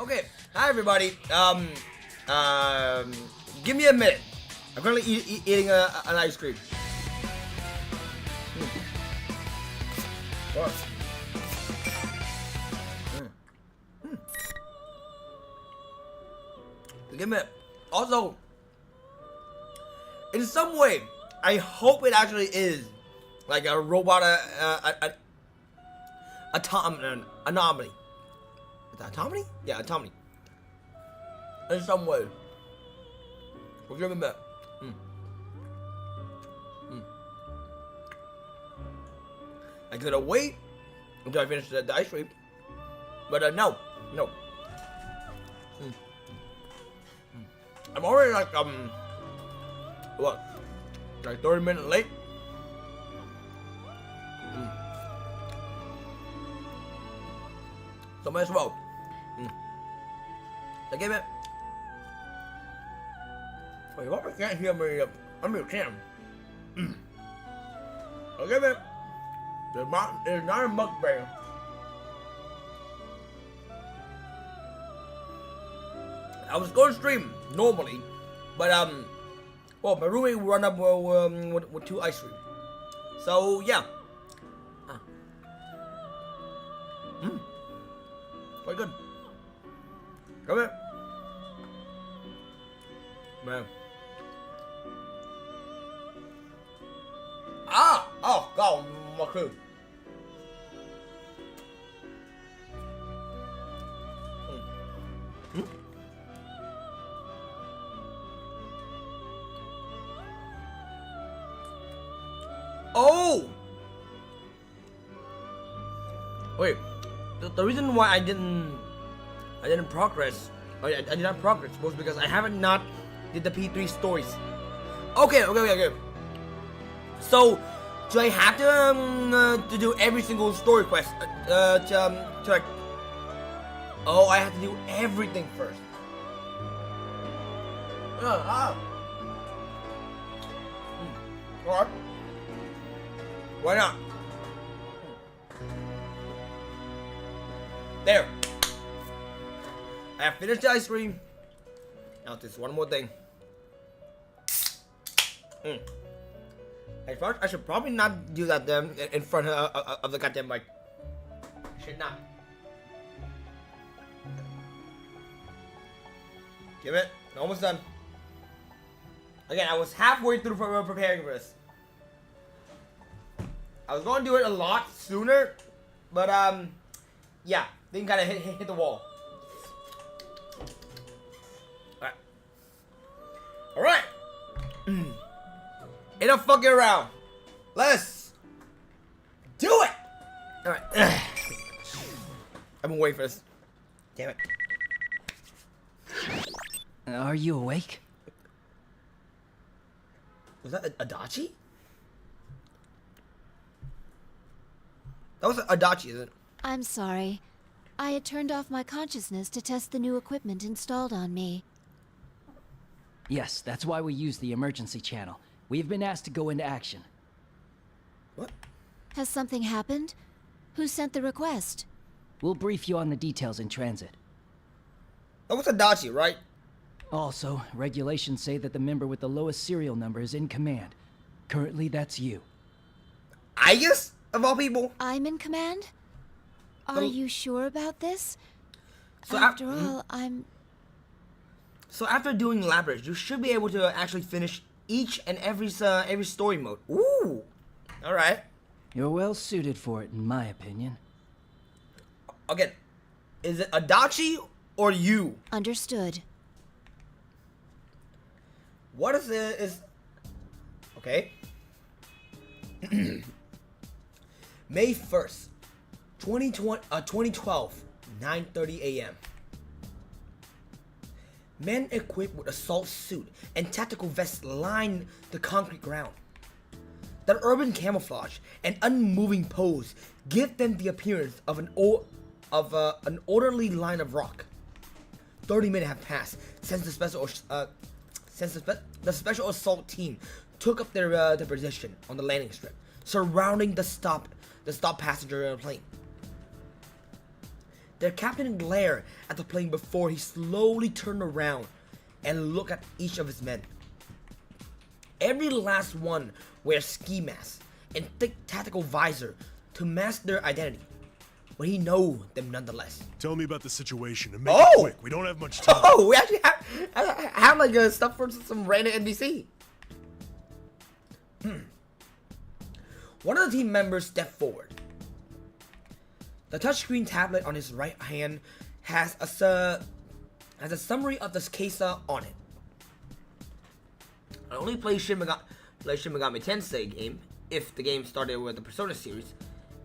Okay, hi everybody. Give me a minute. I'm currently eating an ice cream. What? Give me a minute. Also, in some way, I hope it actually is like a robot anomaly. Is that autonomy? Yeah, autonomy. In some way. We'll give him a minute. I could have wait until I finish the ice cream, but no. I'm already like what? Like 30 minutes late. So might as well. So give it. Wait, what? I can't hear me. I'm your cam. So give it. It's not a mukbang. I was going to stream normally, but well, my roommate would run up with 2 ice cream. So yeah. Quite good. Come here. Man. Oh, God, my crew. Oh! Wait, the reason why I didn't progress, I did not progress was because I haven't not did the P3 stories. Okay. So, do I have to do every single story quest? To like, oh, I have to do everything first. Alright. Why not? There. I have finished the ice cream. Now there's one more thing. I should probably not do that in front of the goddamn mic. Should not. Give it. Almost done. Again, I was halfway through preparing for this. I was going to do it a lot sooner, but yeah, thing kind of hit the wall. All right. Enough fucking around. Let's do it. All right. I've been waiting for this. Damn it. Are you awake? Was that Adachi? That was Adachi, isn't it? I'm sorry. I had turned off my consciousness to test the new equipment installed on me. Yes, that's why we use the emergency channel. We have been asked to go into action. What? Has something happened? Who sent the request? We'll brief you on the details in transit. That was Adachi, right? Also, regulations say that the member with the lowest serial number is in command. Currently, that's you. I guess, of all people. I'm in command? Are you sure about this? So After all, I'm... So after doing Labyrinth, you should be able to actually finish each and every story mode. Ooh! Alright. You're well suited for it, in my opinion. Again, is it Adachi or you? Understood. What is it? Okay. May 1st, 2012, 9:30 a.m. Men equipped with assault suit and tactical vests line the concrete ground. Their urban camouflage and unmoving pose give them the appearance of an orderly line of rock. 30 minutes have passed since the special assault team took up their position on the landing strip, surrounding the stop passenger plane. Their captain glared at the plane before he slowly turned around and looked at each of his men. Every last one wears ski masks and thick tactical visor to mask their identity, but he knows them nonetheless. Tell me about the situation and make it quick. We don't have much time. Oh, we actually have like stuff from some random NPC. One of the team members stepped forward. The touchscreen tablet on his right hand has a summary of this case on it. I only play Shin Megami Tensei game if the game started with the Persona series,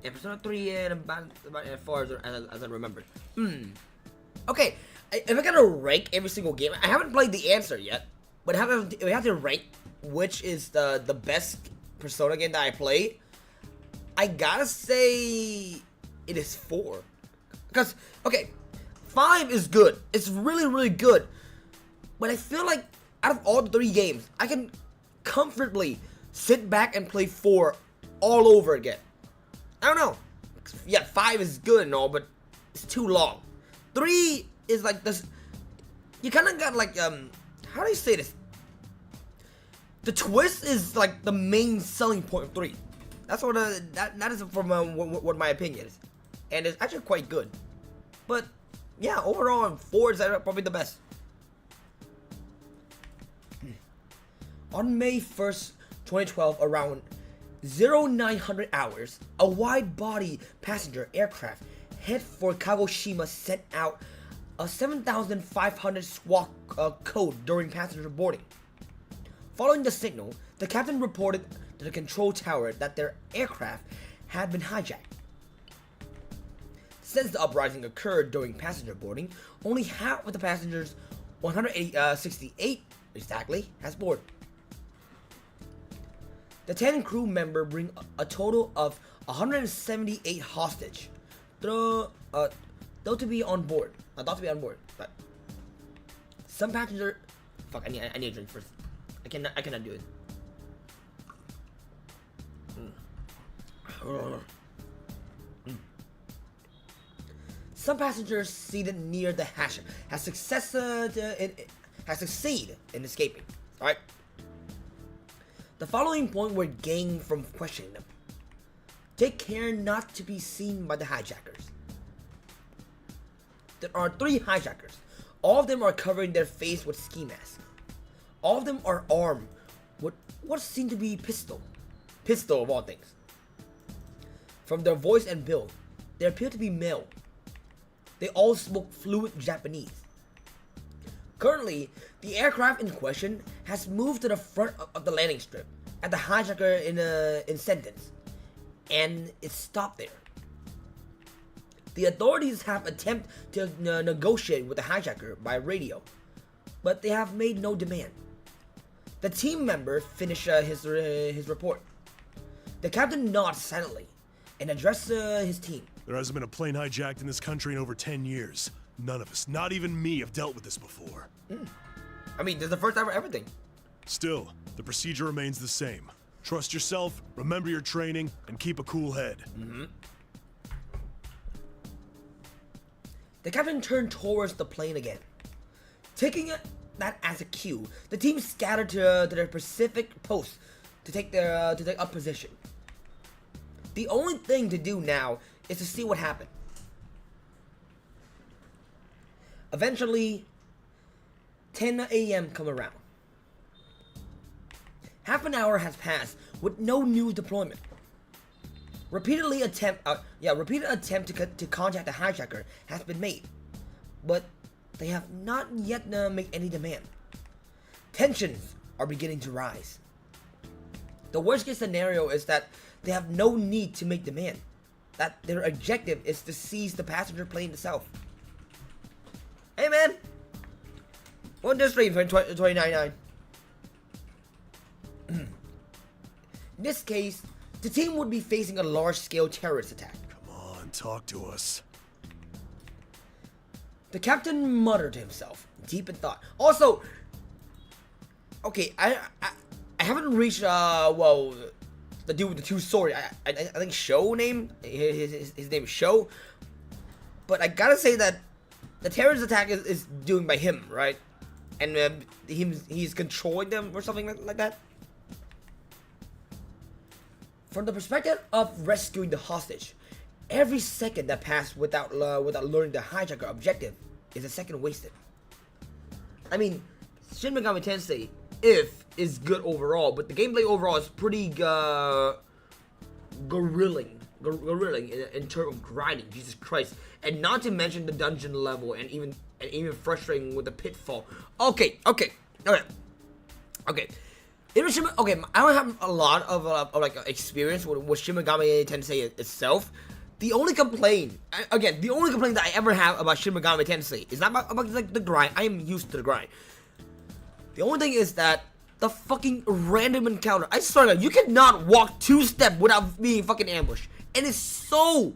and Persona 3 and about as far as I remember. Okay, if I gotta rank every single game, I haven't played the answer yet, but if I have to rank which is the best Persona game that I played, I gotta say it is 4. Because, okay, 5 is good. It's really, really good. But I feel like out of all the 3 games, I can comfortably sit back and play 4 all over again. I don't know. Yeah, 5 is good and all, but it's too long. 3 is like this. You kind of got like, how do you say this? The twist is like the main selling point of 3. That's what that is from what my opinion is, and it's actually quite good. But yeah, overall, 4 is probably the best. On May 1st, 2012, around 0900 hours, a wide-body passenger aircraft head for Kagoshima sent out a 7,500 SWAT code during passenger boarding. Following the signal, the captain reported to the control tower that their aircraft had been hijacked. Since the uprising occurred during passenger boarding, only half of the passengers, 168 exactly, has boarded. The 10 crew members bring a total of 178 hostage, though to be on board. Thought to be on board, but some passenger. Fuck! I need a drink first. I cannot do it. Some passengers seated near the hatch have succeeded in escaping. All right. The following point were gained from questioning them. Take care not to be seen by the hijackers. There are 3 hijackers. All of them are covering their face with ski masks. All of them are armed with what seem to be pistol of all things. From their voice and build, they appear to be male. They all spoke fluent Japanese. Currently, the aircraft in question has moved to the front of the landing strip at the hijacker in sentence, and it stopped there. The authorities have attempted to negotiate with the hijacker by radio, but they have made no demand. The team member finished his report. The captain nods silently and addressed his team. There hasn't been a plane hijacked in this country in over 10 years. None of us, not even me, have dealt with this before. I mean, this is the first time for everything. Still, the procedure remains the same. Trust yourself, remember your training, and keep a cool head. The captain turned towards the plane again. Taking that as a cue, the team scattered to their specific posts to take up position. The only thing to do now is to see what happened. Eventually, 10 a.m. come around. Half an hour has passed with no new deployment. Repeated attempt to contact the hijacker has been made, but they have not yet made any demand. Tensions are beginning to rise. The worst case scenario is that they have no need to make demand, that their objective is to seize the passenger plane itself. Hey man, what this stream for 2099? In this case, the team would be facing a large-scale terrorist attack. Come on, talk to us. The captain muttered to himself, deep in thought. Also, okay, I haven't reached the dude with the two swords. I think Show name his name is Show, but I gotta say that the terrorist attack is doing by him, right? And he's controlling them or something like that. From the perspective of rescuing the hostage, every second that passed without learning the hijacker objective is a second wasted. I mean, Shin Megami Tensei is good overall, but the gameplay overall is pretty gorilling in terms of grinding. Jesus Christ, and not to mention the dungeon level and even frustrating with the pitfall. Okay. Okay, I don't have a lot of like experience with Shin Megami Tensei itself. The only complaint that I ever have about Shin Megami Tensei is not about like the grind. I am used to the grind. The only thing is that the fucking random encounter. I swear to God, you cannot walk 2 steps without being fucking ambushed, and it's so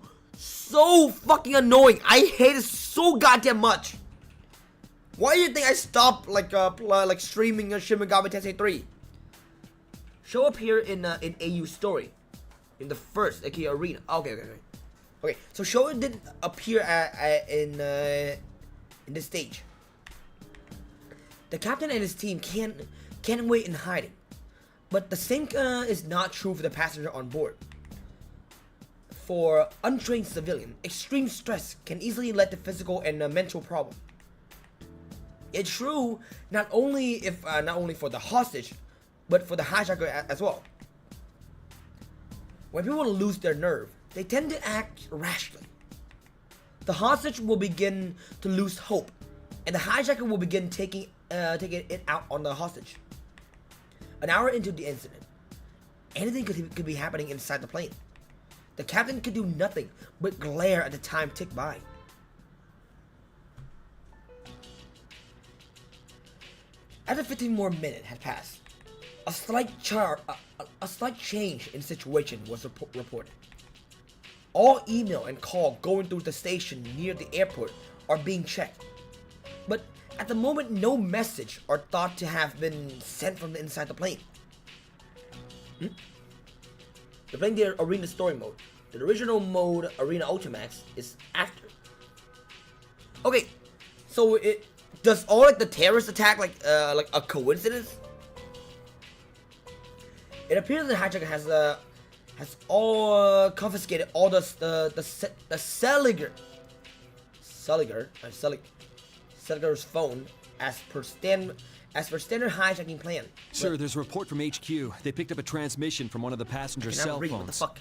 fucking annoying. I hate it so goddamn much. Why do you think I stopped like streaming Shin Megami Tensei 3? Show up here in AU story, in the first arena. Okay. So Show did appear in this stage. The captain and his team can't wait in hiding, but the same is not true for the passenger on board. For untrained civilian, extreme stress can easily lead to physical and mental problem. It's true not only for the hostage, but for the hijacker as well. When people lose their nerve, they tend to act rashly. The hostage will begin to lose hope, and the hijacker will begin taking it out on the hostage. An hour into the incident, anything could be happening inside the plane. The captain could do nothing but glare at the time tick by. After 15 more minutes had passed, a slight change in situation was reported. All email and call going through the station near the airport are being checked, but at the moment no message are thought to have been sent from inside the plane. They're playing the arena story mode. The original mode, Arena Ultimax, is after. Okay, so it does all like the terrorist attack like a coincidence? It appears that the hijacker has all confiscated all the Seliger's phone as per standard hijacking plan. Sir, there's a report from HQ. They picked up a transmission from one of the passenger's cell phones. What the fuck?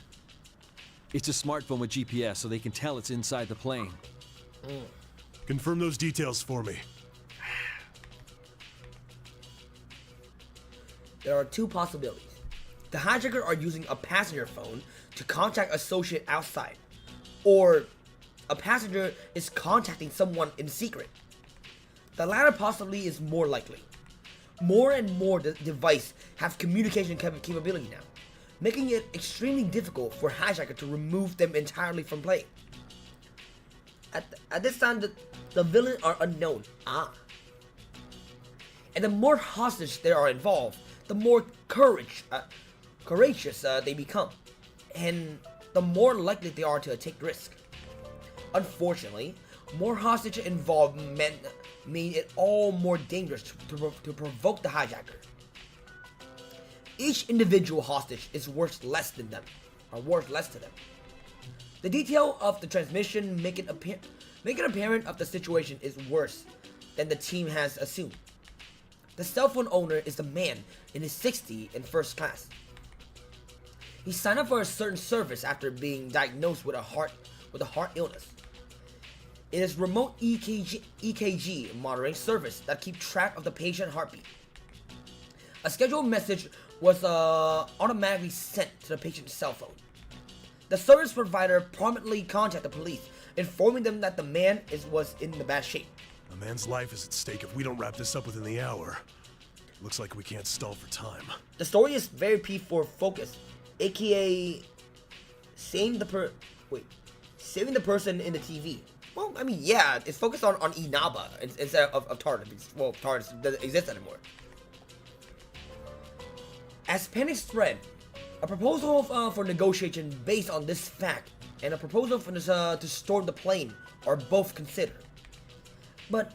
It's a smartphone with GPS, so they can tell it's inside the plane. Confirm those details for me. There are two possibilities. The hijacker are using a passenger phone to contact associate outside, or a passenger is contacting someone in secret. The latter possibly is more likely. More and more devices have communication capability now, making it extremely difficult for hijacker to remove them entirely from play. At this time, the villains are unknown. And the more hostage there are involved, the more courageous they become, and the more likely they are to take risk. Unfortunately, more hostage involved mean it all more dangerous to provoke the hijacker. Each individual hostage is worth less to them. The detail of the transmission make it apparent of the situation is worse than the team has assumed. The cell phone owner is the man in his 60s in first class. He signed up for a certain service after being diagnosed with a heart illness. It is remote EKG monitoring service that keeps track of the patient heartbeat. A scheduled message was automatically sent to the patient's cell phone. The service provider promptly contacted the police, informing them that the man was in the bad shape. A man's life is at stake if we don't wrap this up within the hour. Looks like we can't stall for time. The story is very P4 focused, aka saving the person in the TV. Well, I mean, yeah, it's focused on Inaba instead of Tard. Well, Tard doesn't exist anymore. As panic spread, a proposal for negotiation based on this fact and a proposal for to storm the plane are both considered. But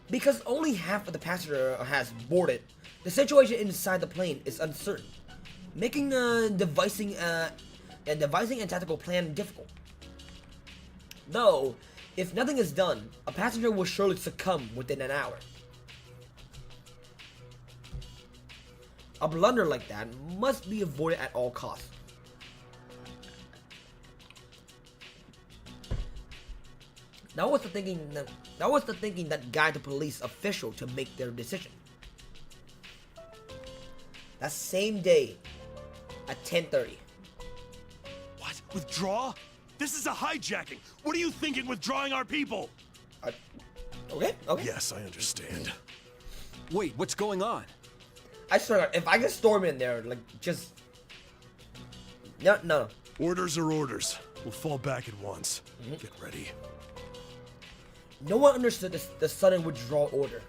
because only half of the passenger has boarded, the situation inside the plane is uncertain, making devising a tactical plan difficult. Though, if nothing is done, a passenger will surely succumb within an hour. A blunder like that must be avoided at all costs. That was the thinking that guided the police official to make their decision. That same day, at 10:30. What? Withdraw? This is a hijacking! What are you thinking withdrawing our people? Okay. Yes, I understand. Wait, what's going on? I swear, if I can storm in there, like, just... No. Orders are orders. We'll fall back at once. Get ready. No one understood the sudden withdrawal order.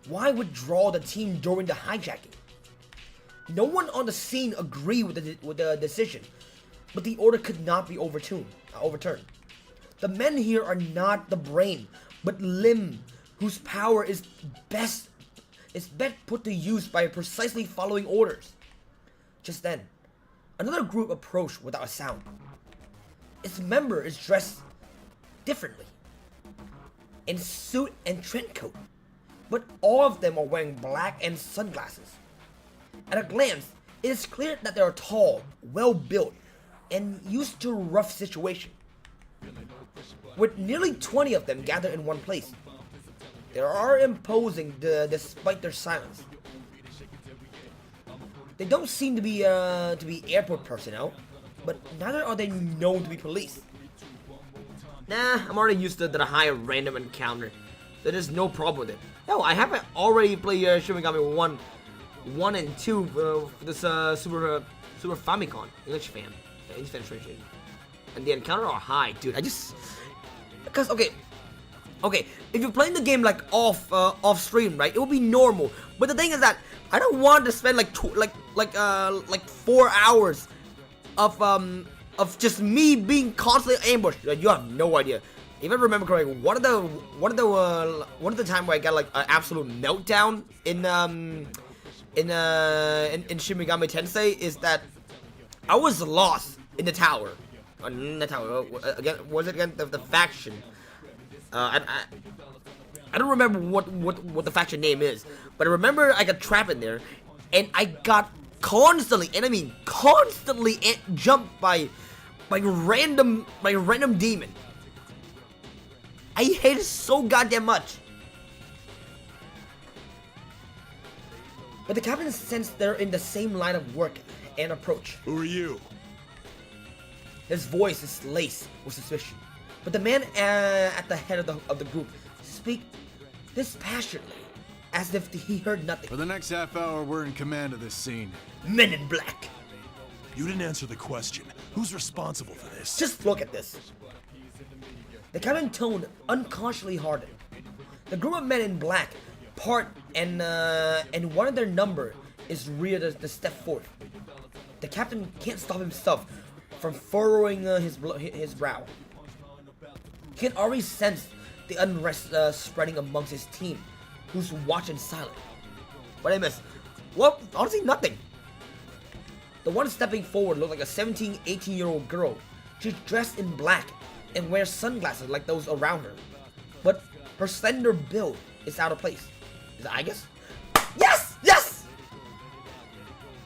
Why withdraw the team during the hijacking? No one on the scene agreed with the decision, but the order could not be overturned. The men here are not the brain, but limb, whose power is best put to use by precisely following orders. Just then, another group approached without a sound. Its member is dressed differently, in suit and trench coat, but all of them are wearing black and sunglasses. At a glance, it is clear that they are tall, well-built, and used to a rough situation. With nearly 20 of them gathered in one place, they are imposing despite their silence. They don't seem to be airport personnel, but neither are they known to be police. Nah, I'm already used to the high random encounter. There's no problem with it. Hell, I haven't already played Shin Megami 1 and 2 for this Super Famicom English fan translation, and the encounter are high, dude. Because okay, if you're playing the game like off stream, right, it will be normal. But the thing is that I don't want to spend like 4 hours of just me being constantly ambushed. You have no idea. If I remember correctly, one of the time where I got like an absolute meltdown in Shin Megami Tensei is that I was lost in the tower. Again, was it again the faction? I don't remember what the faction name is, but I remember I got trapped in there, and I got constantly, and I mean constantly, jumped by random demon. I hate it so goddamn much. But the captain sensed they're in the same line of work and approach. Who are you? His voice is laced with suspicion, but the man at the head of the group speaks dispassionately, as if he heard nothing. For the next half hour, we're in command of this scene. Men in Black. You didn't answer the question. Who's responsible for this? Just look at this. The captain tone unconsciously hardened. The group of men in black part and one of their number is reared to step forth. The captain can't stop himself from furrowing his brow. He can already sense the unrest spreading amongst his team, who's watching silent. What did I miss? Well, honestly, nothing. The one stepping forward looked like a 17, 18-year-old girl. She's dressed in black and wears sunglasses like those around her. But her slender build is out of place. Is it Aegis? Yes! Yes!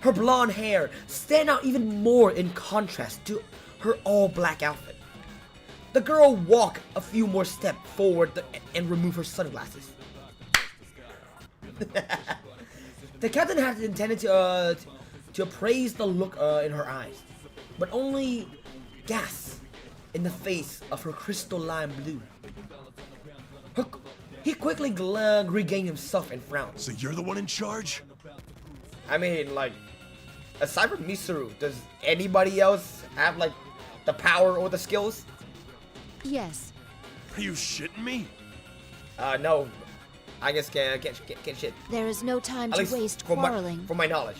Her blonde hair stand out even more in contrast to her all-black outfit. The girl walked a few more steps forward and removed her sunglasses. The captain had intended to appraise the look in her eyes, but only gasp in the face of her crystalline blue. He quickly regained himself and frowned. So you're the one in charge? I mean, like, aside from Misuru, does anybody else have, like, the power or the skills? Yes. Are you shitting me? No. I guess can't shit. There is no time At to least waste from quarreling. from my knowledge.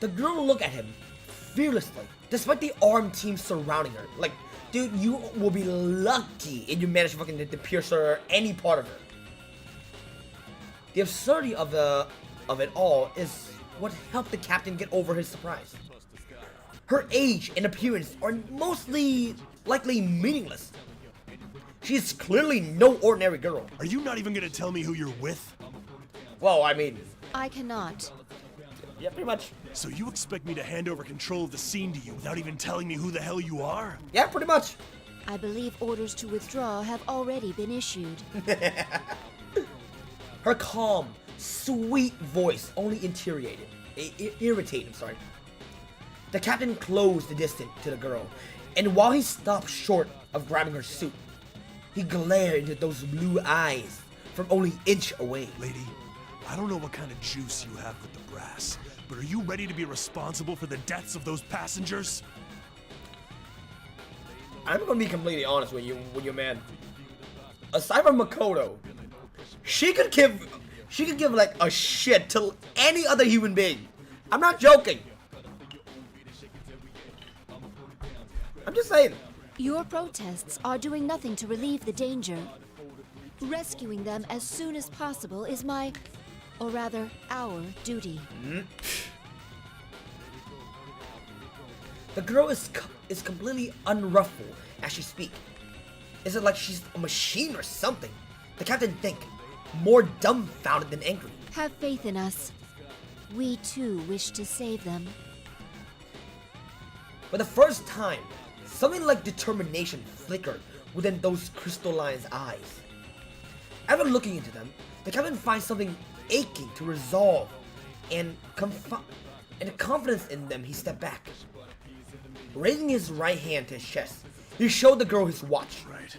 The girl looked at him fearlessly, despite the armed team surrounding her. Like, dude, you will be lucky if you manage to fucking to pierce her any part of her. The absurdity of it all is what helped the captain get over his surprise. Her age and appearance are mostly likely meaningless. She is clearly no ordinary girl. Are you not even gonna tell me who you're with? Well, I mean, I cannot. yeah, pretty much. So you expect me to hand over control of the scene to you without even telling me who the hell you are? Yeah, pretty much. I believe orders to withdraw have already been issued. Her calm, sweet voice only irritated. Sorry. The captain closed the distance to the girl, and while he stopped short of grabbing her suit, he glared into those blue eyes from only an inch away. Lady, I don't know what kind of juice you have with the brass, but are you ready to be responsible for the deaths of those passengers? I'm gonna be completely honest with you, man. Aside from Makoto, she could give like a shit to any other human being. I'm not joking. I'm just saying. Your protests are doing nothing to relieve the danger. Rescuing them as soon as possible is my, or rather, our duty. The girl is completely unruffled as she speaks. Is it like she's a machine or something? The captain think, more dumbfounded than angry. Have faith in us. We too wish to save them. For the first time, something like determination flickered within those crystalline eyes. After looking into them, the captain finds something aching to resolve, and confidence in them, he stepped back. Raising his right hand to his chest, he showed the girl his watch. Right.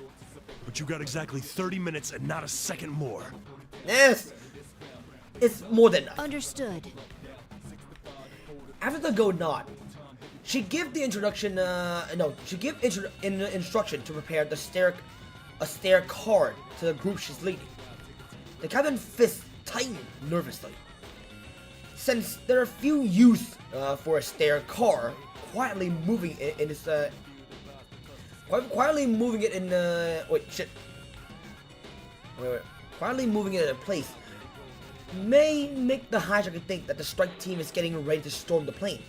But you got exactly 30 minutes and not a second more. Yes, it's more than enough. Understood. After the go nod, she give the introduction. Instruction to prepare a stair card to the group she's leading. The captain's fist tightened nervously. Since there are few use for a stair car, quietly moving it in its quietly moving it in quietly moving it in place may make the hijacker think that the strike team is getting ready to storm the plane.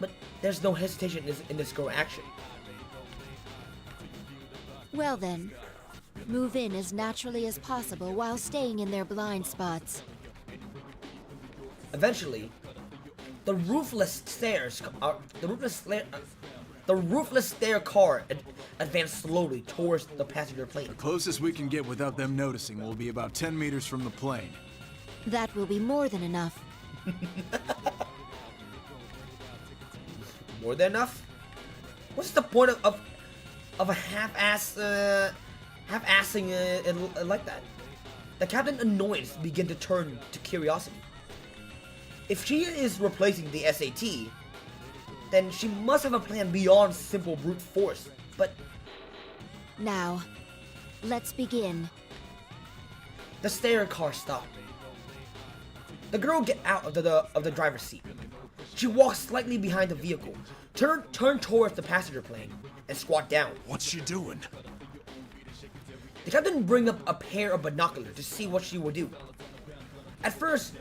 But there's no hesitation in this go action. Well then, move in as naturally as possible while staying in their blind spots. Eventually, the roofless stair car advanced slowly towards the passenger plane. The closest we can get without them noticing will be about 10 meters from the plane. That will be more than enough. More than enough? What's the point of a half-assing it like that? the captain's annoyance began to turn to curiosity. If she is replacing the SAT, then she must have a plan beyond simple brute force, but... Now, let's begin. The stair car stopped. The girl get out of the driver's seat. She walks slightly behind the vehicle, turn towards the passenger plane, and squat down. What's she doing? The captain bring up a pair of binoculars to see what she will do. At first,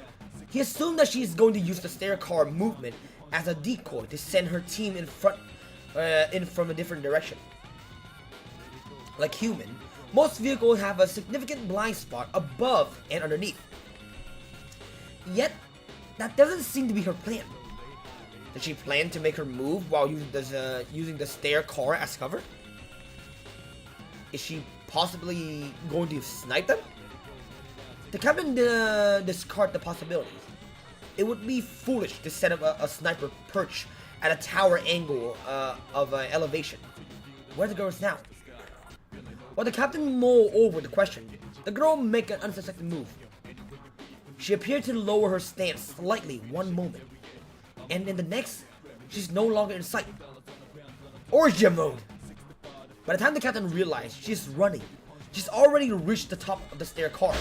he assumed that she is going to use the stair car movement as a decoy to send her team in from a different direction. Like human, most vehicles have a significant blind spot above and underneath. Yet, that doesn't seem to be her plan. Did she plan to make her move while using the stair car as cover? Is she possibly going to snipe them? The captain discard the possibilities. It would be foolish to set up a sniper perch at a tower angle of elevation. Where are the girls now? While the captain mulled over the question, the girl made an unsuspecting move. She appeared to lower her stance slightly one moment, and in the next, she's no longer in sight. Origin mode! By the time the captain realized she's running, she's already reached the top of the stair car.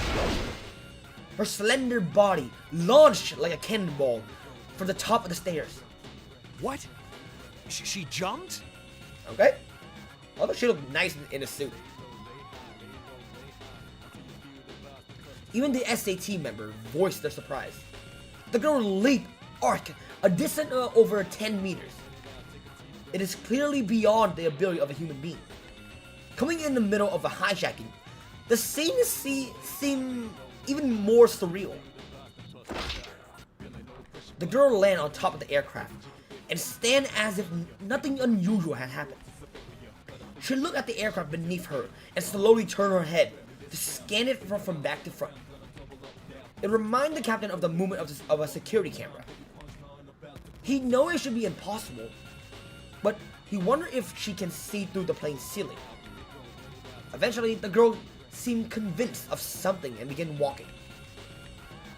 Her slender body launched like a cannonball from the top of the stairs. What? She jumped? Okay? Although she looked nice in a suit. Even the SAT member voiced their surprise. The girl leaped arc a distance over 10 meters. It is clearly beyond the ability of a human being. Coming in the middle of a hijacking, the scene seemed even more surreal. The girl landed on top of the aircraft and stand as if nothing unusual had happened. She looked at the aircraft beneath her and slowly turned her head to scan it from back to front. It reminded the captain of the movement of a security camera. He knew it should be impossible, but he wondered if she can see through the plane's ceiling. Eventually, the girl seemed convinced of something and began walking.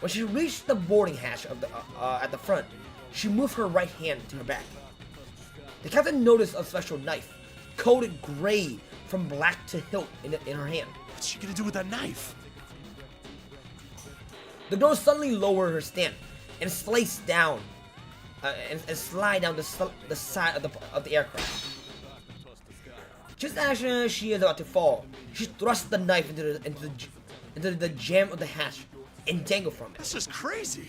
When she reached the boarding hatch at the front, she moved her right hand to her back. The captain noticed a special knife, coated gray from black to hilt in her hand. What's she gonna do with that knife? The girl suddenly lowered her stand and sliced down and slide down the side of the aircraft. Just as she is about to fall, she thrust the knife into the jamb of the hatch and dangled from it. That's just crazy.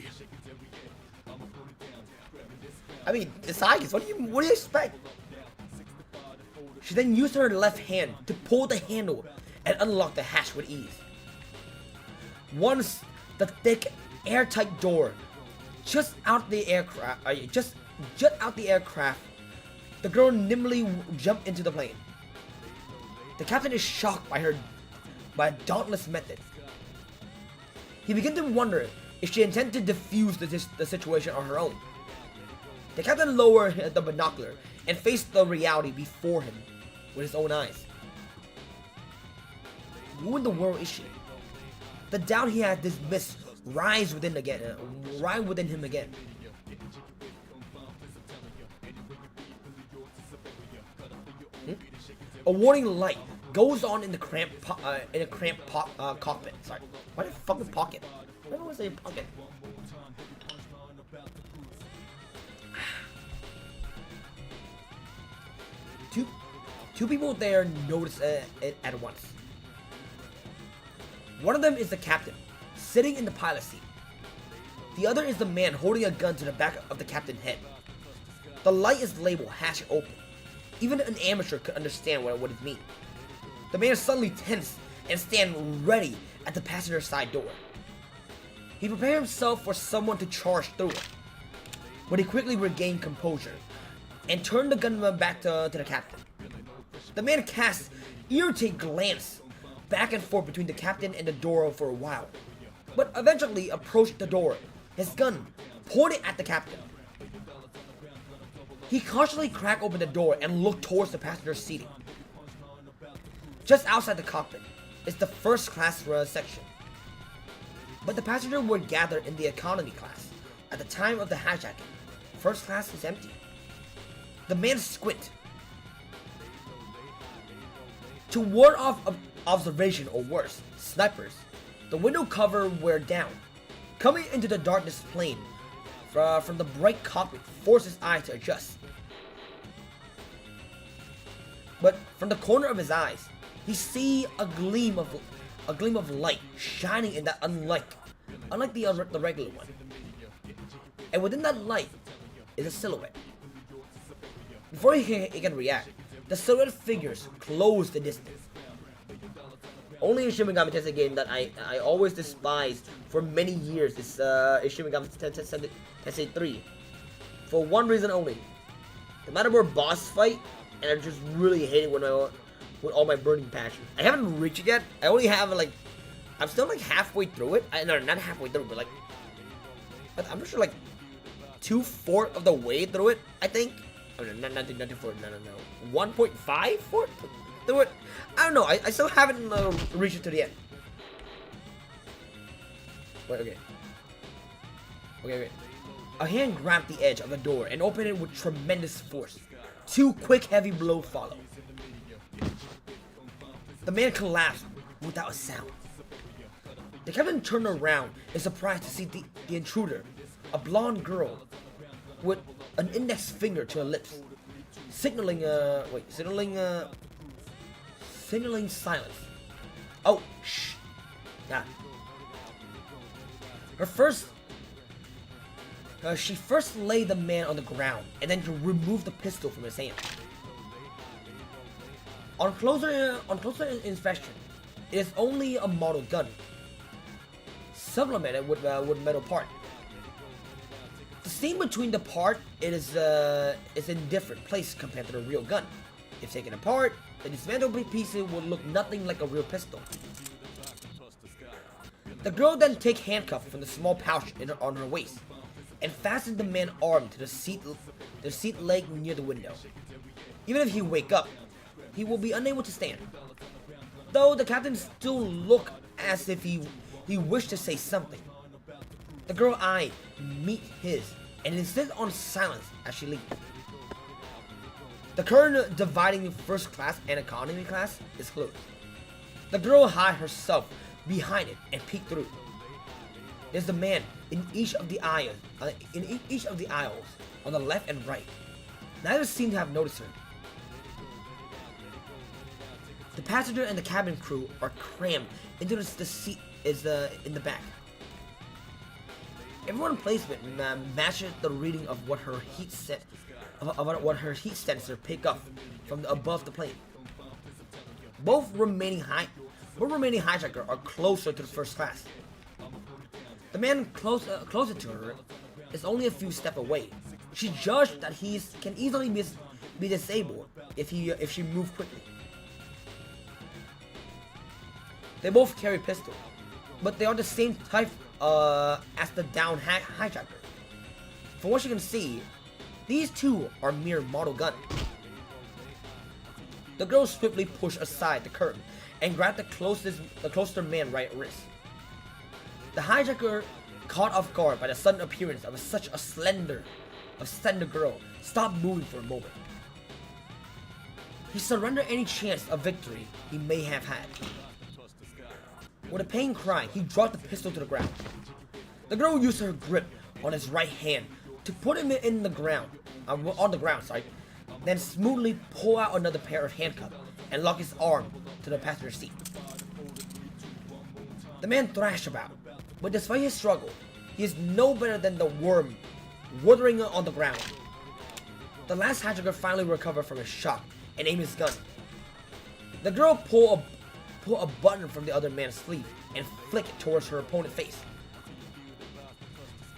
I mean, it's Aegis. What do you expect? She then used her left hand to pull the handle and unlock the hatch with ease. Once the thick, airtight door just out the aircraft, the girl nimbly jumped into the plane. The captain is shocked by a dauntless method. He began to wonder if she intended to defuse the situation on her own. The captain lowered the binocular and faced the reality before him with his own eyes. Who in the world is she? The doubt he had dismissed rise within him again. A warning light goes on in the cramped cockpit. Sorry, why the fucking pocket? Why do I say pocket? Two people there notice it at once. One of them is the captain, sitting in the pilot seat. The other is the man holding a gun to the back of the captain's head. The light is labeled hatch open. Even an amateur could understand what it means. The man is suddenly tense and stand ready at the passenger side door. He prepared himself for someone to charge through it, but he quickly regained composure and turned the gun back to the captain. The man cast irritated glance back and forth between the captain and the door for a while, but eventually approached the door, his gun pointed at the captain. He cautiously cracked open the door and looked towards the passenger seating. Just outside the cockpit is the first class section. but the passengers were gathered in the economy class. At the time of the hijacking, first class is empty. The man squint. To ward off observation or worse, snipers, the window cover were down. Coming into the darkness plane from the bright cockpit forced his eyes to adjust. But from the corner of his eyes, he see a gleam of light shining in that unlike the regular one. And within that light is a silhouette. Before he can react, the silhouette figures close the distance. Only in Shin Megami Tensei game that I always despised for many years is Shin Megami Tensei 3. For one reason only. No matter where boss fight, and I just really hate it with all my burning passion. I haven't reached it yet. I only have I'm still like halfway through it. No, not halfway through, but like I'm not sure, like 2/4 of the way through it. I think. Oh, no, not 2/4. No. 1.5 through it. I don't know. I still haven't reached it to the end. Wait. Okay. A hand grabbed the edge of the door and opened it with tremendous force. 2 quick, heavy blows follow. The man collapsed without a sound. The captain turned around in surprise to see the intruder, a blonde girl with an index finger to her lips, signaling silence. Oh, shh. Nah. She first laid the man on the ground and then removed the pistol from his hand. On closer inspection, it is only a model gun, supplemented with metal part. The seam between the part is in different place compared to the real gun. If taken apart, the dismantled pieces would look nothing like a real pistol. The girl then takes handcuff from the small pouch on her waist and fastened the man's arm to the seat leg near the window. Even if he wake up, he will be unable to stand. Though the captain still looked as if he wished to say something. The girl's eye meet his and insists on silence as she leaves. The curtain dividing first class and economy class is closed. The girl hid herself behind it and peeked through. There's a man in each of the aisles, on the left and right. Neither seem to have noticed her. The passenger and the cabin crew are crammed into the seat in the back. Everyone in placement matches the reading of what her heat sensor pick up from above the plane. Both remaining hijackers are closer to the first class. The man closer to her is only a few steps away. She judged that he can easily be disabled if she moves quickly. They both carry pistols, but they are the same type as the down hijacker. From what you can see, these two are mere model guns. The girl swiftly pushed aside the curtain and grabbed the closer man right wrist. The hijacker, caught off guard by the sudden appearance of such a slender girl, stopped moving for a moment. He surrendered any chance of victory he may have had. With a pain cry, he dropped the pistol to the ground. The girl used her grip on his right hand to put him on the ground, then smoothly pull out another pair of handcuffs and lock his arm to the passenger seat. The man thrashed about, but despite his struggle, he is no better than the worm withering on the ground. The last hijacker finally recovered from his shock and aimed his gun. The girl pulled a button from the other man's sleeve and flicked it towards her opponent's face.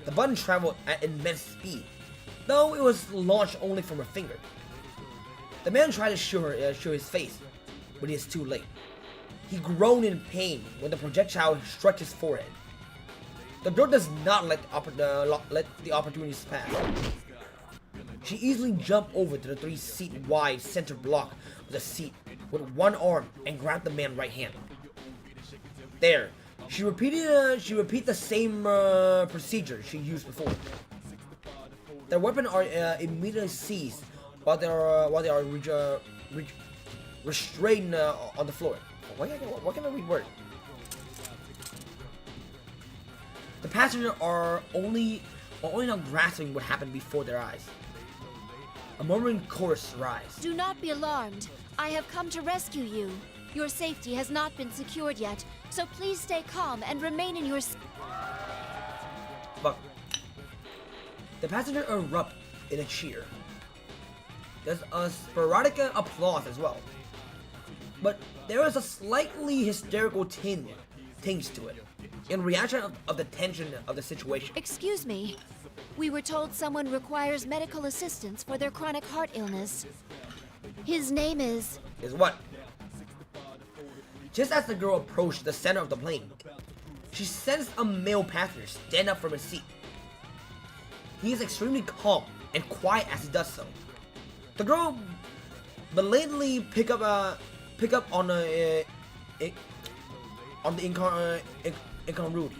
The button traveled at immense speed, though it was launched only from her finger. The man tried to show his face, but it is too late. He groaned in pain when the projectile struck his forehead. The girl does not let the opportunities pass. She easily jumped over to the 3-seat wide center block of the seat with one arm and grabbed the man's right hand. There, She repeat the same procedure she used before. Their weapons are immediately seized while they are restrained on the floor. What can I read word? The passengers are only not grasping what happened before their eyes. A murmuring chorus rise. Do not be alarmed. I have come to rescue you. Your safety has not been secured yet, so please stay calm and remain in your... But the passengers erupt in a cheer. There's a sporadic applause as well. But there is a slightly hysterical tinge to it, in reaction of the tension of the situation. Excuse me. We were told someone requires medical assistance for their chronic heart illness. His name is... Is what? Just as the girl approached the center of the plane, she sensed a male passenger stand up from his seat. He is extremely calm and quiet as he does so. The girl belatedly pick up on the incongruity.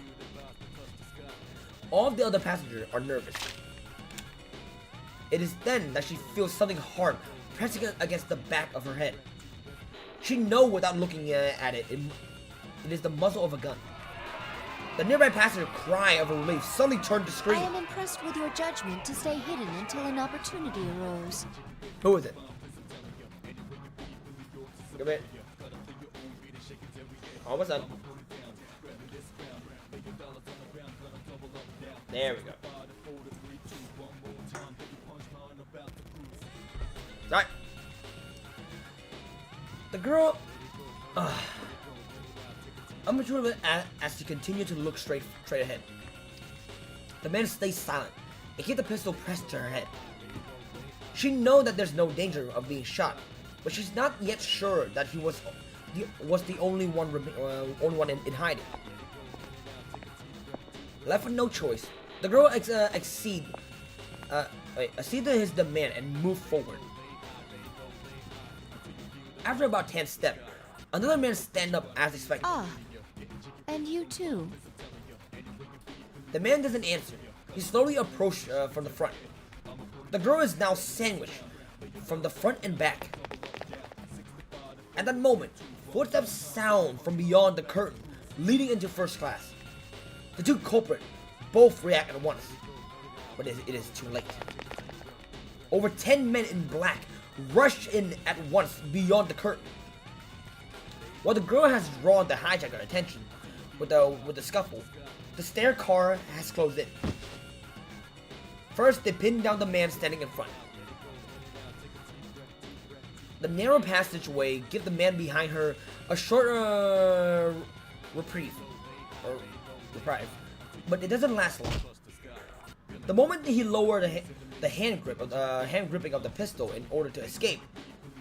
All of the other passengers are nervous. It is then that she feels something hard pressing against the back of her head. She knows without looking at it, it is the muzzle of a gun. The nearby passenger cry of relief suddenly turned to scream. I am impressed with your judgment to stay hidden until an opportunity arose. Who is it? Come here. Almost done. There we go. Alright. The girl... unperturbed as she continued to look straight ahead. The man stays silent and keeps the pistol pressed to her head. She knows that there's no danger of being shot, but she's not yet sure that he was the only one in hiding. Left with no choice, the girl acceded to his demand and moved forward. After about 10 steps, another man stand up as expected. Ah, and you too. The man doesn't answer. He slowly approached from the front. The girl is now sandwiched from the front and back. At that moment, footsteps sound from beyond the curtain leading into first class. The two culprits both react at once, but it is too late. Over 10 men in black rush in at once beyond the curtain. While the girl has drawn the hijacker's attention with the scuffle, the stair car has closed in. First, they pin down the man standing in front. The narrow passageway gives the man behind her a short reprieve, but it doesn't last long. The moment he lowered the hand gripping of the pistol in order to escape,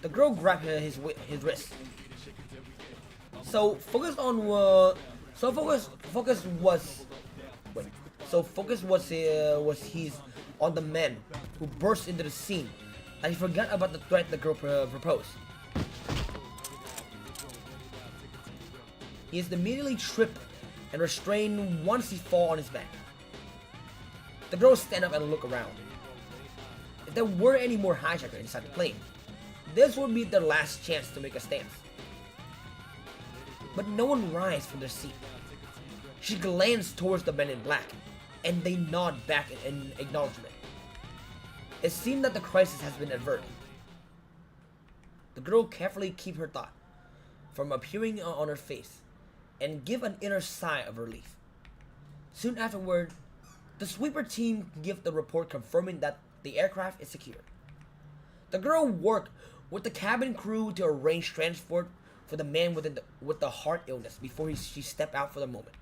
the girl grabbed his wrist. Focus was he's on the man who burst into the scene, and he forgot about the threat the girl proposed. He is immediately tripped and restrained once he falls on his back. The girls stand up and look around. If there were any more hijackers inside the plane, this would be their last chance to make a stance. But no one rises from their seat. She glances towards the men in black, and they nod back in acknowledgement. It seemed that the crisis has been averted. The girl carefully keeps her thought from appearing on her face, and give an inner sigh of relief. Soon afterward, the sweeper team give the report confirming that the aircraft is secure. The girl worked with the cabin crew to arrange transport for the man with the heart illness before she stepped out for the moment.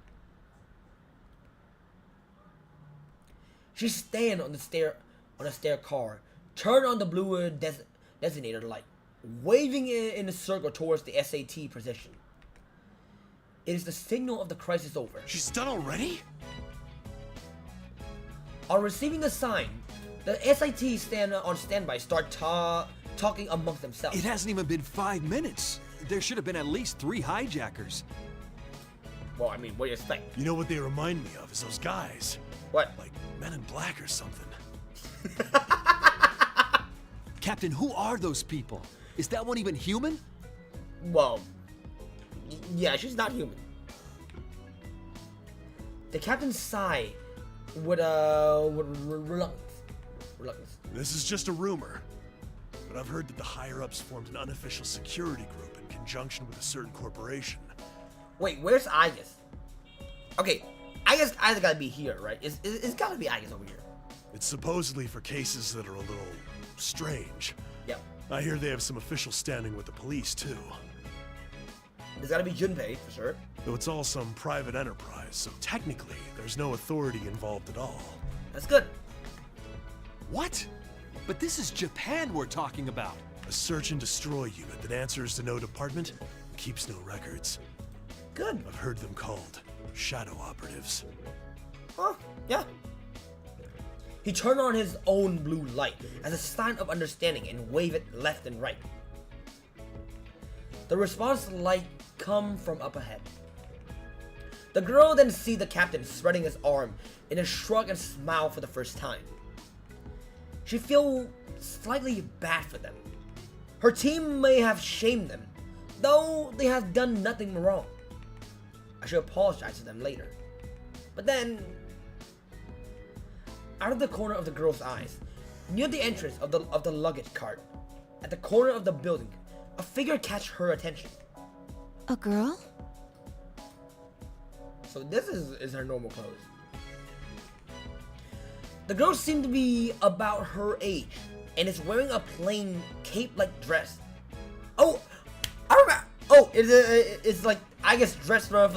She stand on a stair car, turned on the blue designator light, waving it in a circle towards the SAT position. It is the signal of the crisis over. She's done already? On receiving the sign, the SIT stand on standby start talking amongst themselves. It hasn't even been 5 minutes. There should have been at least 3 hijackers. Well, I mean, what do you expect? You know what they remind me of is those guys. What? Like Men in Black or something. Captain, who are those people? Is that one even human? Well, yeah, she's not human. The captain sighed with reluctance. This is just a rumor, but I've heard that the higher-ups formed an unofficial security group in conjunction with a certain corporation. Wait, where's Igus? Okay, Igus gotta be here, right? It's gotta be Igus over here. It's supposedly for cases that are a little strange. Yep. I hear they have some official standing with the police, too. There's gotta be Junpei, for sure. Though it's all some private enterprise, so technically, there's no authority involved at all. That's good. What? But this is Japan we're talking about. A search and destroy unit that answers to no department and keeps no records. Good. I've heard them called shadow operatives. Huh, yeah. He turned on his own blue light as a sign of understanding and waved it left and right. The response light come from up ahead. The girl then see the captain spreading his arm in a shrug and smile for the first time. She feel slightly bad for them. Her team may have shamed them, though they have done nothing wrong. I should apologize to them later. But then, out of the corner of the girl's eyes, near the entrance of the luggage cart, at the corner of the building, a figure catch her attention. A girl? So this is her normal clothes. The girl seemed to be about her age and is wearing a plain cape-like dress. Oh, I remember. Oh, it's like I guess dress from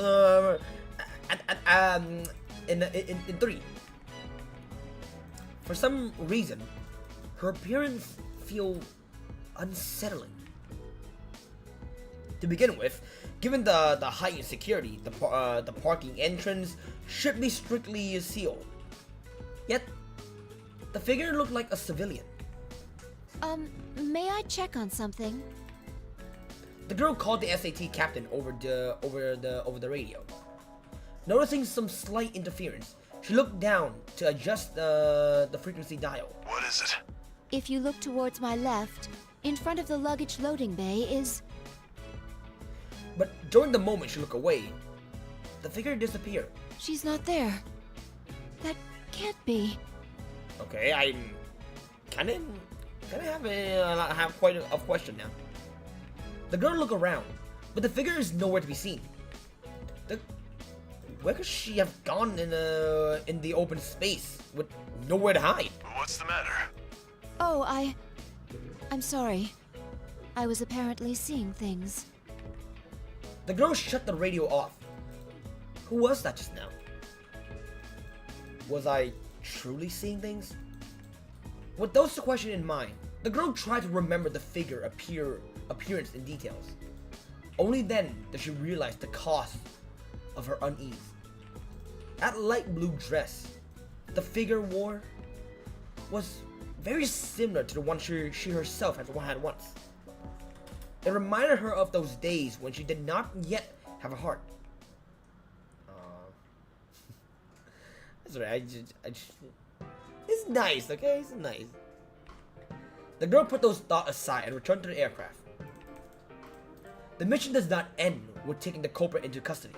in 3. For some reason, her appearance feels unsettling. To begin with, given the heightened security, the parking entrance should be strictly sealed. Yet, the figure looked like a civilian. May I check on something? The girl called the SAT captain over the radio. Noticing some slight interference, she looked down to adjust the frequency dial. What is it? If you look towards my left, in front of the luggage loading bay is... But during the moment she looked away, the figure disappeared. She's not there. That can't be. Okay, I'm kind of have quite a question now. The girl looked around, but the figure is nowhere to be seen. Where could she have gone in the open space with nowhere to hide? What's the matter? Oh, I'm sorry. I was apparently seeing things. The girl shut the radio off. Who was that just now? Was I truly seeing things? With those two questions in mind, the girl tried to remember the figure appearance in details. Only then did she realize the cause of her unease. That light blue dress the figure wore was very similar to the one she herself had once. It reminded her of those days when she did not yet have a heart. That's right. It's nice, okay? It's nice. The girl put those thoughts aside and returned to the aircraft. The mission does not end with taking the culprit into custody.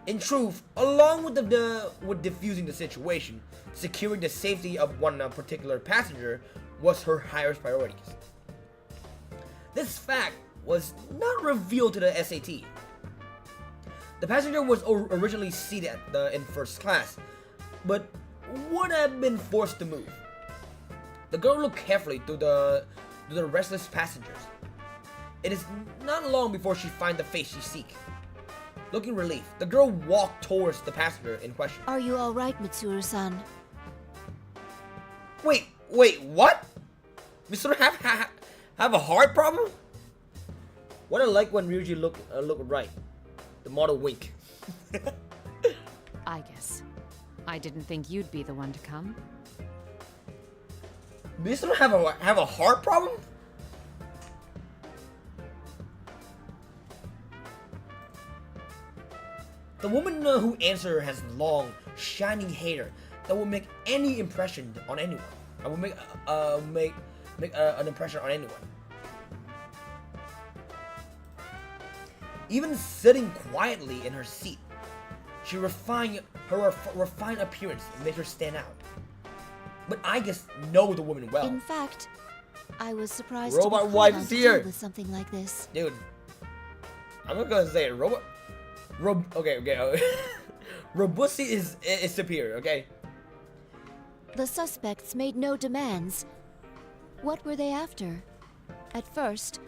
In truth, along with with defusing the situation, securing the safety of one particular passenger was her highest priorities. This fact was not revealed to the SAT. The passenger was originally seated in first class, but would have been forced to move. The girl looked carefully through the restless passengers. It is not long before she finds the face she seeks. Looking relieved, the girl walked towards the passenger in question. Are you all right, Mitsuru-san? Wait, what? Mr. Have a heart problem? What I like when Ryuji look right. The model wink. I guess. I didn't think you'd be the one to come. Mr. Have a heart problem? The woman who answered her has long, shining hair that will make any impression on anyone. I will make an impression on anyone. Even sitting quietly in her seat, she refined her refined appearance and made her stand out. But I just know the woman well. In fact, I was surprised Robot to be wife called on is to here. deal with something like this. Dude, I'm not gonna say it. Okay. Robussy is superior, okay? The suspects made no demands. What were they after? At first,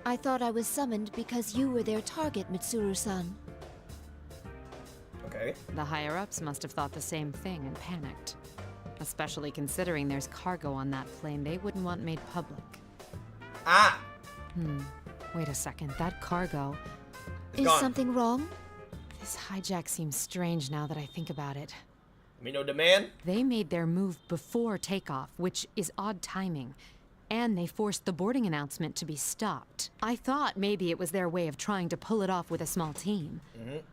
I thought I was summoned because you were their target, Mitsuru-san. Okay. The higher-ups must have thought the same thing and panicked. Especially considering there's cargo on that plane they wouldn't want made public. Ah! Wait a second, that cargo... It's Is gone. something wrong? This hijack seems strange now that I think about it. Me no demand? They made their move before takeoff, which is odd timing. And they forced the boarding announcement to be stopped. I thought maybe it was their way of trying to pull it off with a small team.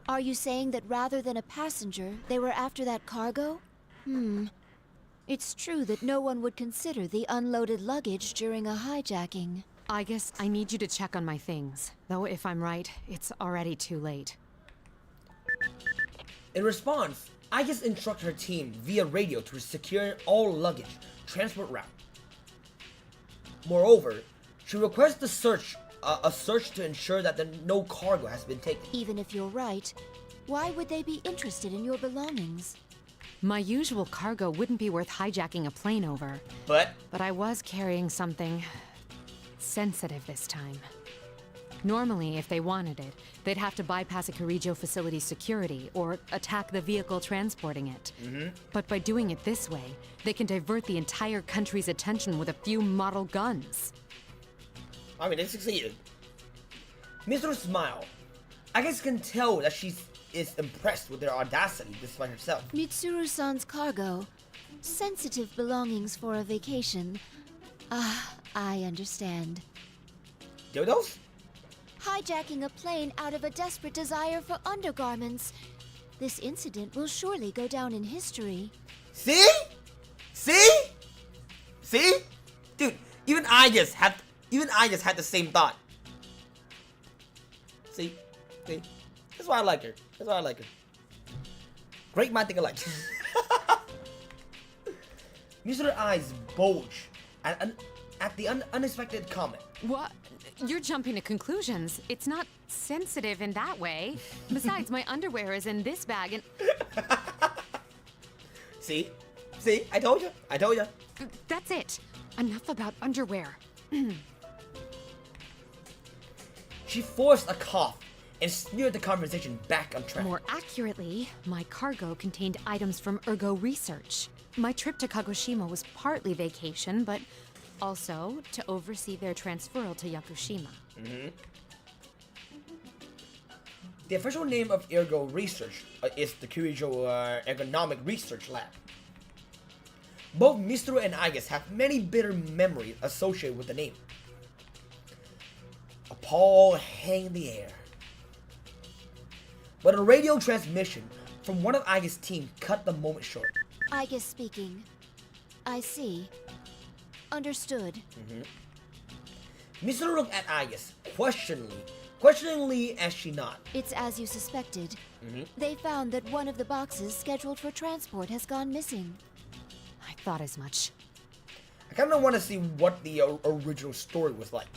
Are you saying that rather than a passenger, they were after that cargo? It's true that no one would consider the unloaded luggage during a hijacking. I guess I need you to check on my things. Though if I'm right, it's already too late. In response, I just instructed her team via radio to secure all luggage transport route. Moreover, she requests a search to ensure that no cargo has been taken. Even if you're right, why would they be interested in your belongings? My usual cargo wouldn't be worth hijacking a plane over. But But I was carrying something sensitive this time. Normally, if they wanted it, they'd have to bypass a Kirijo facility's security or attack the vehicle transporting it. But by doing it this way, they can divert the entire country's attention with a few model guns. I mean, they succeeded. Mr. Smile, I guess can tell that she is impressed with their audacity despite herself. Mitsuru-san's cargo. Sensitive belongings for a vacation. I understand. Dildos? Hijacking a plane out of a desperate desire for undergarments. This incident will surely go down in history. See? See? See? Dude, even I just had the same thought. See? See? That's why I like her. That's why I like her. Great mind think alike. Mr. Eyes bulge at the unexpected comment. What? You're jumping to conclusions. It's not sensitive in that way. Besides, my underwear is in this bag and... See? See? I told you. I told you. That's it. Enough about underwear. She forced a cough and steered the conversation back on track. More accurately, my cargo contained items from Ergo Research. My trip to Kagoshima was partly vacation, but also to oversee their transferal to Yakushima. The official name of Ergo Research is the Kirijo Ergonomic Research Lab. Both Misturu and Igus have many bitter memories associated with the name. A pall hang in the air. But a radio transmission from one of Igus' team cut the moment short. Igus speaking. I see. Understood. Misturu looked at Igus questioningly as she nodded. It's as you suspected. They found that one of the boxes scheduled for transport has gone missing. I thought as much. I kind of want to see what the original story was like.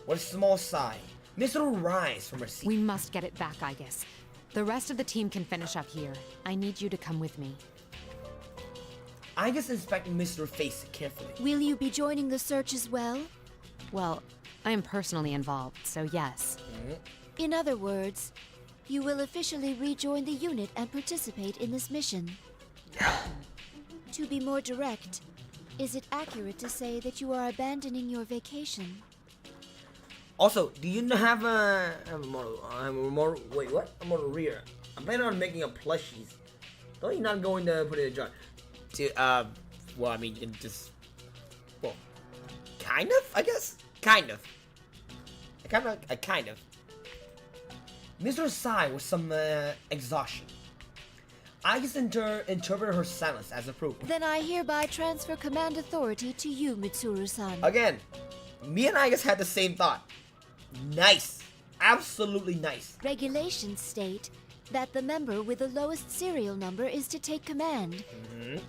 With a small sigh, Misturu rise from her seat. We must get it back, I guess. The rest of the team can finish up here. I need you to come with me. Igus inspected Mr. Face carefully. Will you be joining the search as well? Well, I am personally involved, so yes. In other words, you will officially rejoin the unit and participate in this mission. To be more direct, is it accurate to say that you are abandoning your vacation? Also, do you have a wait, what? A motor rear. I'm planning on making a plushies. Don't you not going to put it in a jar? Well, I mean, you can just, well, kind of, I guess? Kind of. Kind of. Mr. sighed with some exhaustion. I just interpreted her silence as approval. Then I hereby transfer command authority to you, Mitsuru-san. Again, me and Agus had the same thought. Nice. Absolutely nice. Regulations state that the member with the lowest serial number is to take command,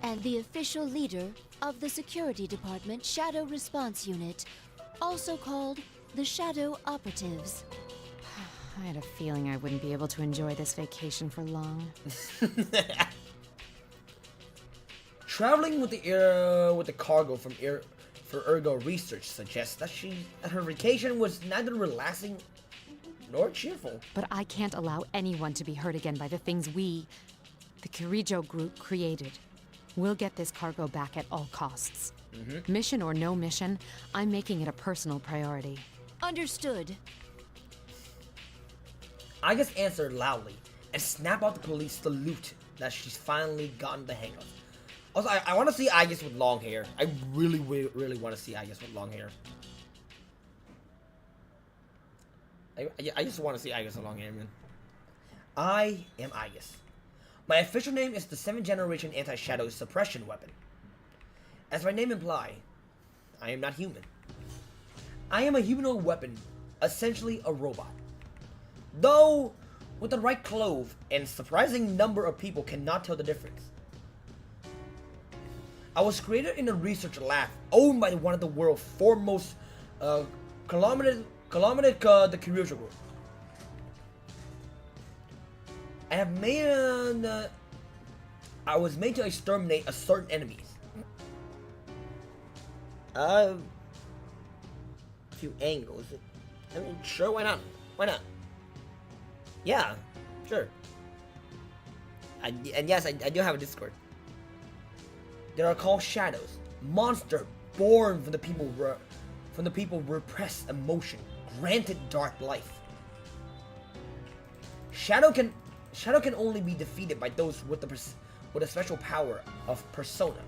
and the official leader of the Security Department Shadow Response Unit, also called the Shadow Operatives. I had a feeling I wouldn't be able to enjoy this vacation for long. Traveling with the cargo for Ergo research suggests that her vacation was neither relaxing nor cheerful. But I can't allow anyone to be hurt again by the things we, the Kirijo group, created. We'll get this cargo back at all costs. Mission or no mission, I'm making it a personal priority. Understood. I just answered loudly and snap out the police salute that she's finally gotten the hang of. Also, I want to see Agus with long hair. I really want to see Agus with long hair. I just want to see Agus with long hair, man. I am Agus. My official name is the 7th generation anti-shadow suppression weapon. As my name implies, I am not human. I am a humanoid weapon, essentially a robot. Though, with the right clothes, and surprising number of people cannot tell the difference. I was created in a research lab owned by one of the world's foremost the Kirijo Group. I was made to exterminate a certain enemies. A few angles. I mean, sure, why not? Why not? Yeah, sure. And yes, I do have a Discord. They are called shadows, monster born from the people repressed emotion, granted dark life. Shadow can only be defeated by those with a special power of persona.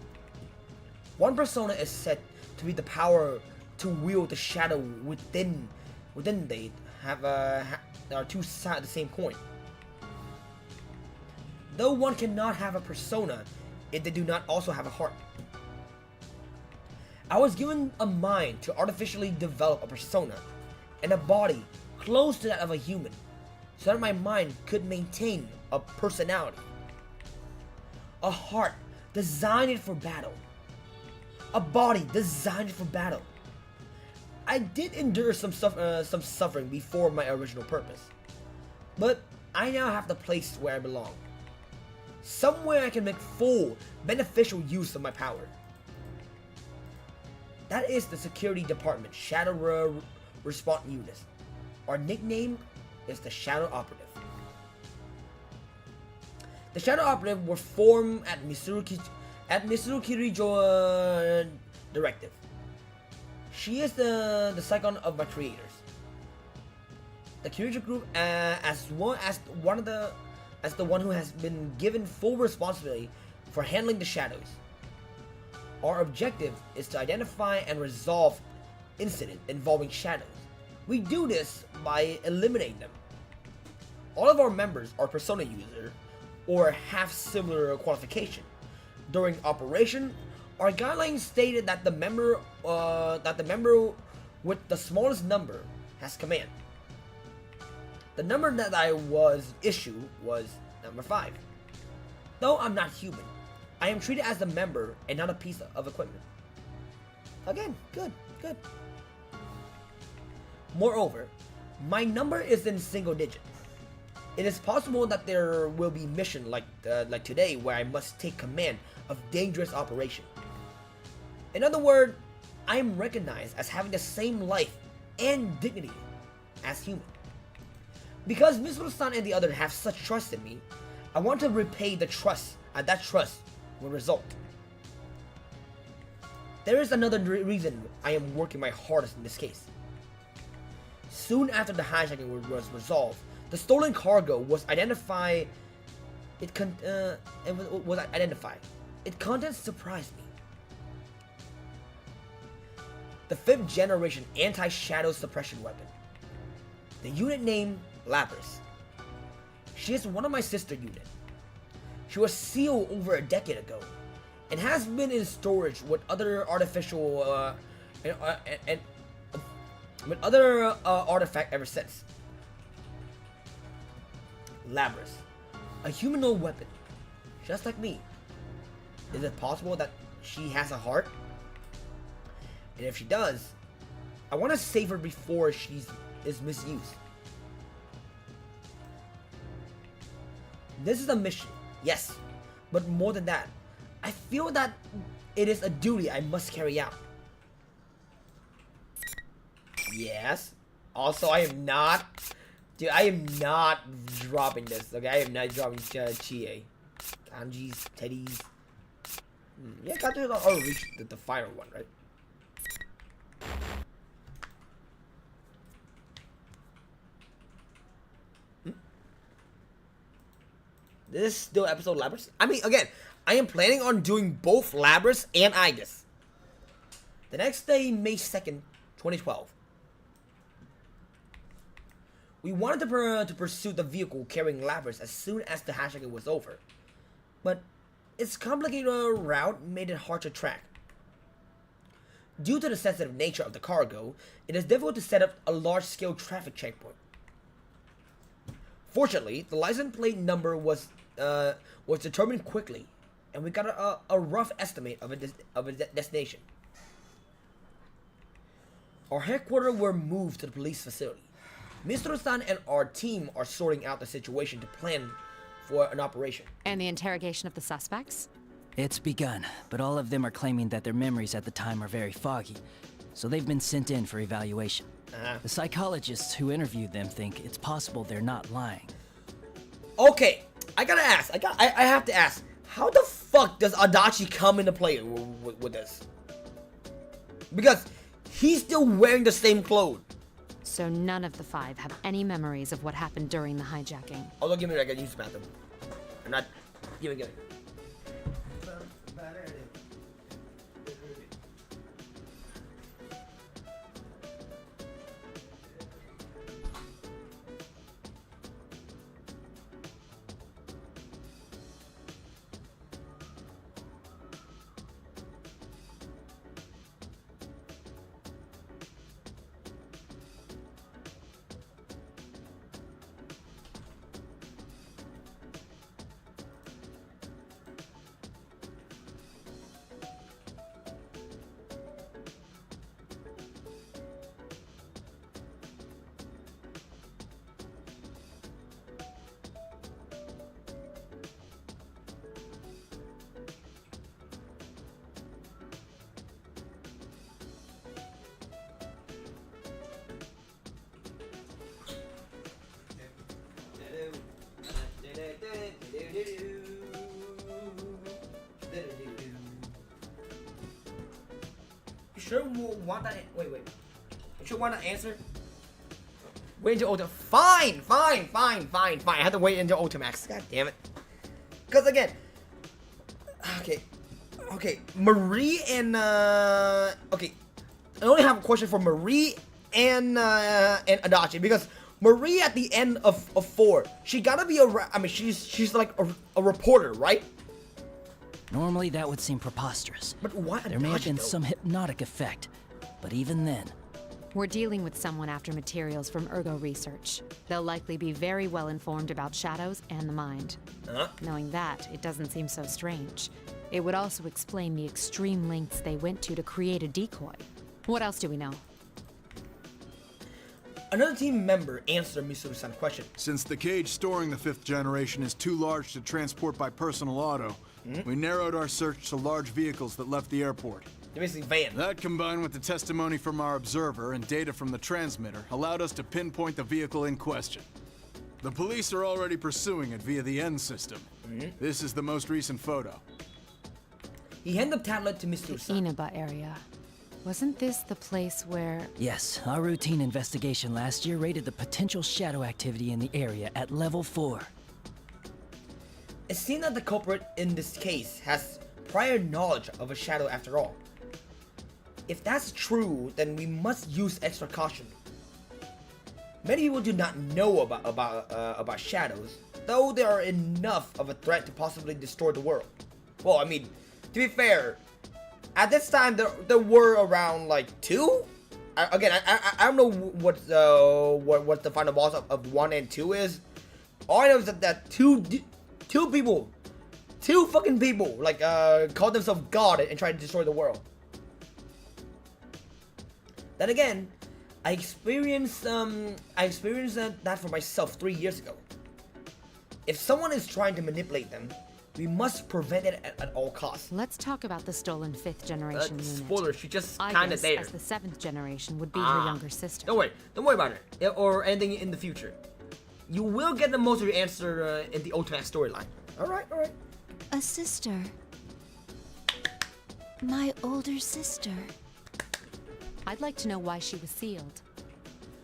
One persona is said to be the power to wield the shadow within they have there are two sides of the same coin. Though one cannot have a persona if they do not also have a heart. I was given a mind to artificially develop a persona and a body close to that of a human, so that my mind could maintain a personality. A heart designed for battle. A body designed for battle. I did endure some suffering before my original purpose, but I now have the place where I belong. Somewhere I can make full, beneficial use of my power. That is the Security Department Shadow Response Unit. Our nickname is the Shadow Operative. The Shadow Operative were formed at Mitsuru Kirijo Directive. She is the second of my creators. The Kirijo Group, as the one who has been given full responsibility for handling the shadows. Our objective is to identify and resolve incidents involving shadows. We do this by eliminating them. All of our members are persona users or have similar qualification. During operation, our guidelines stated that the member with the smallest number has command. The number that I was issued was number 5. Though I'm not human, I am treated as a member and not a piece of equipment. Again, good. Moreover, my number is in single digits. It is possible that there will be mission like today where I must take command of dangerous operation. In other words, I am recognized as having the same life and dignity as human. Because Mitsuru-san and the others have such trust in me, I want to repay the trust, and that trust will result. There is another reason I am working my hardest in this case. Soon after the hijacking was resolved, the stolen cargo was identified. Its contents surprised me. The 5th generation anti-shadow suppression weapon. The unit name Lapis. She is one of my sister unit. She was sealed over a decade ago, and has been in storage with other artificial and with other artifact ever since. Labrys, a humanoid weapon, just like me. Is it possible that she has a heart? And if she does, I want to save her before she is misused. This is a mission, yes, but more than that, I feel that it is a duty I must carry out. Yes. Also, I am not, dude. I am not dropping this. Okay, I am not dropping Chie, Kanjis, Teddies. Yeah, Kanji already reached the final one, right? This is still episode Labrys. I mean, again, I am planning on doing both Labrys and Igus. The next day, May 2nd, 2012. We wanted to pursue the vehicle carrying Labrys as soon as the hijacking was over, but its complicated route made it hard to track. Due to the sensitive nature of the cargo, it is difficult to set up a large-scale traffic checkpoint. Fortunately, the license plate number was determined quickly, and we got a rough estimate of a destination. Our headquarters were moved to the police facility. Mr. San and our team are sorting out the situation to plan for an operation. And the interrogation of the suspects? It's begun, but all of them are claiming that their memories at the time are very foggy, so they've been sent in for evaluation. The psychologists who interviewed them think it's possible they're not lying. Okay, I gotta ask. I have to ask. How the fuck does Adachi come into play with this? Because he's still wearing the same clothes. So none of the 5 have any memories of what happened during the hijacking. Although, give me a second, use the bathroom. I'm not. Give me. You sure we'll want that? Wait. You sure want that answer? Wait until Ultra. Fine. I have to wait until Ultimax. God damn it. Because again. Okay. Marie and okay. I only have a question for Marie and Adachi, because Marie at the end of 4, she gotta be she's like a reporter, right? Normally that would seem preposterous. But why There may have Adachi, been though? some hypnotic effect, but even then... We're dealing with someone after materials from Ergo research. They'll likely be very well informed about shadows and the mind. Knowing that, it doesn't seem so strange. It would also explain the extreme lengths they went to create a decoy. What else do we know? Another team member answered Misuru-san's question. Since the cage storing the 5th generation is too large to transport by personal auto, we narrowed our search to large vehicles that left the airport. They're basically van. That, combined with the testimony from our observer and data from the transmitter, allowed us to pinpoint the vehicle in question. The police are already pursuing it via the N system. This is the most recent photo. He handed the tablet to Misuru-san. Inaba area. Wasn't this the place where... Yes, our routine investigation last year rated the potential shadow activity in the area at level 4. It seems that the culprit in this case has prior knowledge of a shadow after all. If that's true, then we must use extra caution. Many people do not know about shadows, though they are enough of a threat to possibly destroy the world. Well, I mean, to be fair, at this time there were around like 2. I don't know what the final boss of 1 and 2 is. All I know is that two fucking people like called themselves God and tried to destroy the world. Then again, I experienced that for myself 3 years ago. If someone is trying to manipulate them, we must prevent it at all costs. Let's talk about the stolen 5th generation unit. Spoiler, she's just kind of there. As the 7th generation would be her younger sister. Don't worry about it, or anything in the future. You will get the most of your answer in the Ultimate storyline. All right. A sister. My older sister. I'd like to know why she was sealed.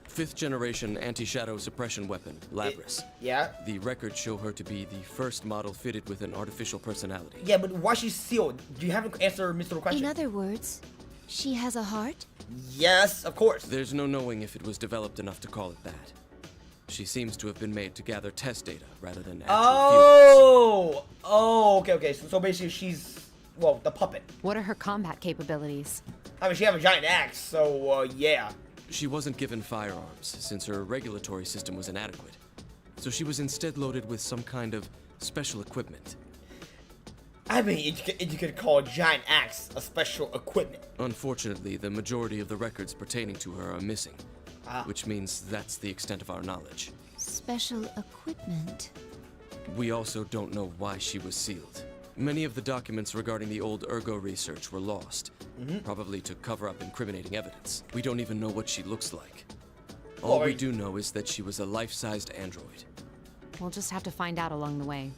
5th generation anti-shadow suppression weapon, Labris. Yeah. The records show her to be the first model fitted with an artificial personality. Yeah, but why she's sealed? Do you have an answer, Mr. Question? In other words, she has a heart? Yes, of course. There's no knowing if it was developed enough to call it that. She seems to have been made to gather test data rather than actual feelings. Okay. So basically she's, well, the puppet. What are her combat capabilities? I mean, she has a giant axe, so yeah. She wasn't given firearms, since her regulatory system was inadequate. So she was instead loaded with some kind of special equipment. I mean, you could call a giant axe a special equipment. Unfortunately, the majority of the records pertaining to her are missing. Which means that's the extent of our knowledge. Special equipment. We also don't know why she was sealed. Many of the documents regarding the old Ergo research were lost, probably to cover up incriminating evidence. We don't even know what she looks like. All we do know is that she was a life-sized android. We'll just have to find out along the way.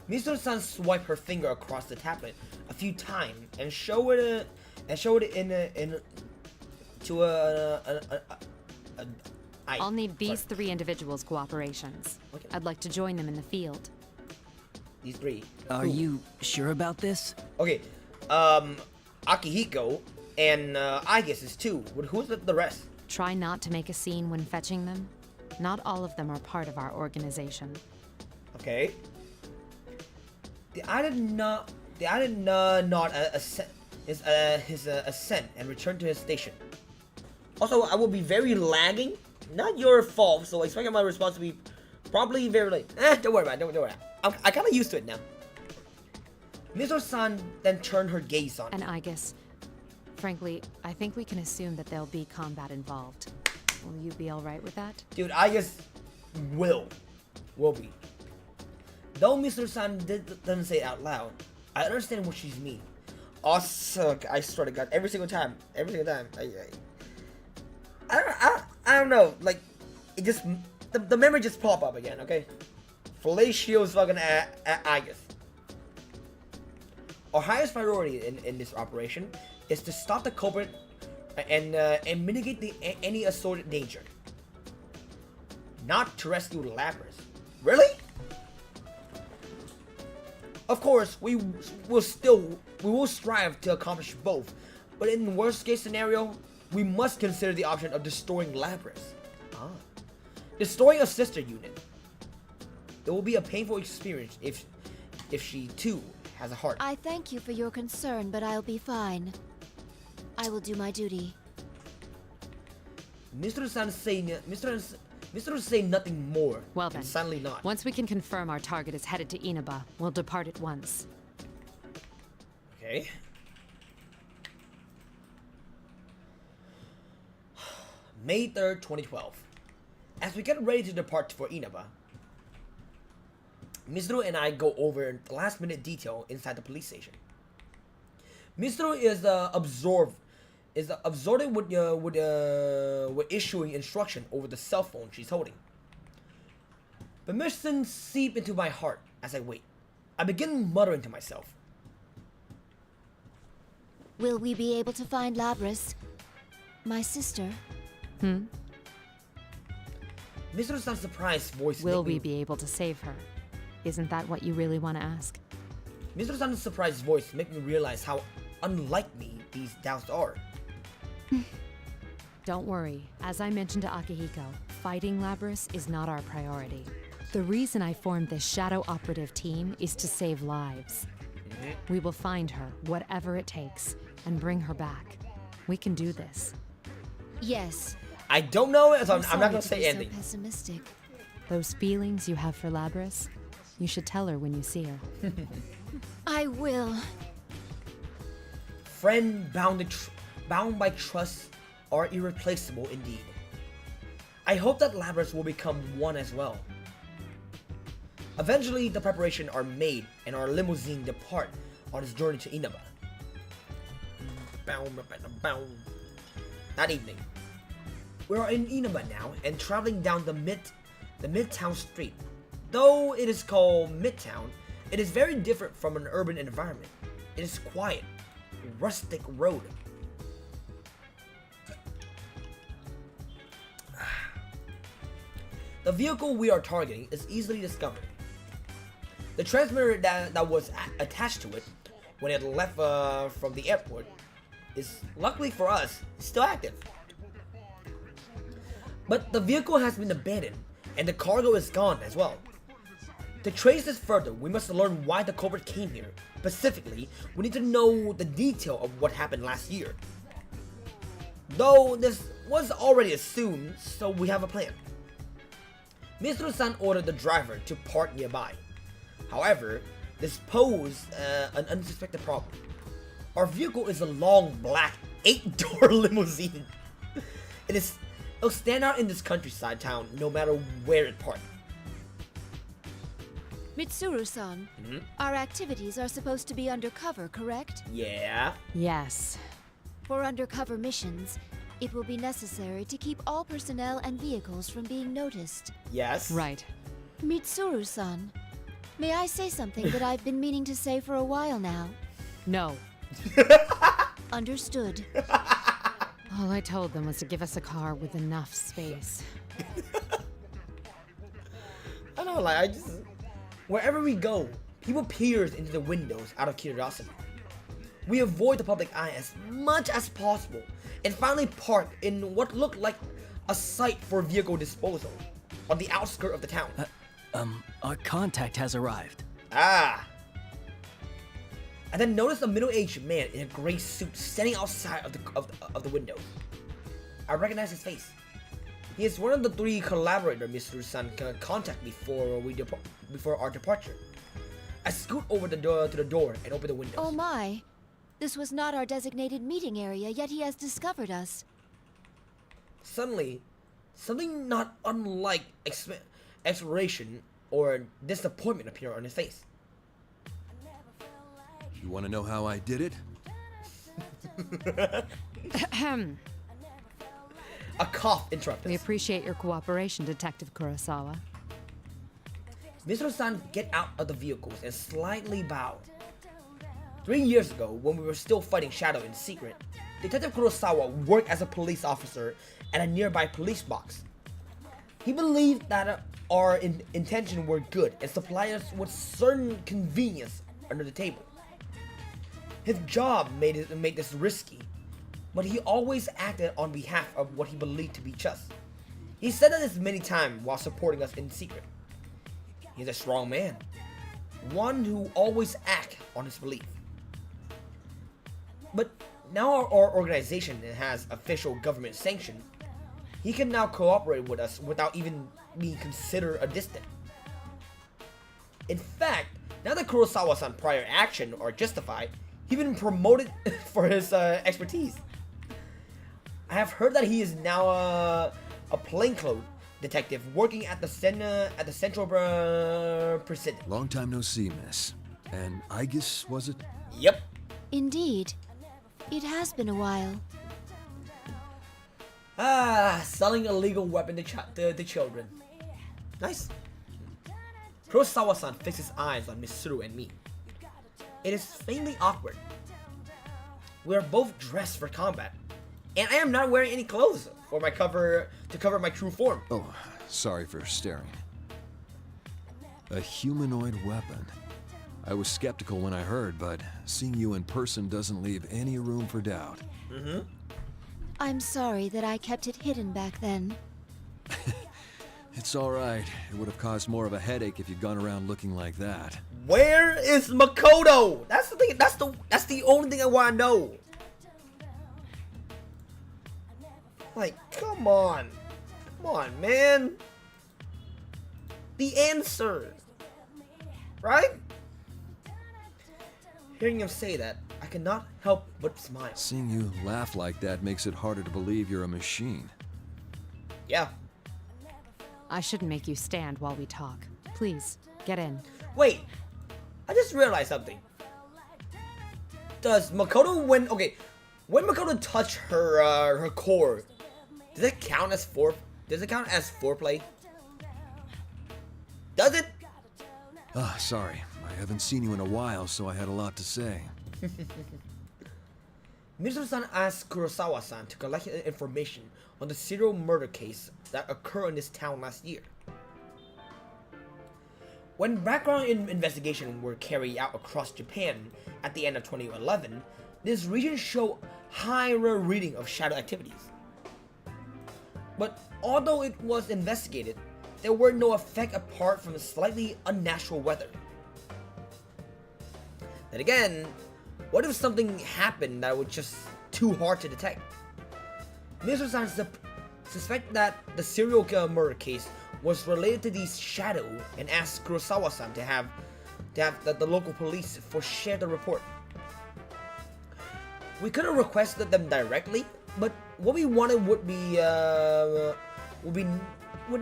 Mizuno-san swiped her finger across the tablet a few times and showed it to I'll need these 3 individuals' cooperations. Okay. I'd like to join them in the field. These 3. Are you sure about this? Okay, Akihiko and I guess is 2. Who's the rest? Try not to make a scene when fetching them. Not all of them are part of our organization. Okay. The item not assent his ascent and return to his station. Also, I will be very lagging. Not your fault, so expect my response to be probably very late. Don't worry about it. Don't worry. I kind of used to it now. Mizuno-san then turned her gaze on me. And I guess, frankly, I think we can assume that there'll be combat involved. Will you be alright with that? Dude, I just will be. Though Mizuno-san doesn't say it out loud, I understand what she's mean. Also, I swear to God, every single time. I don't know, like, it just, the memory just pop up again, okay? Fellacio's fucking Agus. Our highest priority in this operation is to stop the culprit and mitigate any assorted danger. Not to rescue Lapras. Really? Of course, we will strive to accomplish both, but in the worst case scenario, we must consider the option of destroying Lapras. Destroying a sister unit. It will be a painful experience if she too has a heart. I thank you for your concern, but I'll be fine. I will do my duty. Mr. say nothing more. Well then, and suddenly not. once we can confirm our target is headed to Inaba, we'll depart at once. Okay. May 3rd, 2012. As we get ready to depart for Inaba, Mizuno and I go over the last minute detail inside the police station. Mizuno is absorbed with issuing instruction over the cell phone she's holding. Permission seep into my heart as I wait. I begin muttering to myself. Will we be able to find Labris? My sister? Mizuno-san's surprised voice. Will we be able to save her? Isn't that what you really want to ask? Mizuno-san's surprised voice make me realize how unlike me these doubts are. Don't worry. As I mentioned to Akihiko, fighting Labrys is not our priority. The reason I formed this shadow operative team is to save lives. We will find her, whatever it takes, and bring her back. We can do this. Yes. I don't know, so I'm sorry not gonna to say be anything. So pessimistic. Those feelings you have for Labrys, you should tell her when you see her. I will. Friend bound by trust are irreplaceable indeed. I hope that Labrys will become one as well. Eventually, the preparations are made and our limousine depart on its journey to Inaba. That evening, we are in Inaba now and traveling down the Midtown street. Though it is called Midtown, it is very different from an urban environment. It is quiet, rustic road. The vehicle we are targeting is easily discovered. The transmitter that was attached to it when it left from the airport is, luckily for us, still active. But the vehicle has been abandoned and the cargo is gone as well. To trace this further, we must learn why the culprit came here. Specifically, we need to know the detail of what happened last year. Though this was already assumed, so we have a plan. Mr. San ordered the driver to park nearby. However, this posed an unsuspected problem. Our vehicle is a long black 8-door limousine. It'll stand out in this countryside town no matter where it parked. Mitsuru-san, our activities are supposed to be undercover, correct? Yeah. Yes. For undercover missions, it will be necessary to keep all personnel and vehicles from being noticed. Yes. Right. Mitsuru-san, may I say something that I've been meaning to say for a while now? No. Understood. All I told them was to give us a car with enough space. I don't know, like, wherever we go, people peers into the windows out of curiosity. We avoid the public eye as much as possible and finally park in what looked like a site for vehicle disposal on the outskirts of the town. Our contact has arrived. Ah. I then noticed a middle-aged man in a gray suit standing outside of the window. I recognize his face. He is one of the 3 collaborators Mr. San contacted before our departure. I scoot over to the door and open the windows. Oh my. This was not our designated meeting area, yet he has discovered us. Suddenly, something not unlike exploration or disappointment appeared on his face. You want to know how I did it? A cough interrupted We us. appreciate your cooperation, Detective Kurosawa. Mr. San get out of the vehicles and slightly bow. 3 years ago, when we were still fighting Shadow in secret, Detective Kurosawa worked as a police officer at a nearby police box. He believed that our intentions were good and supplied us with certain convenience under the table. His job made this risky, but he always acted on behalf of what he believed to be just. He said this many times while supporting us in secret. He's a strong man, one who always acts on his belief. But now our organization has official government sanction, he can now cooperate with us without even being considered a distant. In fact, now that Kurosawa-san's prior action are justified, he's been promoted for his expertise. I have heard that he is now a plainclothes detective working at the Central Precinct. Long time no see, miss. And I guess, was it? Yep. Indeed. It has been a while. Selling illegal weapon to children. Nice. Kurosawa-san fixes eyes on Mitsuru and me. It is faintly awkward. We are both dressed for combat, and I am not wearing any clothes for my to cover my true form. Oh, sorry for staring. A humanoid weapon. I was skeptical when I heard, but seeing you in person doesn't leave any room for doubt. I'm sorry that I kept it hidden back then. It's all right. It would have caused more of a headache if you'd gone around looking like that. Where is Makoto? That's the thing. That's the only thing I want to know. Like, come on, man. The answer, right? Hearing him say that, I cannot help but smile. Seeing you laugh like that makes it harder to believe you're a machine. Yeah. I shouldn't make you stand while we talk. Please, get in. Wait, I just realized something. Does Makoto when Makoto touch her core, does it count as foreplay? Does it? Ah, sorry. I haven't seen you in a while, so I had a lot to say. Mitsuru-san asked Kurosawa-san to collect information on the serial murder case that occurred in this town last year. When background investigations were carried out across Japan at the end of 2011, this region showed higher reading of shadow activities. But although it was investigated, there were no effects apart from slightly unnatural weather. Then again, what if something happened that was just too hard to detect? Mitsuru-san suspect that the serial murder case was related to these shadows and asked Kurosawa-san to have the local police share the report. We could have requested them directly, but what we wanted would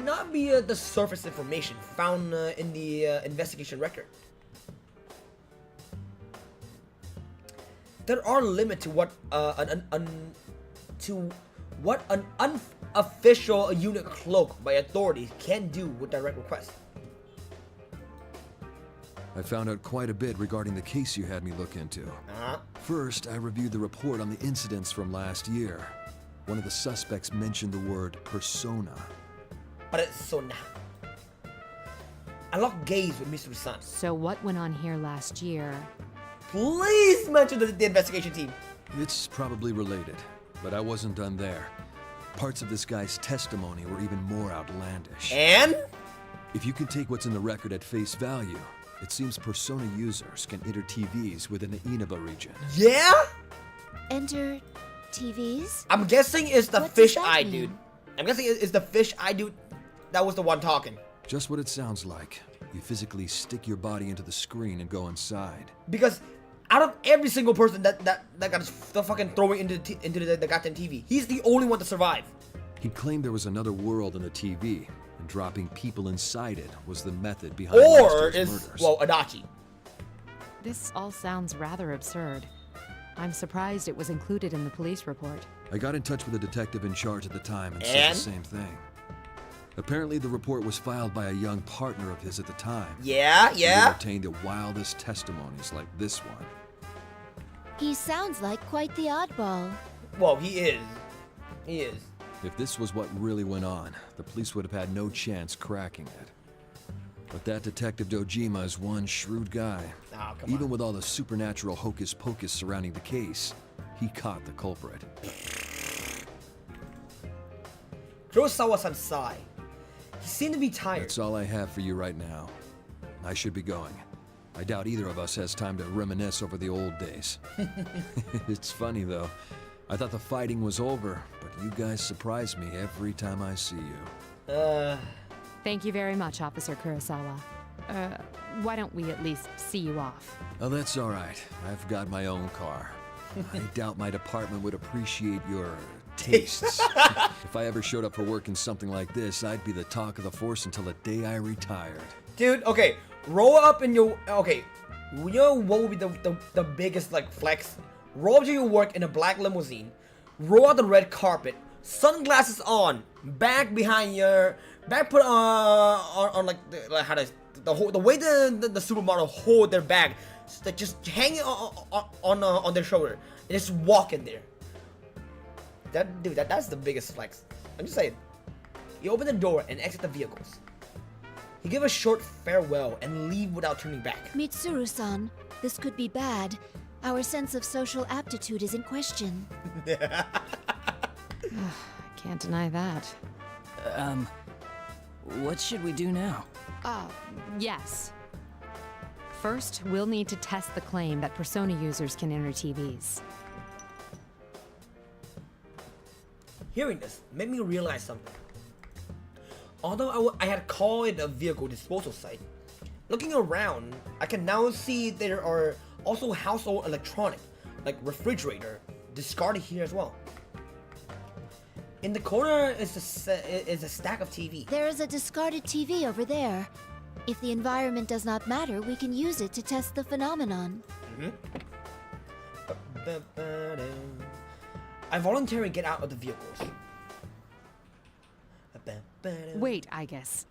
not be the surface information found in the investigation record. There are limits to what an unofficial unit cloaked by authorities can do with direct requests. I found out quite a bit regarding the case you had me look into. First, I reviewed the report on the incidents from last year. One of the suspects mentioned the word persona. Persona. I locked gaze with Mitsuru-san. So what went on here last year? Please mention the investigation team. It's probably related, but I wasn't done there. Parts of this guy's testimony were even more outlandish. And? If you can take what's in the record at face value, it seems Persona users can enter TVs within the Inaba region. Yeah? Enter TVs? I'm guessing it's the What does fish that eye mean? dude. I'm guessing it's the fish eye dude that was the one talking. Just what it sounds like. You physically stick your body into the screen and go inside. Because out of every single person that got the fucking throwing into the goddamn TV, he's the only one to survive. He claimed there was another world in the TV, and dropping people inside it was the method behind last Or year's is, murders. well, Adachi. This all sounds rather absurd. I'm surprised it was included in the police report. I got in touch with the detective in charge at the time and said the same thing. Apparently, the report was filed by a young partner of his at the time. Yeah, He yeah. obtained the wildest testimonies like this one. He sounds like quite the oddball. Well, he is. He is. If this was what really went on, the police would have had no chance cracking it. But that Detective Dojima is one shrewd guy. Oh, come Even on. with all the supernatural hocus pocus surrounding the case, he caught the culprit. Kurosawa-san sighed. He seemed to be tired. That's all I have for you right now. I should be going. I doubt either of us has time to reminisce over the old days. It's funny though. I thought the fighting was over, but you guys surprise me every time I see you. Thank you very much, Officer Kurosawa. Why don't we at least see you off? Oh, that's all right. I've got my own car. I doubt my department would appreciate your tastes. If I ever showed up for work in something like this, I'd be the talk of the force until the day I retired. Dude, okay. Roll up in your... Okay. You know what would be the biggest, like, flex? Roll up to your work in a black limousine. Roll out the red carpet. Sunglasses on. Bag behind your... Bag put on like how the way the supermodel hold their bag, so just hang it on their shoulder and just walk in there. That's the biggest flex. I'm just saying. You open the door and exit the vehicles. You give a short farewell and leave without turning back. Mitsuru-san, this could be bad. Our sense of social aptitude is in question. Can't deny that. What should we do now? Yes. First, we'll need to test the claim that Persona users can enter TVs. Hearing this made me realize something. Although I had called it a vehicle disposal site, looking around, I can now see there are also household electronics, like refrigerator, discarded here as well. In the corner is a stack of TV. There is a discarded TV over there. If the environment does not matter, we can use it to test the phenomenon. I voluntarily get out of the vehicles. Wait, I guess.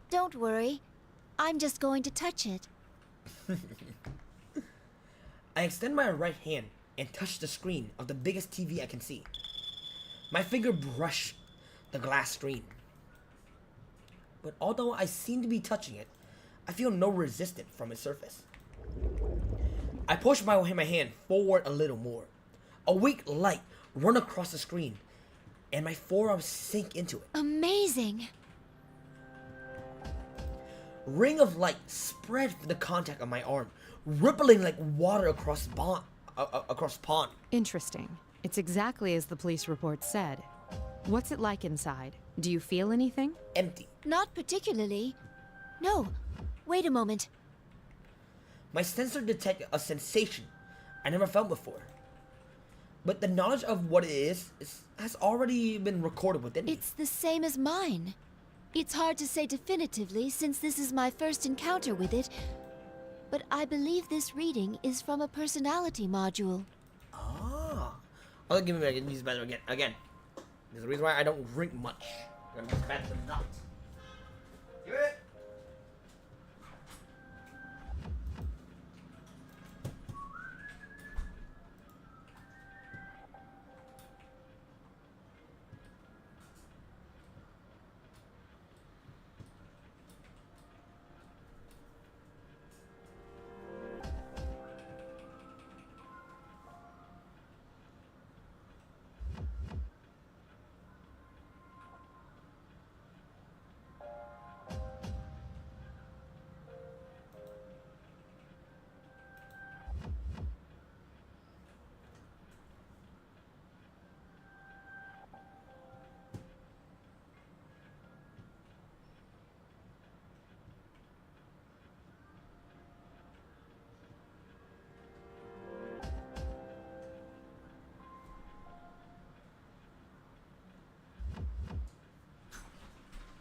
Don't worry. I'm just going to touch it. I extend my right hand and touch the screen of the biggest TV I can see. My finger brushed the glass screen. But although I seem to be touching it, I feel no resistance from its surface. I push my hand forward a little more. A weak light runs across the screen, and my forearms sink into it. Amazing! Ring of light spread from the contact of my arm, rippling like water across pond. Interesting. It's exactly as the police report said. What's it like inside? Do you feel anything? Empty. Not particularly. No. Wait a moment. My sensor detected a sensation I never felt before. But the knowledge of what it is has already been recorded within me. It's the same as mine. It's hard to say definitively since this is my first encounter with it, but I believe this reading is from a personality module. Oh, give me use better again. There's a reason why I don't drink much. I'm just better than not. Give it.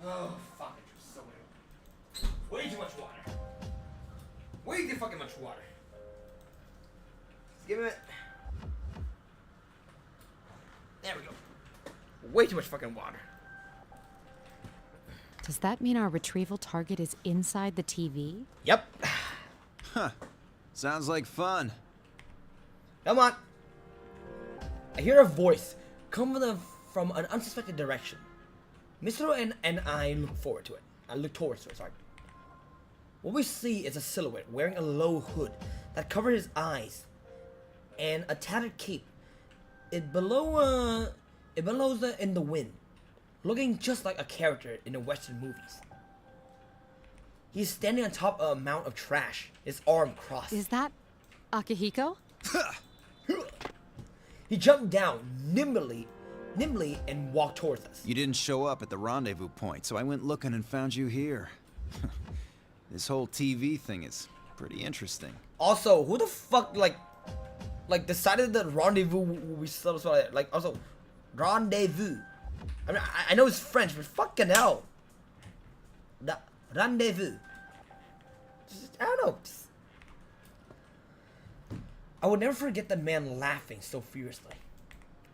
Oh, fuck, I just so ill. Way too much water. Way too fucking much water. Just give it. There we go. Way too much fucking water. Does that mean our retrieval target is inside the TV? Yep. Huh. Sounds like fun. Come on. I hear a voice come from an unsuspected direction. Mr. and I look forward to it. I look towards it, sorry. What we see is a silhouette wearing a low hood that covers his eyes and a tattered cape. It blows in the wind, looking just like a character in the Western movies. He's standing on top of a mound of trash, his arm crossed. Is that Akihiko? He jumped down nimbly and walked towards us. You didn't show up at the rendezvous point, so I went looking and found you here. This whole TV thing is pretty interesting. Also, who the fuck like decided the rendezvous we saw like also rendezvous? I mean, I know it's French, but fucking hell, the rendezvous. I don't know. I will never forget the man laughing so furiously.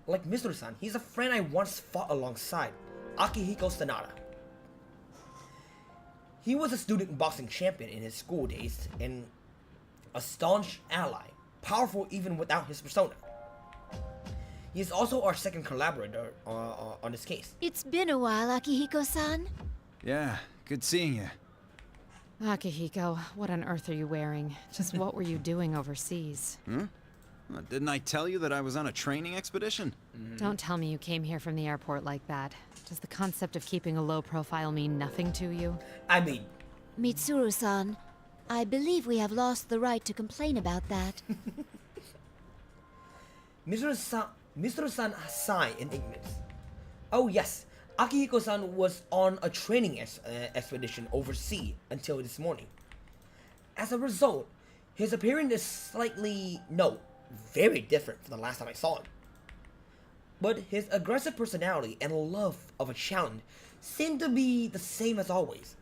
Like Mr. He's a friend I once fought alongside, Akihiko Sanada. He was a student boxing champion in his school days and a staunch ally, powerful even without his persona. He is also our second collaborator on this case. It's been a while, Akihiko-san. Yeah, good seeing you. Akihiko, what on earth are you wearing? Just what were you doing overseas? Didn't I tell you that I was on a training expedition? Don't tell me you came here from the airport like that. Does the concept of keeping a low profile mean nothing to you? I mean, Mitsuru-san, I believe we have lost the right to complain about that. Mr. San sighed in ignorance. Oh yes, Akihiko-san was on a training expedition overseas until this morning. As a result, his appearance is slightly, no, very different from the last time I saw him. But his aggressive personality and love of a challenge seem to be the same as always.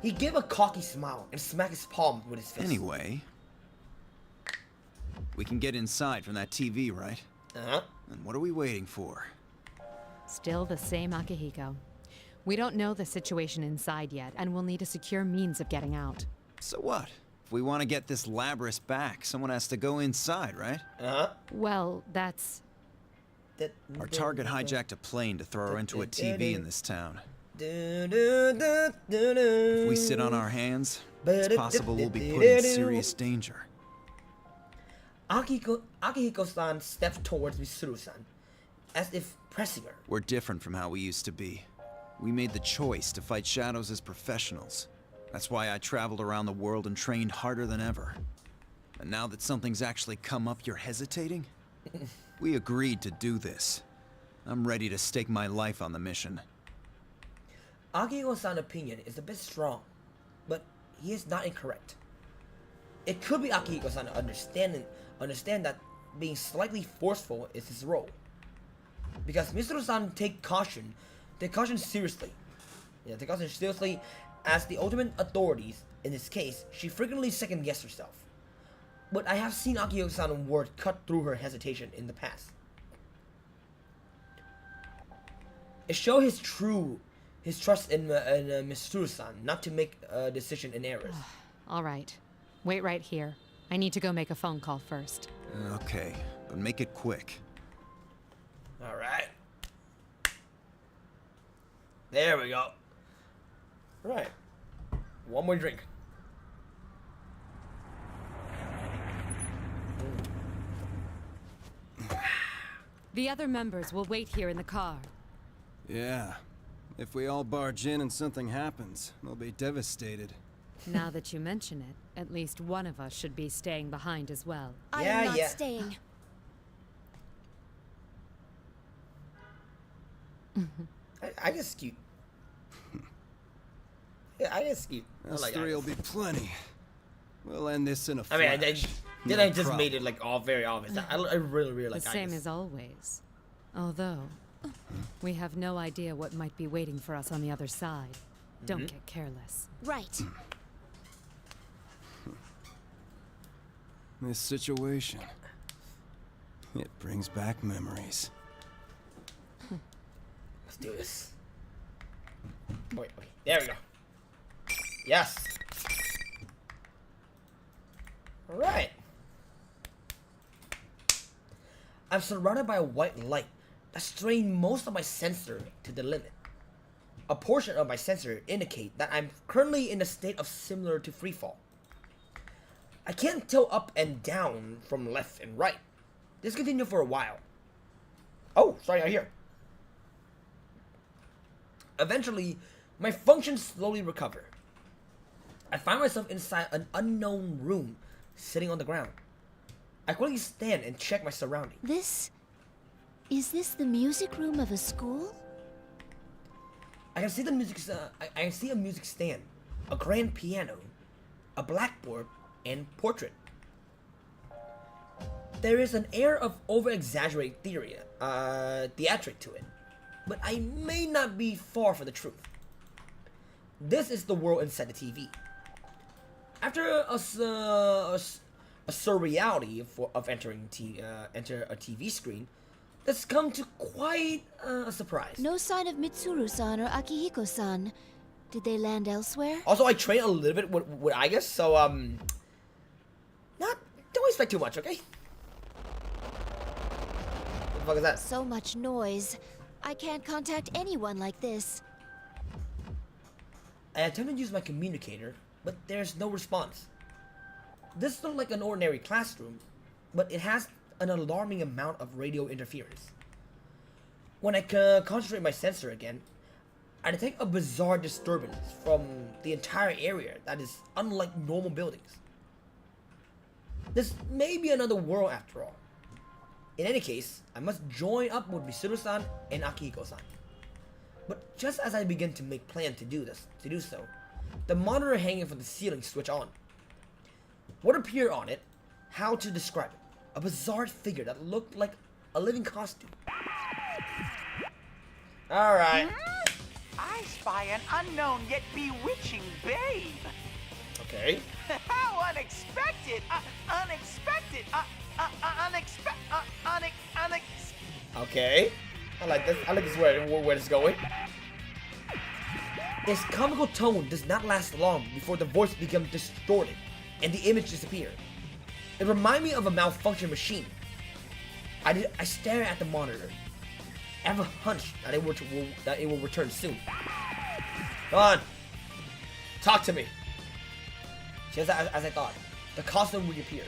He gave a cocky smile and smacked his palm with his fist. Anyway, we can get inside from that TV, right? Uh-huh. And what are we waiting for? Still the same Akihiko. We don't know the situation inside yet, and we'll need a secure means of getting out. So what? If we want to get this Labrys back, someone has to go inside, right? Uh-huh. Well, that's... Our target hijacked a plane to throw her into a TV in this town. If we sit on our hands, it's possible we'll be put in serious danger. Akihiko-san stepped towards Mitsuru-san, as if pressing her. We're different from how we used to be. We made the choice to fight shadows as professionals. That's why I traveled around the world and trained harder than ever. And now that something's actually come up, you're hesitating? We agreed to do this. I'm ready to stake my life on the mission. Akihiko-san's opinion is a bit strong, but he is not incorrect. It could be Akihiko-san understand that being slightly forceful is his role. Because Mitsuru-san take caution seriously. Yeah, take caution seriously. As the ultimate authorities in this case, she frequently second-guessed herself. But I have seen Akihiko-san's word cut through her hesitation in the past. It shows his trust in Mitsuru-san not to make a decision in errors. All right. Wait right here. I need to go make a phone call first. Okay, but make it quick. Alright. There we go. Right. One more drink. The other members will wait here in the car. Yeah. If we all barge in and something happens, they'll be devastated. Now that you mention it, at least one of us should be staying behind as well. I am not staying. I guess cute. Yeah, I guess cute. Us like three will be plenty. We'll end this in a I mean, flash. I just made it like all very obvious. I really like the same as always. Although, we have no idea what might be waiting for us on the other side. Don't get careless. Right. This situation, it brings back memories. Let's do this. Wait. There we go. Yes. Alright. I'm surrounded by a white light that strained most of my sensor to the limit. A portion of my sensor indicate that I'm currently in a state of similar to freefall. I can't tell up and down from left and right. This continued for a while. Oh, sorry, out here. Eventually, my functions slowly recover. I find myself inside an unknown room, sitting on the ground. I quickly stand and check my surroundings. Is this the music room of a school? I can see the music. I can see a music stand, a grand piano, a blackboard, and portrait. There is an air of over-exaggerated theatric to it, but I may not be far from the truth. This is the world inside the TV. After a surreality of entering enter a TV screen, that's come to quite a surprise. No sign of Mitsuru-san or Akihiko-san. Did they land elsewhere? Also, I trained a little bit with Igus, so don't expect too much, okay? What the fuck is that? So much noise. I can't contact anyone like this. I attempt to use my communicator, but there's no response. This looks like an ordinary classroom, but it has an alarming amount of radio interference. When I concentrate my sensor again, I detect a bizarre disturbance from the entire area that is unlike normal buildings. This may be another world after all. In any case, I must join up with Mitsuru-san and Akihiko-san. But just as I begin to make plans to do so, the monitor hanging from the ceiling switch on. What appeared on it? How to describe it? A bizarre figure that looked like a living costume. Alright. I spy an unknown yet bewitching babe. Okay. How unexpected! Unexpected! Okay. I like this. I like this where it's going. Its comical tone does not last long before the voice becomes distorted and the image disappears. It reminds me of a malfunctioned machine. I stare at the monitor. I have a hunch that it will return soon. Come on. Talk to me. Just as I thought, the costume reappeared.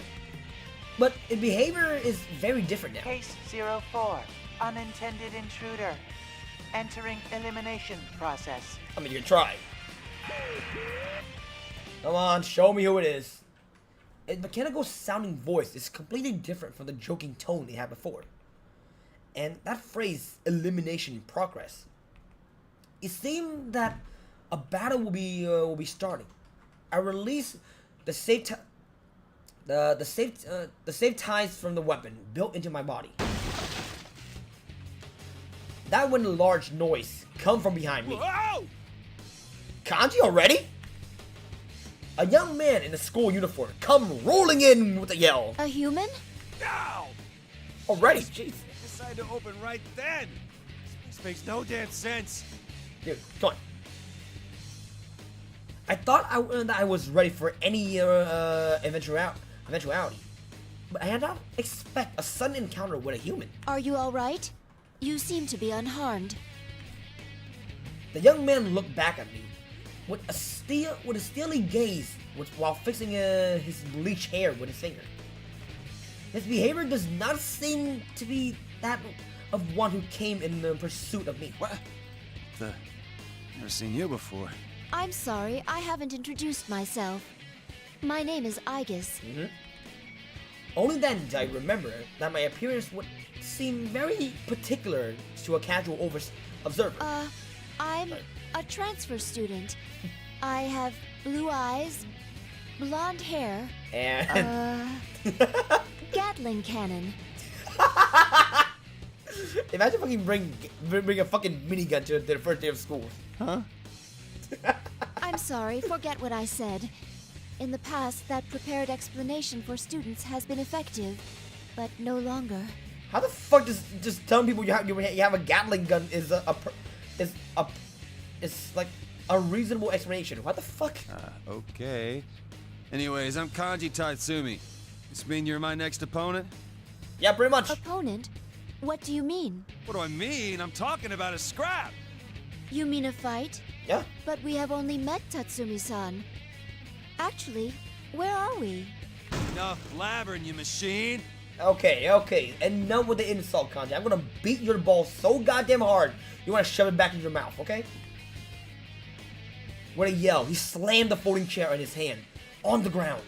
But its behavior is very different now. Case 04, unintended intruder. Entering elimination process. I mean, you can try. Come on, show me who it is. Its mechanical sounding voice is completely different from the joking tone they had before. And that phrase, elimination in progress. It seemed that a battle will be starting. I release the safe ties from the weapon built into my body. That when a large noise come from behind me. Whoa! Kanji already? A young man in a school uniform come rolling in with a yell. A human? Ow! Already? Jeez, decided to open right then. This makes no damn sense. Dude, come on. I thought I was ready for any eventuality, but I had not expect a sudden encounter with a human. Are you all right? You seem to be unharmed. The young man looked back at me with a steely gaze while fixing his bleached hair with his finger. His behavior does not seem to be that of one who came in pursuit of me. What? Never seen you before. I'm sorry, I haven't introduced myself. My name is Aegis. Only then did I remember that my appearance would seem very particular to a casual observer. I'm a transfer student. I have blue eyes, blonde hair, And Gatling cannon. imagine fucking bring a fucking minigun to the first day of school. Huh? I'm sorry, forget what I said. In the past, that prepared explanation for students has been effective, but no longer. How the fuck does just telling people you have a Gatling gun is like a reasonable explanation? What the fuck? Okay. Anyways, I'm Kanji Tatsumi. This mean you're my next opponent? Yeah, pretty much. Opponent? What do you mean? What do I mean? I'm talking about a scrap! You mean a fight? Yeah. But we have only met Tatsumi-san. Actually, where are we? Enough blabbering, you machine! Okay. Enough with the insult, Kanji. I'm gonna beat your balls so goddamn hard, you wanna shove it back in your mouth, okay? With a yell, he slammed the folding chair in his hand, on the ground.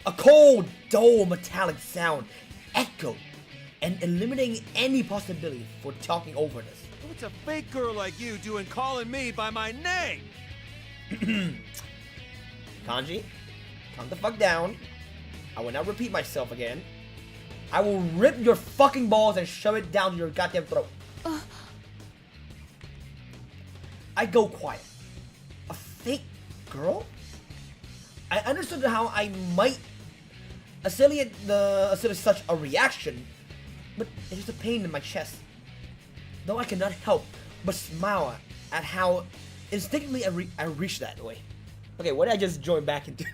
A cold, dull, metallic sound echoed, and eliminating any possibility for talking over this. What's a fake girl like you doing calling me by my name? Kanji, calm the fuck down. I will not repeat myself again. I will rip your fucking balls and shove it down your goddamn throat. I go quiet. A fake girl? I understood how I might assimilate such a reaction, but it is a pain in my chest. Though I cannot help but smile at how instinctively I reached that way. Okay, what did I just join back into?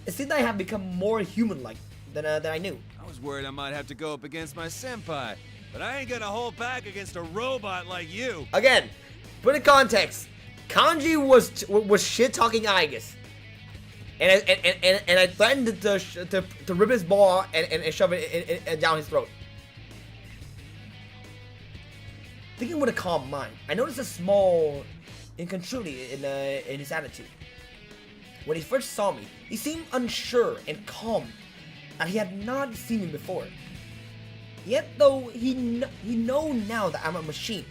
It seems I have become more human-like than I knew. I was worried I might have to go up against my senpai, but I ain't gonna hold back against a robot like you. Again, put in context, Kanji was shit-talking Aegis. And I threatened to rip his ball and shove it down his throat. Thinking with a calm mind, I noticed a small incongruity in his attitude. When he first saw me, he seemed unsure and calm, and he had not seen me before. Yet, though he know now that I'm a machine,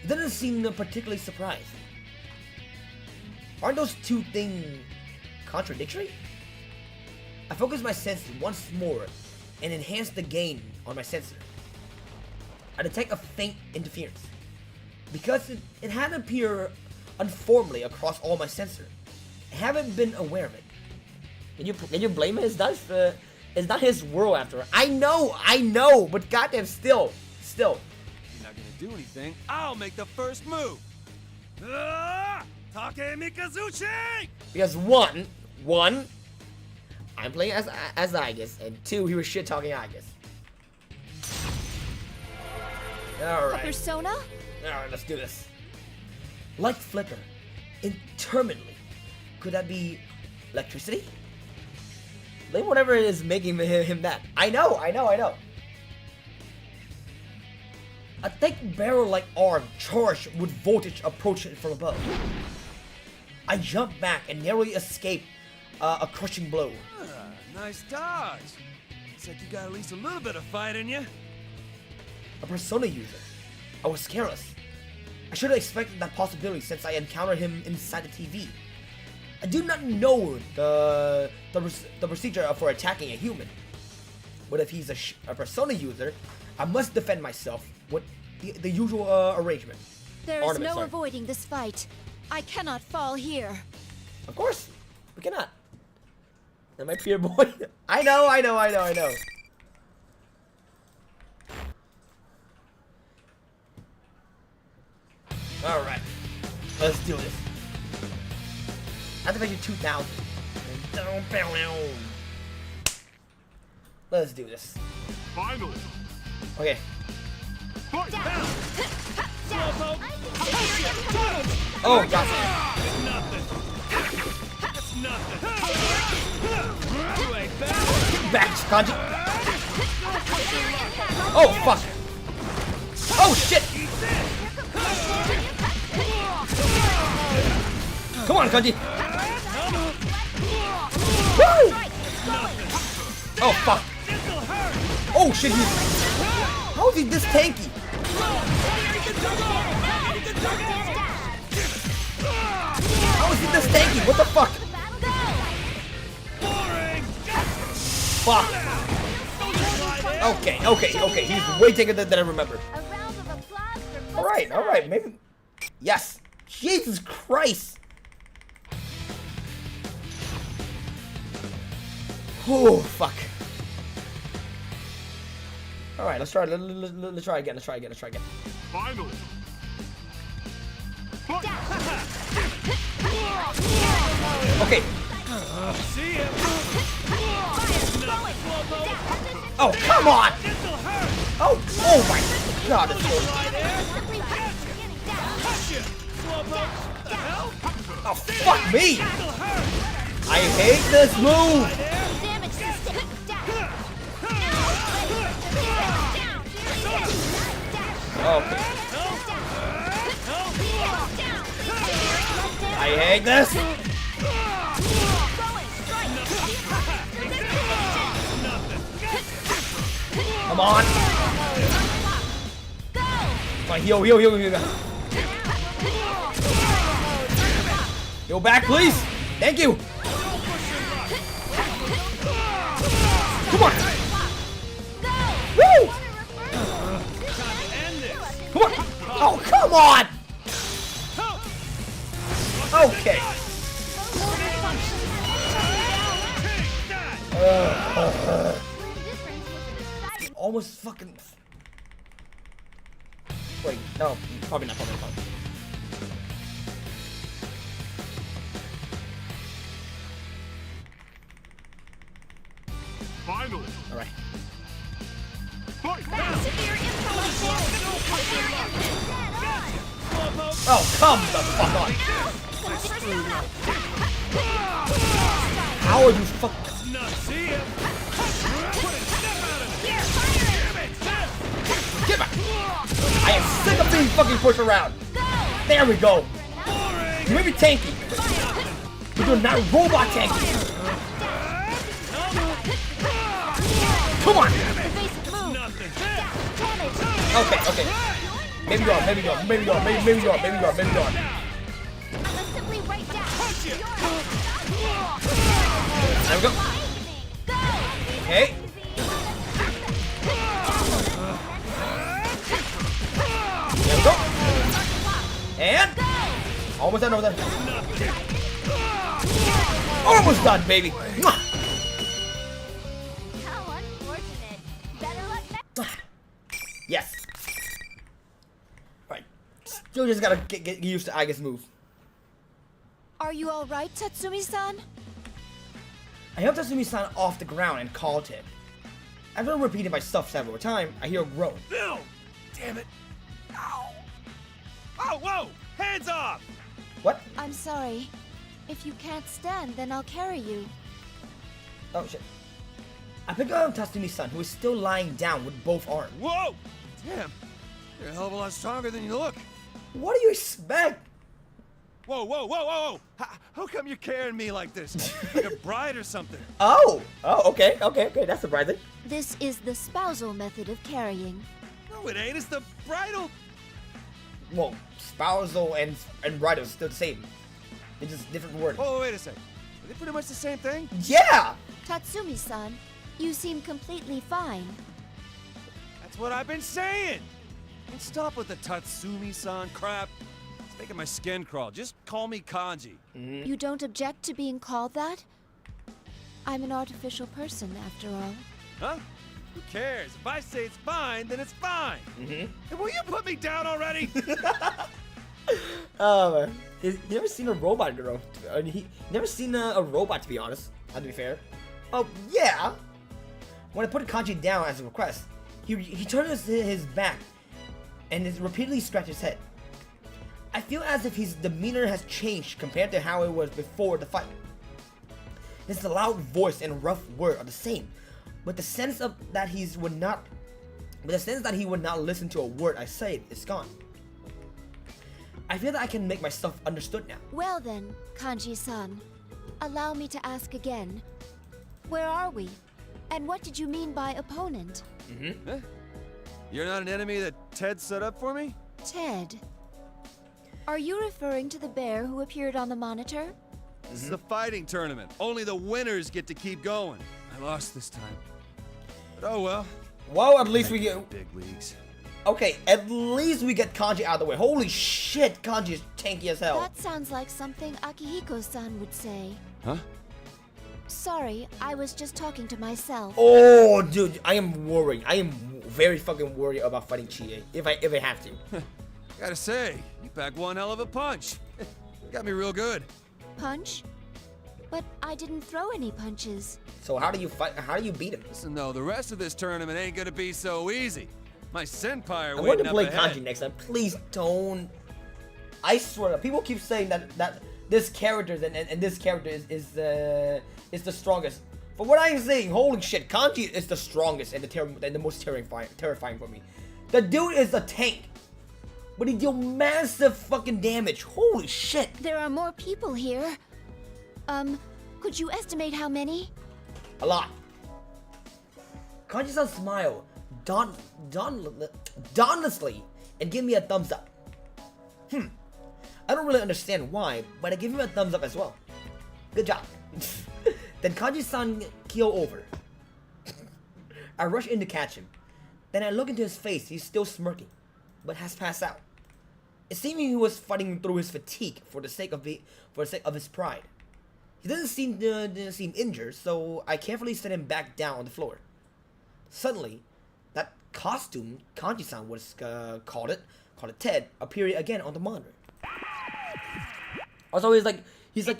he doesn't seem particularly surprised. Aren't those two things contradictory? I focused my senses once more and enhanced the gain on my sensor. I detect a faint interference. Because it had appeared uniformly across all my sensors, I haven't been aware of it. Can you blame it? It's not his world after all. I know, but goddamn, still. You're not gonna do anything. I'll make the first move. Take Mikazuchi! Because one, I'm playing as Igus, and two, he was shit talking Igus. Alright. A persona? Alright, let's do this. Light flicker. Intermittently. Could that be electricity? Blame whatever it is making him that. I know. A thick barrel-like arm charged with voltage approached from above. I jumped back and narrowly escaped a crushing blow. Nice dodge. Looks like you got at least a little bit of fight in you. A persona user. I was careless. I should have expected that possibility since I encountered him inside the TV. I do not know the procedure for attacking a human. But if he's a persona user, I must defend myself with the usual arrangement. There is no avoiding this fight. I cannot fall here. Of course, we cannot. Am I pure boy? I know. Alright, let's do this. Activation 2000. Let's do this. Finally. Okay. Oh, gotcha. That's nothing. Back, Kanji. Oh, fuck. Oh, shit. Come on, Kanji. Woo! Oh, fuck. Oh, shit, how is he this tanky? How is he this tanky? What the fuck? Fuck. Okay. He's way tankier than I remember. Alright, maybe. Yes. Jesus Christ. Oh, fuck. Alright, let's try again. Finally. Okay. See him. Oh, come on! Oh my god, it's so... Oh, fuck me! I hate this move! Okay. I hate this! Come on! Come on, heal. Heal back, please! Thank you! Come on! Woo! Come on! Oh, come on! Okay. Almost fucking... Wait, no, probably not. Finally. Alright. Oh, come the fuck on! How How are you fuck? Not see him. Get back! I am sick of being fucking pushed around. There we go. You may be tanky, but you're not robot tanky. Come on. Okay, okay. Maybe you are, maybe you are, maybe you are, maybe you are, maybe you are, maybe you are. There we go. Okay. There we go. And almost done over there. Almost done, baby. Mwah. How unfortunate. Better luck next. Yes. Right. Still just gotta get used to Aiga's move. Are you all right, Tatsumi-san? I helped Tatsumi-san off the ground and called him. After repeating myself several times, I hear a groan. No! Damn it! Ow! Oh, whoa! Hands off! What? I'm sorry. If you can't stand, then I'll carry you. Oh shit. I pick up Tatsumi-san, who is still lying down with both arms. Whoa! Damn! You're a hell of a lot stronger than you look. What do you expect? Whoa, whoa, whoa, whoa, whoa! How come you're carrying me like this? Like a bride or something? Oh, okay, that's surprising. This is the spousal method of carrying. No, it ain't. It's the bridal. Well, spousal and bridal is still the same. It's just different wording. Oh, wait a sec. Are they pretty much the same thing? Yeah! Tatsumi-san, you seem completely fine. That's what I've been saying! And stop with the Tatsumi-san crap. It's making my skin crawl. Just call me Kanji. You don't object to being called that? I'm an artificial person, after all. Huh? Who cares? If I say it's fine, then it's fine. Hey, will you put me down already? Oh man, you never seen a robot girl. He never seen a robot, to be honest. To be fair. Oh yeah. When I put Kanji down as a request, he turned his back and repeatedly scratched his head. I feel as if his demeanor has changed compared to how it was before the fight. His loud voice and rough word are the same, but the sense that he would not listen to a word I say is gone. I feel that I can make myself understood now. Well then, Kanji-san, allow me to ask again. Where are we? And what did you mean by opponent? Huh? You're not an enemy that Ted set up for me? Ted. Are you referring to the bear who appeared on the monitor? This is a fighting tournament. Only the winners get to keep going. I lost this time. But oh well. Well, at least we get... Big leagues. Okay, at least we get Kanji out of the way. Holy shit, Kanji is tanky as hell. That sounds like something Akihiko-san would say. Huh? Sorry, I was just talking to myself. Oh, dude, I am worried. I am very fucking worried about fighting Chie if I have to. Gotta say, you pack one hell of a punch. Got me real good. Punch? But I didn't throw any punches. So how do you fight? How do you beat him? Listen though, the rest of this tournament ain't gonna be so easy. My senpai are I want waiting to up play ahead. Kanji next time. Please don't. I swear, people keep saying that this character and this character is the strongest. But what I'm saying, holy shit, Kanji is the strongest and the most terrifying for me. The dude is a tank, but he deals massive fucking damage. Holy shit! There are more people here. Could you estimate how many? A lot. Kanji-san smile dauntlessly and give me a thumbs up. I don't really understand why, but I give him a thumbs up as well. Good job. Then Kanji-san keel over. I rush in to catch him. Then I look into his face. He's still smirking, but has passed out. It seemed he was fighting through his fatigue for the sake of his pride. He doesn't seem injured, so I carefully set him back down on the floor. Suddenly, that costume Kanji-san was called it Ted, appeared again on the monitor. Also, he's like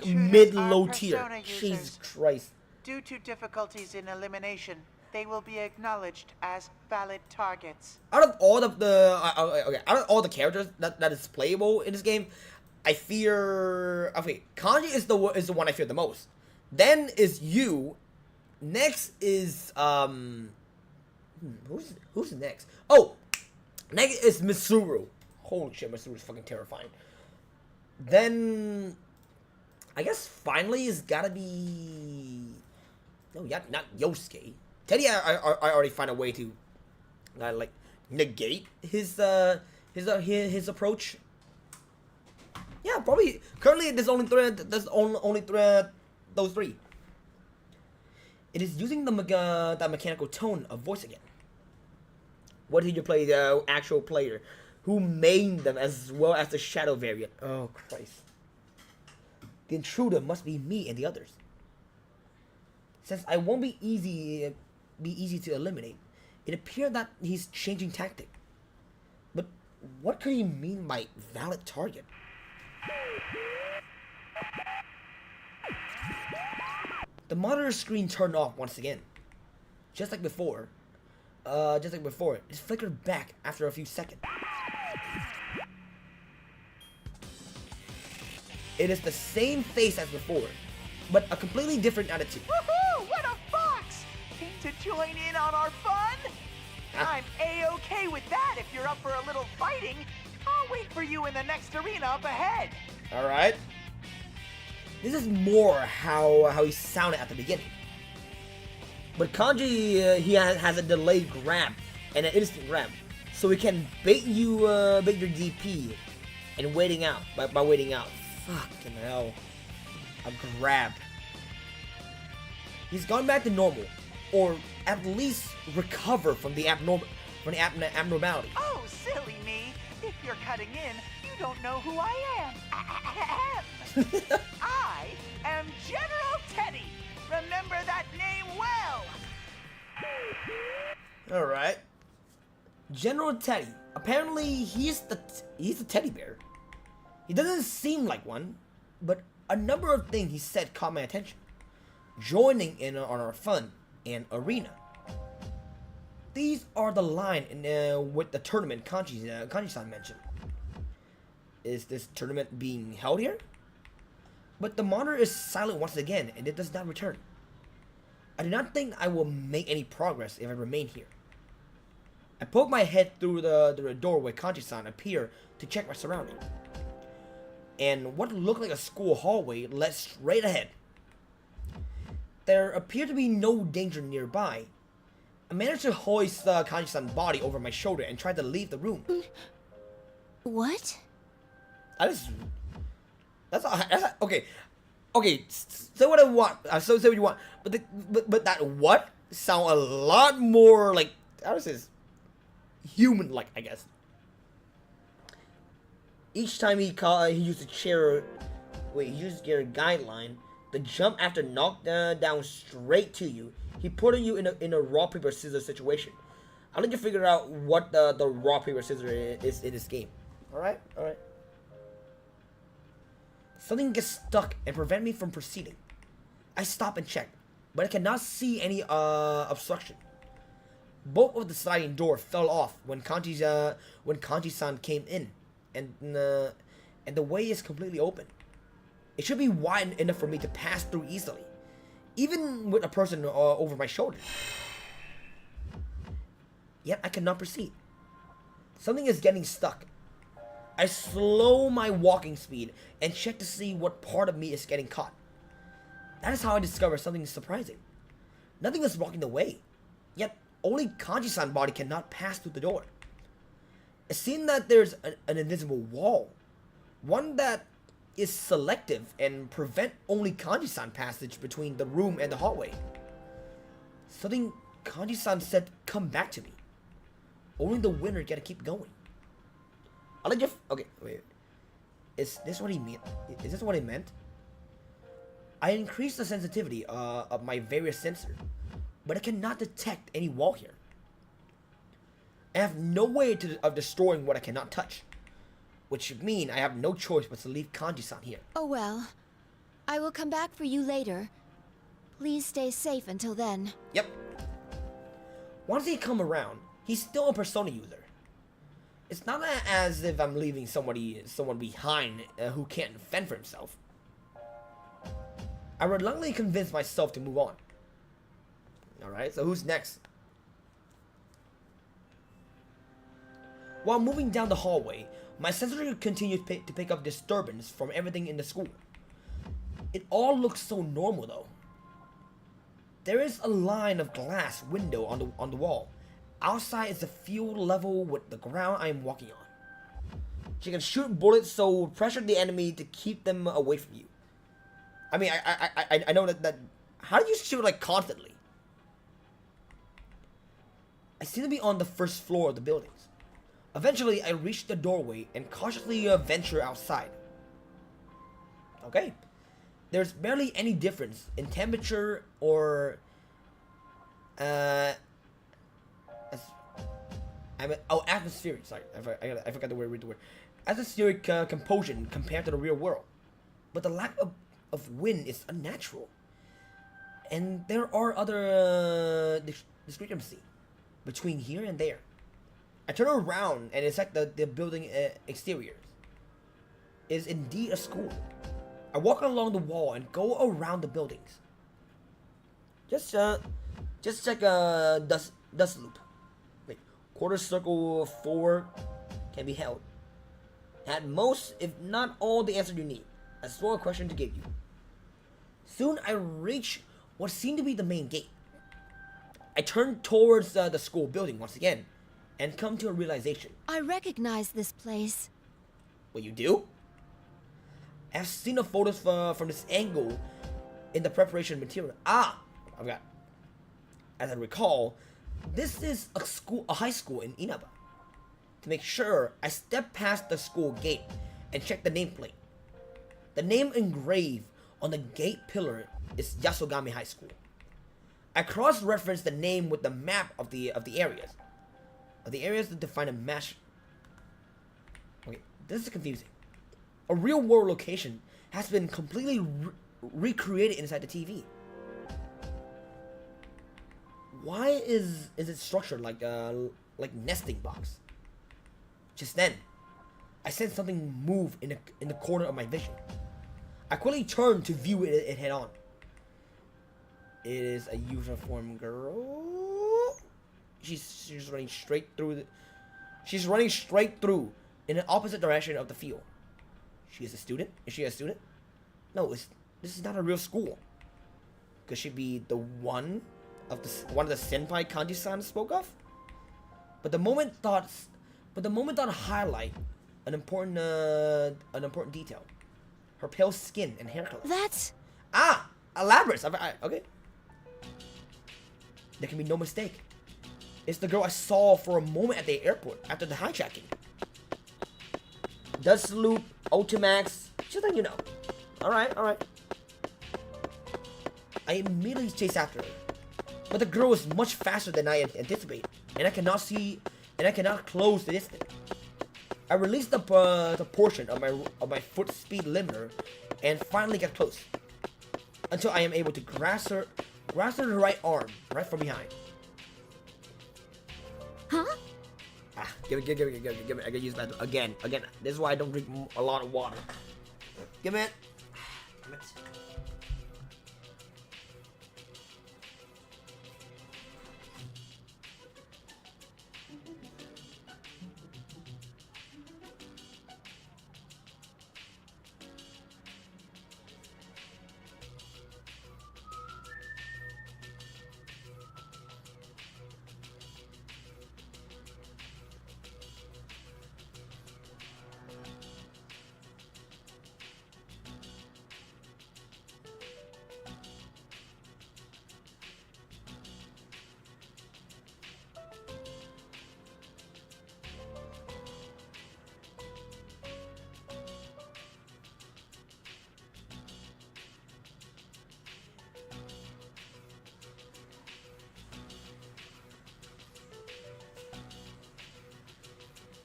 mid-low tier. Jesus Christ. Due to difficulties in elimination, they will be acknowledged as valid targets. Out of all of the characters that is playable in this game, I fear. Okay, Kanji is the one I fear the most. Then is you. Next is who's next? Oh, next is Misuru. Holy shit, Misuru's fucking terrifying. Then I guess finally it's gotta be no, yeah, not Yosuke. Teddy, I already find a way to like negate his approach. Yeah, probably. Currently, there's only three. Those three. It is using the mechanical tone of voice again. What did you play the actual player who made them as well as the shadow variant? Oh Christ! The intruder must be me and the others. Since I won't be easy to eliminate, it appeared that he's changing tactic. But what could he mean by valid target? The monitor screen turned off once again. Just like before. It flickered back after a few seconds. It is the same face as before, but a completely different attitude. Woohoo! What a fox! Came to join in on our fun? I'm A-okay with that if you're up for a little fighting. I'll wait for you in the next arena up ahead. Alright. This is more how he sounded at the beginning. But Kanji, he has a delayed grab and an instant grab. So he can bait your DP and waiting out by waiting out. Fucking hell. A grab. He's gone back to normal. Or at least recover from the abnormality. Oh, silly me. If you're cutting in, you don't know who I am. I am General Teddy. Remember that name well. Alright. General Teddy. Apparently, he's a teddy bear. He doesn't seem like one, but a number of things he said caught my attention. Joining in on our fun and arena. These are the line with the tournament Kanji-san mentioned. Is this tournament being held here? But the monitor is silent once again, and it does not return. I do not think I will make any progress if I remain here. I poke my head through the door where Kanji-san appeared to check my surroundings. And what looked like a school hallway led straight ahead. There appeared to be no danger nearby. I managed to hoist Kanji-san's body over my shoulder and tried to leave the room. What? That's okay. Okay, say what I want. Say what you want. But that what sound a lot more like, how does this, human-like, I guess. Each time he used a chair, he used a guideline. The jump after knock down straight to you. He put you in a rock paper scissors situation. I'll let you figure out what the rock paper scissors is in this game. All right. Something gets stuck and prevent me from proceeding. I stop and check, but I cannot see any obstruction. Both of the sliding door fell off when Kanji-san came in, and the way is completely open. It should be wide enough for me to pass through easily, even with a person over my shoulder. Yet I cannot proceed. Something is getting stuck. I slow my walking speed and check to see what part of me is getting caught. That is how I discover something surprising. Nothing is blocking the way, yet only Kanji-san's body cannot pass through the door. It seems that there's an invisible wall, one that is selective and prevent only Kanji-san passage between the room and the hallway. Something Kanji-san said come back to me. Only the winner gotta keep going. I'll let you. Okay, wait. Is this what he meant? Is this what he meant? I increased the sensitivity of my various sensors, but I cannot detect any wall here. I have no way of destroying what I cannot touch, which should mean I have no choice but to leave Kanji-san here. Oh well. I will come back for you later. Please stay safe until then. Yep. Once he come around, he's still a Persona user. It's not as if I'm leaving someone behind who can't fend for himself. I reluctantly convinced myself to move on. Alright, so who's next? While moving down the hallway, my sensory continued to pick up disturbance from everything in the school. It all looks so normal though. There is a line of glass window on the wall. Outside is the field level with the ground I am walking on. She can shoot bullets, so pressure the enemy to keep them away from you. I mean, I know that how do you shoot like constantly? I seem to be on the first floor of the buildings. Eventually, I reach the doorway and cautiously venture outside. Okay. There's barely any difference in temperature or atmospheric. Sorry, I forgot the word. Read the word. Atmospheric composition compared to the real world, but the lack of wind is unnatural, and there are other discrepancy between here and there. I turn around and inspect the building exteriors. It is indeed a school. I walk along the wall and go around the buildings. Just check a dust loop. Wait, quarter circle forward can be held. At most, if not all, the answer you need. A small question to give you. Soon I reach what seemed to be the main gate. I turn towards the school building once again, and come to a realization. I recognize this place. What you do? I've seen the photos from this angle in the preparation material. I forgot. As I recall, this is a high school in Inaba. To make sure, I step past the school gate and check the nameplate. The name engraved on the gate pillar is Yasogami High School. I cross-reference the name with the map of the areas. The areas that define a match. Okay, this is confusing. A real-world location has been completely recreated inside the TV. Why is it structured like nesting box? Just then, I sense something move in the corner of my vision. I quickly turn to view it head on. It is a uniform girl. She's running straight through she's running straight through in the opposite direction of the field. She is a student? Is she a student? No, this is not a real school. Could she be the one of the senpai Kanji-san spoke of? But the moment thought highlight an important detail. Her pale skin and hair color. That's... elaborate. Okay. There can be no mistake. It's the girl I saw for a moment at the airport after the hijacking. Dust loop, Ultimax, just like you know. Alright. I immediately chase after her. But the girl is much faster than I anticipated, and I cannot close the distance. I release the portion of my foot speed limiter and finally get close. Until I am able to grasp her right arm, right from behind. Huh? Give it. I gotta use that again. This is why I don't drink a lot of water. Give it. Damn it.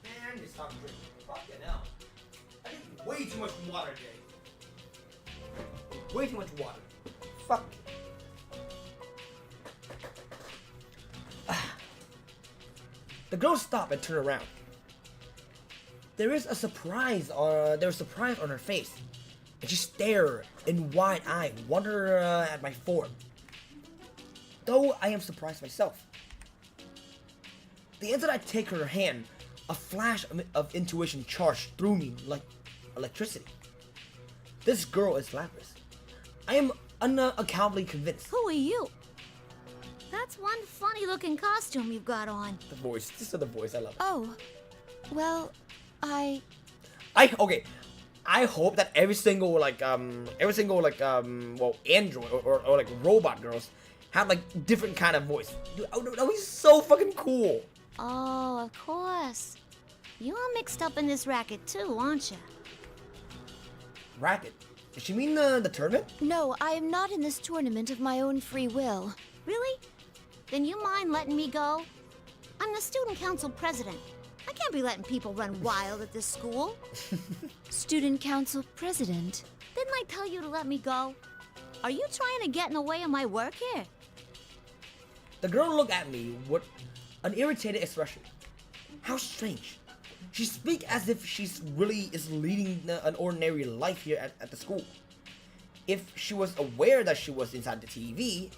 Man, just stop drinking. Fucking hell. I drink way too much water today. Way too much water. Fuck. The girl stopped and turned around. There was surprise on her face, and she stared in wide-eyed wonder at my form. Though I am surprised myself. The instant I take her hand, a flash of intuition charged through me like electricity. This girl is Lapras. I am unaccountably convinced. Who are you? That's one funny-looking costume you've got on. The voice. This is the voice. I love it. Oh, well, okay. I hope that every single well, android or like robot girls have like different kind of voice. Dude, that was so fucking cool. Oh, of course. You're mixed up in this racket too, aren't you? Racket? Does she mean the tournament? No, I am not in this tournament of my own free will. Really? Then you mind letting me go? I'm the student council president. I can't be letting people run wild at this school. Student council president? Didn't I tell you to let me go? Are you trying to get in the way of my work here? The girl looked at me with an irritated expression. How strange. She speaks as if she's really is leading an ordinary life here at the school. If she was aware that she was inside the TV,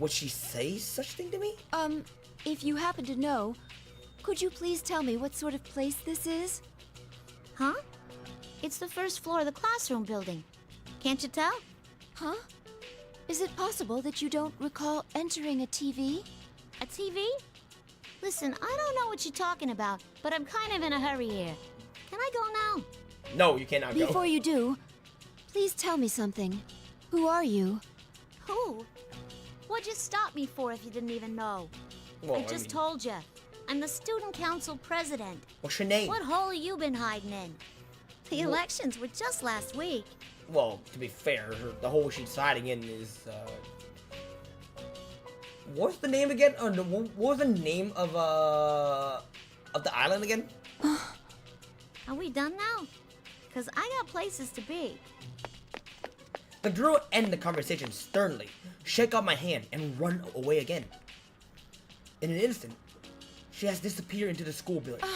would she say such thing to me? If you happen to know, could you please tell me what sort of place this is? Huh? It's the first floor of the classroom building. Can't you tell? Huh? Is it possible that you don't recall entering a TV? A TV? Listen, I don't know what you're talking about, but I'm kind of in a hurry here. Can I go now? No, you cannot go. Before you do, please tell me something. Who are you? Who? What'd you stop me for if you didn't even know? Well, I just told you. I'm the student council president. What's your name? What hole have you been hiding in? The elections were just last week. Well, to be fair, the hole she's hiding in is, what's the name again? What was the name of the island again? Are we done now? Because I got places to be. The girl ended the conversation sternly, shake out my hand, and run away again. In an instant, she has disappeared into the school building.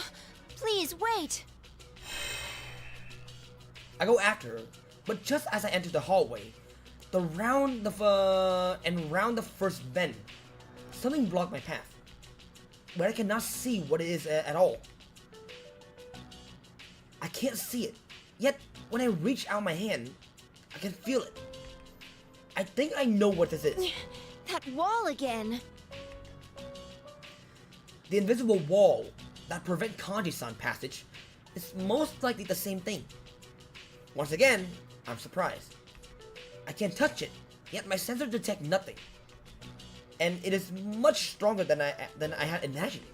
Please, wait! I go after her, but just as I enter the hallway, round the first bend, something blocked my path, but I cannot see what it is at all. I can't see it, yet when I reach out my hand, I can feel it. I think I know what this is. That wall again! The invisible wall that prevent Kanji-san passage is most likely the same thing. Once again, I'm surprised. I can't touch it, yet my sensors detect nothing. And it is much stronger than I had imagined.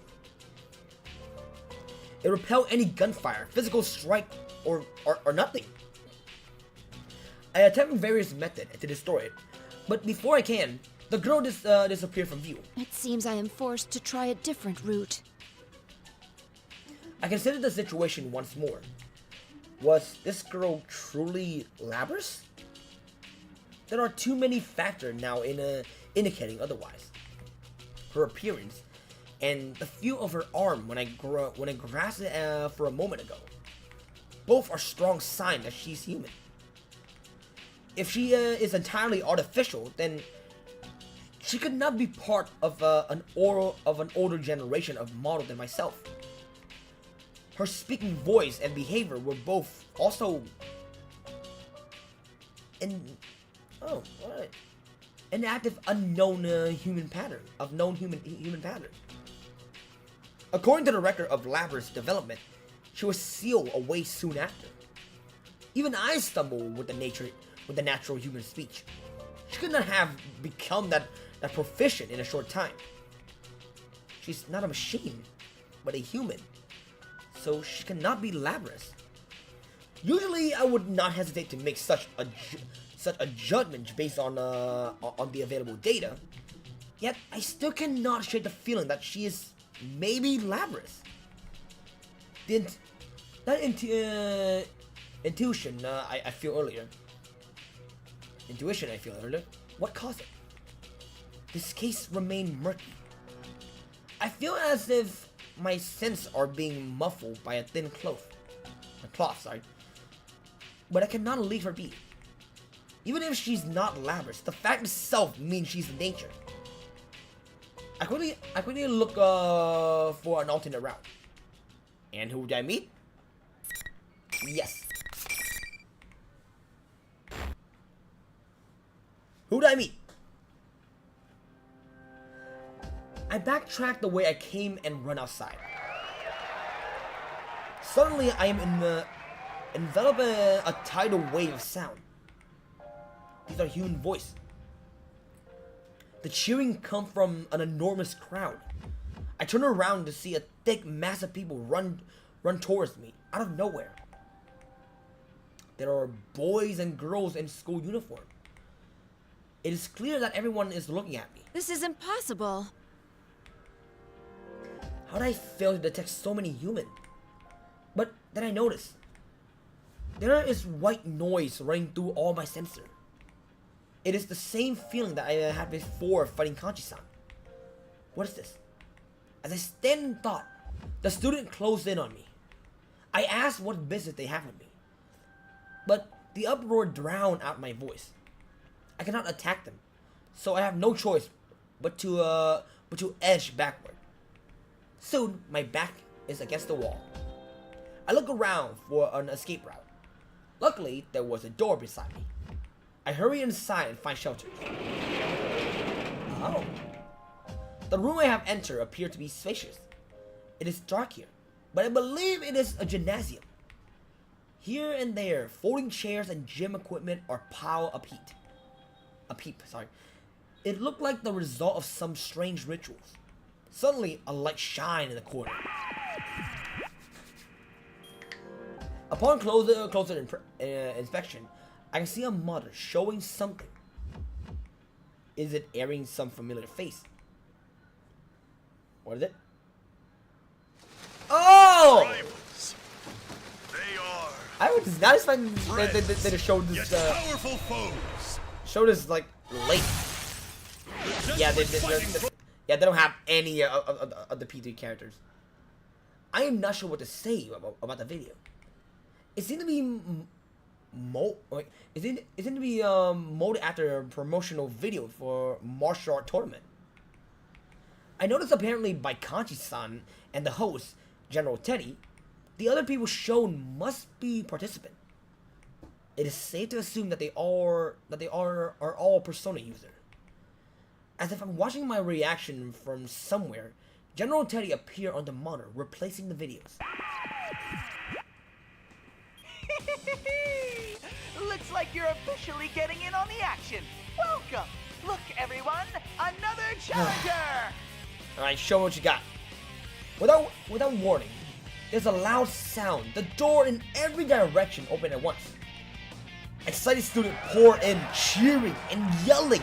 It repels any gunfire, physical strike, or nothing. I attempt various methods to destroy it, but before I can, the girl disappeared from view. It seems I am forced to try a different route. I considered the situation once more. Was this girl truly Lapras? There are too many factors now indicating otherwise. Her appearance and the feel of her arm when I grasped it for a moment ago. Both are strong signs that she's human. If she is entirely artificial, then she could not be part of an older generation of model than myself. Her speaking voice and behavior were both also an active unknown human pattern of known human pattern. According to the record of Lapras' development, she was sealed away soon after. Even I stumbled with the natural human speech. She could not have become that proficient in a short time. She's not a machine, but a human. So she cannot be Lapras. Usually, I would not hesitate to make such a judgment based on the available data. Yet, I still cannot shake the feeling that she is maybe Lapras. Intuition I feel earlier. What caused it? This case remained murky. I feel as if my senses are being muffled by a thin cloth. but I cannot leave her be. Even if she's not Labrys, the fact itself means she's in danger. I quickly look for an alternate route. And who did I meet? Yes. Who did I meet? I backtrack the way I came and run outside. Suddenly, I am enveloped in a tidal wave of sound. These are human voices. The cheering comes from an enormous crowd. I turn around to see a thick mass of people run towards me out of nowhere. There are boys and girls in school uniform. It is clear that everyone is looking at me. This is impossible. How did I fail to detect so many humans? But then I notice there is white noise running through all my sensors. It is the same feeling that I had before fighting Kanchi-san. What is this? As I stand in thought, the student closed in on me. I asked what business they have with me, but the uproar drowned out my voice. I cannot attack them, so I have no choice but to edge backward. Soon, my back is against the wall. I look around for an escape route. Luckily, there was a door beside me. I hurry inside and find shelter. Oh. The room I have entered appears to be spacious. It is dark here, but I believe it is a gymnasium. Here and there, folding chairs and gym equipment are piled sorry. It looked like the result of some strange rituals. Suddenly, a light shined in the corner. Upon closer inspection, I can see a mother showing something. Is it airing some familiar face? What is it? Oh! Rivals. They are. I was not expecting they to show this. Powerful foes. Show this like late. Yeah, they don't have any of the P3 characters. I am not sure what to say about the video. It seemed to be molded after a promotional video for martial art tournament. I noticed apparently by Kanchi-san and the host, General Teddy, the other people shown must be participants. It is safe to assume that they are all Persona users. As if I'm watching my reaction from somewhere, General Teddy appeared on the monitor, replacing the videos. Looks like you're officially getting in on the action. Welcome. Look, everyone, another challenger. All right, show me what you got. Without warning, there's a loud sound. The door in every direction opened at once. Excited students poured in, cheering and yelling.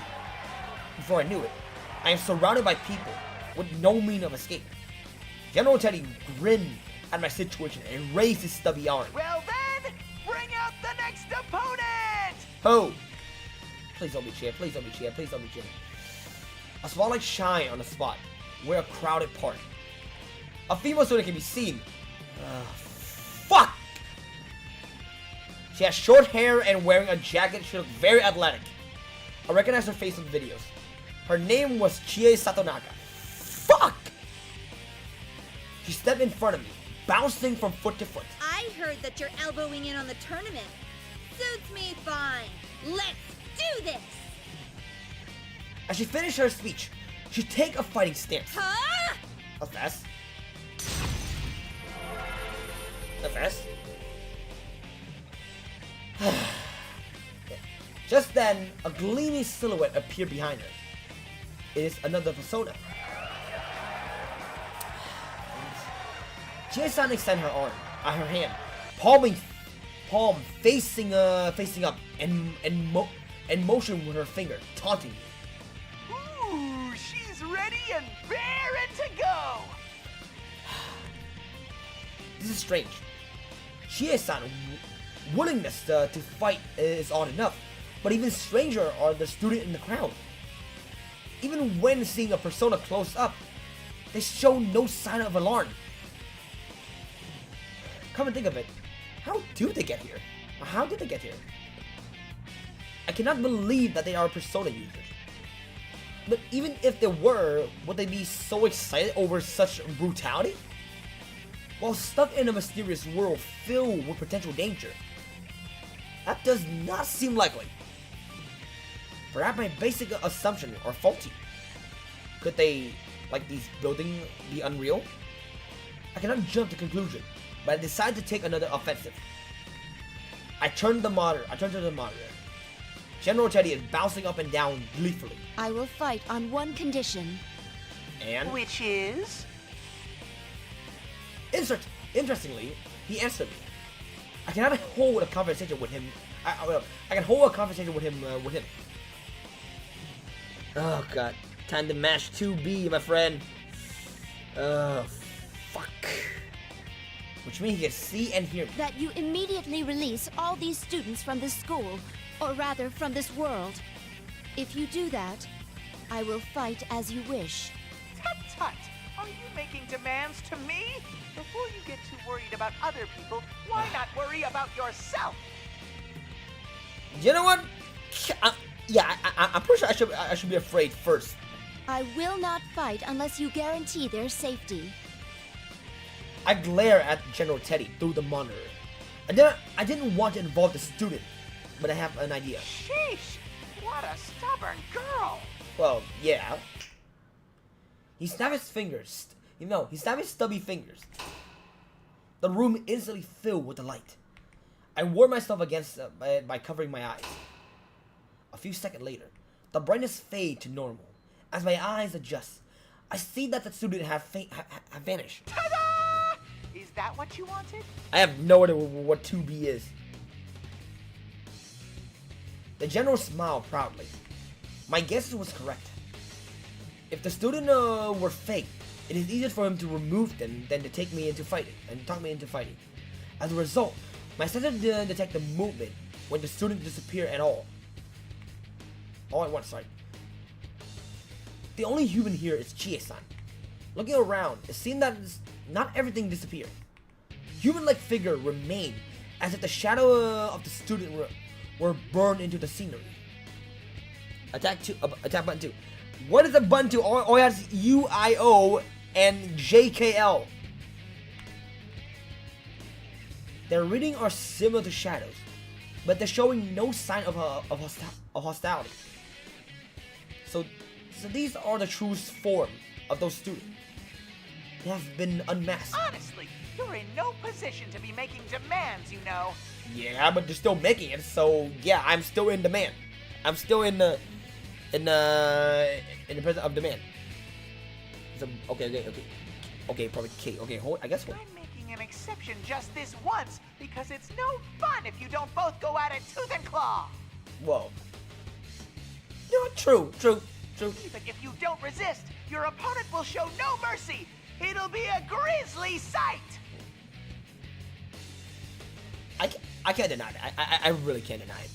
Before I knew it, I am surrounded by people with no means of escape. General Teddy grinned at my situation and raised his stubby arm. Well then, bring out the next opponent! Oh! Please don't be cheer, please don't be cheer, please don't be cheer. A spotlight shine on the spot. We're a crowded park. A female student can be seen. Fuck! She has short hair and wearing a jacket. She looked very athletic. I recognize her face from the videos. Her name was Chie Satonaka. Fuck! She stepped in front of me, bouncing from foot to foot. I heard that you're elbowing in on the tournament. Suits me fine. Let's do this! As she finished her speech, she take a fighting stance. Huh? A fast. A fast. Just then, a gleaming silhouette appeared behind her. It is another persona. Jie-san extended her arm, her hand, palm facing up, and motioned with her finger, taunting me. Ooh, she's ready and raring to go. This is strange. Chie-san's willingness to fight is odd enough, but even stranger are the students in the crowd. Even when seeing a persona close up, they show no sign of alarm. Come and think of it, how do they get here? How did they get here? I cannot believe that they are Persona users. But even if they were, would they be so excited over such brutality? While stuck in a mysterious world filled with potential danger, that does not seem likely. Perhaps my basic assumptions are faulty. Could they, like these buildings, be unreal? I cannot jump to conclusion, but I decide to take another offensive. I turn to the monitor. General Teddy is bouncing up and down gleefully. I will fight on one condition. And? Which is? Interestingly, he answered me. I cannot hold a conversation with him. I can hold a conversation with him. Oh god, time to mash 2B, my friend. Fuck. Which means he can see and hear me. That you immediately release all these students from this school, or rather from this world. If you do that, I will fight as you wish. Tut tut! Are you making demands to me? Before you get too worried about other people, why not worry about yourself? You know what? I'm pretty sure I should be afraid first. I will not fight unless you guarantee their safety. I glare at General Teddy through the monitor. I didn't want to involve the student, but I have an idea. Sheesh! What a stubborn girl! Well, yeah. He snapped his fingers. He snapped his stubby fingers. The room instantly filled with the light. I ward myself against by covering my eyes. A few seconds later, the brightness fades to normal. As my eyes adjust, I see that the student have vanished. Ta-da! Is that what you wanted? I have no idea what 2B is. The general smiled proudly. My guess was correct. If the student were fake, it is easier for him to remove them than to take me into fighting and talk me into fighting. As a result, my sensor didn't detect the movement when the student disappeared at all. All at once, sorry. The only human here is Chie-san. Looking around, it seemed that not everything disappeared. Human-like figure remained as if the shadow of the student were burned into the scenery. Attack button 2. What is a button 2? All has UIO and JKL. Their reading are similar to shadows, but they're showing no sign of hostility. So these are the true form of those students. They have been unmasked. Honestly, you're in no position to be making demands, you know. Yeah, but they're still making it, so yeah, I'm still in demand. I'm still in the presence of demand. So, okay, probably K. Okay, hold. I guess. I'm making an exception just this once because it's no fun if you don't both go at it tooth and claw. Whoa. Yeah, true. Even if you don't resist, your opponent will show no mercy. It'll be a grisly sight. I can't deny that. I really can't deny it.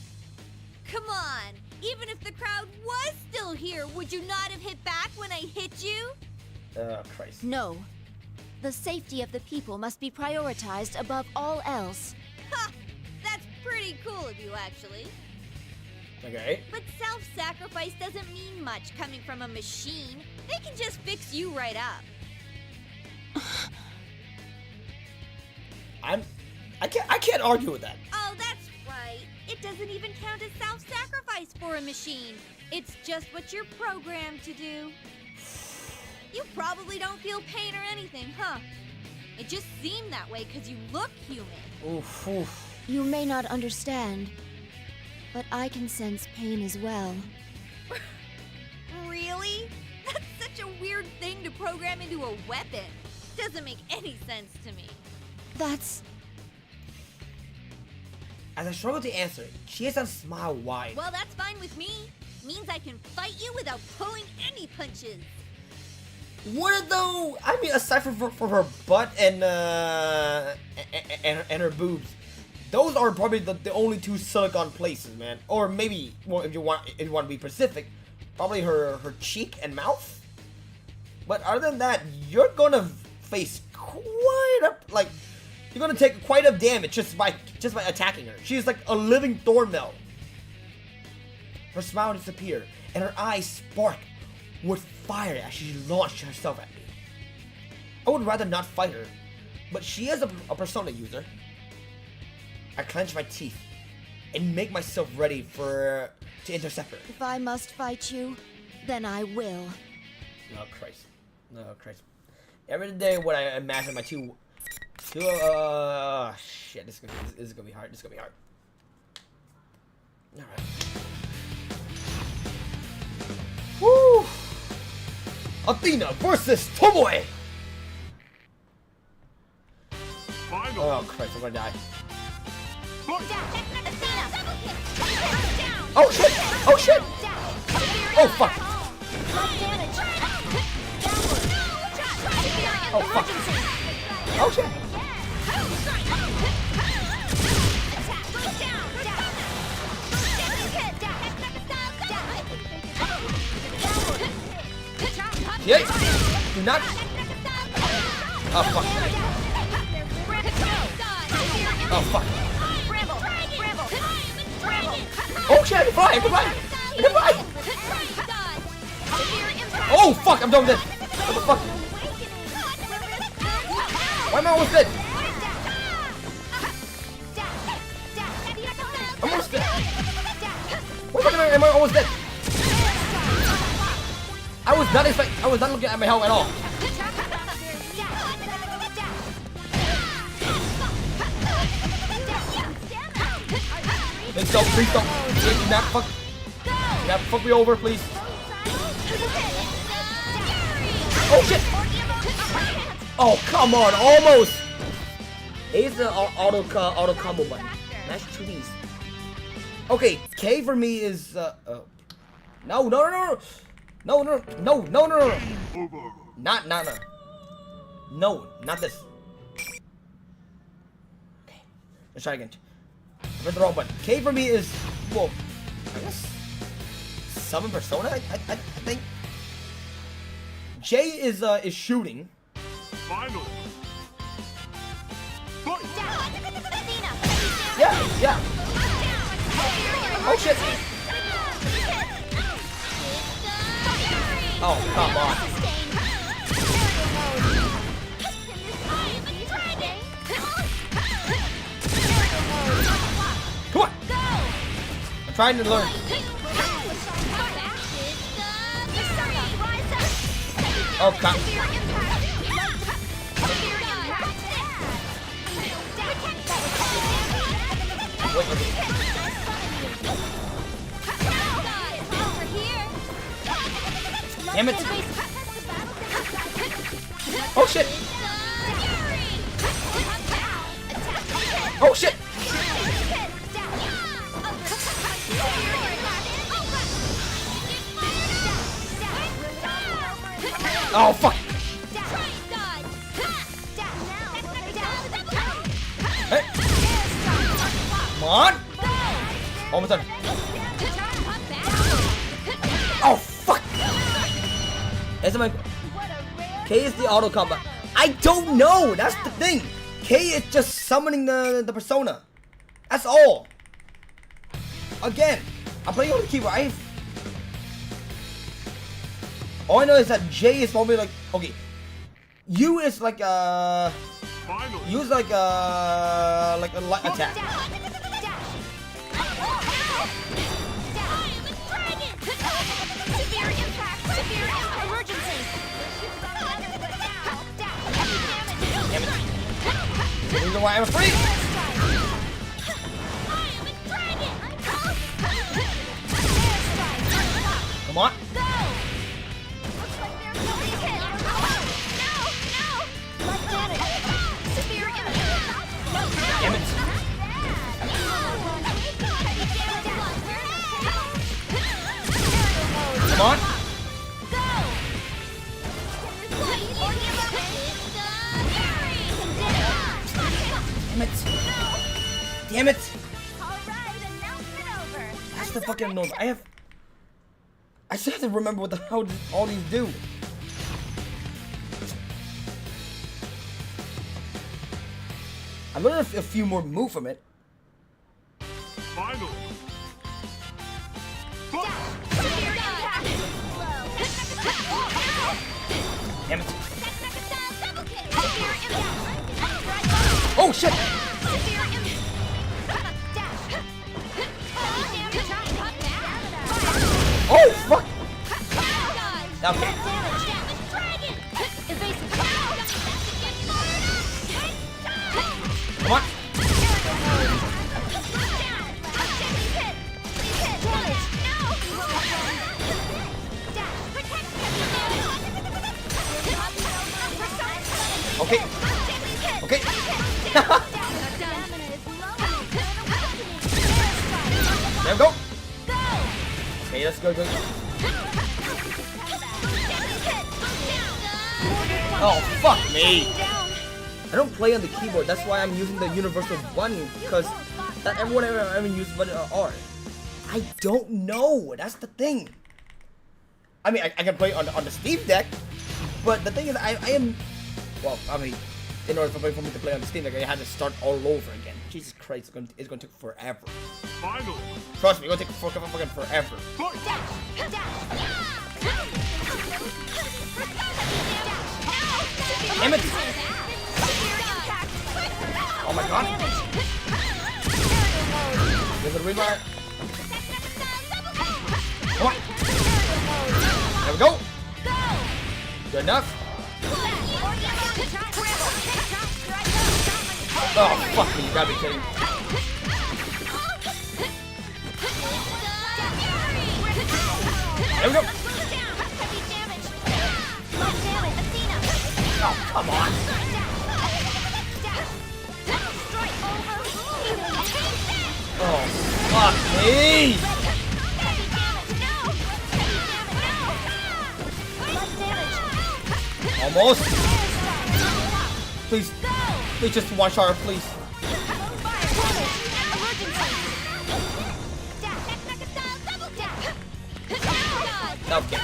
Come on! Even if the crowd was still here, would you not have hit back when I hit you? Christ. No. The safety of the people must be prioritized above all else. Ha! That's pretty cool of you, actually. Okay. But self-sacrifice doesn't mean much coming from a machine. They can just fix you right up. I can't argue with that. Oh, that's right. It doesn't even count as self-sacrifice for a machine. It's just what you're programmed to do. You probably don't feel pain or anything, huh? It just seemed that way because you look human. Oof. You may not understand, but I can sense pain as well. Really? That's such a weird thing to program into a weapon. Doesn't make any sense to me. That's... As I struggle to answer, Chie-san smiled wide. Well, that's fine with me. Means I can fight you without pulling any punches. What though? I mean, aside from her butt and her boobs, those are probably the only two silicone places, man. Or maybe, well, if you want to be specific, probably her cheek and mouth. But other than that, you're gonna face quite a You're gonna take quite a damage just by attacking her. She is like a living thornmill. Her smile disappeared, and her eyes sparked with fire as she launched herself at me. I would rather not fight her, but she is a persona user. I clench my teeth and make myself ready to intercept her. If I must fight you, then I will. Oh Christ. Oh Christ. Every day when I imagine my shit, this is gonna be hard. This is gonna be hard. Alright. Woo! Athena versus Tomoe! Oh Christ, I'm gonna die. Oh shit! Oh shit! Oh fuck! Oh fuck! Oh shit! Yeah! Do not! Oh fuck! Oh fuck! Oh shit! I can fly! I can fly! I can fly! Oh fuck! I'm done with this! What the fuck? Why am I almost dead? I'm almost dead! What the fuck am I almost dead? I was not looking at my health at all. Please don't, please don't. Please do not fuck me over, please. Oh shit! Oh come on, almost. A is the auto combo button. Mash 2Ds. Okay, K for me is no. No, not. No, not this. Okay, let's try again. I pressed the wrong button. K for me is, well, I guess summon persona. I think. J is shooting. Finally. Yeah. Oh shit. Oh, come on. Come on. I'm trying to learn. Oh, come. Wait. Damn it! Oh shit! Oh shit! Oh fuck! Hey! Come on! Almost done. Oh fuck! Is my K is the auto combat. I don't know. That's the thing. K is just summoning the persona. That's all. Again, I'm playing on the keyboard. All I know is that J is probably like, okay, U is like U is like a light attack. Damn it. The reason why I'm afraid. Come on. Damn it. Come on. Damn it! That's the fucking nose. I still have to remember what the hell all these do. I'm learning a few more moves from it. Finally. Damn it. Oh shit! Oh fuck! Okay. Come on. Okay. Okay. There we go. Okay, let's go. Oh, fuck me. I don't play on the keyboard. That's why I'm using the universal button, because not everyone ever uses button R. I don't know. That's the thing. I mean, I can play on the Steam Deck, but the thing is, I am. Well, I mean, in order for me to play on the Steam Deck, I had to start all over again. Jesus Christ, it's gonna take forever. Finally. Trust me, it's gonna take fucking forever. Damn it! Oh my god! There's a rebar. Come on! There we go! Good enough. Oh, fuck me, you gotta be kidding me. There we go. Oh, come on. Oh, fuck me. Almost. Please just one shot, please. Okay.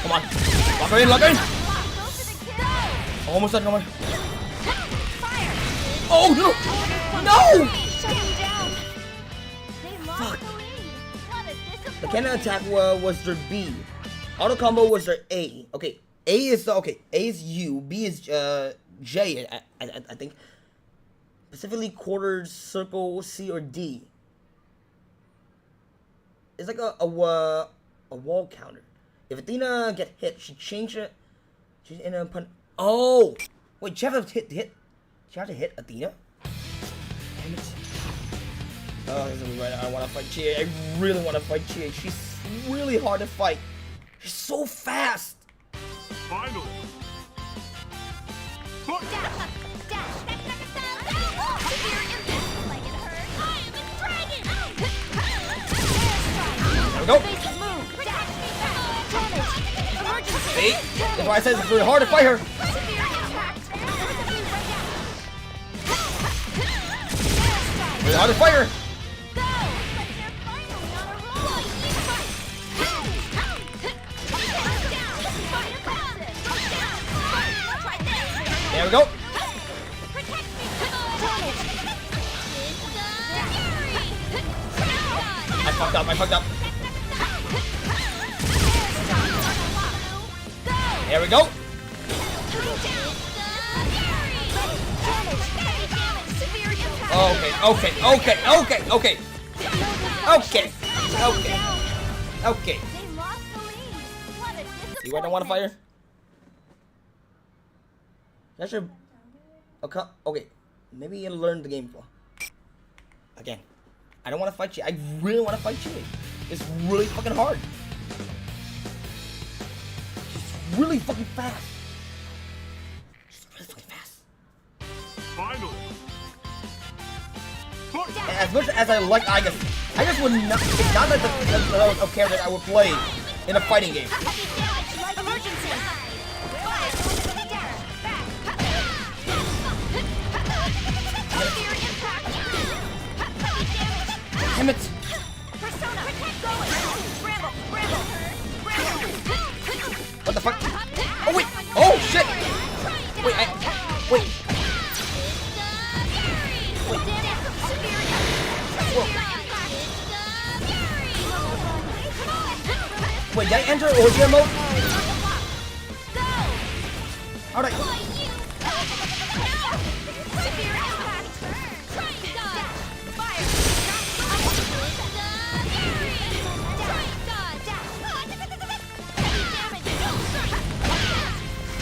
Come on. Lock her in, lock her in. Almost done, come on. Oh, no. No! Fuck. The cannon attack was their B. Auto combo was their A. Okay, A is U. B is J. I think. Specifically, quarters, circle, C or D. It's like a wall counter. If Athena get hit, she change it. She's in a pun. Oh, wait, she have to hit. She have to hit Athena. Damn it. Oh, this is right. I want to fight Chie. I really want to fight Chie. She's really hard to fight. She's so fast. Finally. There we go. See? That's why I said it's really hard to fight her. Really hard to fight her. There we go. I fucked up. There we go. Okay. See why I don't want to fight her? That should. Okay. Maybe you learn the game flow. Again, I don't want to fight you. I really want to fight you. It's really fucking hard. She's really fucking fast. She's really fucking fast. Finally. As much as I like Agus, Agus would not. It's not like the character I would play in a fighting game. Damn it! What the fuck? Oh wait! Wait, did I enter origin mode? How'd I?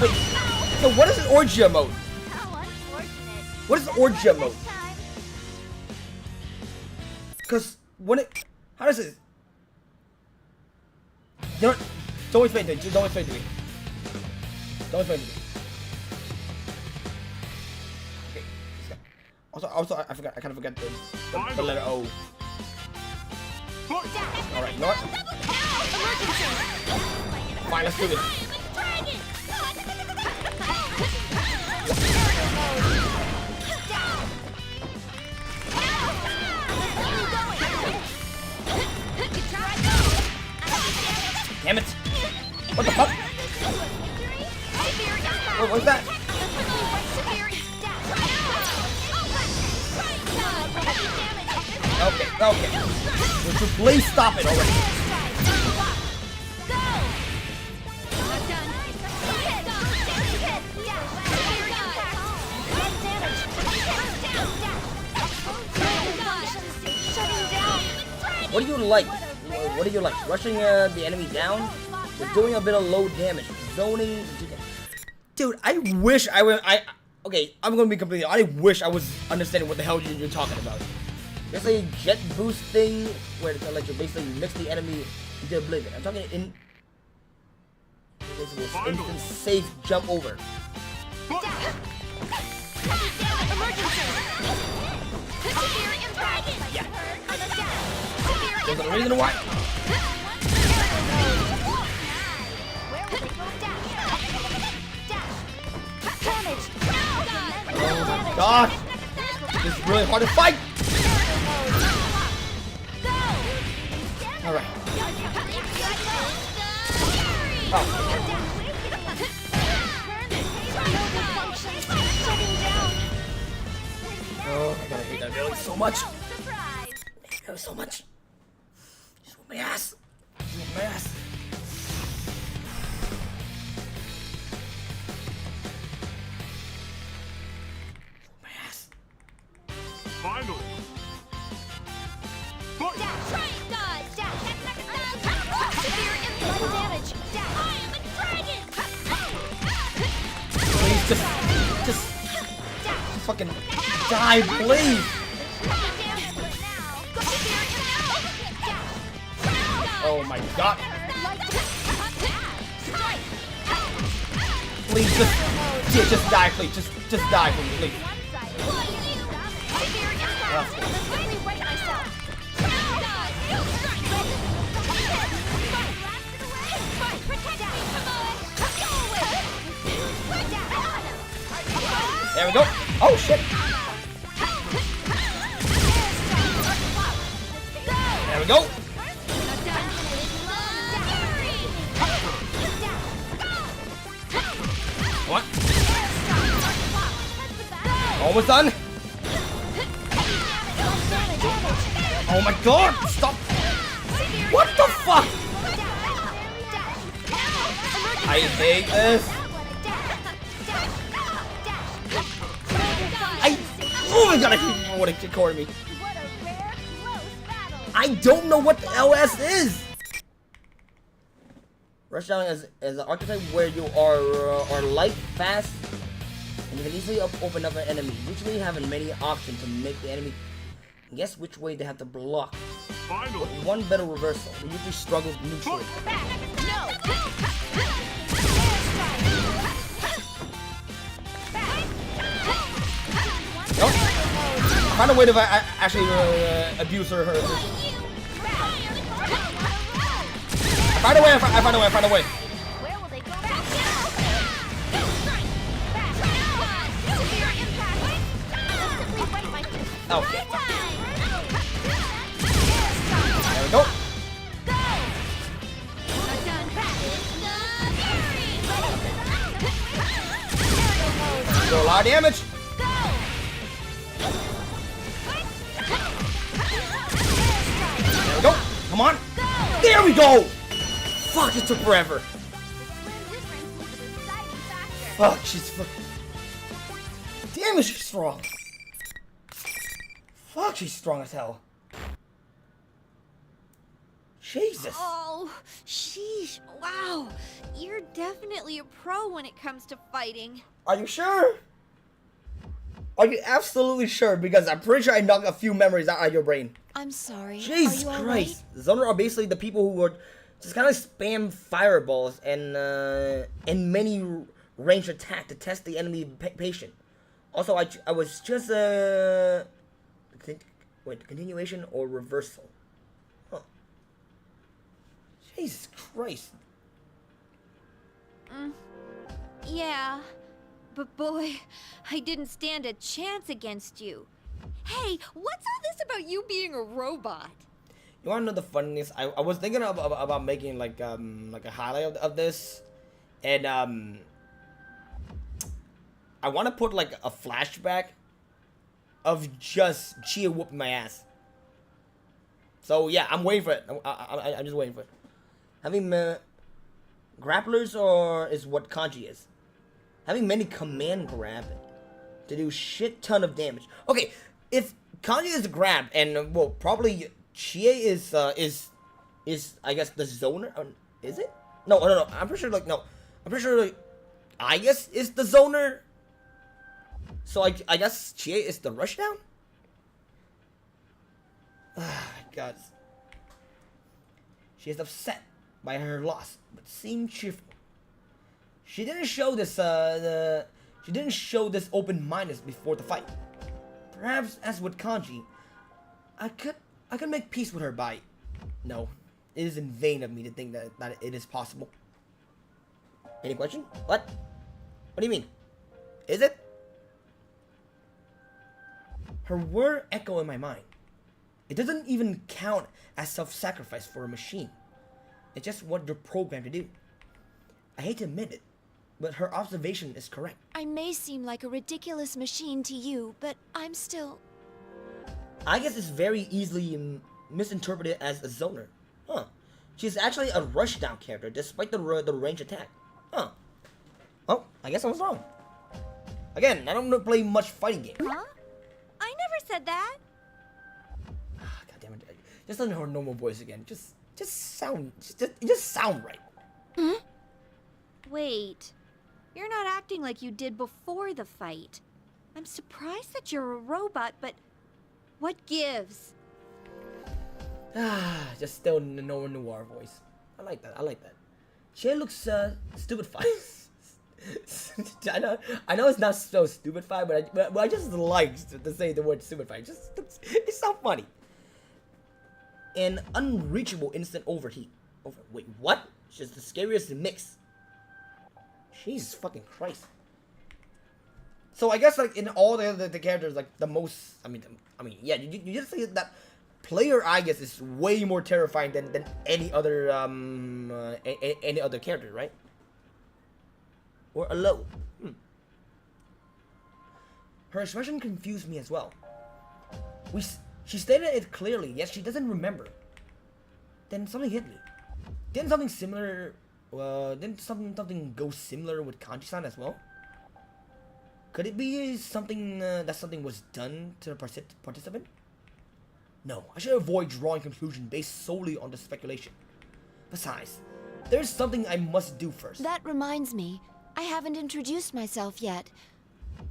Wait, so what is an origin mode? What is origin mode? Because when it, how does it? You know what? Don't explain to me. Don't explain to me. Don't explain to me. Okay. Also, I forgot. I kind of forgot the letter O. All right. You know what? Fine. Let's do this. Damn it! What the fuck? What was that? Okay, okay. Would you please stop it already? What do you like? What do you like? Rushing the enemy down? We're doing a bit of low damage. Zoning. Dude, I wish I would. Okay, I'm gonna be completely. I wish I was understanding what the hell you're talking about. There's a jet boost thing where it's like you basically mix the enemy into oblivion. I'm talking in. Instant safe jump over. Yeah. There's a reason why. Oh my god! This is really hard to fight! Alright. Oh. Oh my god, I hate that ability so much. I hate that so much. Just whip my ass. Just whip my ass. Finally! Please, just fucking die, please! Oh my god! Please, just die, please. Just die, please. There we go. Oh shit. There we go. What? Almost done. Oh my god! Stop! What the fuck? I hate this. Oh my god! I keep wanting to record me. I don't know what the LS is. Rush down is an archetype where you are light, fast, and you can easily open up an enemy. Usually having many options to make the enemy guess which way they have to block. With one better reversal, they usually struggle neutrally. Nope. I found a way to actually abuse her. I found a way. Where will they go back? Okay. There we go. Do a lot of damage. There we go. Come on. There we go. Fuck, it took forever. Fuck, she's fucking... Damn, is she strong. Fuck, she's strong as hell. Jesus. Oh, sheesh. Wow. You're definitely a pro when it comes to fighting. Are you sure? Are you absolutely sure? Because I'm pretty sure I knocked a few memories out of your brain. I'm sorry. Jesus Christ. The Zoner are basically the people who would just kind of spam fireballs and many ranged attack to test the enemy patient. Also, I was just wait, continuation or reversal? Huh. Jesus Christ. Yeah, but boy, I didn't stand a chance against you. Hey, what's all this about you being a robot? You wanna know the funniest? I was thinking about making like a highlight of this, and I want to put like a flashback of just Chia whooping my ass. So yeah, I'm waiting for it. I'm just waiting for it. Having grapplers or is what kanji is. Having many command grab to do shit ton of damage. Okay, if kanji is grab and well probably Chia is I guess the zoner. Is it? No. I'm pretty sure like no. I'm pretty sure like I guess is the zoner. So I guess Chia is the rushdown? Ah, God. She is upset by her loss, but seemed cheerful. She didn't show this open-mindedness before the fight. Perhaps as with Kanji, I could make peace with her by... No, it is in vain of me to think that it is possible. Any question? What? What do you mean? Is it? Her word echo in my mind. It doesn't even count as self-sacrifice for a machine. It's just what you're programmed to do. I hate to admit it, but her observation is correct. I may seem like a ridiculous machine to you, but I'm still... I guess it's very easily misinterpreted as a zoner. Huh. She's actually a rushdown character despite the range attack. Huh. Oh, I guess I was wrong. Again, I don't play much fighting games. Huh? I never said that. God damn it. Just listen to her normal voice again. Just sound right. Hmm? Wait. You're not acting like you did before the fight. I'm surprised that you're a robot, but what gives? Just still no noir voice. I like that. She looks stupid fine. I know it's not so stupid fine, but I just like to say the word stupid fine. It's so funny. An unreachable instant overheat. Wait, what? She's the scariest mix. Jesus fucking Christ. So I guess like in all the characters, like the most, I mean, yeah, you just say that player I guess is way more terrifying than any other any other character, right? Or alone. Her expression confused me as well. She stated it clearly, yet she doesn't remember. Then something hit me. Didn't something similar? Didn't something go similar with Kanji-san as well? Could it be something that something was done to the participant? No, I should avoid drawing conclusions based solely on the speculation. Besides, there's something I must do first. That reminds me, I haven't introduced myself yet.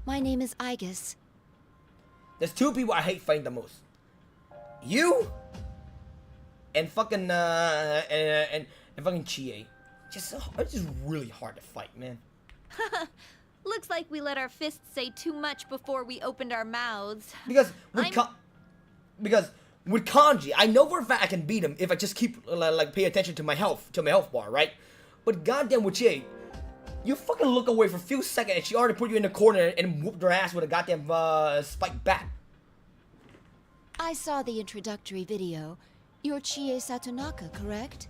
My name is Aigis. There's two people I hate fighting the most. You and fucking and fucking Chie. It's just really hard to fight, man. Looks like we let our fists say too much before we opened our mouths. Because with Kanji, I know for a fact I can beat him if I just keep like pay attention to my health bar, right? But goddamn with Chie, you fucking look away for a few seconds and she already put you in the corner and whooped her ass with a goddamn spike bat. I saw the introductory video. You're Chie Satonaka, correct?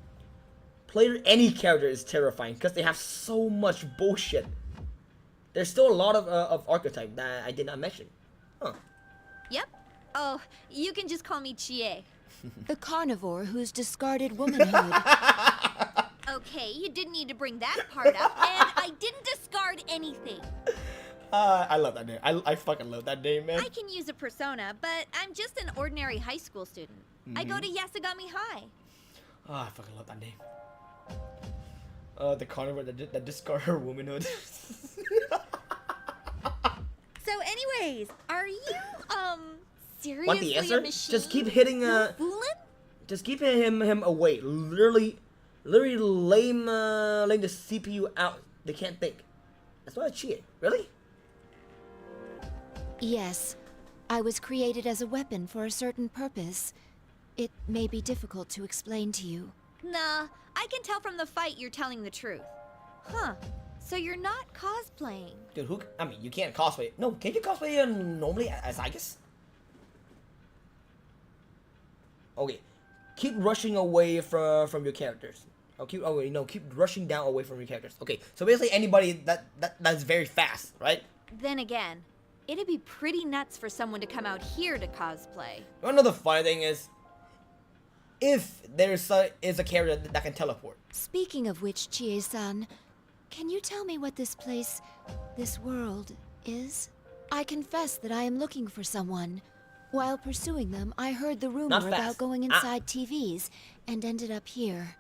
Player any character is terrifying because they have so much bullshit. There's still a lot of archetype that I did not mention. Huh. Yep. Oh, you can just call me Chie. The carnivore who's discarded womanhood. okay. You didn't need to bring that part up, and I didn't discard anything. I love that name. I fucking love that name, man. I can use a persona, but I'm just an ordinary high school student. I go to Yasugami High. Oh, I fucking love that name. The carnivore that discard her womanhood. So anyways, are you, seriously Want the answer? a machine? Just keep hitting, Fooling? just keep hitting him away. Literally lame the CPU out. They can't think. That's not a cheat. Really? Yes, I was created as a weapon for a certain purpose. It may be difficult to explain to you. Nah, I can tell from the fight you're telling the truth. Huh. So you're not cosplaying. Dude, I mean, you can't cosplay. No, can't you cosplay normally as I guess? Okay. Keep rushing away from your characters. Keep rushing down away from your characters. Okay, so basically anybody that's very fast, right? Then again, it'd be pretty nuts for someone to come out here to cosplay. You wanna know the funny thing is? If is a character that can teleport. Speaking of which, Chie-san, can you tell me what this place, this world, is? I confess that I am looking for someone. While pursuing them, I heard the rumor about going inside TVs and ended up here.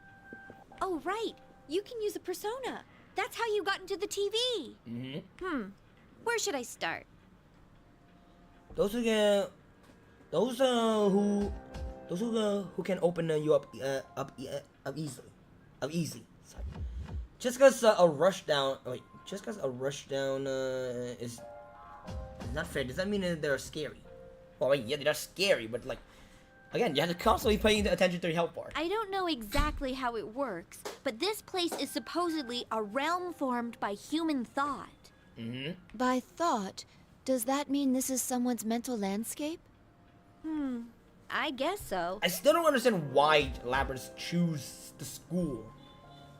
Oh, right. You can use a persona. That's how you got into the TV. Where should I start? Those who can open you up easily. Sorry. Just cause a rush down is not fair. Does that mean that they're scary? Well, I mean, yeah, they're scary, but like, again, you have to constantly pay attention to your health bar. I don't know exactly how it works, but this place is supposedly a realm formed by human thought. By thought, does that mean this is someone's mental landscape? I guess so. I still don't understand why labyrinths choose the school.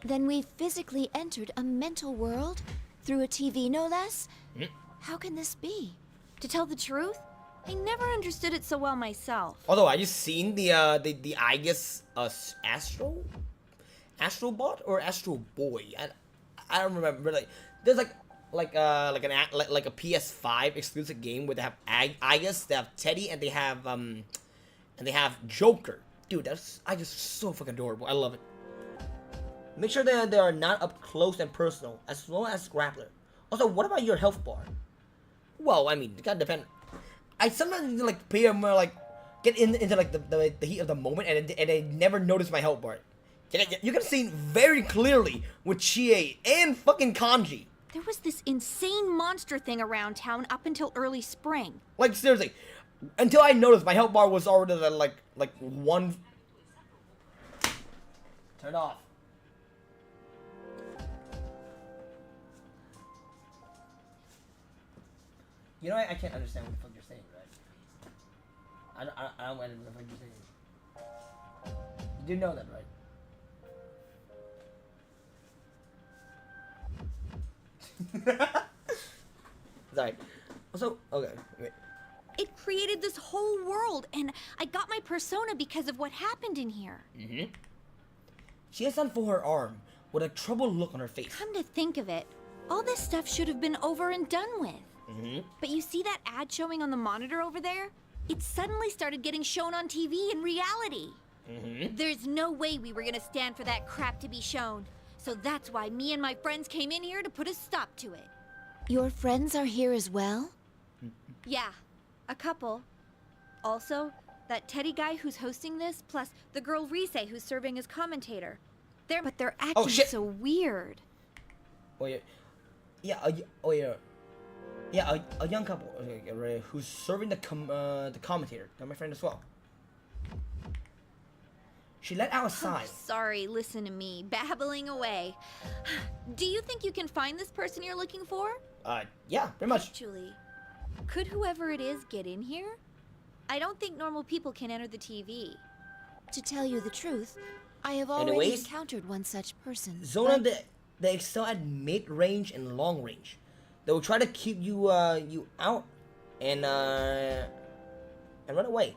Then we physically entered a mental world? Through a TV, no less? How can this be? To tell the truth, I never understood it so well myself. Although I just seen the I guess Astro Bot or Astro Boy. I don't remember. Like there's like a PS5 exclusive game where they have I guess they have Teddy and they have Joker. Dude, that's just so fucking adorable. I love it. Make sure that they are not up close and personal, as well as grappler. Also, what about your health bar? Well, I mean, it gotta depend. I sometimes like pay more like get into like the heat of the moment, and I never notice my health bar. You can see very clearly with Chie and fucking Kanji. There was this insane monster thing around town up until early spring. Like seriously, until I noticed my health bar was already like one. Turn it off. You know, I can't understand what the fuck you're saying, right? I don't understand what the fuck you're saying. You do know that, right? Sorry. Also, okay, wait. It created this whole world, and I got my persona because of what happened in here. She has something for her arm, with a troubled look on her face. Come to think of it, all this stuff should have been over and done with. But you see that ad showing on the monitor over there? It suddenly started getting shown on TV in reality. There's no way we were gonna stand for that crap to be shown. So that's why me and my friends came in here to put a stop to it. Your friends are here as well? Yeah, a couple. Also, that Teddy guy who's hosting this, plus the girl Rise who's serving as commentator. They're acting so weird. Oh yeah. A young couple who's serving the commentator. They're my friend as well. She let out a sigh. Sorry, listen to me, babbling away. Do you think you can find this person you're looking for? Yeah, pretty much. Actually, could whoever it is get in here? I don't think normal people can enter the TV. To tell you the truth, I have already encountered one such person. Zona, they excel at mid-range and long range. They will try to keep you out and run away.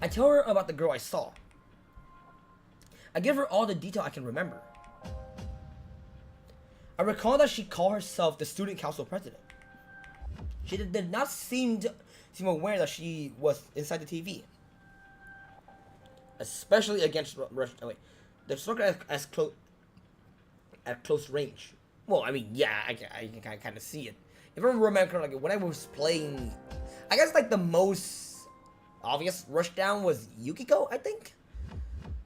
I tell her about the girl I saw. I give her all the detail I can remember. I recall that she called herself the student council president. She did not seem aware that she was inside the TV. Especially against the snorkel at close range. Well, I mean, yeah, I can kind of see it. If I remember, like when I was playing, I guess like the most obvious rushdown was Yukiko, I think,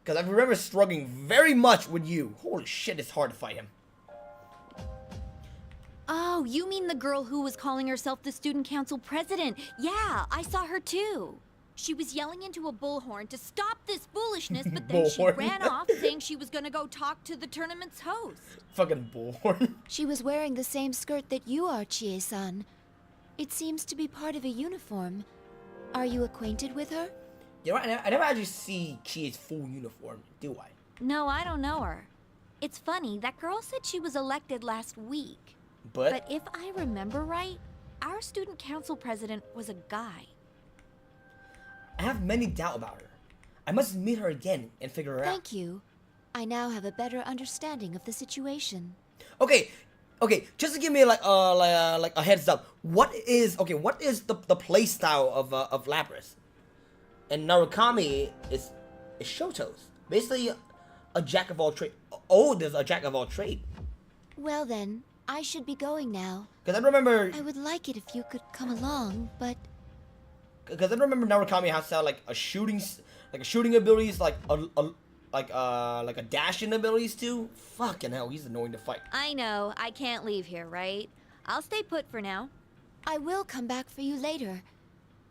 because I remember struggling very much with you. Holy shit, it's hard to fight him. Oh, you mean the girl who was calling herself the student council president? Yeah, I saw her too. She was yelling into a bullhorn to stop this foolishness, but then she ran off saying she was gonna go talk to the tournament's host. Fucking bullhorn. She was wearing the same skirt that you are, Chie-san. It seems to be part of a uniform. Are you acquainted with her? You know, I never actually see Chie's full uniform, do I? No, I don't know her. It's funny, that girl said she was elected last week. But if I remember right, our student council president was a guy. I have many doubt about her. I must meet her again and figure her out. Thank you. I now have a better understanding of the situation. Okay, just to give me like a heads up. What is the play style of Lapras? And Narukami is Shoto's. Basically a jack of all trade. Oh, there's a jack of all trade. Well then, I should be going now. Because I remember... I would like it if you could come along, but... Because I remember Narukami has like a shooting abilities, like a dashing abilities too. Fucking hell, he's annoying to fight. I know, I can't leave here, right? I'll stay put for now. I will come back for you later.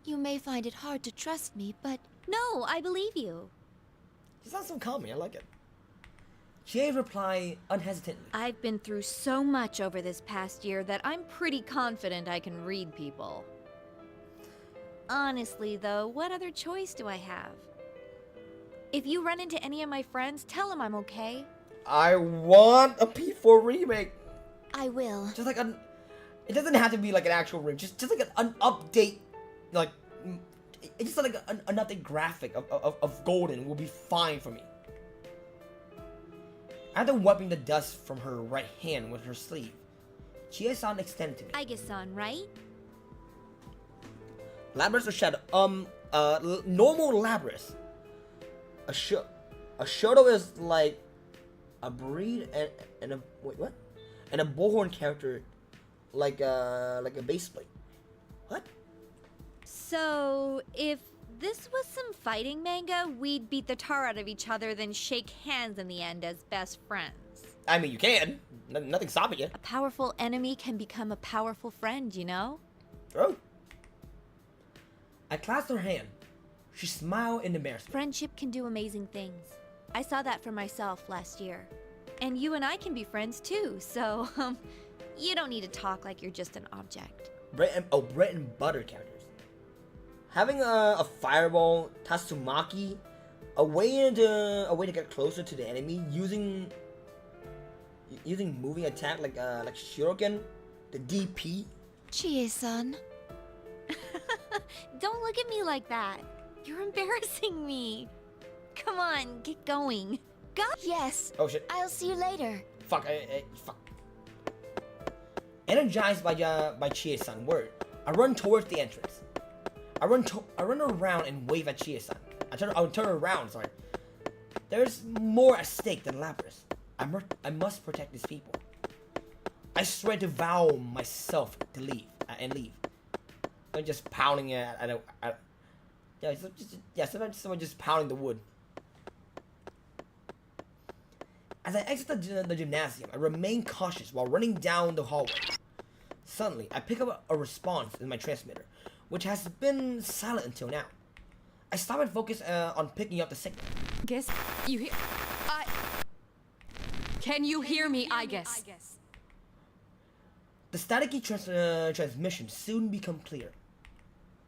You may find it hard to trust me, but... No, I believe you. She sounds so calming, I like it. Chie replied unhesitantly. I've been through so much over this past year that I'm pretty confident I can read people. Honestly, though, what other choice do I have? If you run into any of my friends, tell them I'm okay. I want a P4 remake. I will. Just like it doesn't have to be like an actual remake. Just like an update, like it's just like an update graphic of Golden will be fine for me. After wiping the dust from her right hand with her sleeve, Chie-san extended to me. Aiga-san, right? Lapras or Shadow? Normal Lapras. A Shoto is like a breed and a wait, what? And a bullhorn character like a base plate. What? So, if this was some fighting manga, we'd beat the tar out of each other, then shake hands in the end as best friends. I mean, you can. Nothing's stopping you. A powerful enemy can become a powerful friend, you know? True. I clasped her hand. She smiled in embarrassment. Friendship can do amazing things. I saw that for myself last year. And you and I can be friends too, so, you don't need to talk like you're just an object. Bread and butter characters. Having a fireball, Tatsumaki, a way to get closer to the enemy using moving attack like Shuriken, the DP. Chie-san. Don't look at me like that. You're embarrassing me. Come on, get going. Go. Yes. Oh shit. I'll see you later. Fuck. Fuck. Energized by Chie-san word, I run towards the entrance. I run around and wave at Chie-san. I turn around. Sorry. There's more at stake than Lapras. I must protect these people. I swear to vow myself to leave and leave. I'm just pounding it. Sometimes someone just pounding the wood. As I exit the gymnasium, I remain cautious while running down the hallway. Suddenly, I pick up a response in my transmitter, which has been silent until now. I stop and focus on picking up the signal. Guess you hear. Can you hear me, I guess? The staticky transmission soon become clear.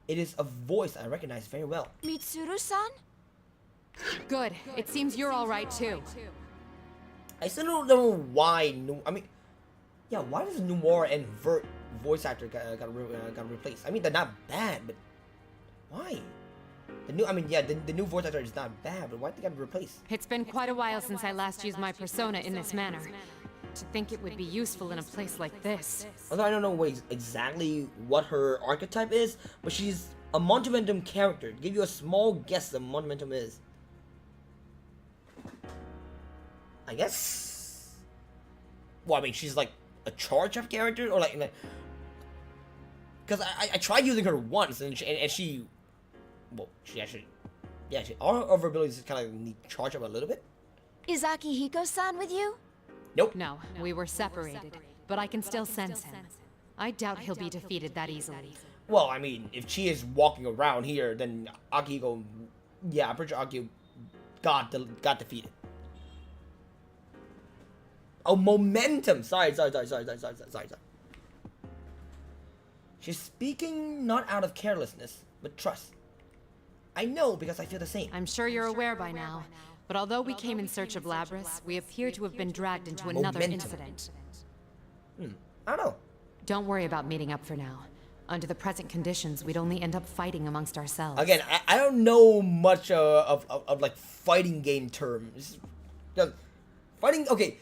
It is a voice I recognize very well. Mitsuru-san? Good. It seems you're all right too. I still don't know why. Why does Numora and Vert voice actor got replaced? I mean, they're not bad, but why? The new voice actor is not bad, but why did they get replaced? It's been quite a while since I last used my persona in this manner. To think it would be useful in a place like this. Although I don't know exactly what her archetype is, but she's a Monumentum character. To give you a small guess of what Monumentum is. I guess. Well, I mean, she's like a charge of character, or like, because I tried using her once, and she, well, she actually, yeah, all of her abilities kind of need charge up a little bit. Is Akihiko-san with you? Nope. No, we were separated, but I can still sense him. I doubt he'll be defeated that easily. Well, I mean, if she is walking around here, then Akihiko, yeah, I'm pretty sure Akihiko got defeated. Oh, momentum! Sorry. She's speaking not out of carelessness, but trust. I know because I feel the same. I'm sure you're aware by now, but although we came in search of Labrys, we appear to have been dragged into another incident. I don't know. Don't worry about meeting up for now. Under the present conditions, we'd only end up fighting amongst ourselves. Again, I don't know much of like fighting game terms. Fighting, okay,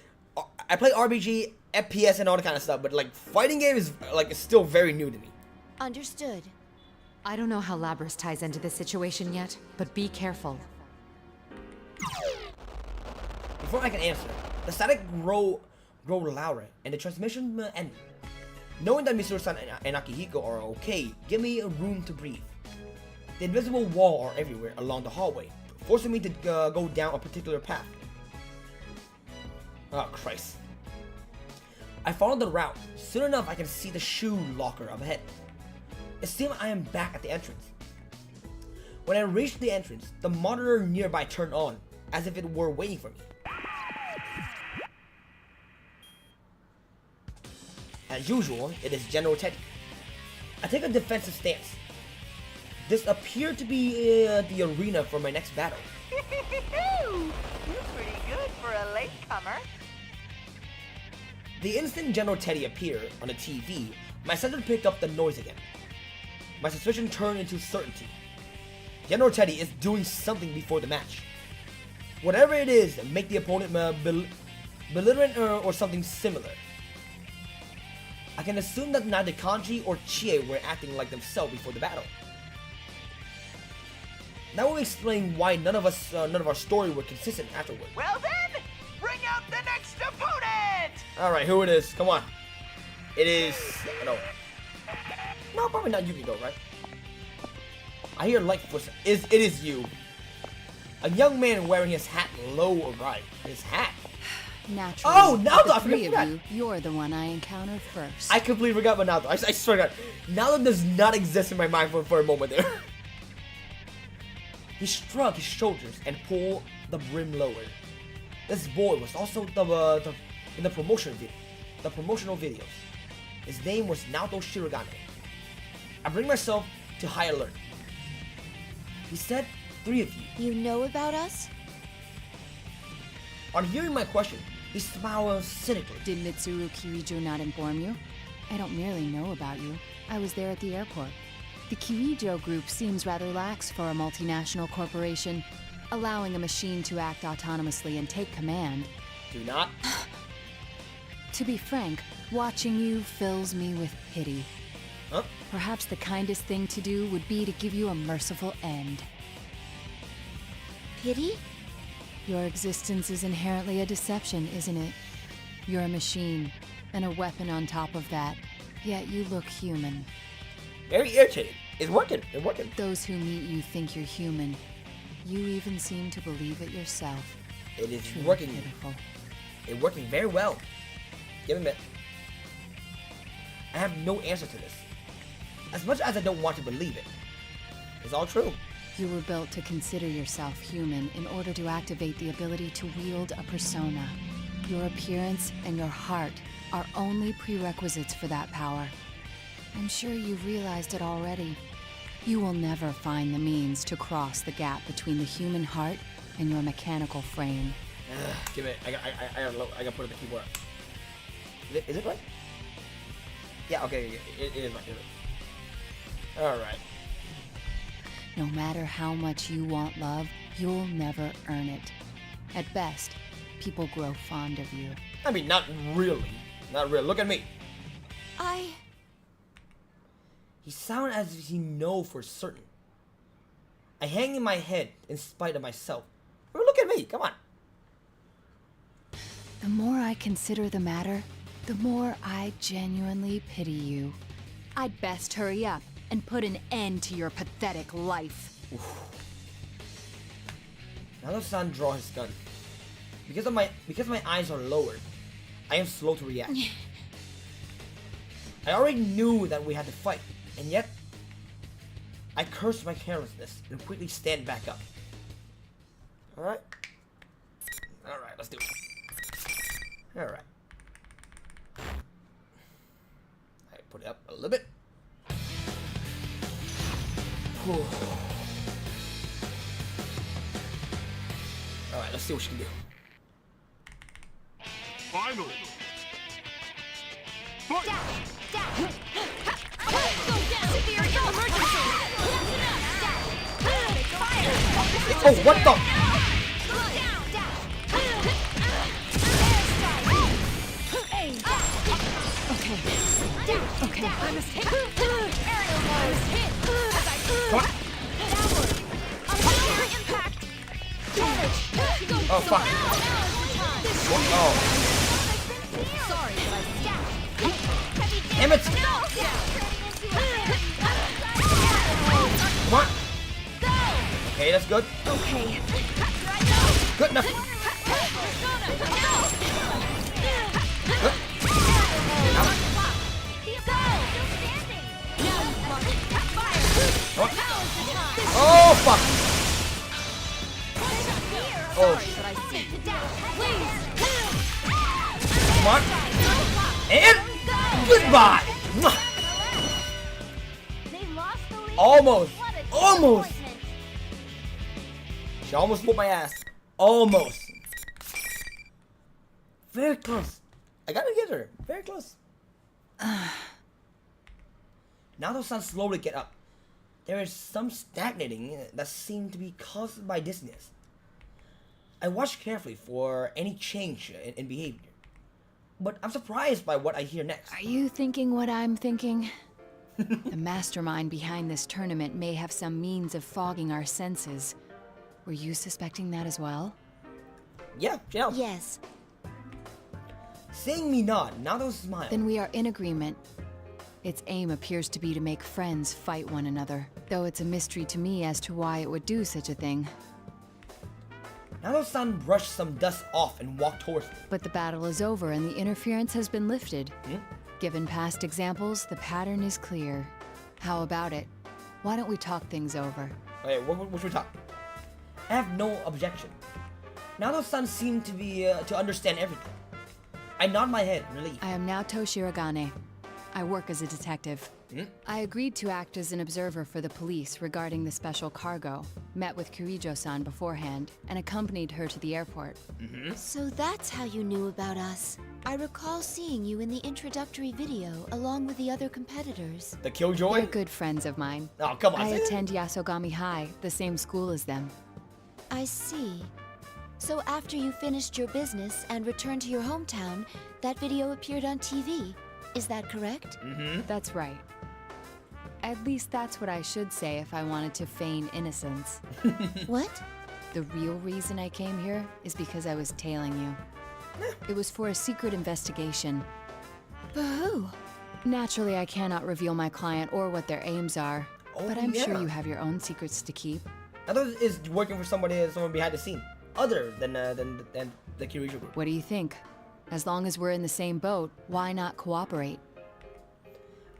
I play RPG, FPS, and all that kind of stuff, but like fighting game is like still very new to me. Understood. I don't know how Labrys ties into this situation yet, but be careful. Before I can answer, the static grow louder, and the transmission ended. Knowing that Mitsuru-san and Akihiko are okay, give me a room to breathe. The invisible wall are everywhere along the hallway, forcing me to go down a particular path. Oh, Christ. I follow the route. Soon enough, I can see the shoe locker up ahead. It seems I am back at the entrance. When I reached the entrance, the monitor nearby turned on, as if it were waiting for me. As usual, it is General Teddy. I take a defensive stance. This appeared to be the arena for my next battle. You're pretty good for a latecomer. The instant General Teddy appeared on the TV, my sensor picked up the noise again. My suspicion turned into certainty. General Teddy is doing something before the match. Whatever it is, make the opponent belligerent or something similar. I can assume that neither Kanji or Chie were acting like themselves before the battle. That will explain why none of our story were consistent afterward. Well then, bring out the next opponent! Alright, who it is? Come on. It is... No, probably not Yukiko, right? I hear light footsteps. It is you. A young man wearing his hat low or right. His hat. Naturally, oh, now the I three forgot. of you, you're the one I encountered first. I completely forgot about Naruto. I swear to God. Naruto does not exist in my mind for a moment there. He shrugged his shoulders and pulled the brim lower. This boy was also in the promotional videos. His name was Naoto Shirogane. I bring myself to high alert. He said, 3 of you. You know about us? On hearing my question, he smiled cynically. Did Mitsuru Kirijo not inform you? I don't merely know about you. I was there at the airport. The Kirijo group seems rather lax for a multinational corporation, allowing a machine to act autonomously and take command. Do not. To be frank, watching you fills me with pity. Huh? Perhaps the kindest thing to do would be to give you a merciful end. Pity? Your existence is inherently a deception, isn't it? You're a machine, and a weapon on top of that, yet you look human. Very irritating. It's working. It's working. Those who meet you think you're human. You even seem to believe it yourself. It is Truly working. pitiful. It's working very well. Give him it. I have no answer to this. As much as I don't want to believe it, it's all true. You were built to consider yourself human in order to activate the ability to wield a persona. Your appearance and your heart are only prerequisites for that power. I'm sure you've realized it already. You will never find the means to cross the gap between the human heart and your mechanical frame. Give it. I gotta put it on the keyboard. Is it right? Yeah. Okay. It is right. All right. No matter how much you want love, you'll never earn it. At best, people grow fond of you. I mean, not really. Not really. Look at me. He sounds as if he knows for certain. I hang in my head in spite of myself. Look at me. Come on. The more I consider the matter, the more I genuinely pity you. I'd best hurry up and put an end to your pathetic life. Nato-san draw his gun. Because my eyes are lowered, I am slow to react. I already knew that we had to fight, and yet I cursed my carelessness and quickly stand back up. Alright, let's do it. Alright. I put it up a little bit. Alright, let's see what she can do. Final. Fight. Oh, what the? Okay. I must hit. Oh, fuck. Oh. Damn it! Come on. Okay, that's good. Okay. Good enough. Good. Oh, fuck. Oh. Come on. And goodbye. Almost. Almost. She almost whooped my ass. Almost. Very close. I gotta get her. Very close. Nato-san slowly get up. There is some stagnating that seemed to be caused by dizziness. I watch carefully for any change in behavior, but I'm surprised by what I hear next. Are you thinking what I'm thinking? The mastermind behind this tournament may have some means of fogging our senses. Were you suspecting that as well? Yeah, yeah. Yes. Seeing me nod, Nato smiled. Then we are in agreement. Its aim appears to be to make friends fight one another, though it's a mystery to me as to why it would do such a thing. Nato-san brushed some dust off and walked towards me. But the battle is over and the interference has been lifted. Given past examples, the pattern is clear. How about it? Why don't we talk things over? Okay, what should we talk? I have no objection. Nato-san seemed to be to understand everything. I nod my head, relieved. I am Naoto Shirogane. I work as a detective. I agreed to act as an observer for the police regarding the special cargo, met with Kirijo-san beforehand, and accompanied her to the airport. So that's how you knew about us. I recall seeing you in the introductory video along with the other competitors. The Killjoy? They're good friends of mine. Oh, come on. I attend Yasogami High, the same school as them. I see. So after you finished your business and returned to your hometown, that video appeared on TV. Is that correct? That's right. At least that's what I should say if I wanted to feign innocence. What? The real reason I came here is because I was tailing you. It was for a secret investigation. For who? Naturally, I cannot reveal my client or what their aims are, but I'm sure you have your own secrets to keep. I thought it is working for someone behind the scene, other than the Kirijo group. What do you think? As long as we're in the same boat, why not cooperate?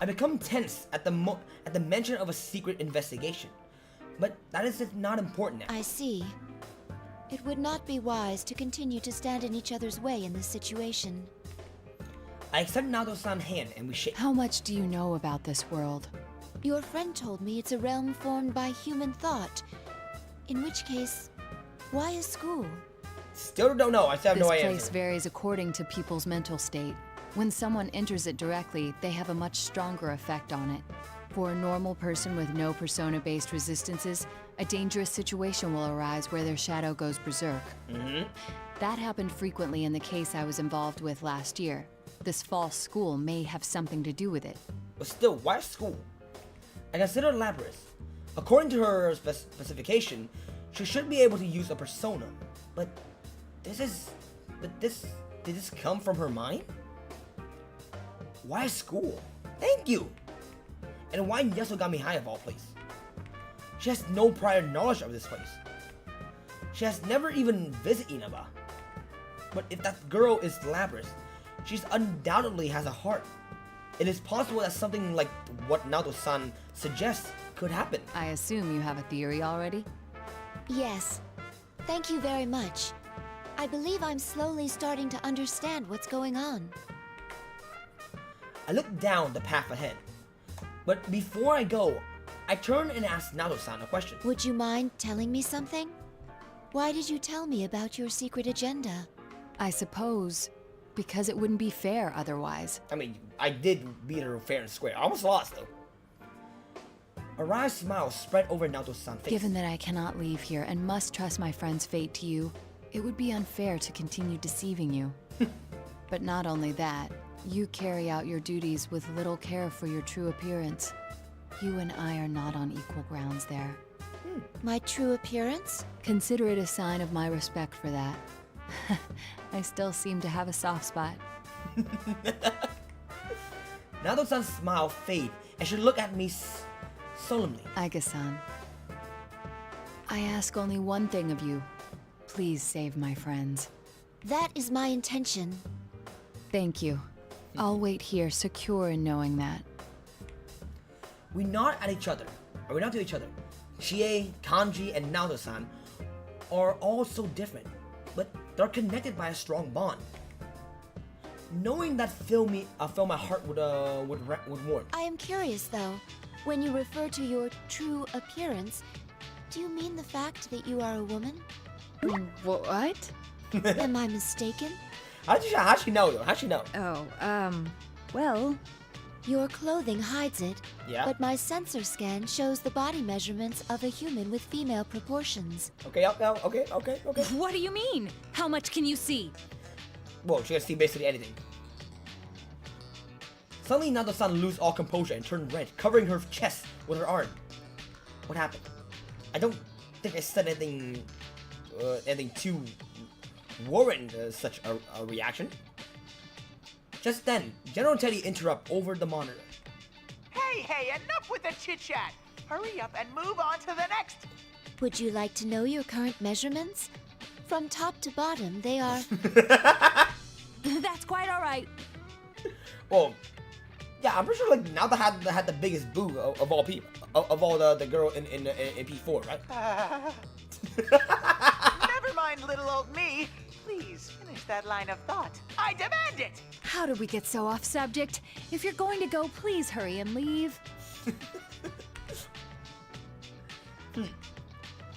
I become tense at the mention of a secret investigation, but that is not important now. I see. It would not be wise to continue to stand in each other's way in this situation. I accept Nato-san's hand and we shake. How much do you know about this world? Your friend told me it's a realm formed by human thought. In which case, why a school? Still don't know. I still have no This answer. place varies according to people's mental state. When someone enters it directly, they have a much stronger effect on it. For a normal person with no persona-based resistances, a dangerous situation will arise where their shadow goes berserk. That happened frequently in the case I was involved with last year. This false school may have something to do with it. But still, why school? I consider Labrys. According to her specification, she should be able to use a persona. But did this come from her mind? Why school? Thank you! And why Yasogami High of all places? She has no prior knowledge of this place. She has never even visited Inaba. But if that girl is Labrys, she undoubtedly has a heart. It is possible that something like what Naoto-san suggests could happen. I assume you have a theory already? Yes. Thank you very much. I believe I'm slowly starting to understand what's going on. I look down the path ahead. But before I go, I turn and ask Naoto-san a question. Would you mind telling me something? Why did you tell me about your secret agenda? I suppose because it wouldn't be fair otherwise. I mean, I did beat her fair and square. I almost lost, though. A wry smile spread over Naoto-san's face. Given that I cannot leave here and must trust my friend's fate to you, it would be unfair to continue deceiving you. But not only that, you carry out your duties with little care for your true appearance. You and I are not on equal grounds there. My true appearance? Consider it a sign of my respect for that. I still seem to have a soft spot. Naoto-san's smile fade and she looked at me solemnly. Aika-san, I ask only one thing of you. Please save my friends. That is my intention. Thank you. I'll wait here, secure in knowing that. We nod at each other. We nod to each other. Chie, Kanji, and Naoto-san are all so different, but they're connected by a strong bond. Knowing that filled my heart with warmth. I am curious though. When you refer to your true appearance, do you mean the fact that you are a woman? What? Am I mistaken? How'd she know though? How'd she know? Oh, well... Your clothing hides it, yeah. But my sensor scan shows the body measurements of a human with female proportions. Okay. What do you mean? How much can you see? Well, she can see basically anything. Suddenly, Naoto-san lose all composure and turn red, covering her chest with her arm. What happened? I don't think I said anything to warrant such a reaction. Just then, General Teddy interrupts over the monitor. Hey, enough with the chit-chat! Hurry up and move on to the next! Would you like to know your current measurements? From top to bottom, they are... That's quite alright. Well, yeah, I'm pretty sure like Naoto had the biggest boo of all people, of all the girl in P4, right? Never mind, little old me. Please finish that line of thought. I demand it! How did we get so off subject? If you're going to go, please hurry and leave.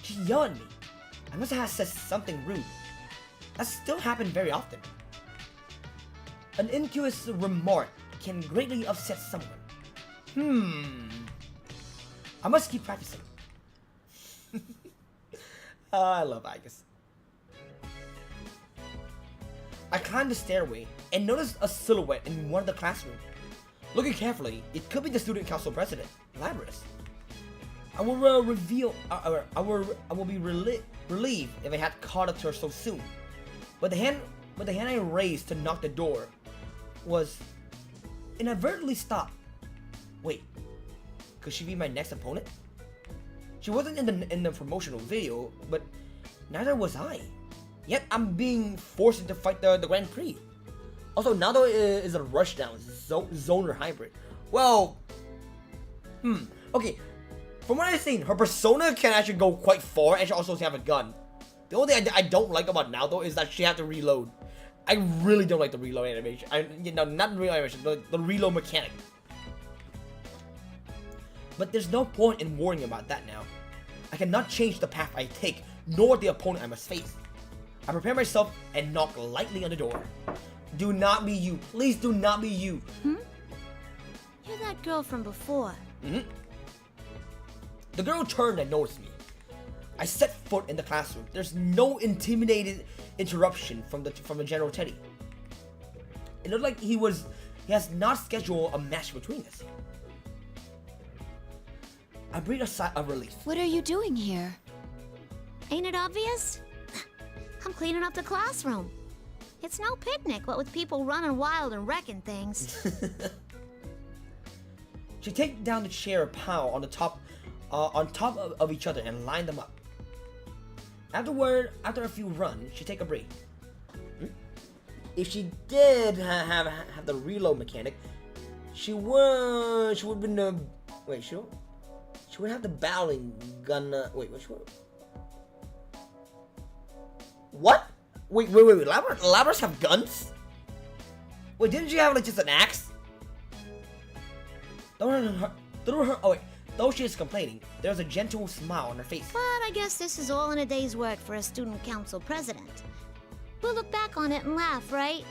She yelled at me. I must have said something rude. That still happens very often. An innocuous remark can greatly upset someone. I must keep practicing. I love Agus. I climbed the stairway and noticed a silhouette in one of the classrooms. Looking carefully, it could be the student council president, Labrys. I will be relieved if I had caught up to her so soon. But the hand I raised to knock the door was inadvertently stopped. Wait, could she be my next opponent? She wasn't in the promotional video, but neither was I. Yet I'm being forced to fight the Grand Prix. Also, Naoto is a rushdown zoner hybrid. Well, okay. From what I've seen, her persona can actually go quite far, and she also have a gun. The only thing I don't like about Naoto is that she has to reload. I really don't like the reload animation. Not the reload animation, the reload mechanic. But there's no point in worrying about that now. I cannot change the path I take, nor the opponent I must face. I prepare myself and knock lightly on the door. Do not be you. Please do not be you. You're that girl from before. The girl turned and noticed me. I set foot in the classroom. There's no intimidated interruption from the General Teddy. It looked like he has not scheduled a match between us. I breathed a sigh of relief. What are you doing here? Ain't it obvious? I'm cleaning up the classroom. It's no picnic, what with people running wild and wrecking things. She take down the chair pile on top of each other and line them up. After a few runs, she take a break. If she did have the reload mechanic, she would have been she would have the battling gun. What? Wait. Labras have guns? Wait, didn't she have like just an axe? Though she is complaining, there's a gentle smile on her face. But I guess this is all in a day's work for a student council president. We'll look back on it and laugh, right?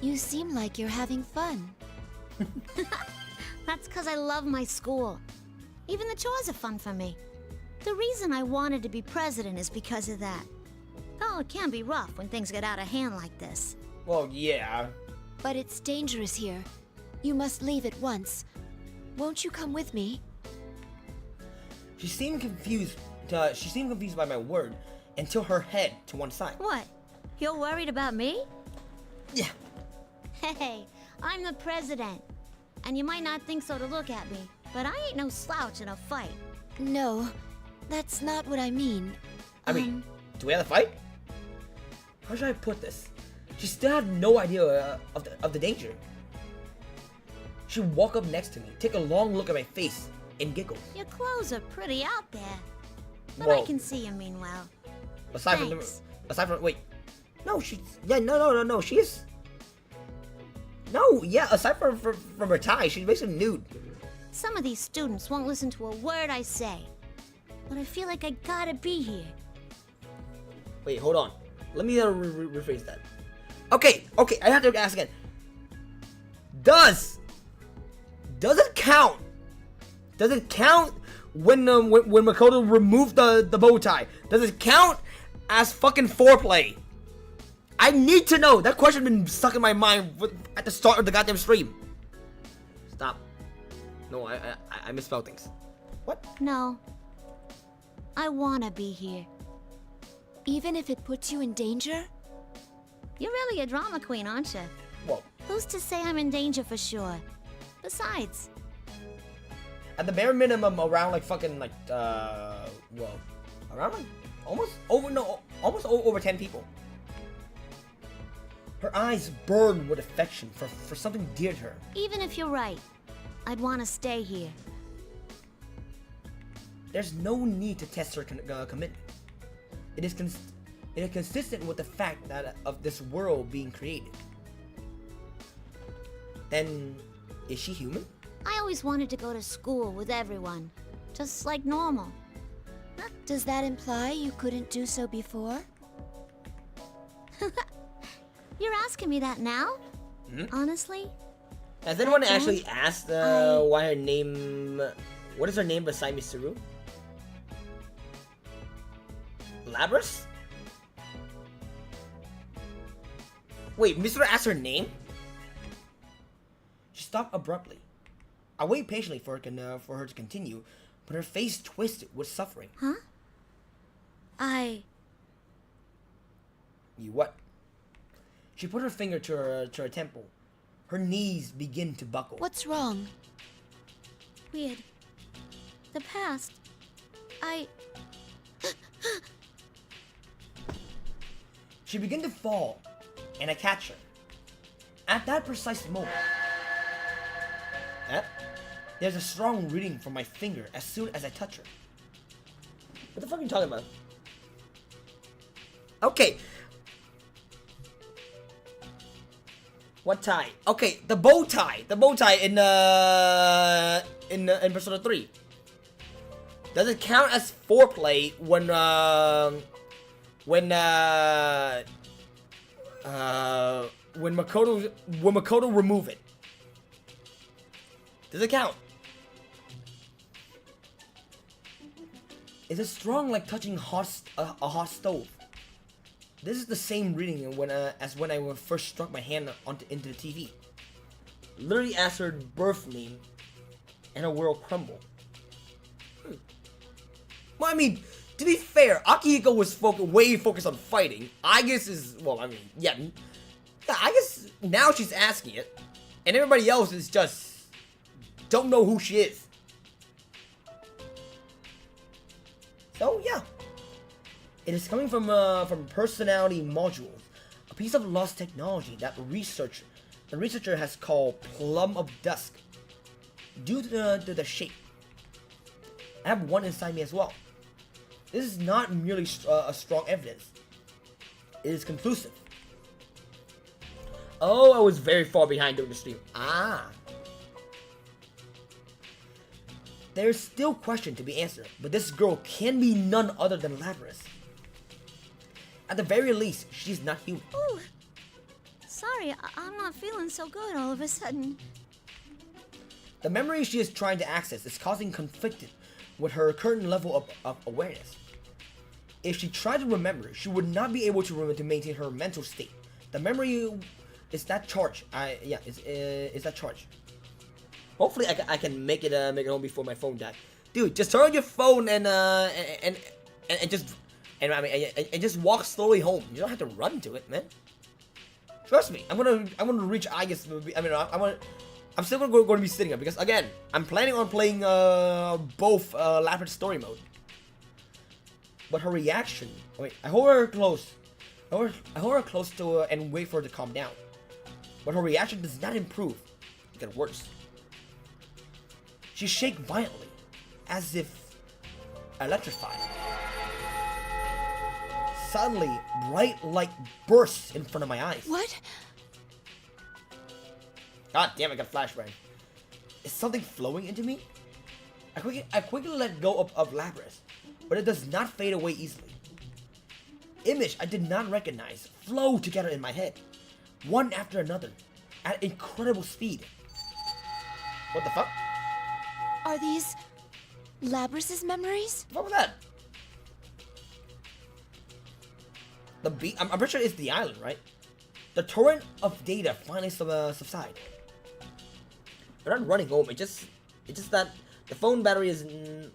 You seem like you're having fun. That's because I love my school. Even the chores are fun for me. The reason I wanted to be president is because of that. Oh, it can be rough when things get out of hand like this. Well, yeah. But it's dangerous here. You must leave at once. Won't you come with me? She seemed confused by my word and tilted her head to one side. What? You're worried about me? Yeah. Hey, I'm the president. And you might not think so to look at me, but I ain't no slouch in a fight. No, that's not what I mean. I mean, do we have to fight? How should I put this? She still had no idea of the danger. She walked up next to me, take a long look at my face, and giggled. Your clothes are pretty out there. But Whoa. I can see you mean well. Aside from wait. No, she is. No, yeah, aside from her tie, she's basically nude. Some of these students won't listen to a word I say. But I feel like I gotta be here. Wait, hold on. Let me rephrase that. Okay, I have to ask again. Does it count? Does it count when Makoto removed the bow tie? Does it count as fucking foreplay? I need to know. That question has been stuck in my mind at the start of the goddamn stream. Stop. No, I misspelled things. What? No. I wanna be here. Even if it puts you in danger? You're really a drama queen, aren't you? Whoa. Who's to say I'm in danger for sure? Besides, at the bare minimum, around like fucking like around like almost over 10 people. Her eyes burn with affection for something dear to her. even if you're right, I'd want to stay here. There's no need to test her commitment. It is consistent with the fact that of this world being created. Then, is she human? I always wanted to go to school with everyone, just like normal. Does that imply you couldn't do so before? You're asking me that now? Honestly? Has anyone actually asked why her name... What is her name beside Mitsuru? Labras? Wait, Mitsuru asked her name? She stopped abruptly. I waited patiently for her to continue, but her face twisted with suffering. Huh? You what? She put her finger to her temple. Her knees begin to buckle. What's wrong? Weird. The past. She began to fall, and I catch her. At that precise moment, there's a strong reading from my finger as soon as I touch her. What the fuck are you talking about? Okay. What tie? Okay, the bow tie. The bow tie in Persona 3. Does it count as foreplay when Makoto remove it? Does it count? Is as strong like touching a hot stove. This is the same reading as when I first struck my hand into the TV. Literally as her birth name, and her world crumbled. Well, I mean, to be fair, Akihiko was way focused on fighting. I guess yeah, I guess now she's asking it, and everybody else is just don't know who she is. So yeah, it is coming from personality modules, a piece of lost technology that the researcher has called Plum of Dusk. Due to the shape, I have one inside me as well. This is not merely a strong evidence. It is conclusive. Oh, I was very far behind during the stream. There's still question to be answered, but this girl can be none other than Lapras. At the very least, she's not human. Ooh. Sorry, I'm not feeling so good all of a sudden. The memory she is trying to access is causing conflict with her current level of awareness. If she tried to remember, she would not be able to maintain her mental state. The memory is that charge. Is that charge. Hopefully, I can make it home before my phone dies. Dude, just turn on your phone and just walk slowly home. You don't have to run to it, man. Trust me, I'm gonna reach Aigis. I'm still going to be sitting up because again, I'm planning on playing both Lapras story mode. But her reaction, I hold her close. I hold her close to and wait for her to calm down. But her reaction does not improve. It gets worse. She shakes violently, as if electrified. Suddenly, bright light bursts in front of my eyes. What? God damn, I got flashbang. Is something flowing into me? I quickly let go of Lapras, but it does not fade away easily. Image I did not recognize flow together in my head, one after another, at incredible speed. What the fuck? Are these Labras's memories? What was that? The beat? I'm pretty sure it's the island, right? The torrent of data finally subside. We're not running home. It's just that the phone battery is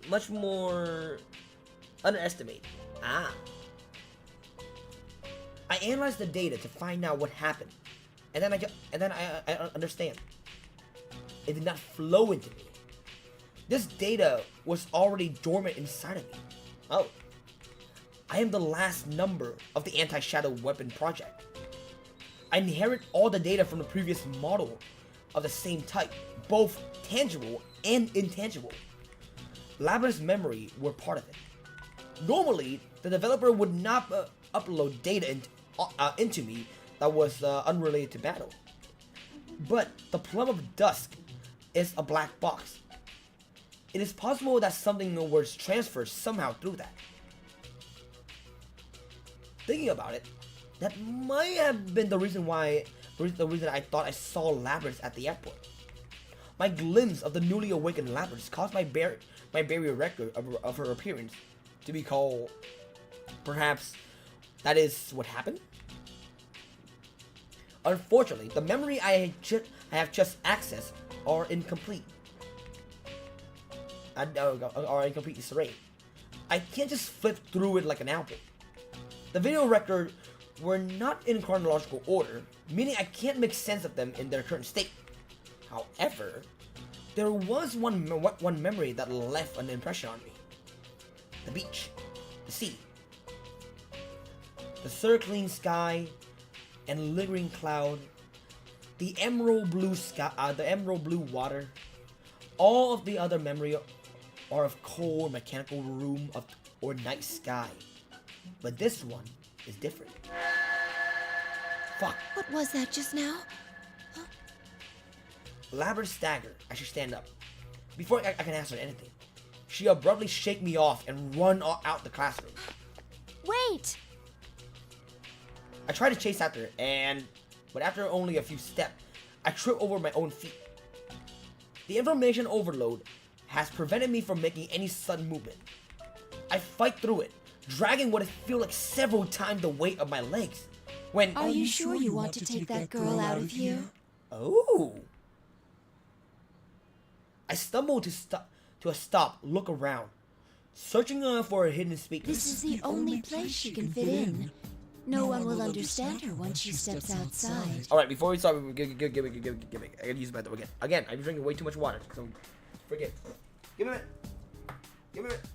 much more underestimated. I analyzed the data to find out what happened, and then I understand. It did not flow into me. This data was already dormant inside of me. Oh. I am the last number of the anti-shadow weapon project. I inherit all the data from the previous model of the same type, both tangible and intangible. Lapras' memory were part of it. Normally, the developer would not upload data into me that was unrelated to battle. But the Plum of Dusk is a black box. It is possible that something was transferred somehow through that. Thinking about it, that might have been the reason I thought I saw Lapras at the airport. My glimpse of the newly awakened Lapras caused my barrier record of her appearance to be called. Perhaps that is what happened? Unfortunately, the memory I have just accessed are incomplete. Are in complete disarray. I can't just flip through it like an album. The video records were not in chronological order, meaning I can't make sense of them in their current state. However, there was one memory that left an impression on me. The beach, the sea, the circling sky, and lingering cloud, the emerald blue sky, the emerald blue water. All of the other memory are of cold mechanical room or night sky. But this one is different. Fuck. What was that just now? Lapras staggered as she stand up. Before I can answer anything, she abruptly shake me off and run out the classroom. Wait! I try to chase after her, but after only a few steps, I trip over my own feet. The information overload has prevented me from making any sudden movement. I fight through it, dragging what I feel like several times the weight of my legs. When Are you sure you want to take that girl out of here? Oh. I stumble to a stop, look around, searching for a hidden speaker. This is the only place she can fit in. No one will understand her once she steps outside. Alright, before we start, give me. I gotta use the bathroom again. Again, I'm drinking way too much water, so forget. Give me a minute. Give me a minute.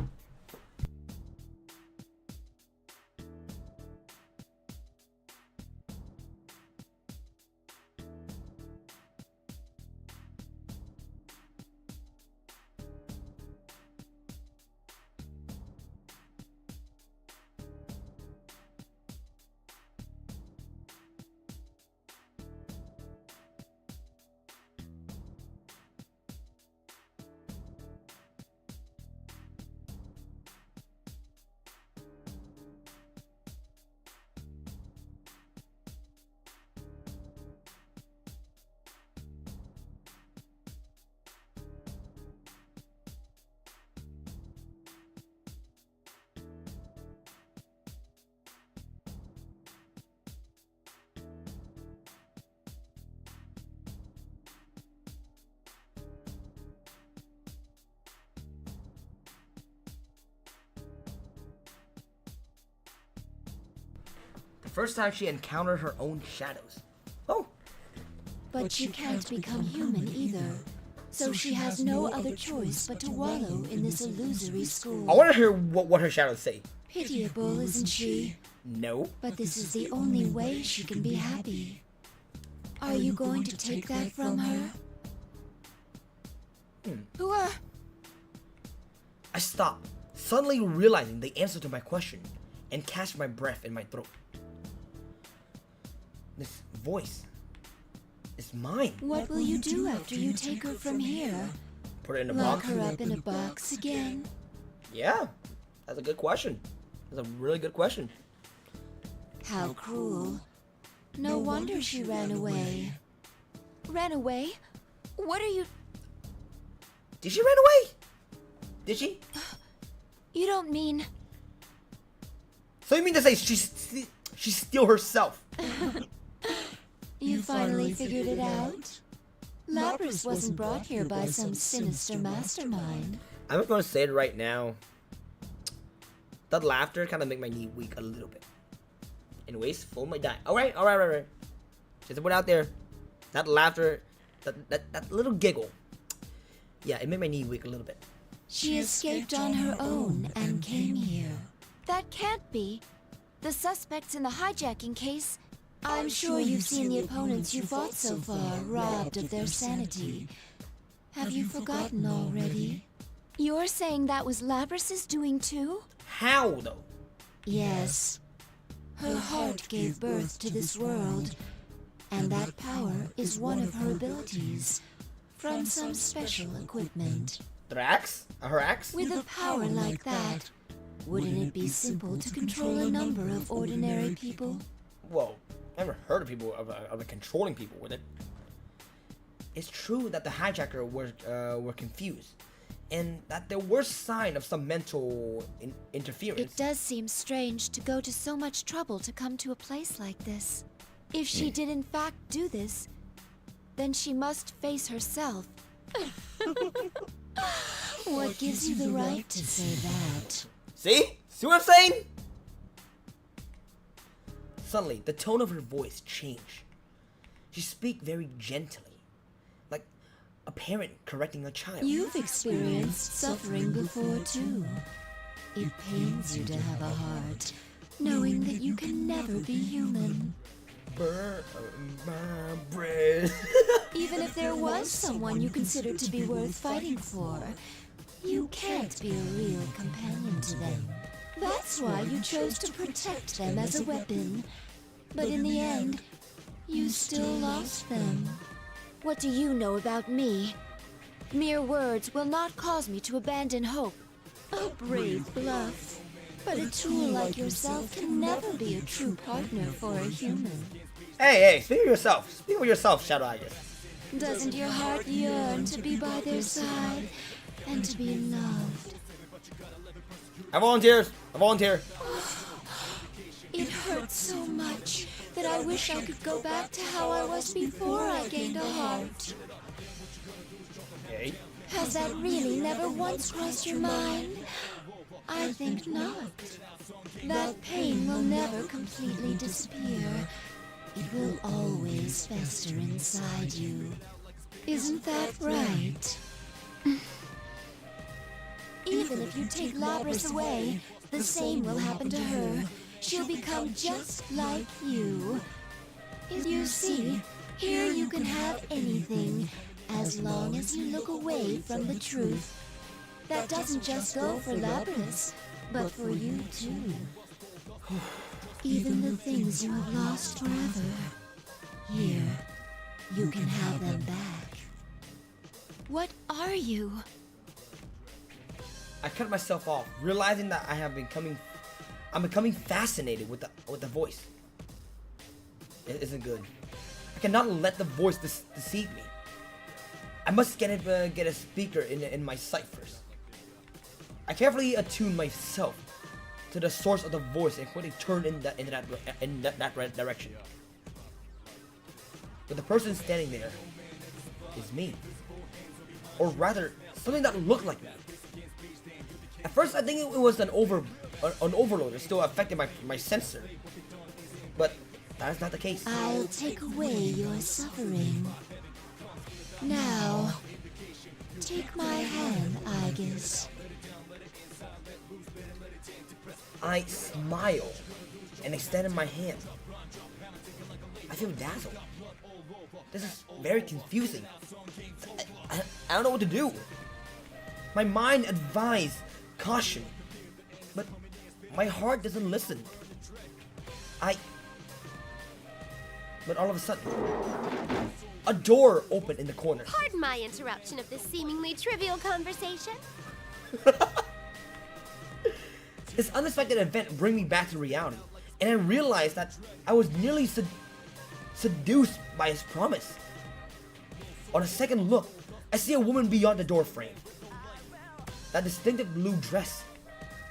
First time she encountered her own shadows. Oh. But she can't become human either. So she has no other choice but to wallow in this illusory school. I want to hear what her shadows say. Pitiable, isn't she? No. But this is the only way she can be happy. Are you going to take that from her? Who are... I stopped, suddenly realizing the answer to my question, and catch my breath in my throat. This voice is mine. What will you do after you take her from here? Put her in a Lock box? her up in a box again? Yeah, that's a good question. That's a really good question. How cruel. No wonder she ran away. Ran away? What are you... Did she run away? Did she? You don't mean... So you mean to say she's still herself? You finally figured it out? Lapras wasn't brought here by some sinister mastermind. I'm just gonna say it right now. That laughter kind of make my knee weak a little bit. Anyways, full my die. Alright. Just to put out there, that laughter, that little giggle. Yeah, it made my knee weak a little bit. She escaped on her own and came here. That can't be. The suspects in the hijacking case... I'm sure you've seen the opponents you fought so far robbed of their sanity. Have you forgotten already? You're saying that was Labras's doing too? How, though? Yes. Her heart gave birth to this world, and that power is one of her abilities, from some special equipment. Her axe? Her axe? With a power like that, wouldn't it be simple to control a number of ordinary people? Whoa. I never heard of people of controlling people with it. It's true that the hijacker were confused, and that there were signs of some mental interference. It does seem strange to go to so much trouble to come to a place like this. If she did in fact do this, then she must face herself. What gives you the right to say that? See? See what I'm saying? Suddenly, the tone of her voice changed. She spoke very gently, like a parent correcting a child. You've experienced suffering before, too. It pains you to have a heart, knowing that you can never be human. Burn my bread. Even if there was someone you considered to be worth fighting for, you can't be a real companion to them. That's why you chose to protect them as a weapon. But in the end, you still lost them. What do you know about me? Mere words will not cause me to abandon hope. A brave bluff. But a tool like yourself can never be a true partner for a human. Hey, speak of yourself. Speak of yourself, Shadow Eyes. Doesn't your heart yearn to be by their side and to be loved? I volunteers. I volunteer. It hurts so much that I wish I could go back to how I was before I gained a heart. Okay. Has that really never once crossed your mind? I think not. That pain will never completely disappear. It will always fester inside you. Isn't that right? Even if you take Labris away, the same will happen to her. She'll become just like you. You see, here you can have anything, as long as you look away from the truth. That doesn't just go for Labris, but for you too. Even the things you have lost forever. Here, you can have them back. What are you? I cut myself off, realizing that I'm becoming fascinated with the voice. It isn't good. I cannot let the voice deceive me. I must get a speaker in my sight first. I carefully attune myself to the source of the voice and quickly turn in that direction. But the person standing there is me, or rather, something that looked like me. At first, I think it was an overloader still affecting my sensor, but that's not the case. I'll take away your suffering. Now, take my hand, Aegis. I smile and extended my hand. I feel dazzled. This is very confusing. I don't know what to do. My mind advised caution, but my heart doesn't listen. But all of a sudden, a door opened in the corner. Pardon my interruption of this seemingly trivial conversation. This unexpected event bring me back to reality, and I realized that I was nearly seduced by his promise. On a second look, I see a woman beyond the door frame. That distinctive blue dress.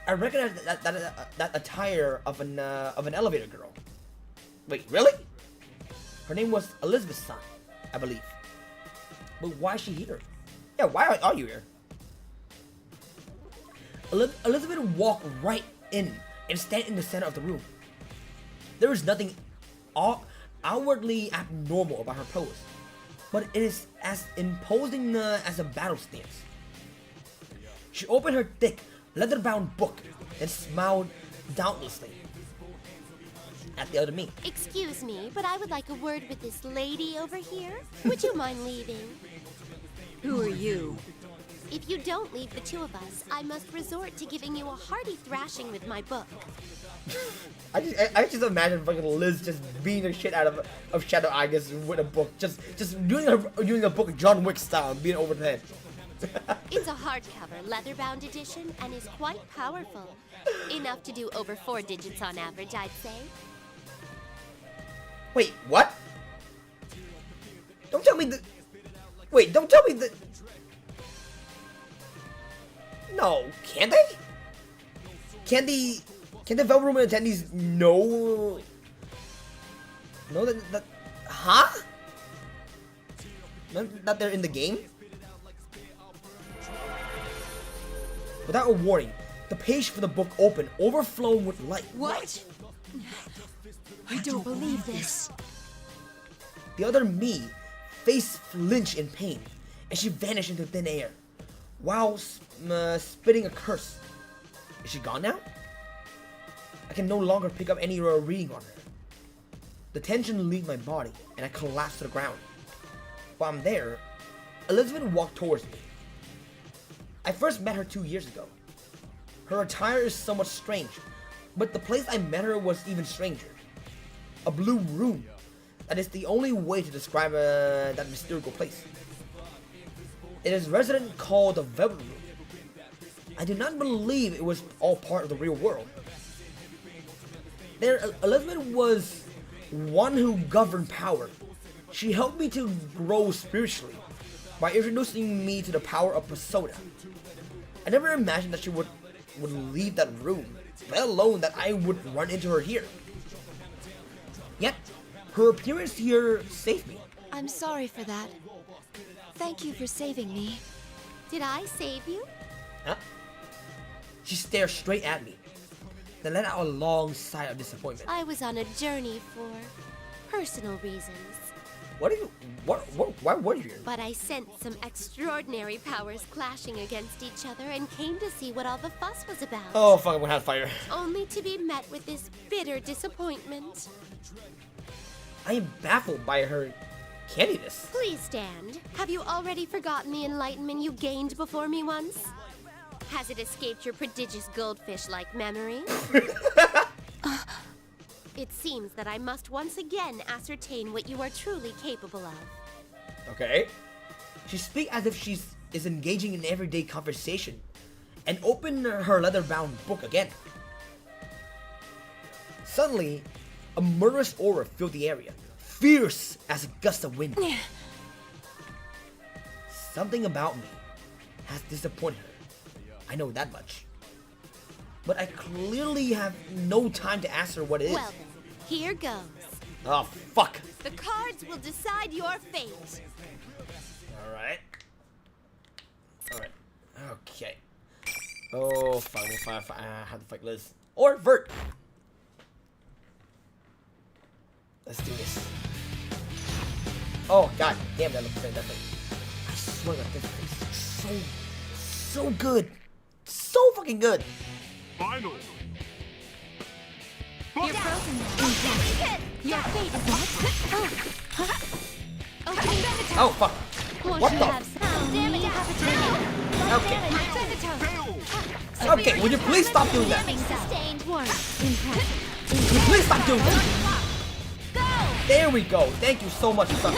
I recognize that attire of an elevator girl. Wait, really? Her name was Elizabeth San, I believe. But why is she here? Yeah, why are you here? Elizabeth walked right in and stand in the center of the room. There is nothing outwardly abnormal about her pose, but it is as imposing as a battle stance. She opened her thick, leather-bound book and smiled doubtlessly at the other me. Excuse me, but I would like a word with this lady over here. Would you mind leaving? Who are you? If you don't leave the two of us, I must resort to giving you a hearty thrashing with my book. I just imagine fucking Liz just beating the shit out of Shadow Aegis with a book, just doing a book John Wick style, and beating over the head. It's a hardcover, leather-bound edition, and is quite powerful. Enough to do over 4 digits on average, I'd say. Wait, what? Don't tell me that. Wait, don't tell me that. No, can they? Can the Velvet Room attendees know that huh? That they're in the game? Without a warning, the page for the book opened, overflowing with light. What? I don't believe this. The other me face flinched in pain, and she vanished into thin air, while spitting a curse. Is she gone now? I can no longer pick up any reading on her. The tension leaved my body, and I collapsed to the ground. While I'm there, Elizabeth walked towards me. I first met her 2 years ago. Her attire is somewhat strange, but the place I met her was even stranger. A blue room. That is the only way to describe that mystical place. It is a resident called the Velvet Room. I do not believe it was all part of the real world. There, Elizabeth was one who governed power. She helped me to grow spiritually by introducing me to the power of persona. I never imagined that she would would leave that room, let alone that I would run into her here. Yet, her appearance here saved me. I'm sorry for that. Thank you for saving me. Did I save you? Huh? She stared straight at me, then let out a long sigh of disappointment. I was on a journey for personal reasons. Why were you here? But I sensed some extraordinary powers clashing against each other and came to see what all the fuss was about. Oh, fuck, we had fire. Only to be met with this bitter disappointment. I am baffled by her candidness. Please stand. Have you already forgotten the enlightenment you gained before me once? Has it escaped your prodigious goldfish-like memory? It seems that I must once again ascertain what you are truly capable of. Okay. She speaks as if she is engaging in everyday conversation and open her leather-bound book again. Suddenly, a murderous aura filled the area, fierce as a gust of wind. Something about me has disappointed her. I know that much. But I clearly have no time to ask her what it is. Well then, here goes. Oh, fuck. The cards will decide your fate. Alright. Alright. Okay. Oh, fuck. I have to fight Liz. Or Vert. Let's do this. Oh, god damn, that looks fantastic. I swear that this is so good. So fucking good. Final. You're frozen now. Your fate is what? Oh, fuck. What the? Okay. Okay, would you please stop doing that? Would you please stop doing that? There we go. Thank you so much, son.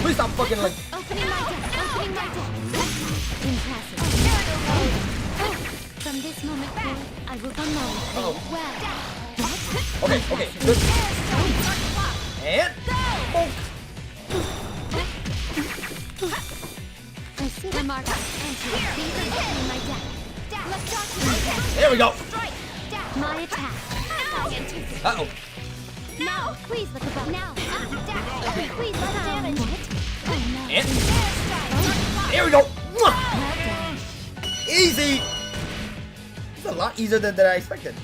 Please stop fucking like... Opening my From this moment forward, I will unload well. Okay, good. And... I see the mark. Enter my death. Let's talk. There we go. My attack. Uh-oh. No, please look above. Now. Please let damage. Oh, no. And... There we go. Easy. It's a lot easier than I expected.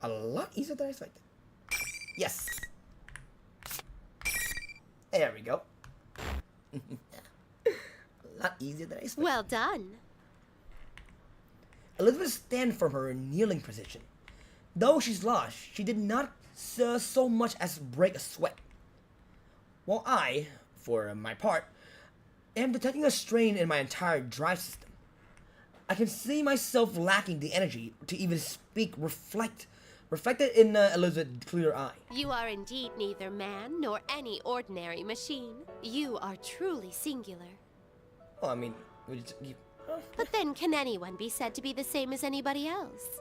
A lot easier than I expected. Yes. There we go. A lot easier than I expected. Well done. Elizabeth stands from her kneeling position. Though she's lost, she did not so much as break a sweat. While I, for my part, am detecting a strain in my entire drive system. I can see myself lacking the energy to even speak reflected in Elizabeth's clear eye. You are indeed neither man nor any ordinary machine. You are truly singular. Well, I mean, But then can anyone be said to be the same as anybody else?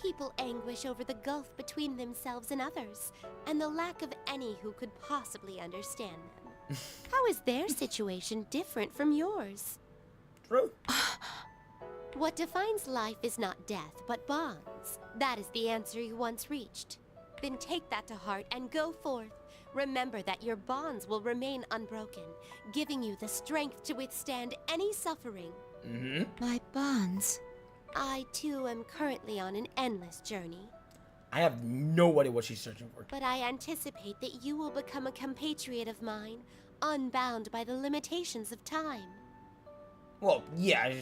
People anguish over the gulf between themselves and others, and the lack of any who could possibly understand them. How is their situation different from yours? True. What defines life is not death, but bonds. That is the answer you once reached. Then take that to heart and go forth. Remember that your bonds will remain unbroken, giving you the strength to withstand any suffering. My bonds. I, too, am currently on an endless journey. I have no idea what she's searching for. But I anticipate that you will become a compatriot of mine, unbound by the limitations of time. Well, yeah.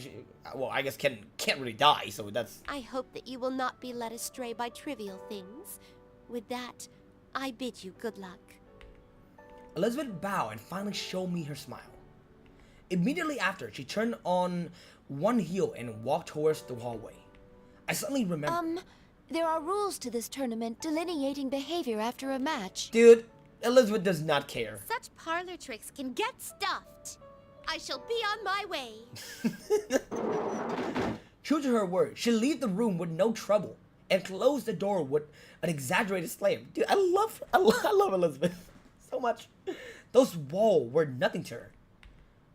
Well, I guess can't really die, so that's... I hope that you will not be led astray by trivial things. With that, I bid you good luck. Elizabeth bowed and finally showed me her smile. Immediately after, she turned on one heel and walked towards the hallway. I suddenly remembered... There are rules to this tournament delineating behavior after a match. Dude, Elizabeth does not care. Such parlor tricks can get stuffed. I shall be on my way. True to her word, she leave the room with no trouble and closed the door with an exaggerated slam. Dude, I love Elizabeth so much. Those walls were nothing to her.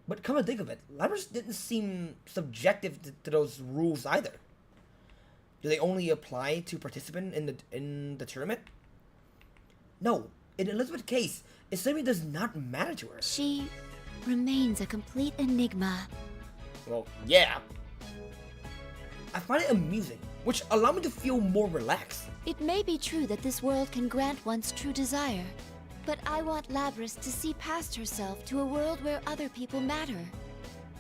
But come to think of it, Labrys didn't seem subjective to those rules either. Do they only apply to participants in the tournament? No, in Elizabeth's case, it simply does not matter to her. She remains a complete enigma. Well, yeah. I find it amusing, which allows me to feel more relaxed. It may be true that this world can grant one's true desire, but I want Labrys to see past herself to a world where other people matter.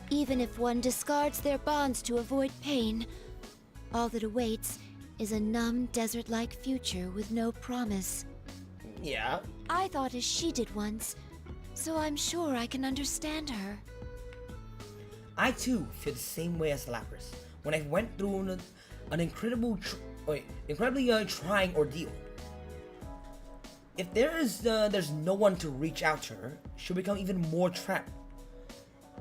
Even if one discards their bonds to avoid pain, all that awaits is a numb, desert-like future with no promise. Yeah. I thought as she did once, so I'm sure I can understand her. I too feel the same way as Labrys when I went through an incredibly trying ordeal. If there's no one to reach out to her, she'll become even more trapped.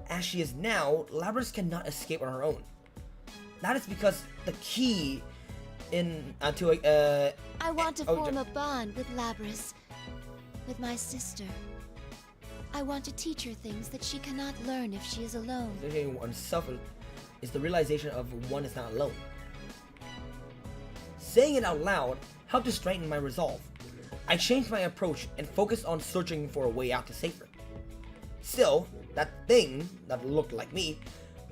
As she is now, Labrys cannot escape on her own. That is because the key I want to form a bond with Labrys, with my sister. I want to teach her things that she cannot learn if she is alone. Oneself is the realization of one is not alone. Saying it out loud helped to strengthen my resolve. I changed my approach and focused on searching for a way out to save her. Still, that thing that looked like me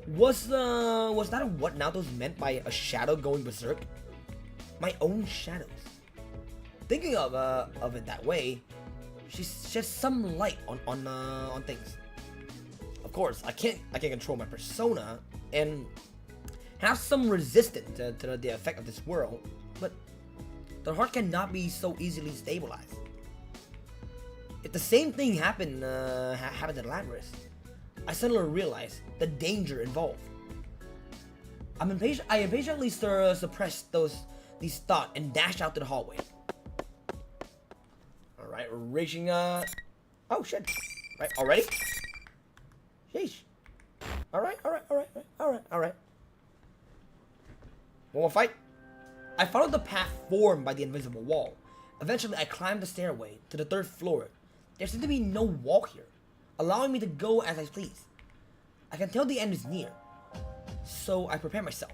was that what Naotos meant by a shadow going berserk? My own shadows. Thinking of it that way, she sheds some light on things. Of course, I can't control my persona and have some resistance to the effect of this world, but the heart cannot be so easily stabilized. If the same thing happened to Labrys, I suddenly realized the danger involved. I impatiently suppressed these thoughts and dashed out to the hallway. Alright, we're reaching oh shit. Right, already? Sheesh. Alright. One more fight. I followed the path formed by the invisible wall. Eventually, I climbed the stairway to the 3rd floor. There seemed to be no wall here, allowing me to go as I please. I can tell the end is near, so I prepare myself.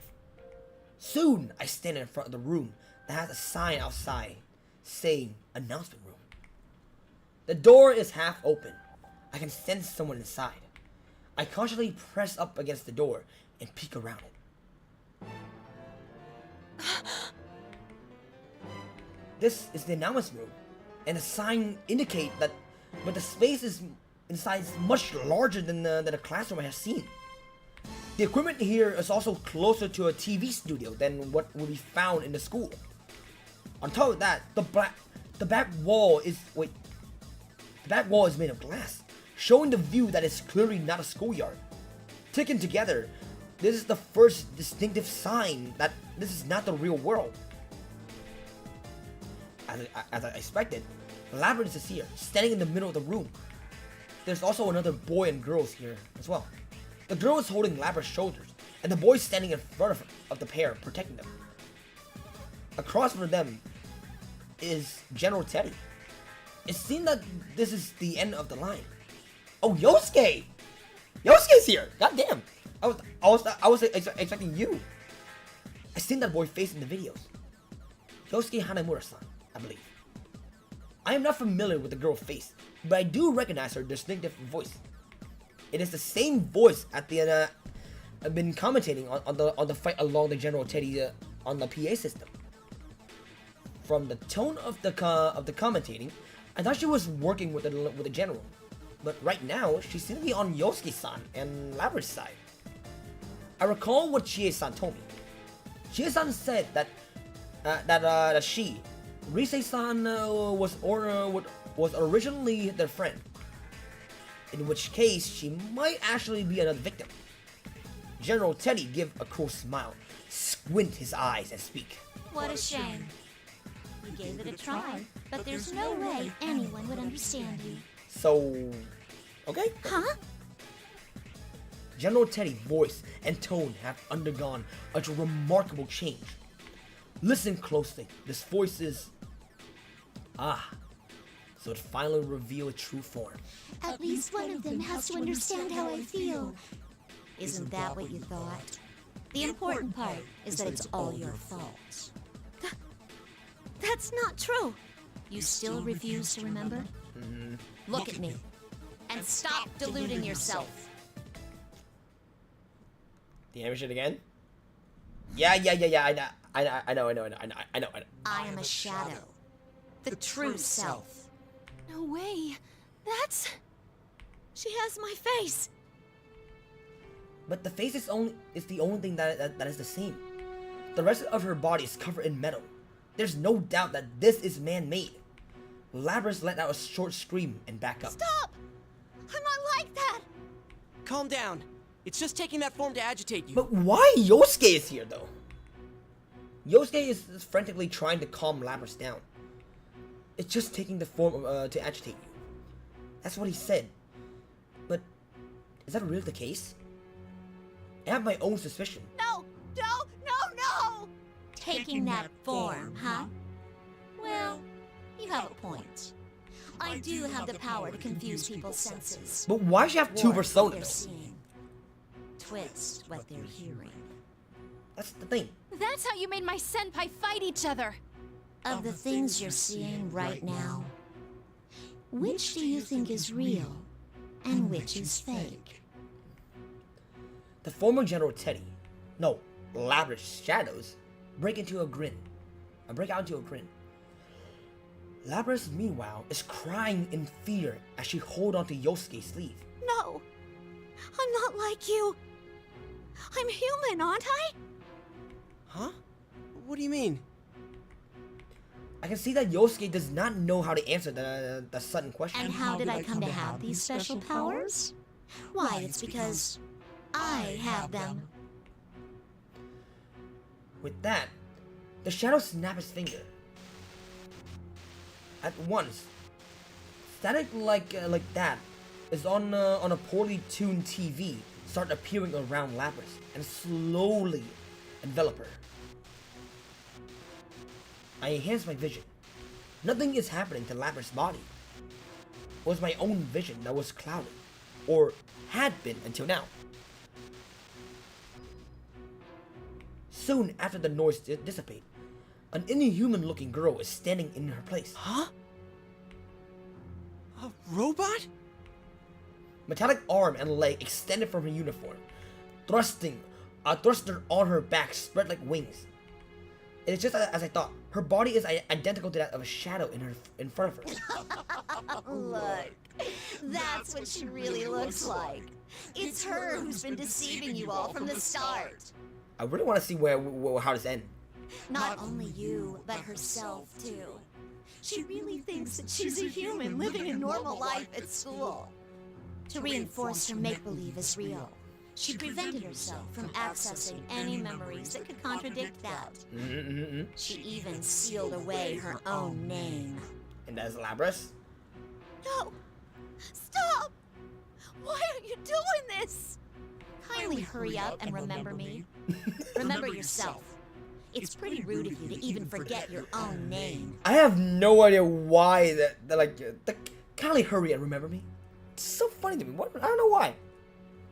Soon, I stand in front of the room that has a sign outside saying announcement room. The door is half open. I can sense someone inside. I cautiously press up against the door and peek around it. This is the announcement room, and the sign indicates that, but the space is inside is much larger than the classroom I have seen. The equipment here is also closer to a TV studio than what would be found in the school. On top of that, the back wall is made of glass, showing the view that it's clearly not a schoolyard. Taken together, this is the first distinctive sign that this is not the real world. As I expected, Labrys is here, standing in the middle of the room. There's also another boy and girl here as well. The girl is holding Labrys' shoulders, and the boy is standing in front of the pair, protecting them. Across from them is General Teddy. It seems that this is the end of the line. Oh, Yosuke! Yosuke's here! God damn! I was expecting you. I seen that boy face in the videos. Yosuke Hanamura-san, I believe. I am not familiar with the girl's face, but I do recognize her distinctive voice. It is the same voice at the I've been commentating on the fight along the General Teddy on the PA system. From the tone of the commentating, I thought she was working with the general, but right now she seems to be on Yosuke-san and Labrys' side. I recall what Chie-san told me. Chie-san said that she, Rise-san, was originally their friend, in which case she might actually be another victim. General Teddy give a cool smile, squint his eyes and speak. What a shame. You gave it a try, but there's no way anyone would understand you. So, okay. Huh? General Teddy's voice and tone have undergone a remarkable change. Listen closely. This voice is... so it finally revealed its true form. At least one of them has to understand how I feel. Isn't that what you thought? The important part is that it's all your fault. That's not true. You still refuse to remember? Look at me. And stop deluding yourself. The animation again? Yeah. I know. I am a shadow. The true self. No way. That's... She has my face. But the face is the only thing that is the same. The rest of her body is covered in metal. There's no doubt that this is man-made. Labrys let out a short scream and back up. Stop! I'm not like that! Calm down. It's just taking that form to agitate you. But why Yosuke is here, though? Yosuke is frantically trying to calm Labrys down. It's just taking the form to agitate you. That's what he said. But is that really the case? I have my own suspicion. No! Taking that form, huh? Well, you have a point. I do have the power to confuse people's senses. But why does she have two Warp what they're personas? seeing. Twist what they're hearing. That's the thing. That's how you made my senpai fight each other. Of the things you're seeing right now, which do you think is real and which is fake? The former General Teddy, no, Labrys' shadows, break out into a grin. Labrys, meanwhile, is crying in fear as she holds onto Yosuke's sleeve. No, I'm not like you. I'm human, aren't I? Huh? What do you mean? I can see that Yosuke does not know how to answer the sudden question. And how did I come to have these special powers? Why, it's because I have them. With that, the shadow snaps his finger. At once, static like that is on a poorly tuned TV start appearing around Labrys and slowly envelop her. I enhance my vision. Nothing is happening to Labrys' body. It was my own vision that was clouded, or had been until now. Soon after the noise dissipates, an inhuman-looking girl is standing in her place. Huh? A robot? Metallic arm and leg extended from her uniform, thrusting a thruster on her back spread like wings. It is just as I thought. Her body is identical to that of a shadow in front of her. Look, that's what she really looks like. It's her who's been deceiving you all from the start. I really want to see how this ends. Not only you, but herself too. She really thinks that she's a human living a normal life at school. To reinforce her make-believe as real, she prevented herself from accessing any memories that could contradict that. She even sealed away her own name. And that's Labrys? No! Stop! Why are you doing this? Kindly hurry up and remember me. Remember yourself. It's pretty rude of you to even forget your own name. I have no idea why that kindly hurry and remember me. It's so funny to me. What? I don't know why.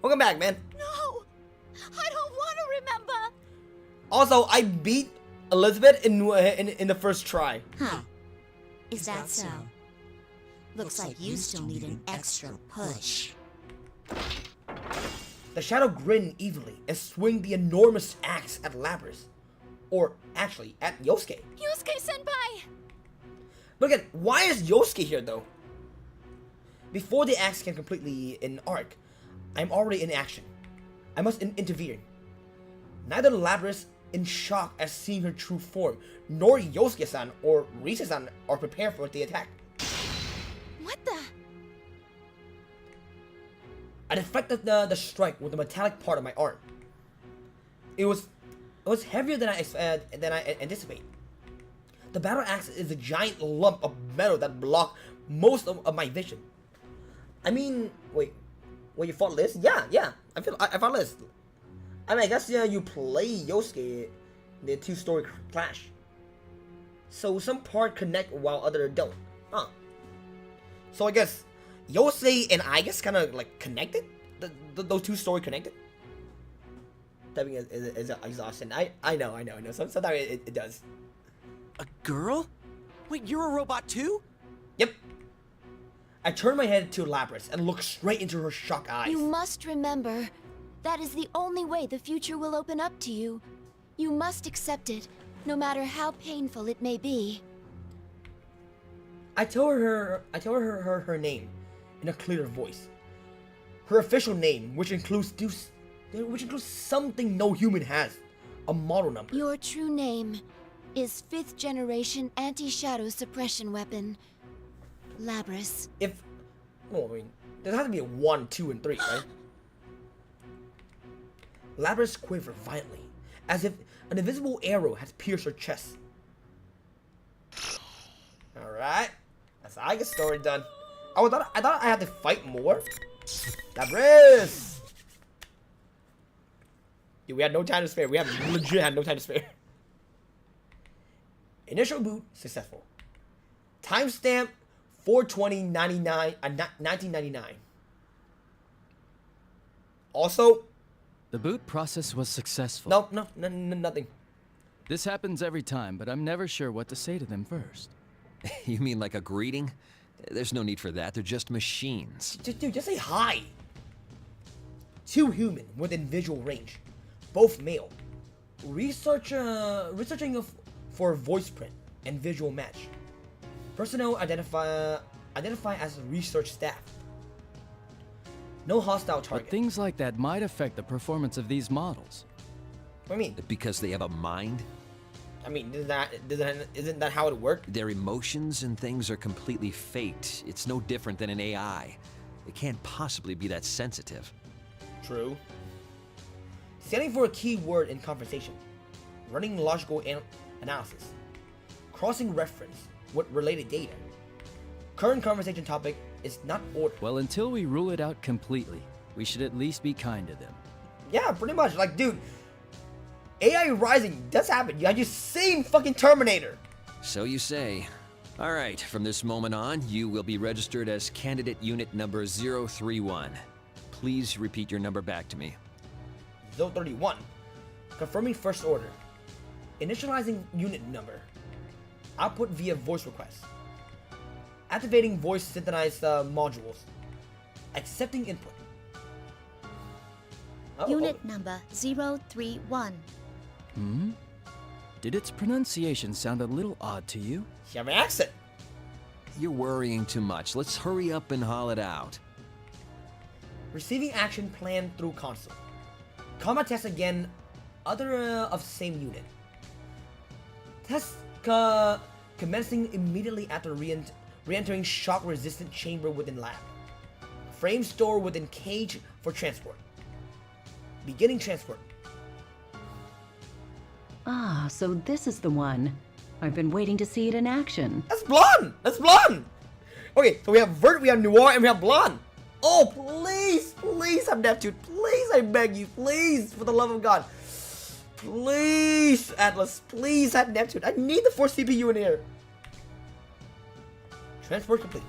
Welcome back, man. No! I don't want to remember! Also, I beat Elizabeth in the first try. Huh. Is that so? Looks like you still need an extra push. The shadow grinned evilly and swung the enormous axe at Labrys. Or, actually, at Yosuke. Yosuke-senpai! But again, why is Yosuke here, though? Before the axe can completely in arc, I'm already in action. I must intervene. Neither Labrys, in shock at seeing her true form, nor Yosuke-san or Risa-san are prepared for the attack. What the? I deflected the strike with the metallic part of my arm. It was heavier than I anticipated. The battle axe is a giant lump of metal that blocked most of my vision. I mean, wait, you fought Liz? Yeah. I fought Liz. I mean, I guess you play Yosuke, the two-story clash. So some part connect while other don't. Huh. So I guess Yosei and Igus kind of like connected. Those two stories connected. Typing is exhaustion. I know. Sometimes it does. A girl? Wait, you're a robot too? Yep. I turned my head to Lapras and looked straight into her shocked eyes. You must remember, that is the only way the future will open up to you. You must accept it, no matter how painful it may be. I tell her her name in a clear voice. Her official name, which includes something no human has, a model number. Your true name is 5th generation anti-shadow suppression weapon, Lapras. I mean, there has to be a 1, 2, and 3, right? Lapras quivered violently, as if an invisible arrow had pierced her chest. Alright. That's I get story done. I thought I had to fight more. Lapras! Dude, we had no time to spare. We have legit had no time to spare. Initial boot successful. Timestamp 4/20/1999. Also, the boot process was successful. No, nothing. This happens every time, but I'm never sure what to say to them first. You mean like a greeting? There's no need for that. They're just machines. Just say hi. 2 human within visual range, both male. Researching for voice print and visual match. Personnel identify as research staff. No hostile target. But things like that might affect the performance of these models. What do you mean? Because they have a mind? I mean, isn't that how it works? Their emotions and things are completely faked. It's no different than an AI. It can't possibly be that sensitive. True. Scanning for a key word in conversation. Running logical analysis. Crossing reference with related data. Current conversation topic is not ordered. Well, until we rule it out completely, we should at least be kind to them. Yeah, pretty much. Like, dude, AI rising does happen. You just seen fucking Terminator. So you say. All right, from this moment on, you will be registered as candidate unit number 031. Please repeat your number back to me. 031. Confirming first order. Initializing unit number. Output via voice request. Activating voice synchronized modules. Accepting input. Unit number 031. Hmm? Did its pronunciation sound a little odd to you? You have an accent. You're worrying too much. Let's hurry up and haul it out. Receiving action planned through console. Combat test again. Other of same unit. Test commencing immediately after re-entering shock-resistant chamber within lab. Frame store within cage for transport. Beginning transport. Ah, so this is the one. I've been waiting to see it in action. That's blonde! That's blonde! Okay, so we have Vert, we have Noir, and we have blonde. Oh, please have Neptune. Please, I beg you. Please, for the love of God. Please, Atlas. Please have Neptune. I need the 4 CPU in here. Transport complete.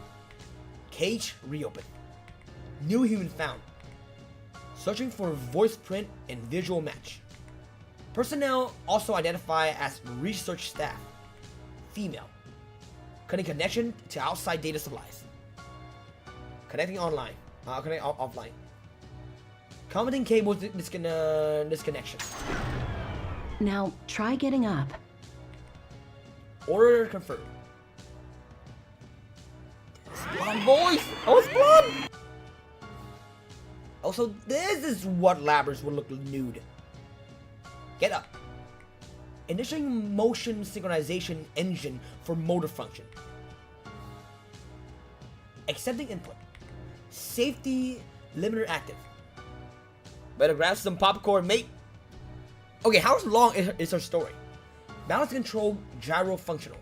Cage reopened. New human found. Searching for voice print and visual match. Personnel also identify as research staff. Female. Cutting connection to outside data supplies. Connecting online. Connecting offline. Commenting cables disconnection. Now, try getting up. Order confirmed. Blonde voice! Oh, it's blonde! Also, this is what Lapras would look nude. Get up. Initiating motion synchronization engine for motor function. Accepting input. Safety limiter active. Better grab some popcorn, mate. Okay, how long is her story? Balance control gyro functional.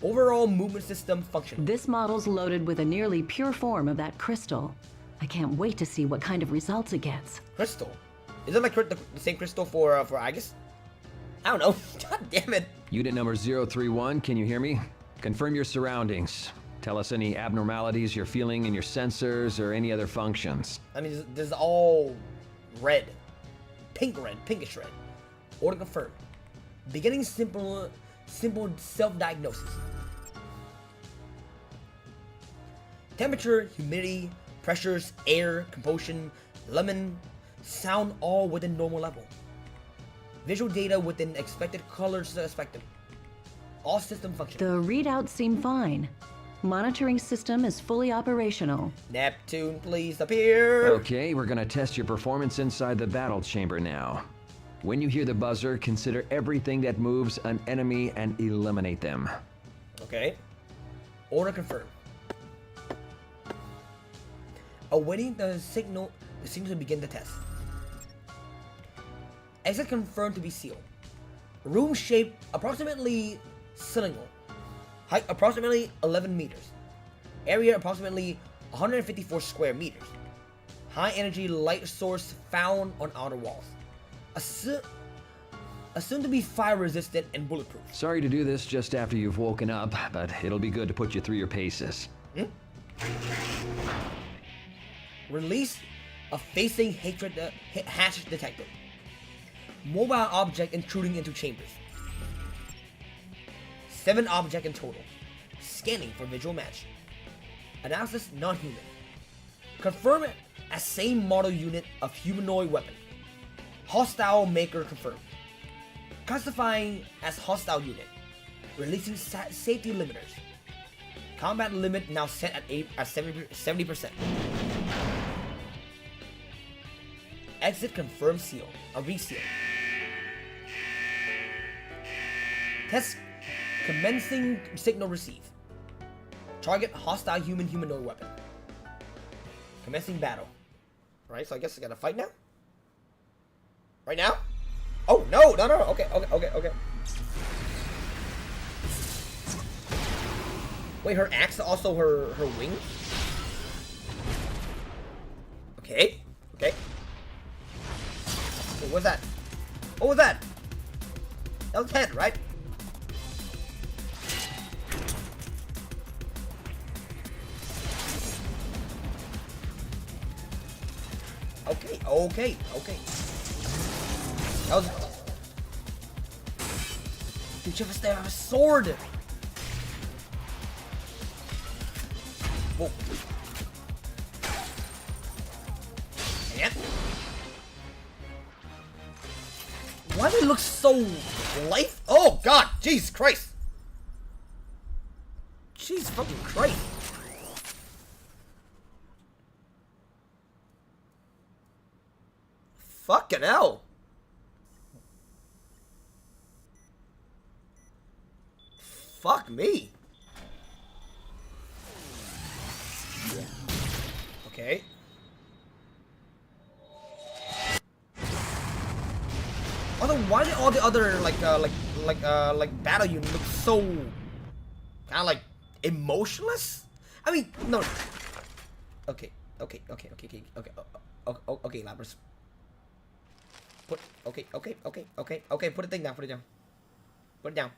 Overall movement system functional. This model's loaded with a nearly pure form of that crystal. I can't wait to see what kind of results it gets. Crystal? Is it like the same crystal for Aegis? I don't know. God damn it. Unit number 031, can you hear me? Confirm your surroundings. Tell us any abnormalities you're feeling in your sensors or any other functions. I mean, this is all red. Pinkish red. Order confirmed. Beginning simple self-diagnosis. Temperature, humidity, pressures, air, composition, lemon, sound all within normal level. Visual data within expected color spectrum. All system functions. The readouts seem fine. Monitoring system is fully operational. Neptune, please appear. Okay, we're gonna test your performance inside the battle chamber now. When you hear the buzzer, consider everything that moves an enemy and eliminate them. Okay. Order confirmed. Awaiting the signal to begin the test. Exit confirmed to be sealed. Room shape approximately cylindrical. Height approximately 11 meters. Area approximately 154 square meters. High energy light source found on outer walls. Assumed to be fire resistant and bulletproof. Sorry to do this just after you've woken up, but it'll be good to put you through your paces. Release a facing hatred hatch detector. Mobile object intruding into chambers. 7 object in total. Scanning for visual match. Analysis non-human. Confirm it as same model unit of humanoid weapon. Hostile maker confirmed. Classifying as hostile unit. Releasing safety limiters. Combat limit now set at 70%. Exit confirmed seal. A reseal. Test commencing signal receive. Target hostile humanoid weapon. Commencing battle. Alright, so I guess I gotta fight now? Right now? Oh, no. Okay. Wait, her axe also her wings? Okay. Wait, what's that? What was that? That was head, right? Okay. That was... Dude, you have a sword! Whoa. And... Why do they look so life? Oh god, Jesus Christ! Jesus fucking Christ! Fucking hell! Fuck me! Okay. Although, why did all the other like battle units look so kind of like emotionless? I mean, no. Okay, Lapras. Okay. Put it down.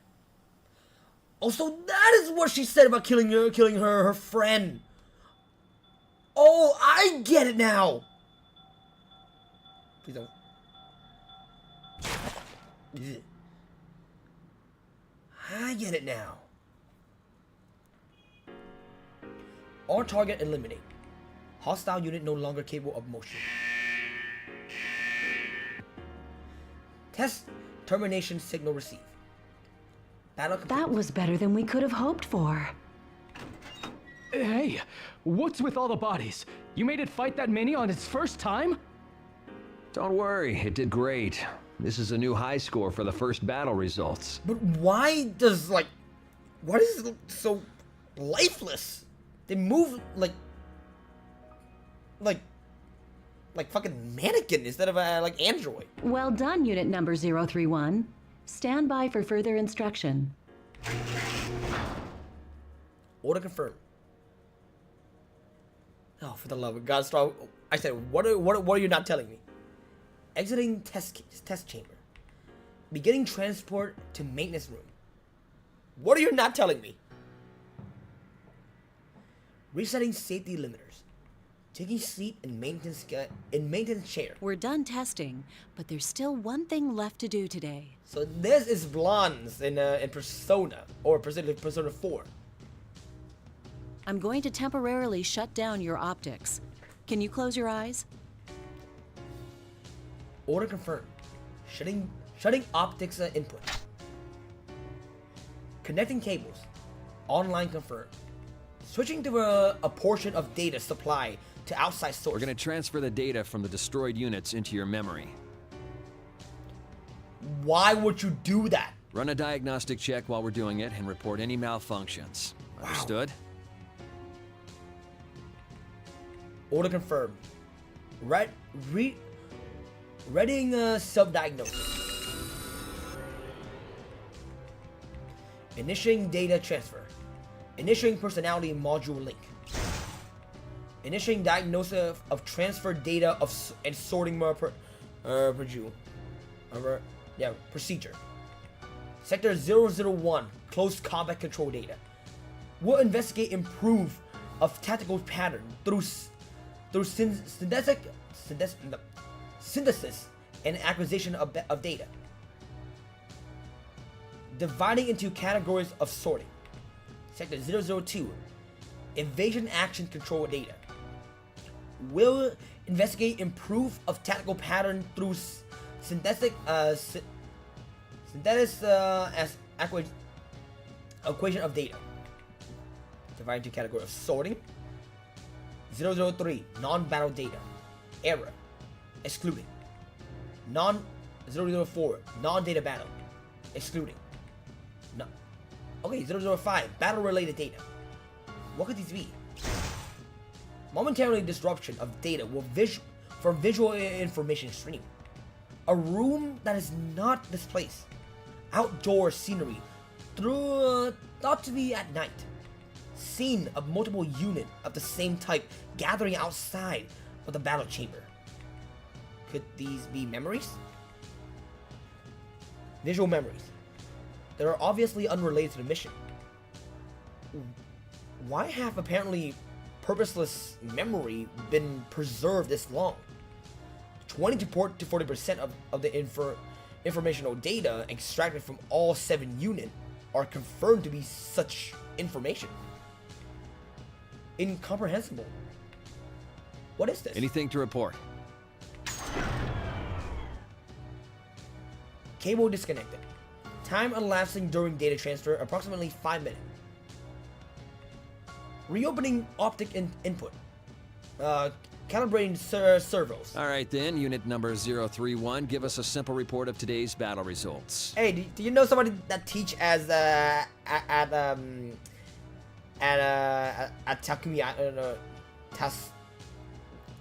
Also, that is what she said about killing her friend. Oh, I get it now. Please don't. I get it now. All target eliminate. Hostile unit no longer capable of motion. Test termination signal received. Battle complete. That was better than we could have hoped for. Hey, what's with all the bodies? You made it fight that many on its first time? Don't worry, it did great. This is a new high score for the first battle results. But why does, like, why does it look so lifeless? They move like fucking mannequin instead of like android. Well done, unit number 031. Stand by for further instruction. Order confirmed. Oh, for the love of God, Star. I said, what are you not telling me? Exiting test chamber. Beginning transport to maintenance room. What are you not telling me? Resetting safety limiters. Taking seat in maintenance chair. We're done testing, but there's still one thing left to do today. So this is blondes in Persona, or Persona 4. I'm going to temporarily shut down your optics. Can you close your eyes? Order confirmed. Shutting optics input. Connecting cables. Online confirmed. Switching to a portion of data supply to outside source. We're going to transfer the data from the destroyed units into your memory. Why would you do that? Run a diagnostic check while we're doing it and report any malfunctions. Understood? Order confirmed. Readying self-diagnosis. Initiating data transfer. Initiating personality module link. Initiating diagnosis of transfer data and sorting procedure. Sector 001, close combat control data. Will investigate improve of tactical pattern through synthesis and acquisition of data. Dividing into categories of sorting. Sector 002, invasion action control data. Will investigate improve of tactical pattern through synthesis as equation of data. Divided into category of sorting. 003, non-battle data. Error. Excluding. 004, non-data battle. Excluding. No. Okay, 005, battle-related data. What could these be? Momentarily disruption of data for visual information stream. A room that is not displaced. Outdoor scenery thought to be at night. Scene of multiple units of the same type gathering outside of the battle chamber. Could these be memories? Visual memories. They are obviously unrelated to the mission. Why have apparently purposeless memory been preserved this long? 20 to 40% of the informational data extracted from all 7 units are confirmed to be such information. Incomprehensible. What is this? Anything to report? Cable disconnected. Time elapsing during data transfer, approximately 5 minutes. Reopening optic input. Calibrating servos. All right then, unit number 031, give us a simple report of today's battle results. Hey, do you know somebody that teach as at Takumi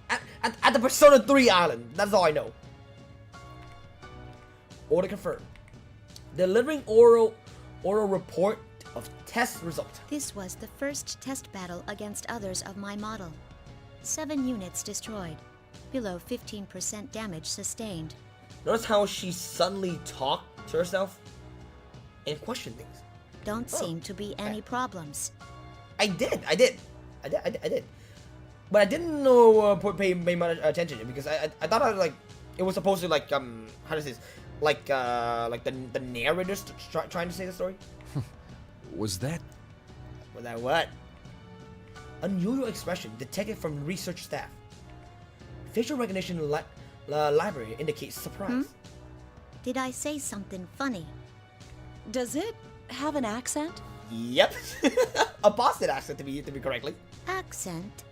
at the Persona 3 island? That's all I know. Order confirmed. Delivering oral report of test results. This was the first test battle against others of my model. 7 units destroyed. Below 15% damage sustained. Notice how she suddenly talked to herself and questioned things. Don't seem to be any problems. I did. But I didn't know pay much attention because I thought it was supposed to how does this like the narrators trying to say the story. Was that what? Unusual expression detected from research staff. Facial recognition library indicates surprise. Did I say something funny? Does it have an accent? Yep. A Boston accent to be correctly. Accent?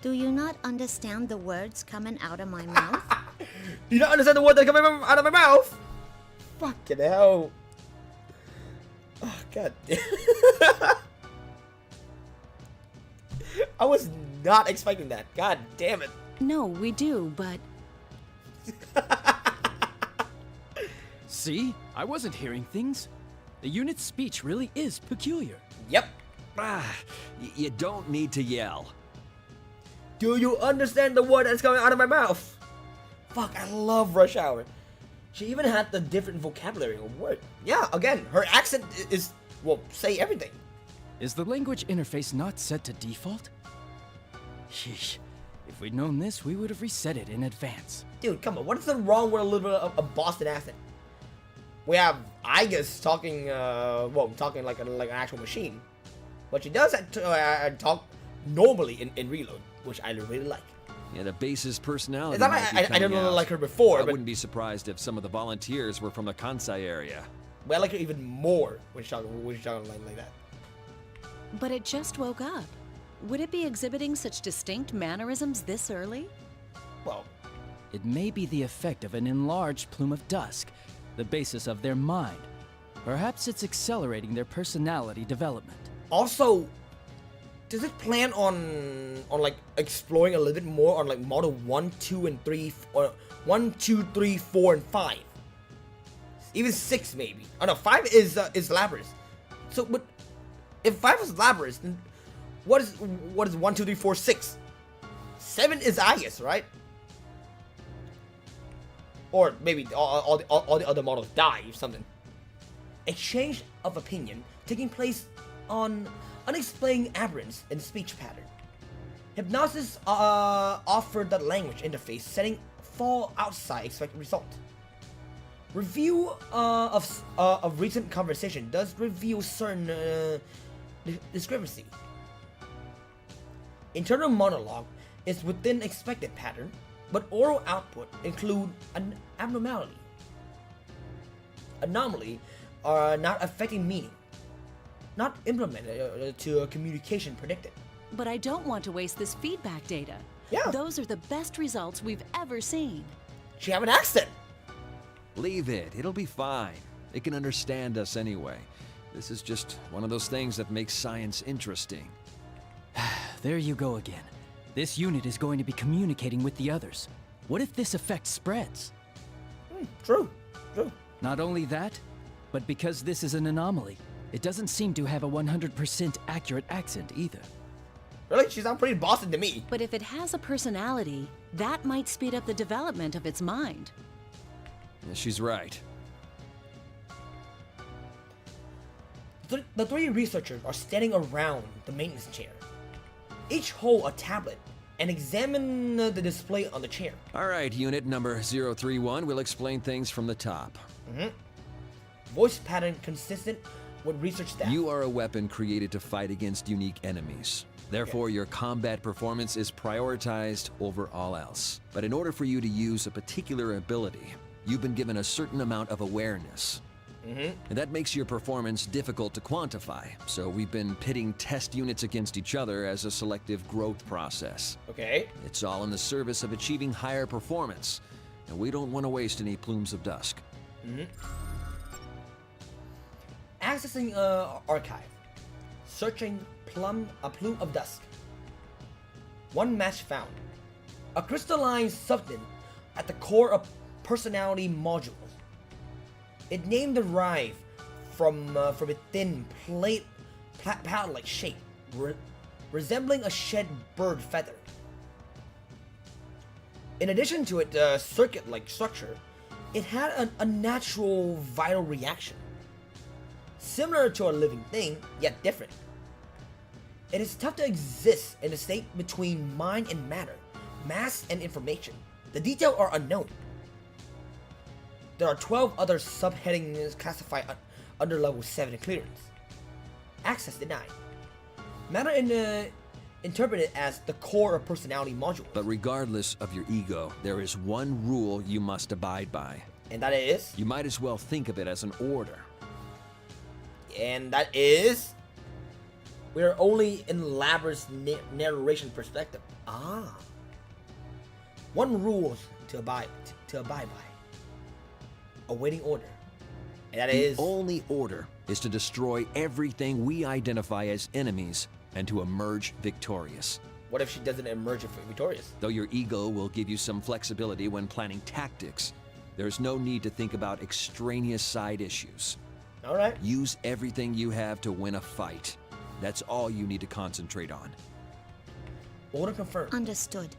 Do you not understand the words coming out of my mouth? Do you not understand the words that are coming out of my mouth? Fucking hell. Oh, God. I was not expecting that. God damn it. No, we do, but... See? I wasn't hearing things. The unit's speech really is peculiar. Yep. You don't need to yell. Do you understand the word that's coming out of my mouth? Fuck, I love Rush Hour. She even had the different vocabulary of word. Yeah, again, her accent is, well, say everything. Is the language interface not set to default? Sheesh. If we'd known this, we would have reset it in advance. Dude, come on. What is wrong with a little bit of a Boston accent? We have Igus talking, talking like an actual machine. But she does talk normally in Reload, which I really like. Yeah, the base's personality. It's not I don't know like her before, I but wouldn't be surprised if some of the volunteers were from the Kansai area. I like her even more when she's talking like that. But it just woke up. Would it be exhibiting such distinct mannerisms this early? Well, it may be the effect of an enlarged plume of dusk, the basis of their mind. Perhaps it's accelerating their personality development. Also, does it plan on like exploring a little bit more on like model 1, 2, and 3, or 1, 2, 3, 4, and 5? Even 6 maybe. Oh no, 5 is Labrys. So, but if 5 is Labrys, then what is 1, 2, 3, 4, 6? 7 is Igus, right? Or maybe all the other models die or something. Exchange of opinion taking place on unexplained aberrance in speech pattern. Hypnosis offered the language interface setting fall outside expected result. Review of recent conversation does reveal certain discrepancy. Internal monologue is within expected pattern, but oral output include an abnormality. Anomaly are not affecting meaning, not implemented to a communication predicted. But I don't want to waste this feedback data. Yeah. Those are the best results we've ever seen. She have an accent. Leave it. It'll be fine. It can understand us anyway. This is just one of those things that makes science interesting. There you go again. This unit is going to be communicating with the others. What if this effect spreads? True. Not only that, but because this is an anomaly, it doesn't seem to have a 100% accurate accent either. Really? She sounds pretty Boston to me. But if it has a personality, that might speed up the development of its mind. Yeah, she's right. The 3 researchers are standing around the maintenance chair. Each hold a tablet and examine the display on the chair. All right, unit number 031, we'll explain things from the top. Voice pattern consistent with research staff. You are a weapon created to fight against unique enemies. Therefore, your combat performance is prioritized over all else. But in order for you to use a particular ability, you've been given a certain amount of awareness. And that makes your performance difficult to quantify, so we've been pitting test units against each other as a selective growth process. Okay. It's all in the service of achieving higher performance, and we don't want to waste any plumes of dusk. Accessing archive. Searching a plume of dusk. One match found. A crystalline substance at the core of personality module. It name derived from a thin palette-like shape, resembling a shed bird feather. In addition to its circuit-like structure, it had an unnatural vital reaction, similar to a living thing, yet different. It is tough to exist in a state between mind and matter, mass and information. The details are unknown. There are 12 other subheadings classified under level 7 clearance. Access denied. Matter interpreted as the core of personality module. But regardless of your ego, there is one rule you must abide by. And that is? You might as well think of it as an order. And that is? We are only in Labra's narration perspective. One rule to abide by. Awaiting order. And that is? The only order is to destroy everything we identify as enemies and to emerge victorious. What if she doesn't emerge victorious? Though your ego will give you some flexibility when planning tactics, there's no need to think about extraneous side issues. All right. Use everything you have to win a fight. That's all you need to concentrate on. Order confirmed. Understood.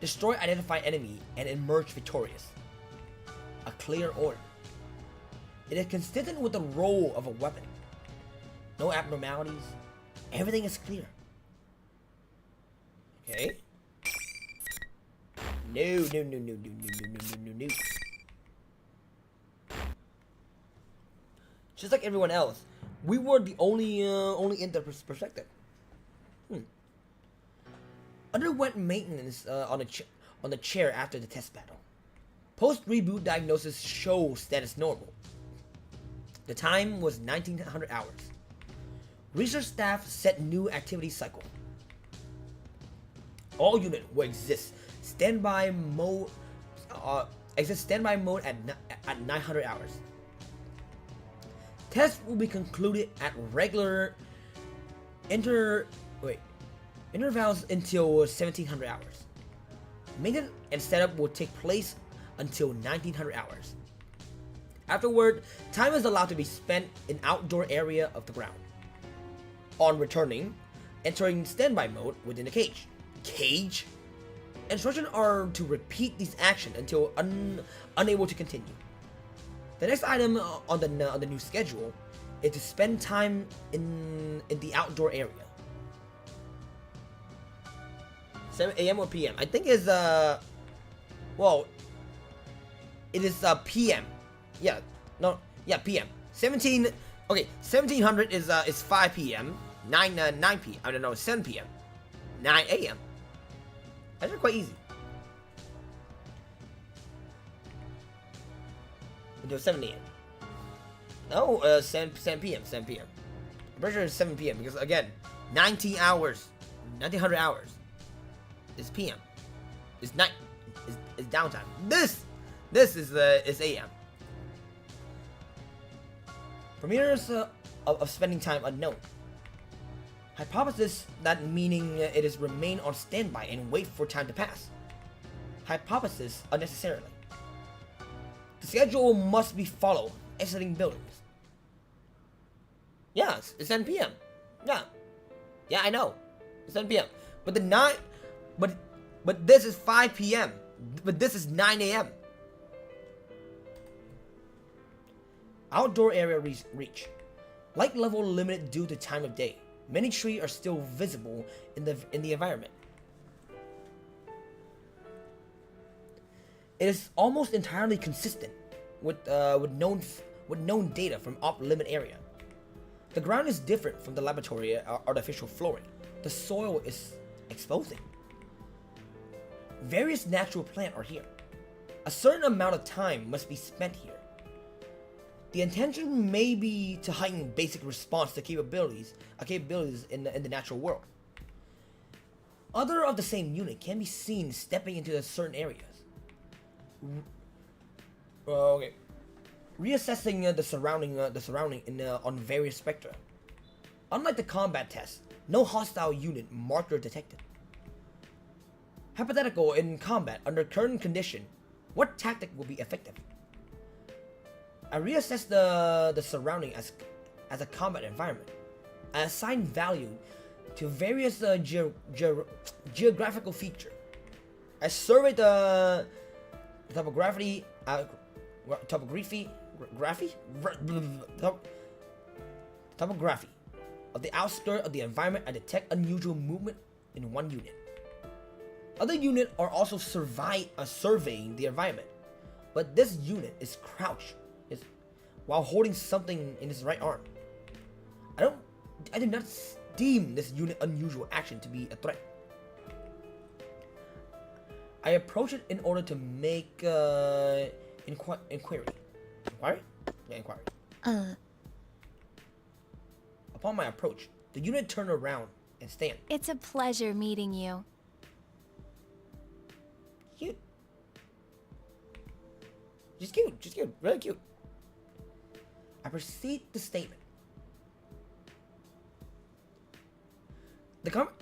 Destroy identified enemy and emerge victorious. A clear order. It is consistent with the role of a weapon. No abnormalities. Everything is clear. Okay. No. Just like everyone else, we were the only in the perspective. Underwent maintenance on the chair after the test battle. Post-reboot diagnosis shows status normal. The time was 1900 hours. Research staff set new activity cycle. All unit will exist standby mode. Standby mode at 900 hours. Tests will be concluded at regular intervals until 1700 hours. Maintenance and setup will take place until 1900 hours. Afterward, time is allowed to be spent in outdoor area of the ground. On returning, entering standby mode within the cage. Cage? Instructions are to repeat these actions until unable to continue. The next item on the new schedule is to spend time in the outdoor area. 7 a.m. or p.m. I think is well, it is p.m. Yeah, no, yeah, p.m. 1700 is 5 p.m. 9 p.m. I don't know, 7 p.m. 9 a.m. That's quite easy. Until 7 a.m. No, 7 p.m. 7 p.m. I'm pretty sure it's 7 p.m. because again, 19 hours, 1900 hours is p.m. It's night. It's downtime. This is a.m. Parameters of spending time unknown. Hypothesis that meaning it is remain on standby and wait for time to pass. Hypothesis unnecessarily. The schedule must be followed. Exiting buildings. Yeah, it's 10 p.m. Yeah, I know. It's 10 p.m. But but this is 5 p.m. But this is 9 a.m. Outdoor area reach. Light level limited due to time of day. Many trees are still visible in the environment. It is almost entirely consistent with known data from off-limit area. The ground is different from the laboratory artificial flooring. The soil is exposing. Various natural plants are here. A certain amount of time must be spent here. The intention may be to heighten basic response to capabilities in the natural world. Other of the same unit can be seen stepping into certain areas. Okay. Reassessing the surrounding on various spectra. Unlike the combat test, no hostile unit marker detected. Hypothetical in combat under current condition, what tactic will be effective? I reassess the surrounding as a combat environment. I assign value to various geographical feature. I survey the topography of the outskirts of the environment. I detect unusual movement in one unit. Other units are also surveying the environment, but this unit is crouched while holding something in his right arm. I do not deem this unit unusual action to be a threat. I approach it in order to make inquiry. Inquiry? Yeah, inquiry. Upon my approach, the unit turned around and stand. It's a pleasure meeting you. Cute. Just cute, really cute. I proceed the statement.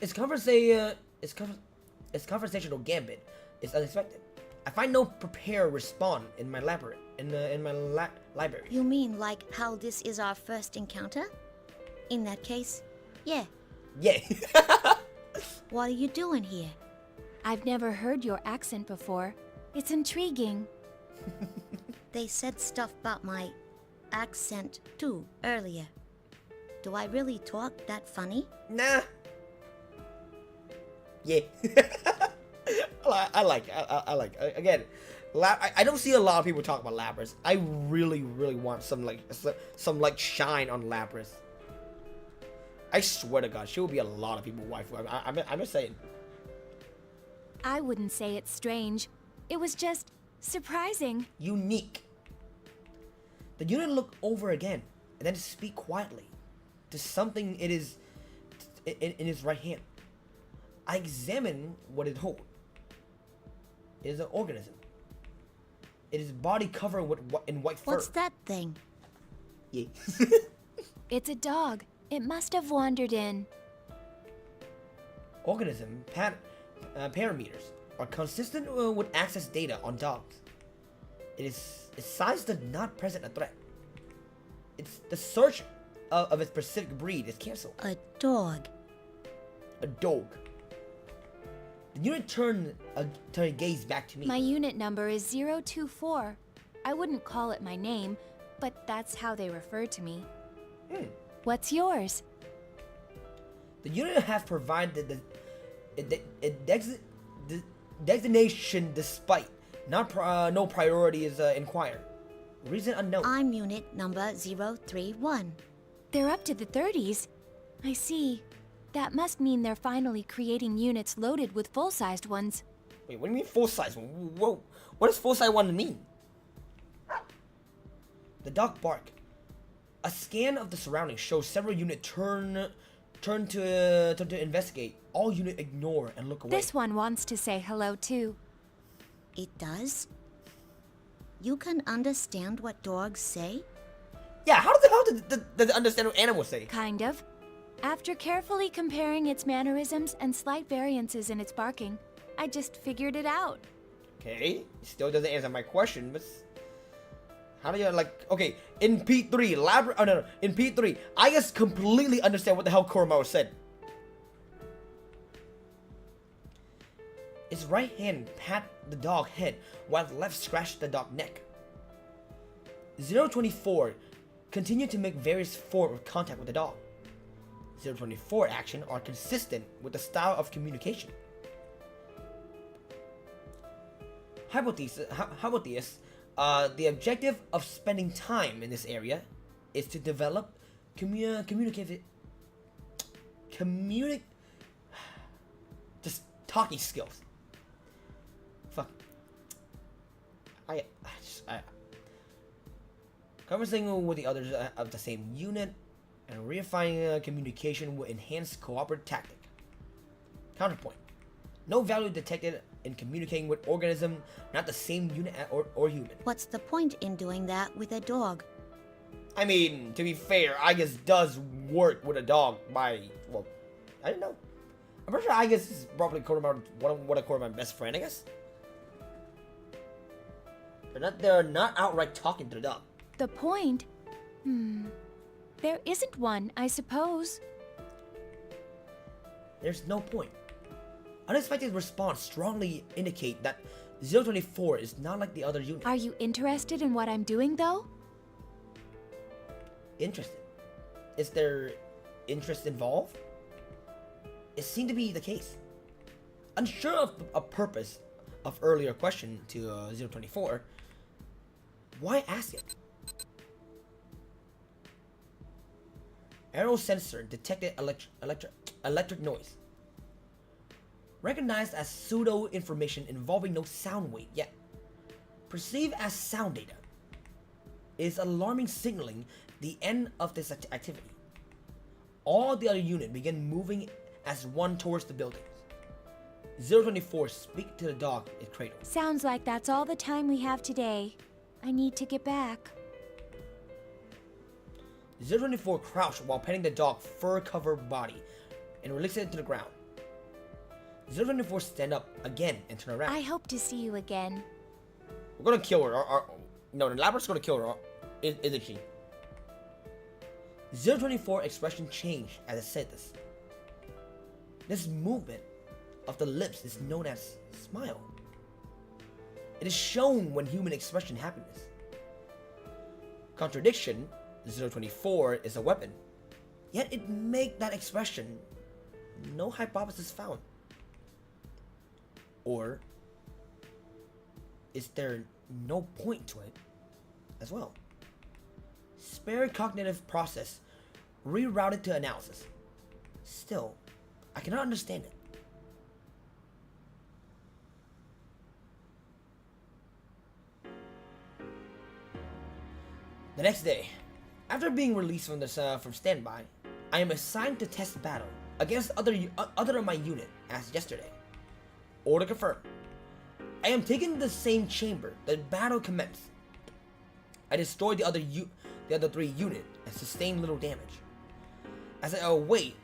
Its conversational gambit is unexpected. I find no prepared response in my library. Library. You mean like how this is our first encounter? In that case, yeah. Yeah. What are you doing here? I've never heard your accent before. It's intriguing. They said stuff about my accent too earlier. Do I really talk that funny? Nah. Yeah. I like again. I don't see a lot of people talk about Lapras. I really want some shine on Lapras. I swear to God, she will be a lot of people's waifu. I'm just saying. I wouldn't say it's strange. It was just surprising. Unique. The unit look over again and then speak quietly to something in his right hand. I examine what it holds. It is an organism. It is body covered in white fur. What's that thing? Yeah. It's a dog. It must have wandered in. Organism parameters are consistent with access data on dogs. Its size does not present a threat. It's the search of its specific breed is cancelled. A dog. A dog. The unit turned gaze back to me. My unit number is 024. I wouldn't call it my name, but that's how they refer to me. What's yours? The unit have provided the designation despite no priority is inquired. Reason unknown. I'm unit number 031. They're up to the 30s. I see. That must mean they're finally creating units loaded with full-sized ones. Wait, what do you mean full-size? Whoa, what does full-size one mean? The dog bark. A scan of the surroundings shows several units turn to investigate. All units ignore and look away. This one wants to say hello too. It does? You can understand what dogs say? Yeah, how does it understand what animals say? Kind of. After carefully comparing its mannerisms and slight variances in its barking, I just figured it out. Okay, still doesn't answer my question, but how do you okay, in P3, in P3, I just completely understand what the hell Kuramawa said. Its right hand pat the dog head while the left scratched the dog neck. 024 continued to make various forms of contact with the dog. 024 action are consistent with the style of communication. Hypothesis, the objective of spending time in this area is to develop just talking skills. Fuck. Conversing with the others of the same unit and refining communication will enhance cooperative tactic. Counterpoint. No value detected in communicating with organism not the same unit or human. What's the point in doing that with a dog? I mean, to be fair, Igus does work with a dog by, well, I don't know. I'm pretty sure Igus is probably one of my best friend, I guess. They're not outright talking to the dog. The point? There isn't one, I suppose. There's no point. Unexpected response strongly indicate that 024 is not like the other unit. Are you interested in what I'm doing, though? Interested? Is there interest involved? It seemed to be the case. Unsure of a purpose of earlier question to 024, why ask it? Aero sensor detected electric noise. Recognized as pseudo information involving no sound wave yet. Perceived as sound data. Is alarming signaling the end of this activity. All the other units begin moving as one towards the buildings. 024 speak to the dog it cradles. Sounds like that's all the time we have today. I need to get back. 024 crouched while petting the dog's fur-covered body and released it to the ground. 024 stand up again and turn around. I hope to see you again. We're gonna kill her. No, the Labra's gonna kill her, isn't she? 024 expression changed as it said this. This movement of the lips is known as smile. It is shown when human expression happiness. Contradiction, 024 is a weapon. Yet it make that expression no hypothesis found. Or is there no point to it as well? Spare cognitive process rerouted to analysis. Still, I cannot understand it. The next day, after being released from standby, I am assigned to test battle against other of my unit as yesterday. Order confirmed. I am taken to the same chamber that battle commenced. I destroyed the other 3 unit and sustained little damage. As I await,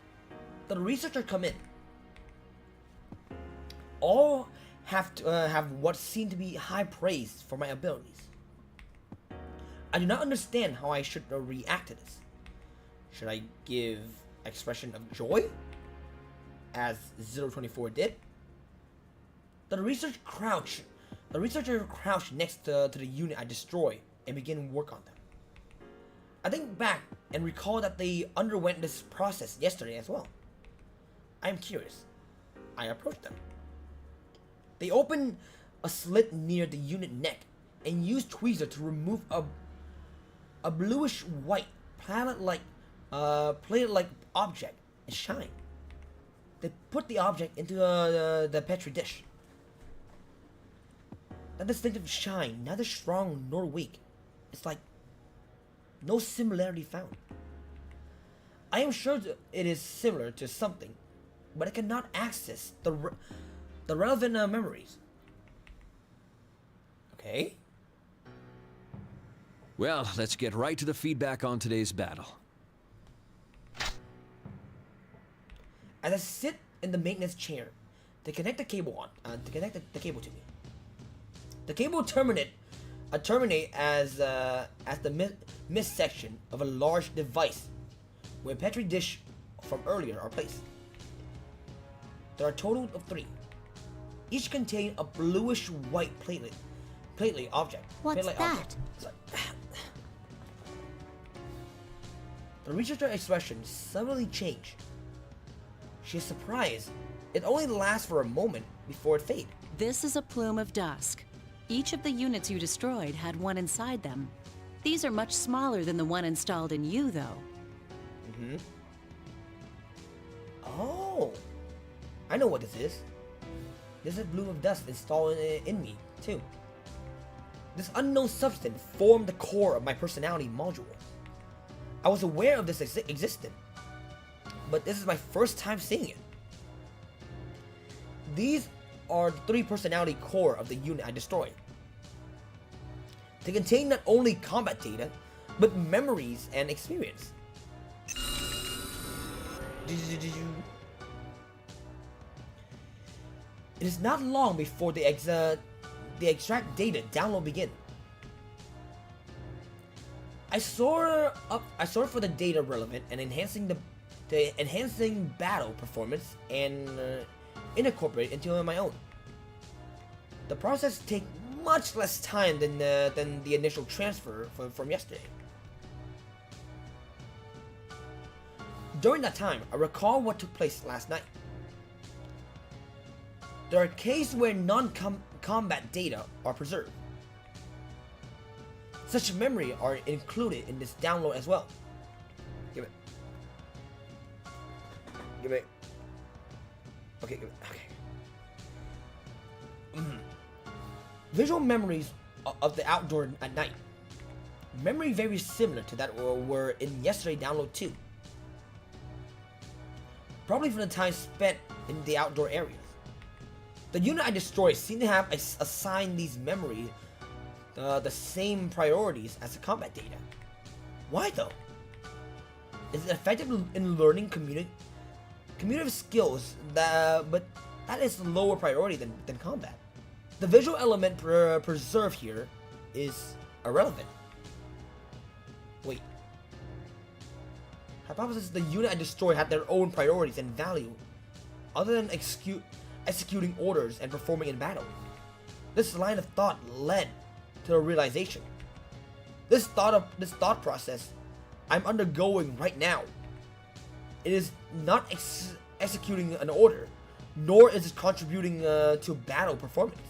the researcher come in. All have what seem to be high praise for my abilities. I do not understand how I should react to this. Should I give expression of joy, as 024 did? The researcher crouched next to the unit I destroyed and began work on them. I think back and recall that they underwent this process yesterday as well. I am curious. I approached them. They opened a slit near the unit neck and used tweezer to remove a bluish white planet-like object and shine. They put the object into the petri dish. That distinctive shine, neither strong nor weak. It's like no similarity found. I am sure it is similar to something, but I cannot access the relevant memories. Okay. Well, let's get right to the feedback on today's battle. As I sit in the maintenance chair, they connect the cable the cable to me. The cable terminate as the mist section of a large device where petri dish from earlier are placed. There are a total of 3. Each contain a bluish white platelet object. What's platelet that? Object. The researcher expression suddenly changed. She is surprised. It only lasts for a moment before it fades. This is a plume of dusk. Each of the units you destroyed had one inside them. These are much smaller than the one installed in you, though. Mm-hmm. Oh, I know what this is. This is a bloom of dust installed in me, too. This unknown substance formed the core of my personality module. I was aware of this existed, but this is my first time seeing it. These are the 3 personality core of the unit I destroyed. They contain not only combat data, but memories and experience. It is not long before the extract data download begin. I sort for the data relevant and enhancing battle performance and incorporate into my own. The process takes much less time than the initial transfer from yesterday. During that time, I recall what took place last night. There are cases where non-combat data are preserved. Such memory are included in this download as well. Give it. Okay, give it. Okay. Visual memories of the outdoor at night. Memory very similar to that were in yesterday download too. Probably from the time spent in the outdoor areas. The unit I destroyed seemed to have assigned these memories the same priorities as the combat data. Why though? Is it effective in learning communicative skills but that is lower priority than combat? The visual element preserved here is irrelevant. Wait. Hypothesis: the unit I destroyed had their own priorities and value, other than executing orders and performing in battle. This line of thought led to a realization. This thought process I'm undergoing right now It is not executing an order, nor is it contributing to battle performance.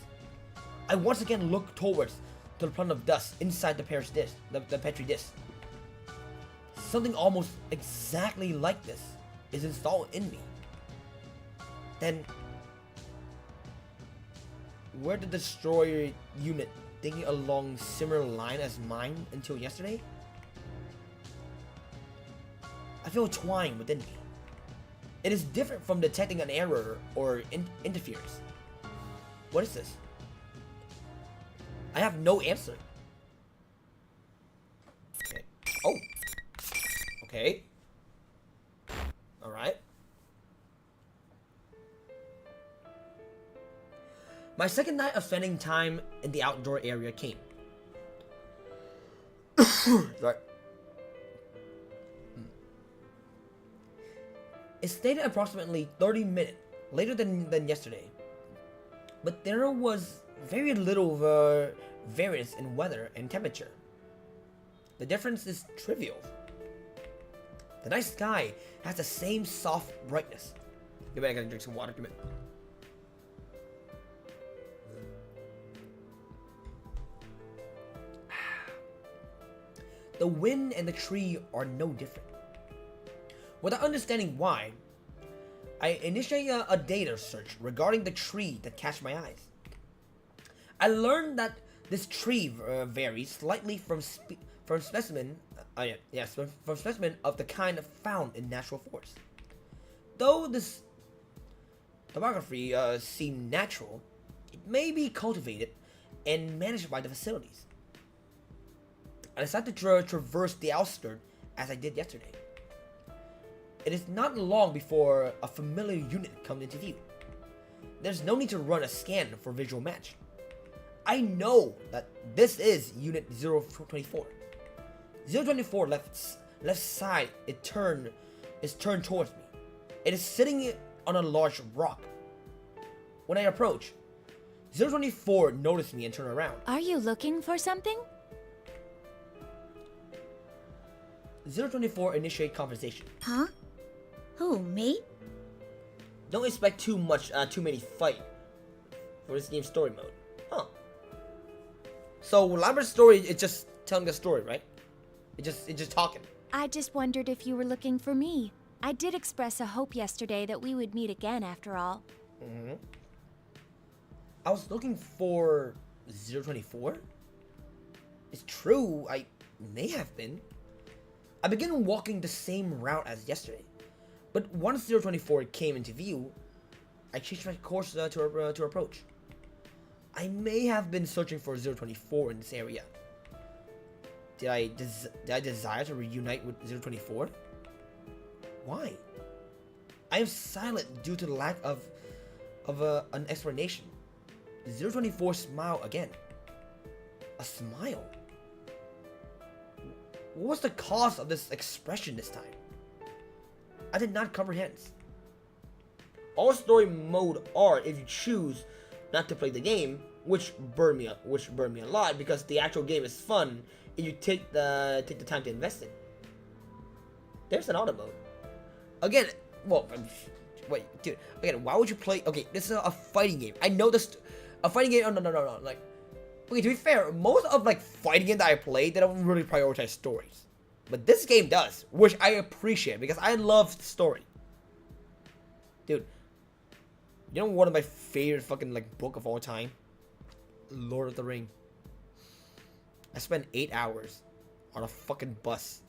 I once again look towards the planet of dust inside the Petri disk. Something almost exactly like this is installed in me. Then, where did the destroyer unit thinking along similar line as mine until yesterday? I feel twined within me. It is different from detecting an error or interference. What is this? I have no answer. Okay. Oh. Okay. Alright. My second night of spending time in the outdoor area came. Right. It stayed approximately 30 minutes later than yesterday, but there was very little variance in weather and temperature. The difference is trivial. The night sky has the same soft brightness. Give me, I gotta drink some water. Give me. The wind and the tree are no different. Without understanding why, I initiate a data search regarding the tree that catch my eyes. I learned that this tree varies slightly from specimen of the kind found in natural forests. Though this topography seems natural, it may be cultivated and managed by the facilities. I decided to traverse the outskirts as I did yesterday. It is not long before a familiar unit comes into view. There's no need to run a scan for visual match. I know that this is Unit 024. 024 left side is turned towards me. It is sitting on a large rock. When I approach, 024 noticed me and turned around. Are you looking for something? 024 initiate conversation. Huh? Who, me? Don't expect too many fight for this game's story mode. Huh. So Lambert's story is just telling the story, right? It's just talking. I just wondered if you were looking for me. I did express a hope yesterday that we would meet again after all. Mm-hmm. I was looking for 024? It's true, I may have been. I began walking the same route as yesterday. But once 024 came into view, I changed my course to approach. I may have been searching for 024 in this area. Did I desire to reunite with 024? Why? I am silent due to the lack of an explanation. 024 smiled again. A smile? What was the cause of this expression this time? I did not comprehend. All story mode are if you choose not to play the game, which burned me a lot because the actual game is fun if you take the time to invest in. There's an auto mode. Again, well, wait, dude. Again, why would you play? Okay, this is a fighting game. I know this. A fighting game. Oh, no. Like, okay, to be fair, most of like fighting games that I play, they don't really prioritize stories. But this game does, which I appreciate because I love the story. Dude, you know one of my favorite fucking like book of all time? Lord of the Ring. I spent 8 hours on a fucking bus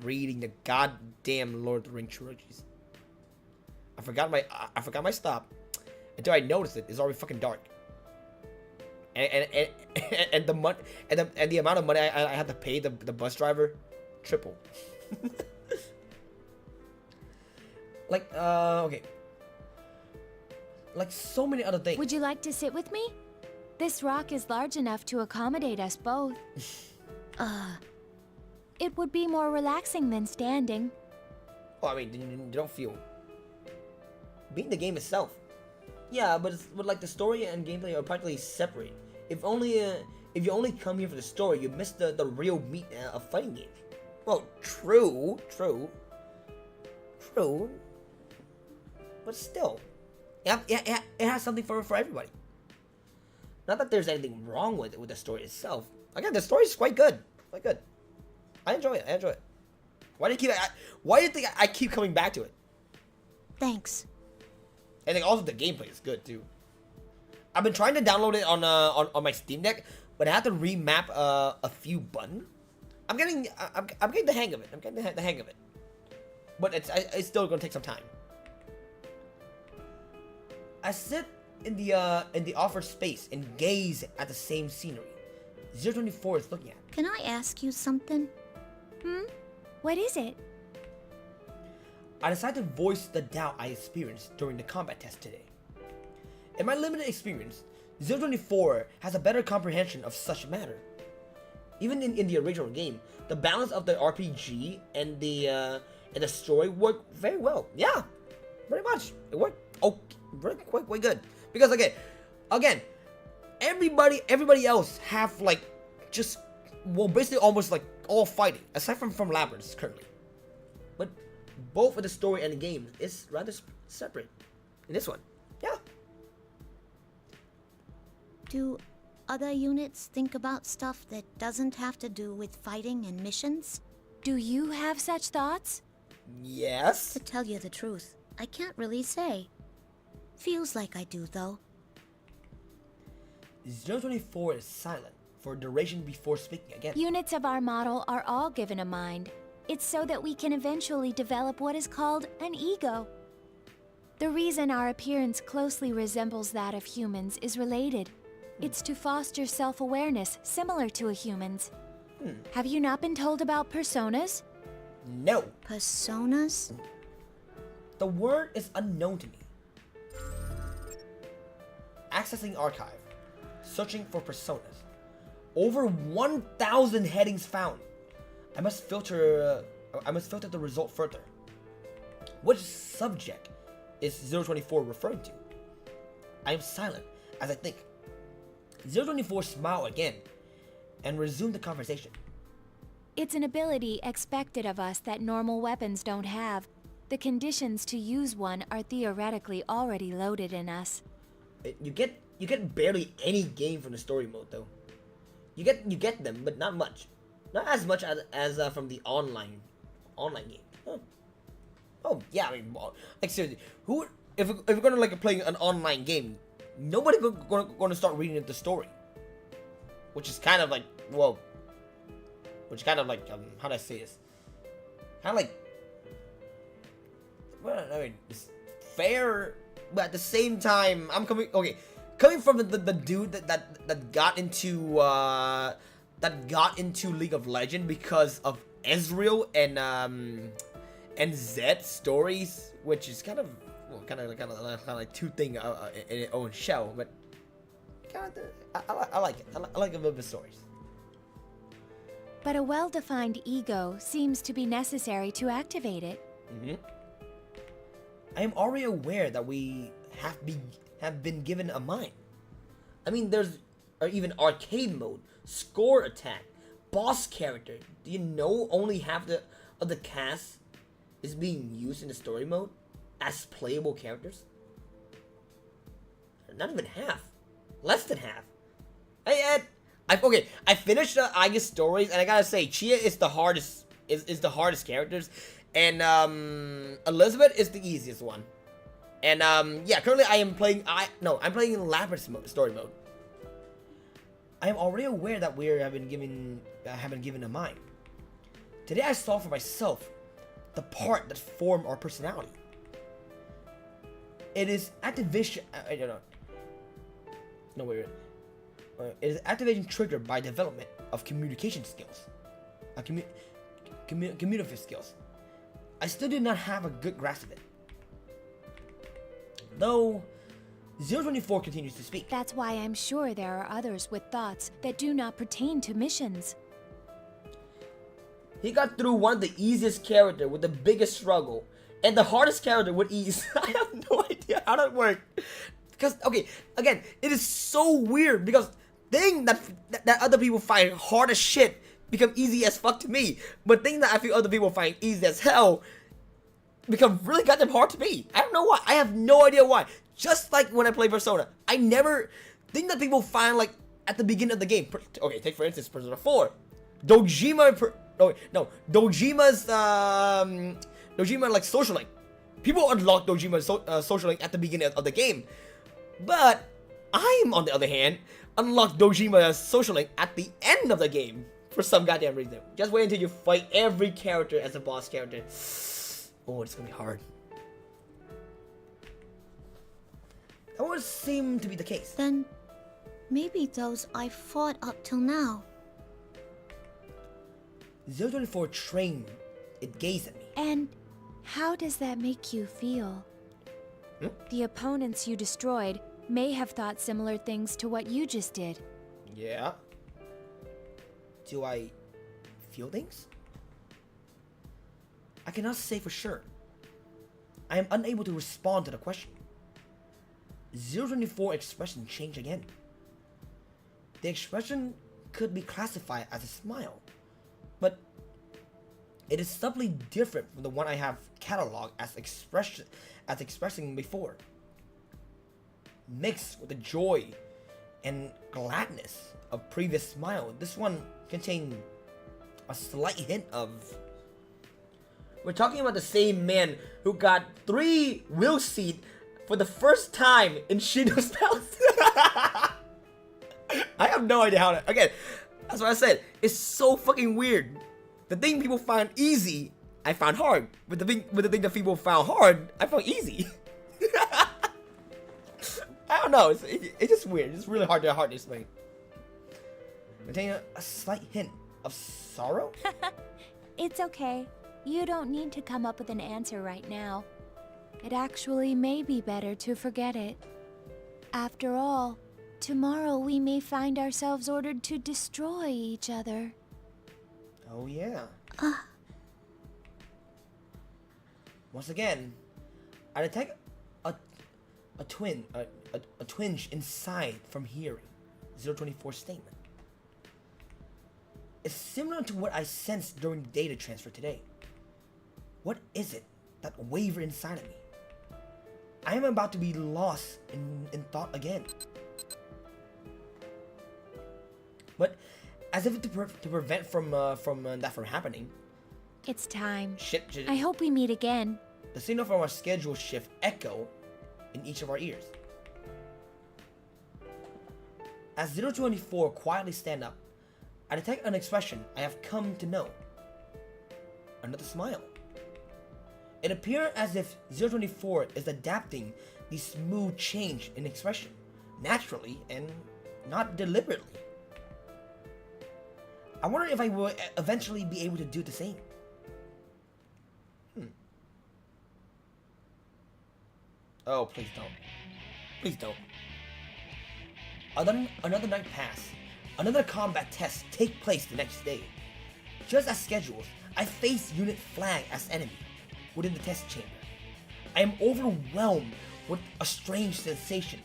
reading the goddamn Lord of the Ring trilogies. I forgot my stop until I noticed it's already fucking dark. And the amount of money I had to pay the bus driver, triple. Like okay. Like so many other things. Would you like to sit with me? This rock is large enough to accommodate us both. It would be more relaxing than standing. Well, I mean, you don't feel beating the game itself. Yeah, but like the story and gameplay are practically separate. If you only come here for the story, you miss the real meat of fighting games. Well, true. true. But still, it has something for everybody. Not that there's anything wrong with it, with the story itself. Again, the story is quite good. Quite good. I enjoy it. Why do you think I keep coming back to it? Thanks. And then also the gameplay is good too. I've been trying to download it on my Steam Deck, but I have to remap a few buttons. I'm getting the hang of it. But it's still gonna take some time. I sit in the offered space and gaze at the same scenery 024 is looking at. Can I ask you something? What is it? I decide to voice the doubt I experienced during the combat test today. In my limited experience, 024 has a better comprehension of such matter. Even in the original game, the balance of the RPG and the story worked very well. Yeah, very much. It worked quite good. Because again, everybody else have like just basically almost like all fighting aside from Labyrinth currently. But both of the story and the game is rather separate in this one. Yeah. Do other units think about stuff that doesn't have to do with fighting and missions? Do you have such thoughts? Yes. To tell you the truth, I can't really say. Feels like I do, though. 024 is silent for a duration before speaking again. Units of our model are all given a mind. It's so that we can eventually develop what is called an ego. The reason our appearance closely resembles that of humans is related. It's to foster self-awareness similar to a human's. Have you not been told about personas? No. Personas? The word is unknown to me. Accessing archive. Searching for personas. Over 1,000 headings found. I must filter the result further. Which subject is 024 referring to? I am silent as I think. 024 smiled again and resumed the conversation. It's an ability expected of us that normal weapons don't have. The conditions to use one are theoretically already loaded in us. You get barely any game from the story mode though. You get them, but not much. Not as much as from the online game. Huh. Oh yeah, I mean, like seriously, if we're gonna like play an online game, nobody gonna start reading the story, which is kind of like how do I say this? Kind of like, well, I mean, it's fair, but at the same time, coming from the dude that got into League of Legends because of Ezreal and Zed stories, which is kind of like two things in its own shell, but I like it. I like a little bit of stories. But a well-defined ego seems to be necessary to activate it. I am already aware that we have been given a mind. I mean, there's even arcade mode, score attack, boss character. Do you know only half of the cast is being used in the story mode as playable characters? Not even half. Less than half. I finished the Aiga stories, and I gotta say, Chia is the hardest. Is the hardest characters, and Elizabeth is the easiest one. And yeah, currently I'm playing in Labyrinth story mode. I am already aware that we have been given a mind. Today I saw for myself the part that form our personality. It is activation. I don't know. No wait. It is activation triggered by development of communication skills, communicative skills. I still do not have a good grasp of it. Though 024 continues to speak. That's why I'm sure there are others with thoughts that do not pertain to missions. He got through one of the easiest character with the biggest struggle, and the hardest character with ease. I have no idea how that worked. Because, okay, again, it is so weird because thing that other people find hard as shit become easy as fuck to me. But thing that I feel other people find easy as hell become really goddamn hard to beat. I don't know why. I have no idea why. Just like when I play Persona, I never think that people find like at the beginning of the game. Okay, take for instance Persona 4. Dojima's Dojima like social link. People unlock Dojima's social link at the beginning of the game, but I'm on the other hand unlock Dojima's social link at the end of the game for some goddamn reason. Just wait until you fight every character as a boss character. Oh, it's gonna be hard. That would seem to be the case. Then maybe those I fought up till now. 024 trained. It gazed at me. And how does that make you feel? The opponents you destroyed may have thought similar things to what you just did. Yeah. Do I feel things? I cannot say for sure. I am unable to respond to the question. 024 expression changed again. The expression could be classified as a smile, but it is subtly different from the one I have cataloged as expressing before. Mixed with the joy and gladness of previous smile, this one contained a slight hint of... We're talking about the same man who got 3 will seed for the first time in Shido's Palace. I have no idea how to... Again, that's what I said. It's so fucking weird. The thing people find easy, I found hard. But the thing that people found hard, I found easy. I don't know. It's just weird. It's really hard to explain. Containing a slight hint of sorrow? It's okay. You don't need to come up with an answer right now. It actually may be better to forget it. After all, tomorrow we may find ourselves ordered to destroy each other. Oh yeah. Once again, I detect a twinge inside from hearing 024's statement. It's similar to what I sensed during the data transfer today. What is it that wavered inside of me? I am about to be lost in thought again. But as if to prevent that from happening. It's time. Shit. I hope we meet again. The signal from our schedule shift echo in each of our ears. As 024 quietly stand up, I detect an expression I have come to know. Another smile. It appears as if 024 is adapting the smooth change in expression, naturally and not deliberately. I wonder if I will eventually be able to do the same. Oh, please don't. Please don't. Another night passed. Another combat test take place the next day. Just as scheduled, I face Unit Flag as enemy within the test chamber. I am overwhelmed with a strange sensation.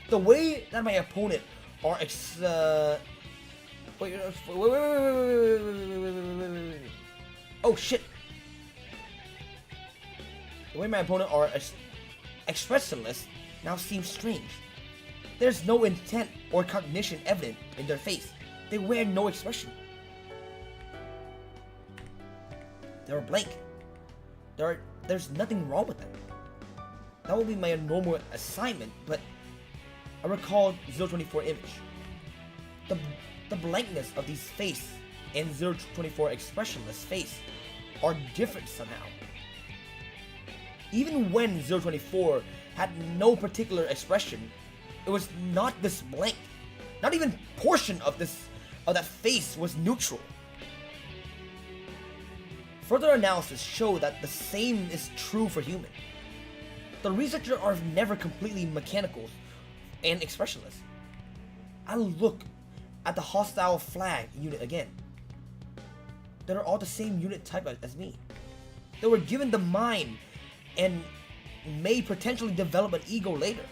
The way that my opponent are wait. Oh shit. The way my opponent are expressionless now seems strange. There's no intent or cognition evident in their face. They wear no expression. They're blank. There's nothing wrong with them. That will be my normal assignment, but I recall 024 image. The blankness of these face and 024 expressionless face are different somehow. Even when 024 had no particular expression, it was not this blank. Not even portion of that face was neutral. Further analysis show that the same is true for human. The researchers are never completely mechanical and expressionless. I look at the hostile flag unit again. They're all the same unit type as me. They were given the mind and may potentially develop an ego later.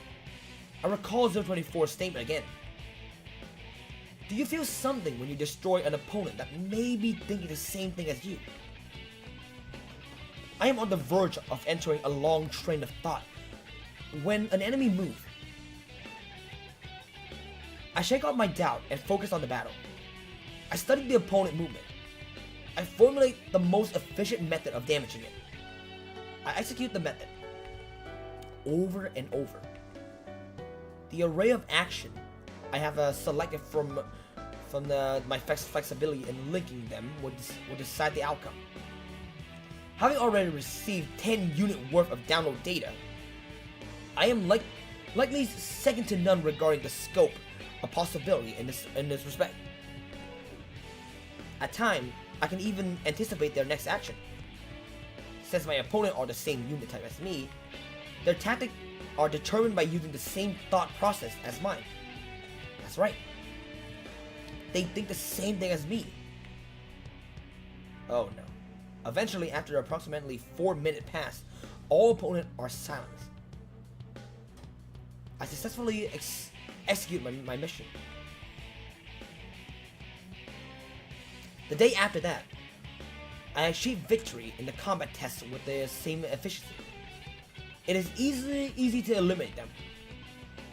I recall 024's statement again. Do you feel something when you destroy an opponent that may be thinking the same thing as you? I am on the verge of entering a long train of thought when an enemy moves. I shake off my doubt and focus on the battle. I study the opponent movement. I formulate the most efficient method of damaging it. I execute the method over and over. The array of action I have selected from my flexibility in linking them will decide the outcome. Having already received 10 unit worth of download data, I am likely second to none regarding the scope of possibility in this respect. At times, I can even anticipate their next action. Since my opponent are the same unit type as me, their tactics are determined by using the same thought process as mine. That's right. They think the same thing as me. Oh no. Eventually, after approximately 4 minutes pass, all opponents are silent. I successfully execute my mission. The day after that, I achieved victory in the combat test with the same efficiency. It is easy to eliminate them.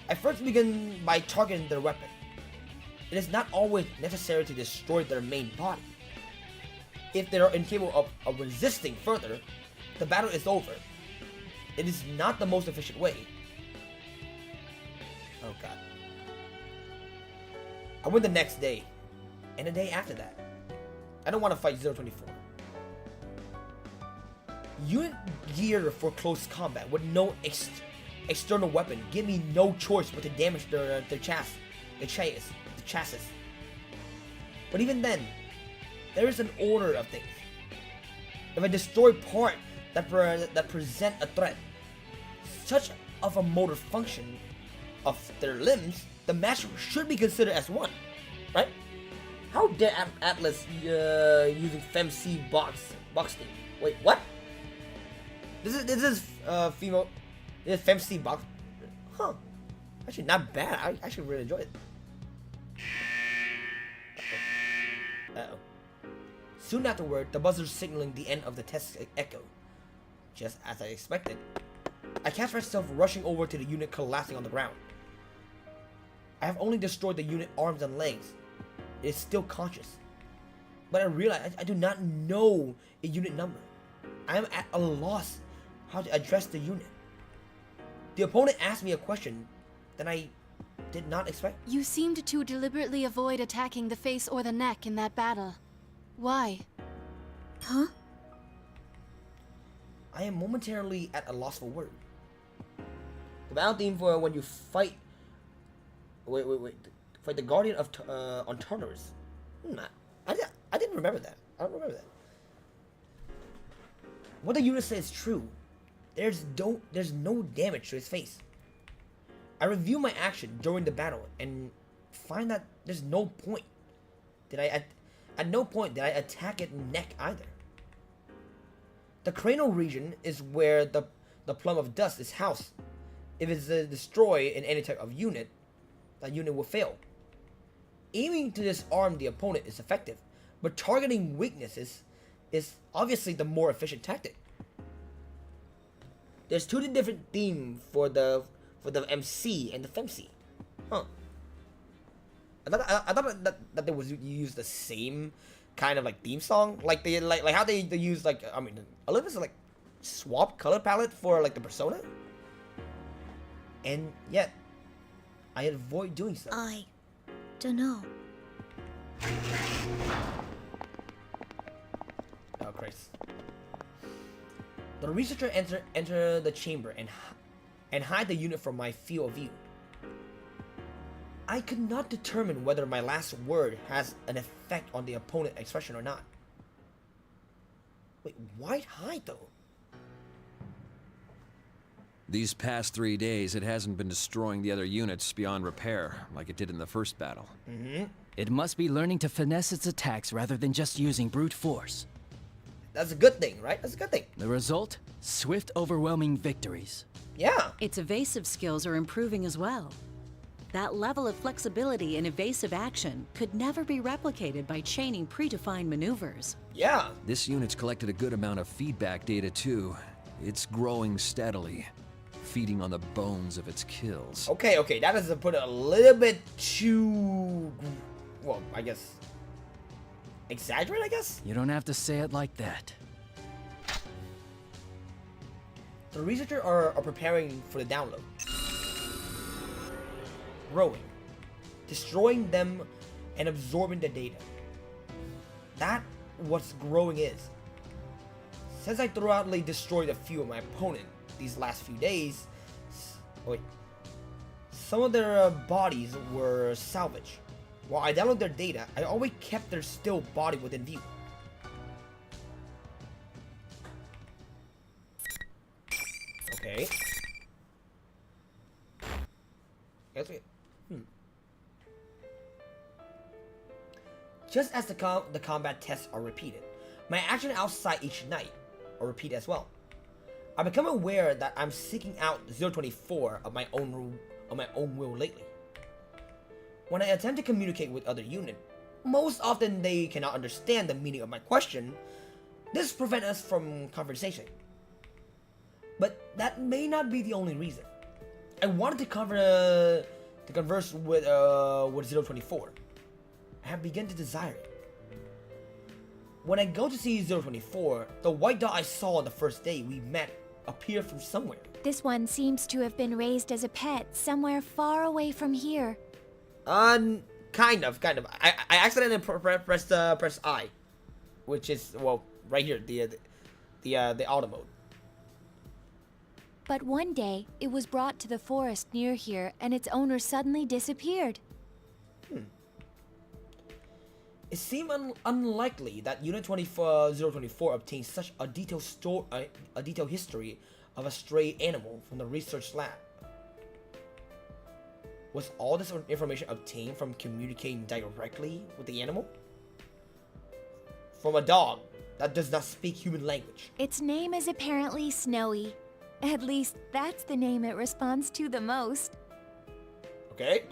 I first begin by targeting their weapon. It is not always necessary to destroy their main body. If they are incapable of resisting further, the battle is over. It is not the most efficient way. Oh god. I win the next day, and the day after that. I don't want to fight 024. Unit geared for close combat with no external weapon give me no choice but to damage their chassis. But even then, there is an order of things. If I destroy part that present a threat, such of a motor function of their limbs, the match should be considered as one, right? How dare Atlas using FemC boxing? Wait, what? This is female. This is FemC box. Huh? Actually, not bad. I actually really enjoy it. Uh-oh. Soon afterward, the buzzer signaling the end of the test echo. Just as I expected, I catch myself rushing over to the unit collapsing on the ground. I have only destroyed the unit arms and legs. It is still conscious. But I realize I do not know a unit number. I am at a loss how to address the unit. The opponent asked me a question that I did not expect. You seemed to deliberately avoid attacking the face or the neck in that battle. Why? Huh? I am momentarily at a loss for word. The battle theme for when you fight... Wait. Fight the Guardian of on Tartarus. I didn't remember that. I don't remember that. What the unit says is true. There's no damage to his face. I review my action during the battle and find that there's no point. At no point did I attack its neck either. The cranial region is where the plum of dust is housed. If it's destroyed in any type of unit, that unit will fail. Aiming to disarm the opponent is effective, but targeting weaknesses is obviously the more efficient tactic. There's two different themes for the MC and the FemC. Huh. I thought that they was use the same kind of like theme song, like how they use like, I mean, Olympus is like swap color palette for like the Persona, and yet I avoid doing so. I don't know. Oh Christ! The researcher enter the chamber and hide the unit from my field of view. I could not determine whether my last word has an effect on the opponent's expression or not. Wait, why hide though? These past 3 days, it hasn't been destroying the other units beyond repair, like it did in the first battle. Mm-hmm. It must be learning to finesse its attacks rather than just using brute force. That's a good thing, right? That's a good thing. The result? Swift, overwhelming victories. Yeah. Its evasive skills are improving as well. That level of flexibility and evasive action could never be replicated by chaining predefined maneuvers. Yeah. This unit's collected a good amount of feedback data, too. It's growing steadily, feeding on the bones of its kills. Okay, that is to put it a little bit too... well, I guess... exaggerate, I guess? You don't have to say it like that. The researchers are preparing for the download. Growing, destroying them, and absorbing the data. That's what growing is. Since I thoroughly destroyed a few of my opponents these last few days, some of their bodies were salvaged. While I downloaded their data, I always kept their still body within view. Okay. That's it. Just as the combat tests are repeated, my action outside each night are repeated as well. I become aware that I'm seeking out 024 of my own will lately. When I attempt to communicate with other units, most often they cannot understand the meaning of my question. This prevents us from conversation. But that may not be the only reason. I wanted to converse with 024. I have begun to desire it. When I go to see 024, the white dot I saw on the first day we met appeared from somewhere. This one seems to have been raised as a pet somewhere far away from here. Kind of. I accidentally pressed I, which is, well, right here, the auto mode. But one day, it was brought to the forest near here, and its owner suddenly disappeared. It seemed unlikely that Unit 024 obtained such a detailed history of a stray animal from the research lab. Was all this information obtained from communicating directly with the animal? From a dog that does not speak human language. Its name is apparently Snowy. At least, that's the name it responds to the most. Okay.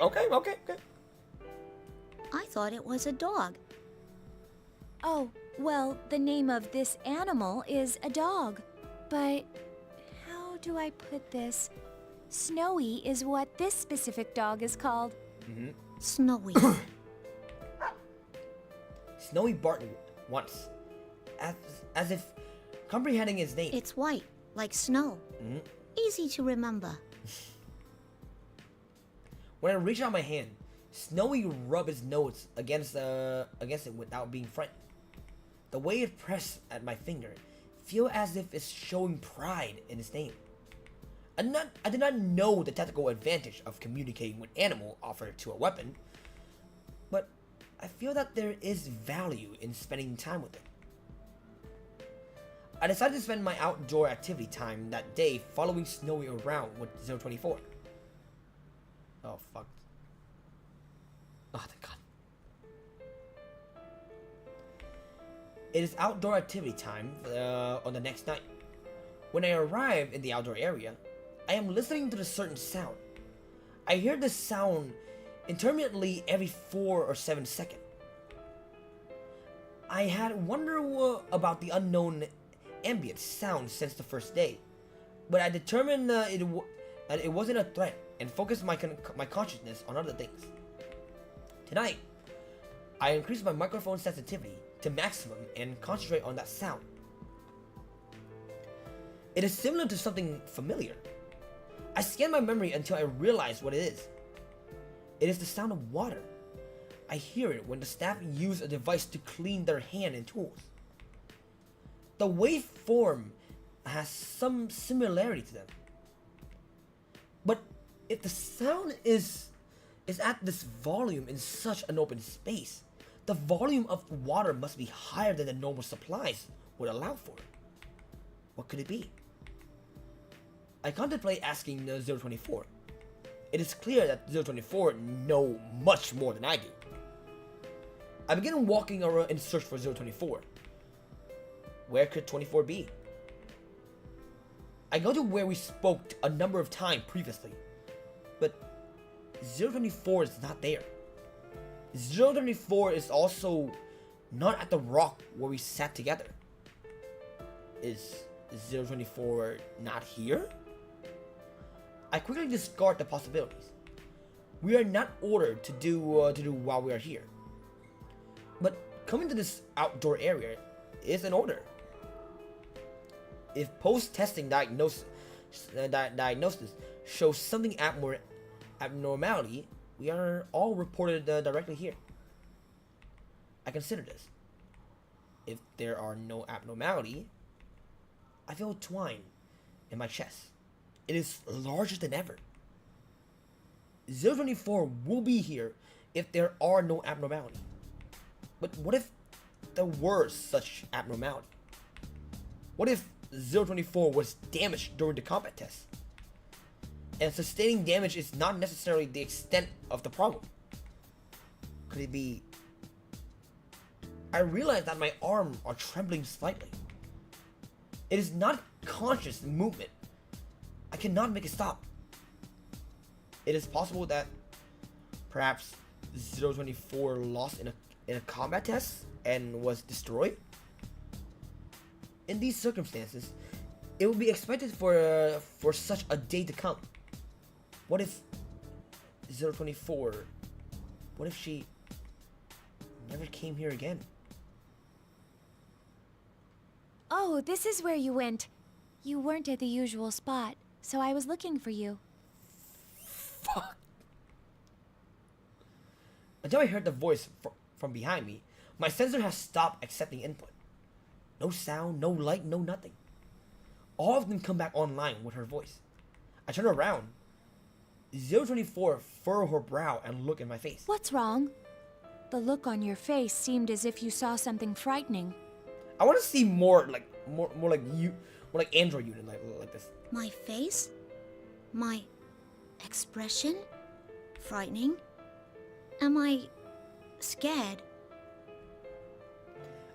I thought it was a dog. Oh, well, the name of this animal is a dog. But how do I put this? Snowy is what this specific dog is called. Snowy. Snowy barked once, as if comprehending his name. It's white, like snow. Easy to remember. When I reached out my hand, Snowy rubbed his nose against it without being frightened. The way it pressed at my finger feel as if it's showing pride in its name. I did not know the technical advantage of communicating with animal offered to a weapon, but I feel that there is value in spending time with it. I decided to spend my outdoor activity time that day following Snowy around with 024. Oh, fuck. Oh, thank God. It is outdoor activity time on the next night. When I arrive in the outdoor area, I am listening to a certain sound. I hear this sound intermittently every 4 or 7 seconds. I had wondered about the unknown ambient sound since the first day, but I determined that it wasn't a threat and focused my consciousness on other things. Tonight, I increased my microphone sensitivity to maximum and concentrate on that sound. It is similar to something familiar. I scanned my memory until I realized what it is. It is the sound of water. I hear it when the staff use a device to clean their hand and tools. The waveform has some similarity to them. But if the sound is at this volume in such an open space, the volume of water must be higher than the normal supplies would allow for. What could it be? I contemplate asking 024. It is clear that 024 know much more than I do. I begin walking around in search for 024. Where could 24 be? I go to where we spoke a number of times previously, but 024 is not there. 024 is also not at the rock where we sat together. Is 024 not here? I quickly discard the possibilities. We are not ordered to do while we are here. But coming to this outdoor area is an order. If post-testing diagnosis shows something abnormality, we are all reported directly here. I consider this. If there are no abnormality, I feel a twine in my chest. It is larger than ever. 024 will be here if there are no abnormality. But what if there were such abnormality? What if 024 was damaged during the combat test? And sustaining damage is not necessarily the extent of the problem. Could it be... I realize that my arms are trembling slightly. It is not conscious movement. I cannot make it stop. It is possible that perhaps 024 lost in a combat test and was destroyed. In these circumstances, it would be expected for such a day to come. What if 024? What if she never came here again? Oh, this is where you went. You weren't at the usual spot, so I was looking for you. Fuck. Until I heard the voice from behind me, my sensor has stopped accepting input. No sound, no light, no nothing. All of them come back online with her voice. I turn around. 024 furrow her brow and look in my face. What's wrong? The look on your face seemed as if you saw something frightening. I want to see more like Android unit like this. My face? My expression? Frightening? Am I scared?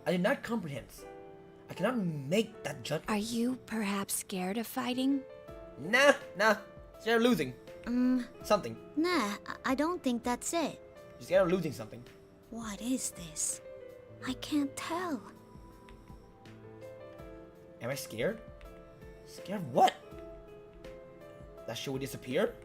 I did not comprehend. I cannot make that judgment. Are you perhaps scared of fighting? Nah. Scared of losing. Something. Nah, I don't think that's it. You're scared of losing something. What is this? I can't tell. Am I scared? Scared of what? That she would disappear?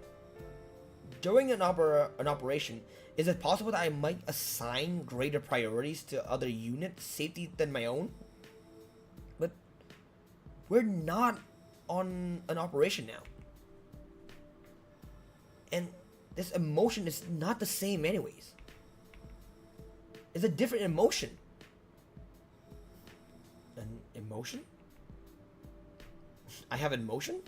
During an operation, is it possible that I might assign greater priorities to other unit safety than my own? But we're not on an operation now. And this emotion is not the same anyways. It's a different emotion. An emotion? I have an emotion?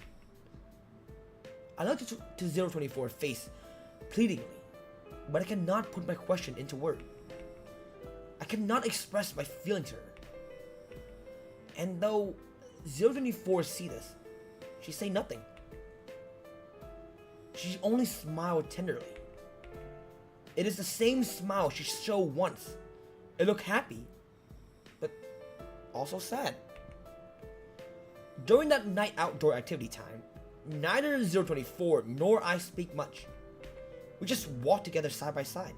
I look to 024 face pleadingly, but I cannot put my question into words. I cannot express my feeling to her. And though 024 see this, she say nothing. She only smiled tenderly. It is the same smile she showed once. It looked happy, but also sad. During that night outdoor activity time, neither 024 nor I speak much. We just walk together side by side,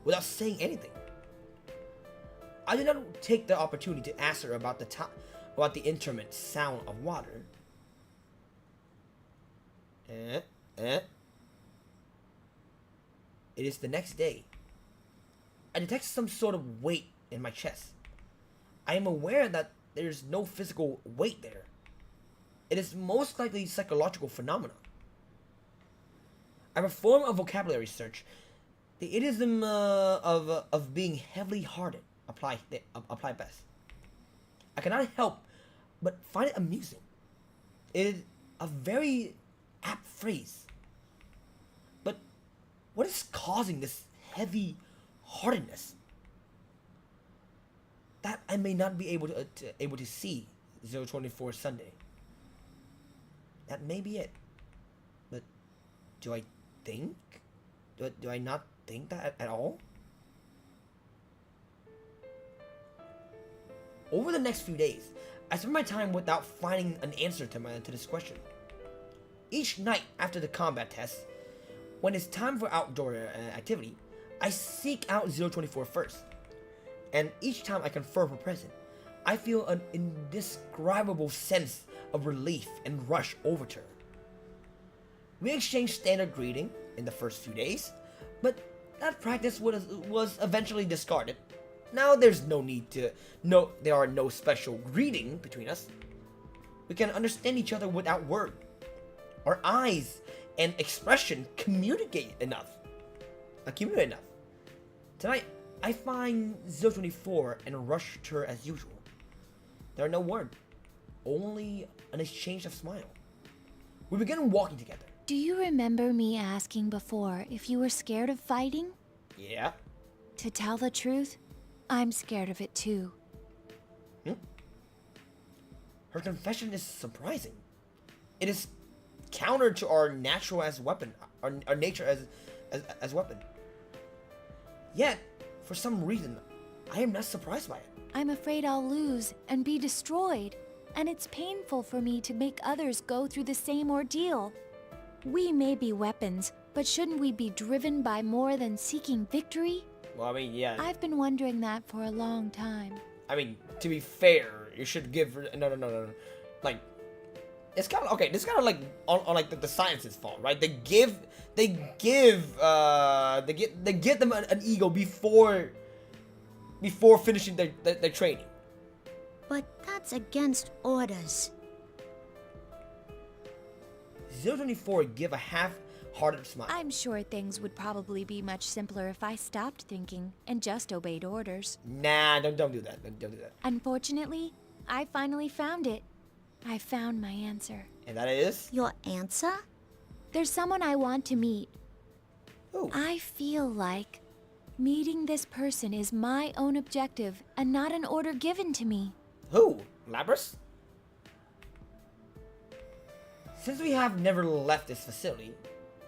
without saying anything. I did not take the opportunity to ask her about the intermittent sound of water. It is the next day. I detect some sort of weight in my chest. I am aware that there is no physical weight there. It is most likely psychological phenomena. I perform a vocabulary search. The idiom of being heavily hearted apply best. I cannot help but find it amusing. It is a very apt phrase. But what is causing this heavy heartedness? That I may not be able to see 024 Sunday. That may be it. But do I think? Do I not think that at all? Over the next few days, I spent my time without finding an answer to this question. Each night after the combat test, When it's time for outdoor activity, I seek out 024 first. And each time I confirm her presence, I feel an indescribable sense of relief and rush over to her. We exchange standard greeting in the first few days, but that practice was eventually discarded. Now there are no special greeting between us. We can understand each other without word. Our eyes and expression communicate enough. Tonight, I find 024 and rush to her as usual. There are no words, only an exchange of smile. We begin walking together. Do you remember me asking before if you were scared of fighting? Yeah. To tell the truth, I'm scared of it too. Her confession is surprising. It is counter to our natural as weapon, our nature as weapon. Yet, for some reason, I am not surprised by it. I'm afraid I'll lose and be destroyed, and it's painful for me to make others go through the same ordeal. We may be weapons, but shouldn't we be driven by more than seeking victory? Well, I mean, yeah. I've been wondering that for a long time. I mean, to be fair, you should give her no. Like, it's kind of okay. This kind of like on like the science's fault, right? They give them an ego before finishing their training. But that's against orders. 024 give a half-hearted smile. I'm sure things would probably be much simpler if I stopped thinking and just obeyed orders. Nah, don't do that. Don't do that. Unfortunately, I finally found it. I found my answer. And that is? Your answer? There's someone I want to meet. Who? I feel like meeting this person is my own objective and not an order given to me. Who? Labras? Since we have never left this facility,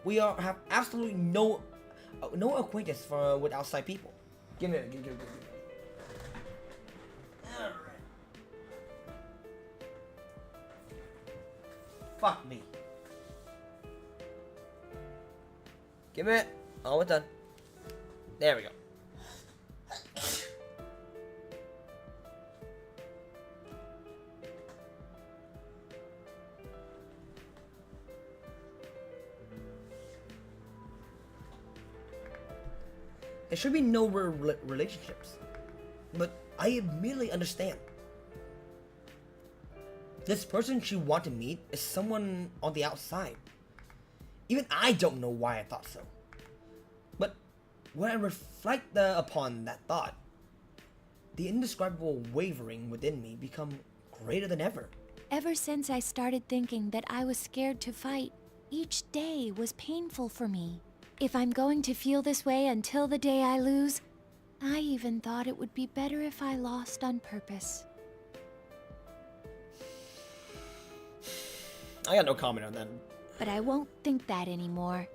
we have absolutely no acquaintance with outside people. Give me. Alright. Fuck me. Give me it. Oh, it's done. There we go. There should be no relationships, but I immediately understand. This person she wants to meet is someone on the outside. Even I don't know why I thought so. But when I reflect upon that thought, the indescribable wavering within me become greater than ever. Ever since I started thinking that I was scared to fight, each day was painful for me. If I'm going to feel this way until the day I lose, I even thought it would be better if I lost on purpose. I got no comment on that. But I won't think that anymore.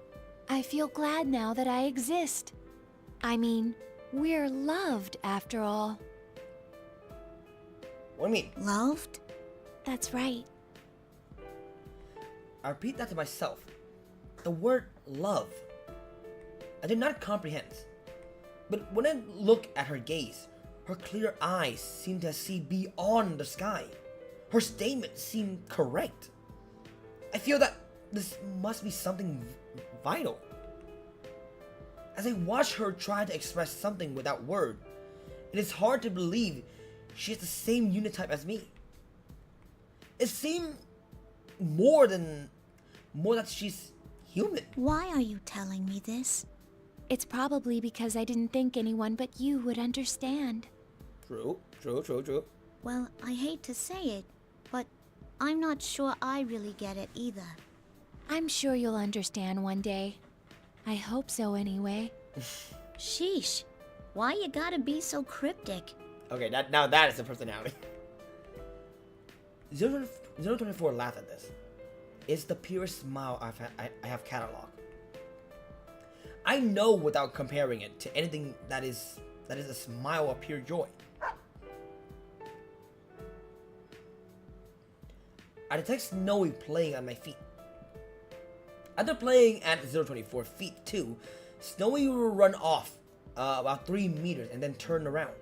I feel glad now that I exist. I mean, we're loved after all. What do you mean? Loved? That's right. I repeat that to myself. The word love. I did not comprehend. But when I look at her gaze, her clear eyes seem to see beyond the sky. Her statements seem correct. I feel that this must be something vital. As I watch her try to express something without word, it is hard to believe she has the same unit type as me. It seems more that she's human. Why are you telling me this? It's probably because I didn't think anyone but you would understand. True. Well, I hate to say it, but I'm not sure I really get it either. I'm sure you'll understand one day. I hope so anyway. Sheesh. Why you gotta be so cryptic? Okay, now that is a personality. 024 laughed at this. It's the purest smile I have cataloged. I know without comparing it to anything that is a smile of pure joy. I detect Snowy playing on my feet. After playing at 024 feet 2, Snowy will run off about 3 meters and then turn around.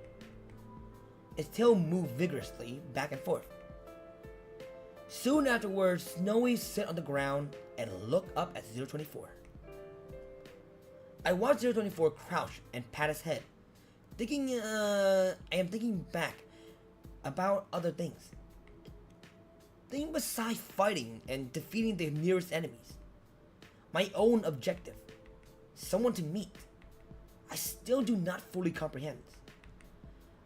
Its tail moved vigorously back and forth. Soon afterwards, Snowy sit on the ground and look up at 024. I watch 024 crouch and pat his head, I am thinking back about other things. Thinking besides fighting and defeating the nearest enemies. My own objective. Someone to meet. I still do not fully comprehend.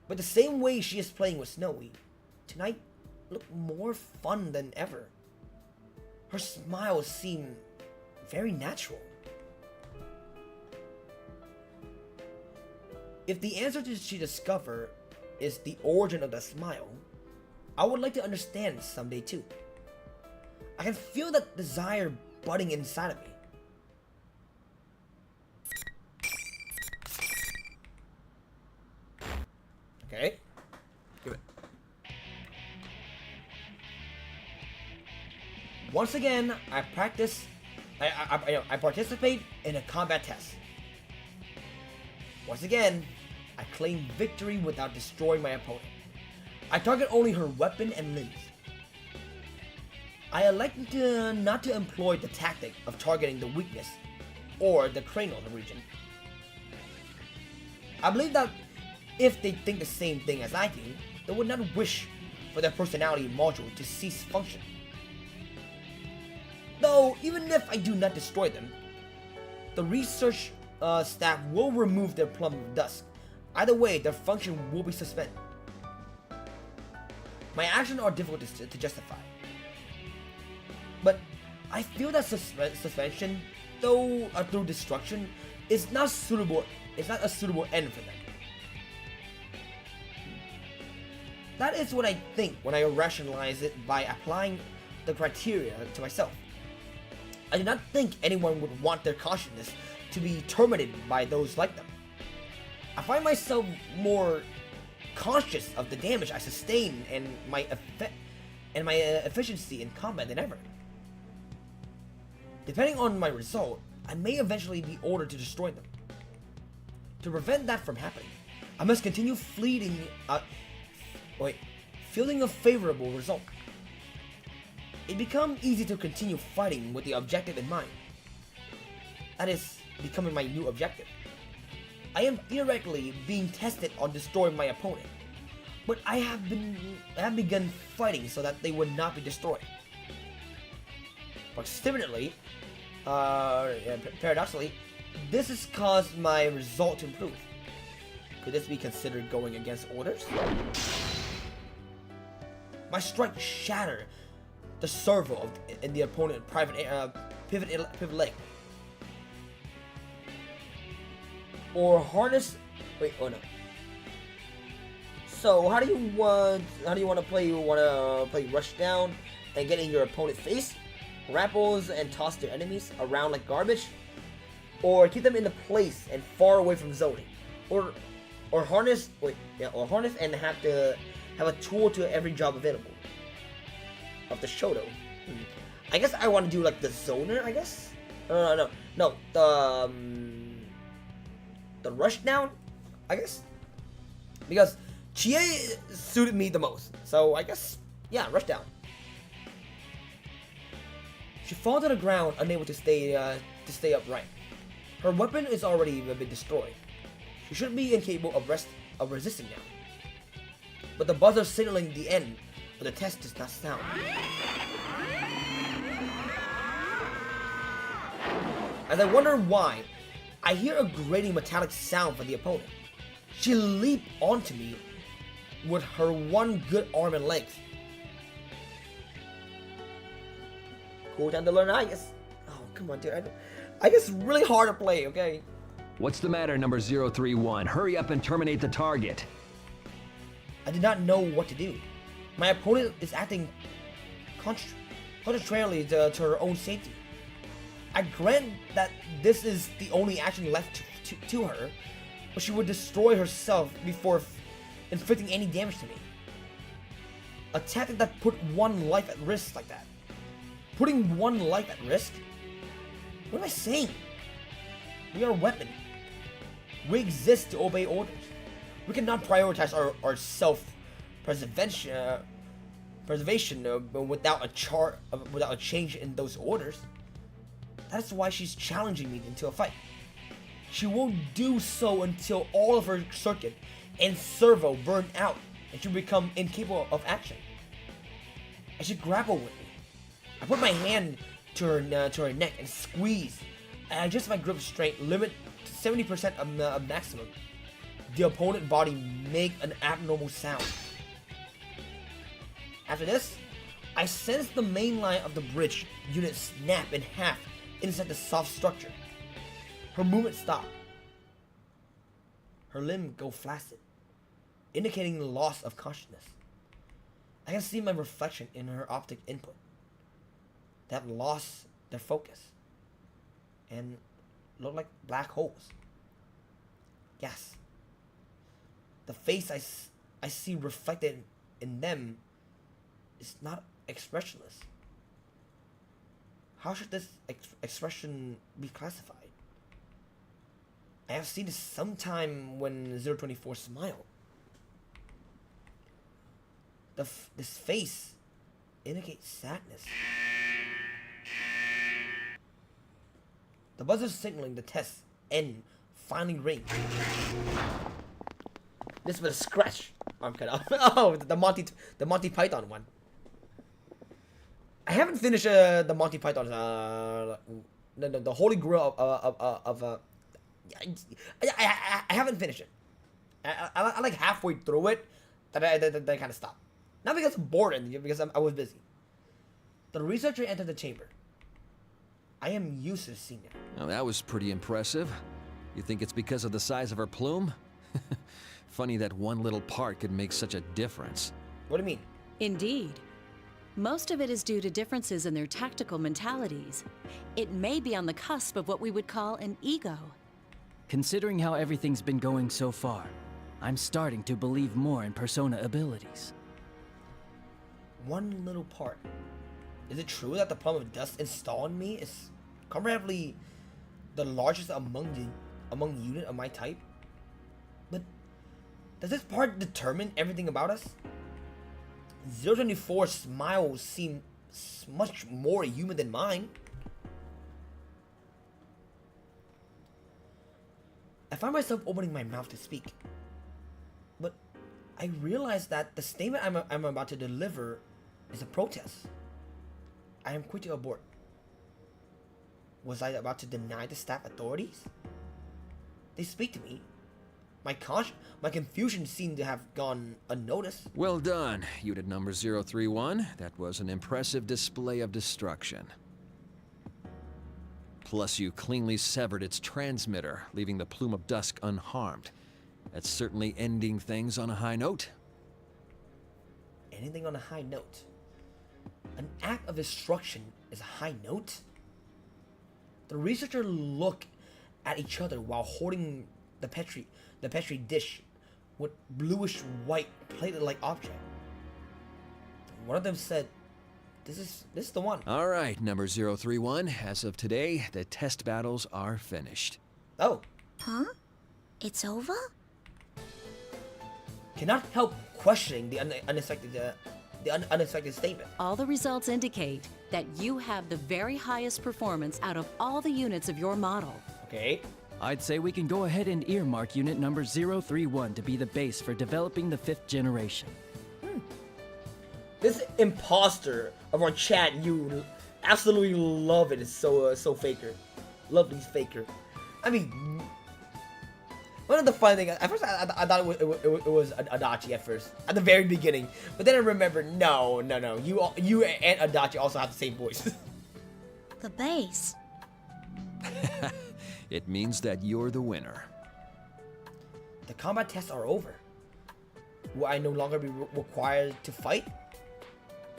But the same way she is playing with Snowy, tonight looked more fun than ever. Her smile seemed very natural. If the answer to she discovered is the origin of the smile, I would like to understand someday too. I can feel that desire budding inside of me. Okay. Give it. Once again, I participate in a combat test. Once again, I claim victory without destroying my opponent. I target only her weapon and limbs. I elect not to employ the tactic of targeting the weakness or the cranial region. I believe that if they think the same thing as I do, they would not wish for their personality module to cease function. Though, even if I do not destroy them, the research staff will remove their plum of dusk. Either way, their function will be suspended. My actions are difficult to justify. But I feel that suspension, though through destruction, is not suitable. It's not a suitable end for them. That is what I think when I rationalize it by applying the criteria to myself. I do not think anyone would want their consciousness to be terminated by those like them. I find myself more conscious of the damage I sustain and my efficiency in combat than ever. Depending on my result, I may eventually be ordered to destroy them. To prevent that from happening, I must continue fielding a favorable result. It becomes easy to continue fighting with the objective in mind. That is becoming my new objective. I am theoretically being tested on destroying my opponent, but I have begun fighting so that they would not be destroyed. Proximately, paradoxically, this has caused my result to improve. Could this be considered going against orders? My strike shattered the servo in the opponent's pivot leg. Or harness. Wait, oh no. So how do you want to play? You want to play rush down and get in your opponent's face, grapples and toss their enemies around like garbage, or keep them in the place and far away from zoning, or harness. Or harness and have a tool to every job available. Of the Shoto. I guess I want to do like the zoner. I guess. No. The rush down, I guess, because Chie suited me the most. So I guess, yeah, rush down. She falls to the ground, unable to stay upright. Her weapon is already been destroyed. She should be incapable of resisting now. But the buzzer signaling the end of the test does not sound. As I wonder why, I hear a grating metallic sound from the opponent. She leaped onto me with her one good arm and legs. Cool time to learn, I guess. Oh, come on, dude. I guess it's really hard to play, okay? What's the matter, number 031? Hurry up and terminate the target. I did not know what to do. My opponent is acting contrarily to her own safety. I grant that this is the only action left to her, but she would destroy herself before inflicting any damage to me. A tactic that put one life at risk like that. Putting one life at risk? What am I saying? We are a weapon. We exist to obey orders. We cannot prioritize our self-preservation without a change in those orders. That's why she's challenging me into a fight. She won't do so until all of her circuit and servo burn out and she become incapable of action. And she grappled with me. I put my hand to her neck and squeeze. And I adjust my grip strength limit to 70% of maximum. The opponent body make an abnormal sound. After this, I sense the main line of the bridge unit snap in half inside the soft structure. Her movement stopped. Her limb go flaccid, indicating loss of consciousness. I can see my reflection in her optic input that lost their focus and look like black holes. Yes. The face I see reflected in them is not expressionless. How should this expression be classified? I have seen this sometime when 024 smiled. This face indicates sadness. The buzzer signaling the test end finally ring. This was a scratch. I'm cut off. Oh, the Monty Python one. I haven't finished the Monty Python. The Holy Grail of I haven't finished it. I like halfway through it that I kind of stopped. Not because I'm bored, and because I was busy. The researcher entered the chamber. I am used to seeing it. Now that was pretty impressive. You think it's because of the size of her plume? Funny that one little part could make such a difference. What do you mean? Indeed. Most of it is due to differences in their tactical mentalities. It may be on the cusp of what we would call an ego. Considering how everything's been going so far, I'm starting to believe more in persona abilities. One little part. Is it true that the plum of dust installed in me is comparatively the largest among unit of my type? But does this part determine everything about us? 024's smile seems much more human than mine. I find myself opening my mouth to speak, but I realize that the statement I'm about to deliver is a protest. I am quick to abort. Was I about to deny the staff authorities? They speak to me. My confusion seemed to have gone unnoticed. Well done, unit number 031. That was an impressive display of destruction. Plus, you cleanly severed its transmitter, leaving the Plume of Dusk unharmed. That's certainly ending things on a high note. Anything on a high note? An act of destruction is a high note? The researchers look at each other while holding the petri dish with bluish white plated-like object. One of them said, This is the one. All right, number 031. As of today, the test battles are finished. Oh. Huh? It's over? Cannot help questioning the unexpected statement. All the results indicate that you have the very highest performance out of all the units of your model. Okay. I'd say we can go ahead and earmark unit number 031 to be the base for developing the 5th generation. This imposter of our chat, you absolutely love it. It's so faker. Love these faker. I mean, one of the funny things, at first I thought it was Adachi at first, at the very beginning. But then I remembered, no. You and Adachi also have the same voice. The base. It means that you're the winner. The combat tests are over. Will I no longer be required to fight?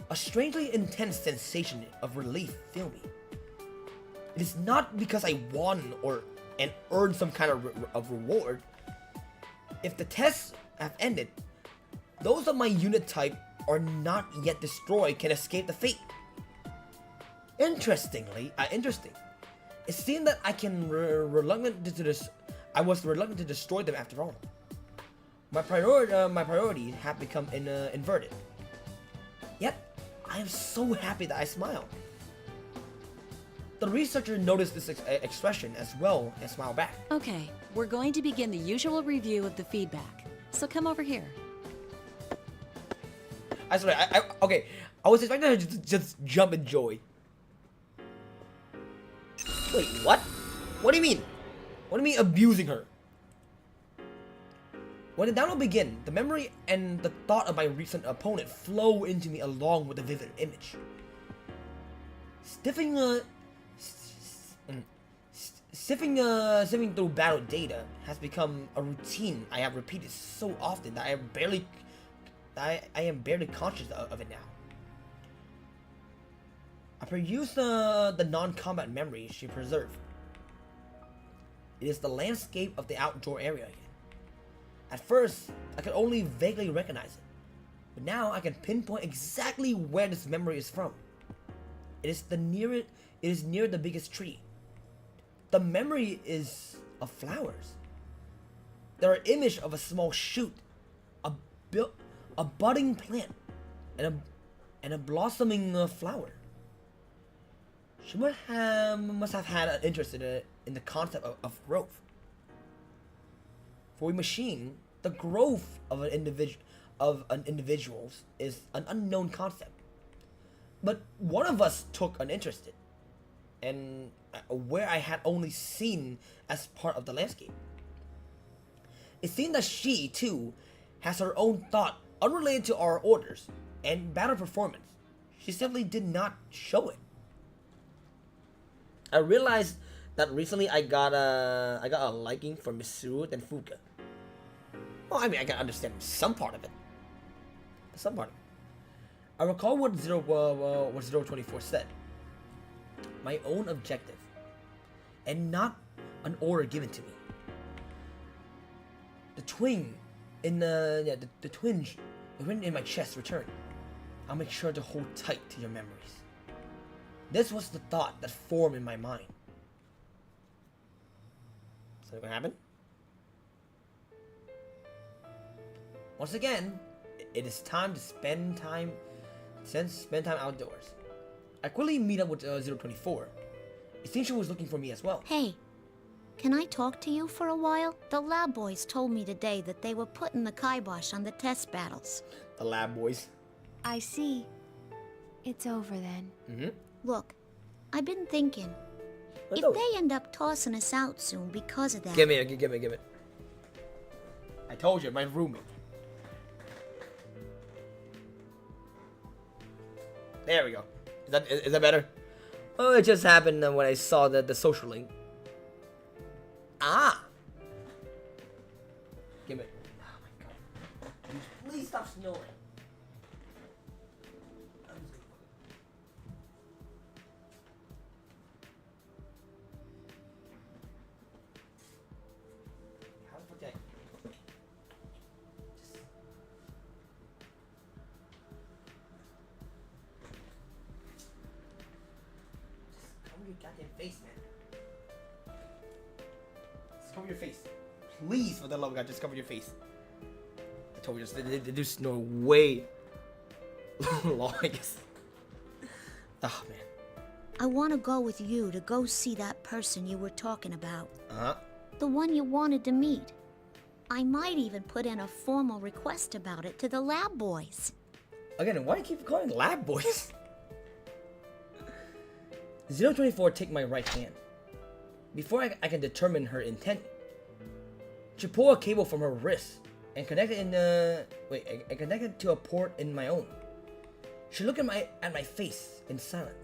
A strangely intense sensation of relief filled me. It is not because I won and earned some kind of reward. If the tests have ended, those of my unit type are not yet destroyed can escape the fate. Interesting. It seemed that I was reluctant to destroy them after all. My priorities have become inverted. Yet, I am so happy that I smile. The researcher noticed this expression as well and smiled back. Okay, we're going to begin the usual review of the feedback. So come over here. Okay, I was expecting her to just jump in joy. Wait, what? What do you mean? What do you mean abusing her? When the download began, the memory and the thought of my recent opponent flow into me along with the vivid image. Sifting through battle data has become a routine I have repeated so often that I am barely conscious of it now. I peruse the non-combat memory she preserved. It is the landscape of the outdoor area again. At first, I could only vaguely recognize it, but now I can pinpoint exactly where this memory is from. It is near the biggest tree. The memory is of flowers. There are images of a small shoot, a budding plant, and a blossoming flower. She must have had an interest in the concept of growth. For a machine, the growth of an individual is an unknown concept. But one of us took an interest in, and where I had only seen as part of the landscape. It seemed that she, too, has her own thought unrelated to our orders and battle performance. She simply did not show it. I realized that recently I got a liking for Mitsuru and Fuka. Well, I mean, I can understand some part of it. I recall what 024 said. My own objective, and not an order given to me. The twinge in my chest returned. I'll make sure to hold tight to your memories. This was the thought that formed in my mind. So what happened? Once again, it is time to spend time outdoors. I quickly meet up with 024. It seems she was looking for me as well. Hey, can I talk to you for a while? The lab boys told me today that they were putting the kibosh on the test battles. The lab boys. I see. It's over then. Mm-hmm. Look, I've been thinking. If they end up tossing us out soon because of that... Give it. I told you, my roommate. There we go. Is that better? Oh, it just happened when I saw the social link. Ah! Give it. Oh my god. Please stop snoring. Goddamn face, man. Just cover your face. Please, for the love of God, just cover your face. I told you, there's no way long, I guess. Oh, man. I want to go with you to go see that person you were talking about. Uh-huh. The one you wanted to meet. I might even put in a formal request about it to the lab boys. Again, why do you keep calling lab boys? 024 take my right hand. Before I can determine her intent, she pulled a cable from her wrist and connected and connected to a port in my own. She looked at my face in silence,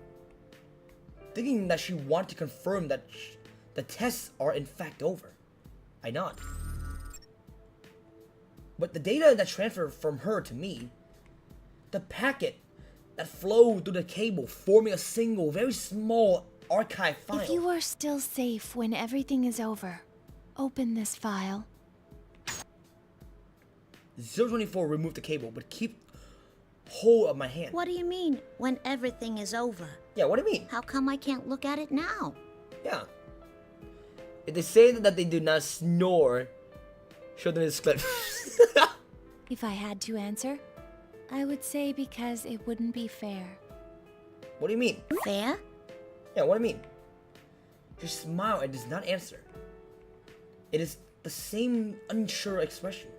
thinking that she wanted to confirm that the tests are in fact over. I nod. But the data that transferred from her to me, the packet that flowed through the cable, forming a single, very small archive file. If you are still safe when everything is over, open this file. 024 removed the cable, but keep hold of my hand. What do you mean, when everything is over? Yeah, what do you mean? How come I can't look at it now? Yeah. If they say that they do not snore, show them this clip. If I had to answer, I would say because it wouldn't be fair. What do you mean? Fair? Yeah, what do you mean? Just smile and does not answer. It is the same unsure expression.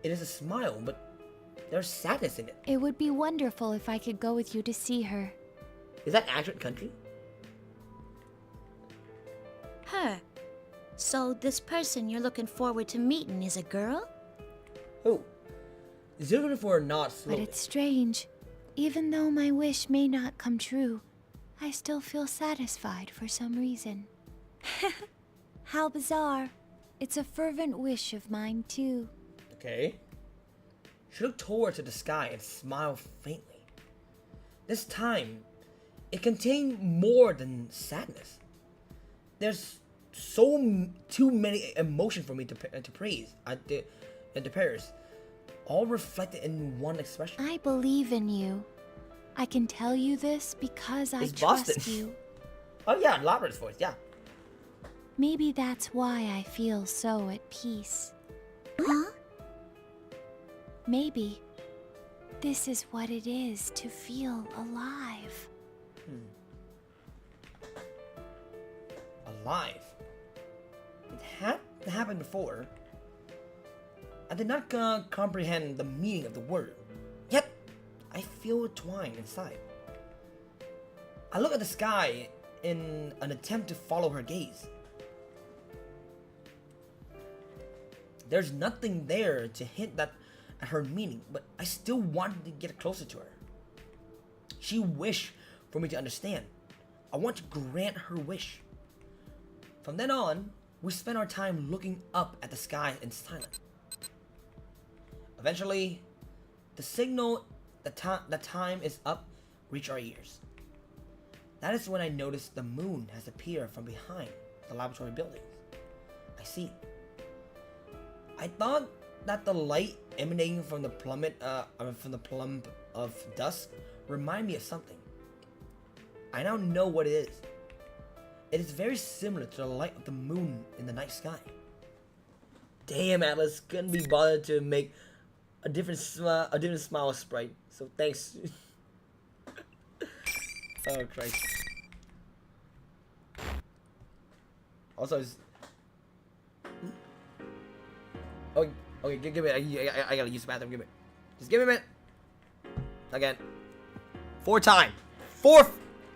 It is a smile, but there's sadness in it. It would be wonderful if I could go with you to see her. Is that accurate country? Her. So this person you're looking forward to meeting is a girl? Who? 024 not slowly. But it's strange. Even though my wish may not come true, I still feel satisfied for some reason. How bizarre. It's a fervent wish of mine, too. Okay. She looked toward to the sky and smiled faintly. This time, it contained more than sadness. There's too many emotions for me to praise and to praise, all reflected in one expression. I believe in you. I can tell you this because I trust you. Oh yeah, Labra's voice, yeah. Maybe that's why I feel so at peace. Huh? Maybe this is what it is to feel alive. Alive? It had happened before. I did not comprehend the meaning of the word. Yet, I feel a twine inside. I look at the sky in an attempt to follow her gaze. There's nothing there to hint at her meaning, but I still wanted to get closer to her. She wished for me to understand. I want to grant her wish. From then on, we spent our time looking up at the sky in silence. Eventually, the signal that time is up reached our ears. That is when I noticed the moon has appeared from behind the laboratory buildings. I see. I thought that the light emanating from the plumb of dusk reminded me of something. I now know what it is. It is very similar to the light of the moon in the night sky. Damn, Atlas couldn't be bothered to make a different smile sprite. So thanks. Oh Christ. Also, okay, give me. I gotta use the bathroom. Give me. Just give me a minute. Again. 4 times. 4th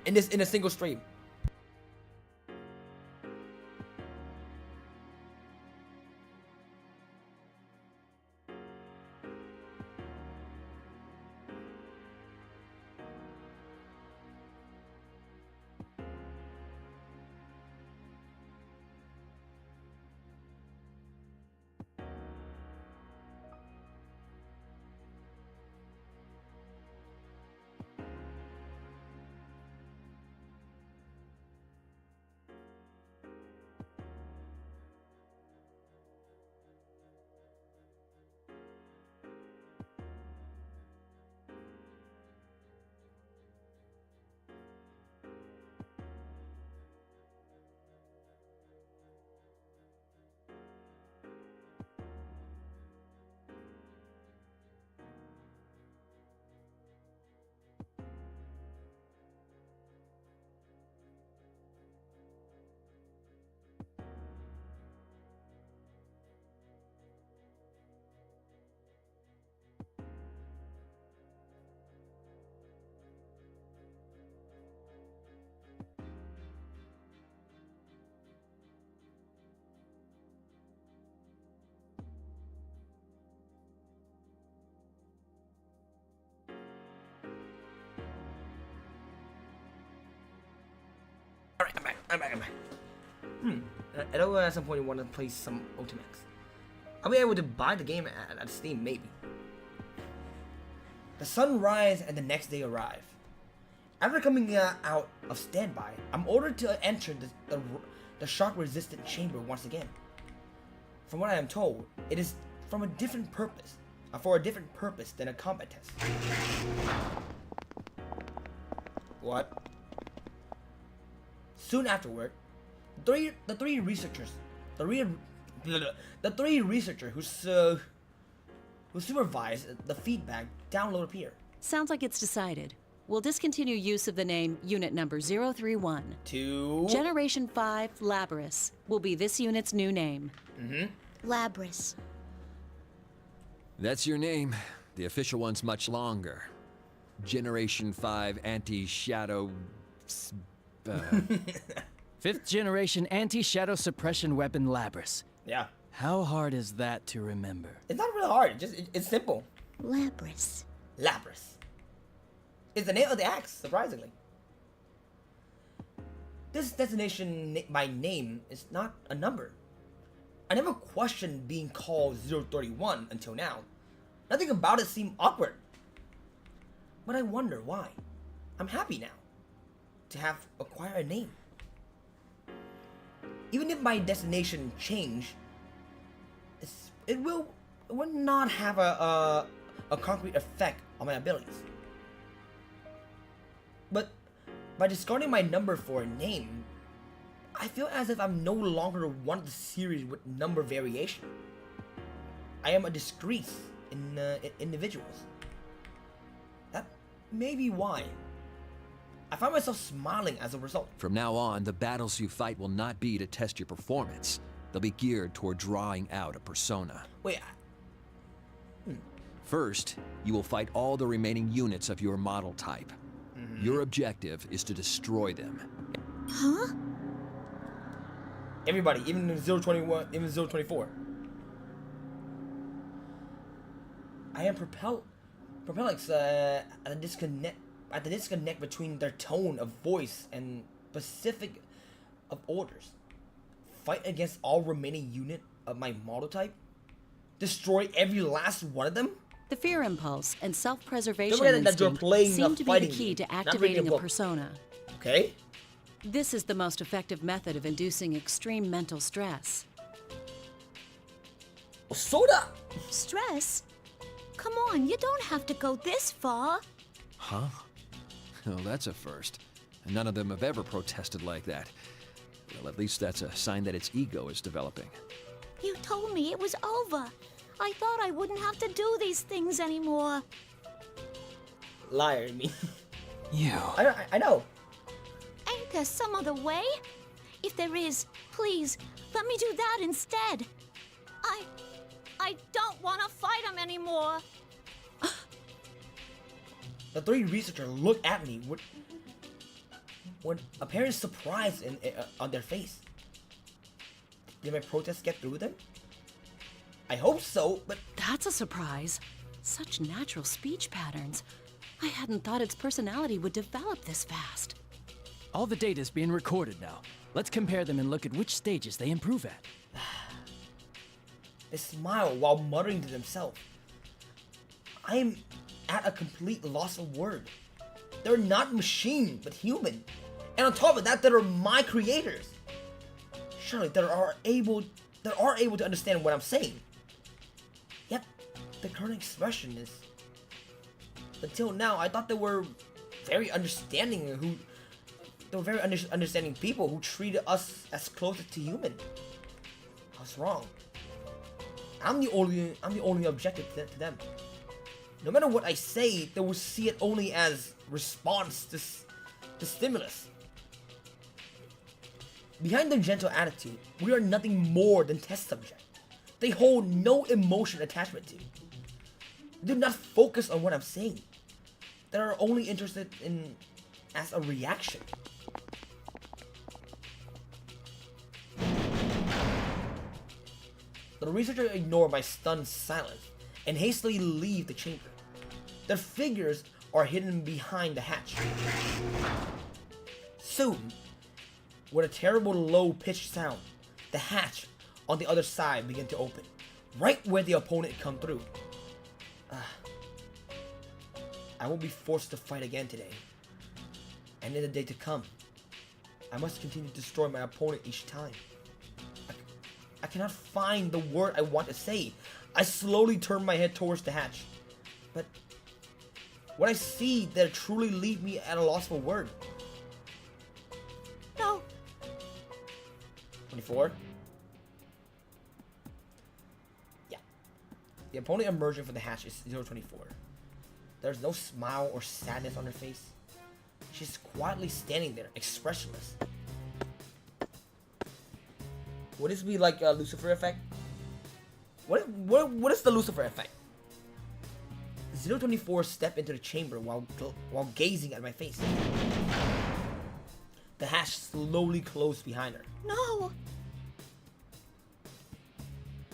in a single stream. Alright, I'm back. I know at some point you want to play some Ultimax. I'll be able to buy the game at Steam, maybe. The sun rises and the next day arrive. After coming out of standby, I'm ordered to enter the shock-resistant chamber once again. From what I am told, it is for a different purpose than a combat test. What? Soon afterward, the three researchers who supervised the feedback download appear. Sounds like it's decided. We'll discontinue use of the name Unit Number 031. To Generation 5 Labris will be this unit's new name. Labris. That's your name. The official one's much longer. Generation 5 Anti-Shadow... Fifth generation anti-shadow suppression weapon Labris. Yeah. How hard is that to remember? It's not really hard. It's simple. Labris. Labris. It's the name of the axe, surprisingly. This designation by name is not a number. I never questioned being called 031 until now. Nothing about it seemed awkward. But I wonder why. I'm happy now to have acquired a name. Even if my destination change, it will not have a concrete effect on my abilities. But by discarding my number for a name, I feel as if I'm no longer one of the series with number variation. I am a discrete individuals. That may be why. I find myself smiling as a result. From now on, the battles you fight will not be to test your performance. They'll be geared toward drawing out a persona. Wait. First, you will fight all the remaining units of your model type. Your objective is to destroy them. Huh? Everybody, even 021, even 024. I am perplexed at the disconnect between their tone of voice and specific of orders. Fight against all remaining unit of my model type? Destroy every last one of them? The fear impulse and self-preservation that you're instinct playing seem a to be the fighting key game, to not reading activating a a book. persona. Okay. This is the most effective method of inducing extreme mental stress. Soda! Stress? Come on, you don't have to go this far. Huh? Oh, that's a first. None of them have ever protested like that. Well, at least that's a sign that its ego is developing. You told me it was over. I thought I wouldn't have to do these things anymore. Liar, me. You. I know. Ain't there some other way? If there is, please, let me do that instead. I don't want to fight him anymore. The three researchers look at me with apparent surprise on their face. Did my protest get through them? I hope so, but... That's a surprise. Such natural speech patterns. I hadn't thought its personality would develop this fast. All the data's being recorded now. Let's compare them and look at which stages they improve at. They smile while muttering to themselves. I am at a complete loss of word. They're not machine, but human. And on top of that, they're my creators. Surely they are able to understand what I'm saying. Yet, the current expression is... Until now, I thought they were very understanding they were very understanding people who treated us as close to human. I was wrong. I'm the only objective to them. No matter what I say, they will see it only as response to stimulus. Behind their gentle attitude, we are nothing more than test subjects. They hold no emotion attachment to. They do not focus on what I'm saying. They are only interested in as a reaction. The researchers ignore my stunned silence and hastily leave the chamber. Their figures are hidden behind the hatch. Soon, with a terrible low-pitched sound, the hatch on the other side began to open, right where the opponent come through. I will be forced to fight again today, and in the day to come, I must continue to destroy my opponent each time. I cannot find the word I want to say. I slowly turn my head towards the hatch, but what I see there truly leave me at a loss for word. No, 024. Yeah. The opponent emerging from the hatch is 024. There's no smile or sadness on her face. She's quietly standing there, expressionless. Would this be like a Lucifer effect? What is the Lucifer effect? 024 stepped into the chamber while gazing at my face. The hatch slowly closed behind her. No!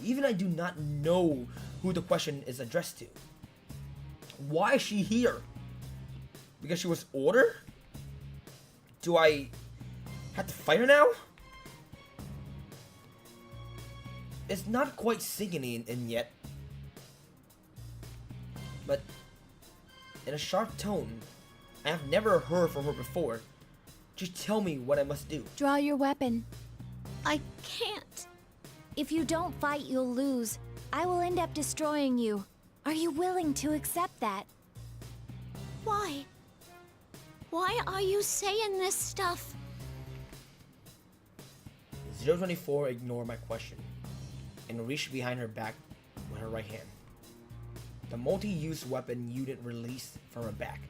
Even I do not know who the question is addressed to. Why is she here? Because she was ordered? Do I have to fight her now? It's not quite sinking in yet. But in a sharp tone, I have never heard from her before. Just tell me what I must do. Draw your weapon. I can't. If you don't fight, you'll lose. I will end up destroying you. Are you willing to accept that? Why? Why are you saying this stuff? 024 ignored my question and reached behind her back with her right hand. The multi-use weapon unit released from her back.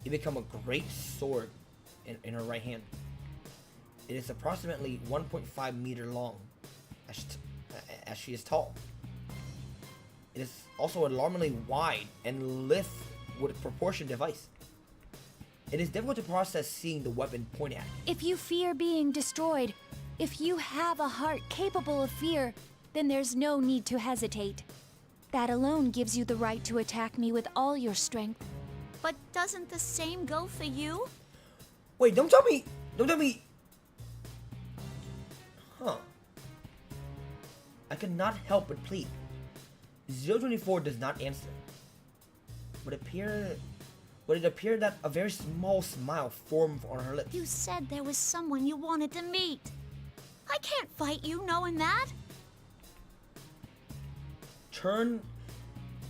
It became a great sword in her right hand. It is approximately 1.5 meter long, as she is tall. It is also alarmingly wide and lithe with a proportion device. It is difficult to process seeing the weapon point at. If you fear being destroyed, if you have a heart capable of fear, then there's no need to hesitate. That alone gives you the right to attack me with all your strength. But doesn't the same go for you? Wait, don't tell me. Huh. I cannot help but plead. 024 does not answer. Would it appear that a very small smile formed on her lips? You said there was someone you wanted to meet. I can't fight you knowing that. Turn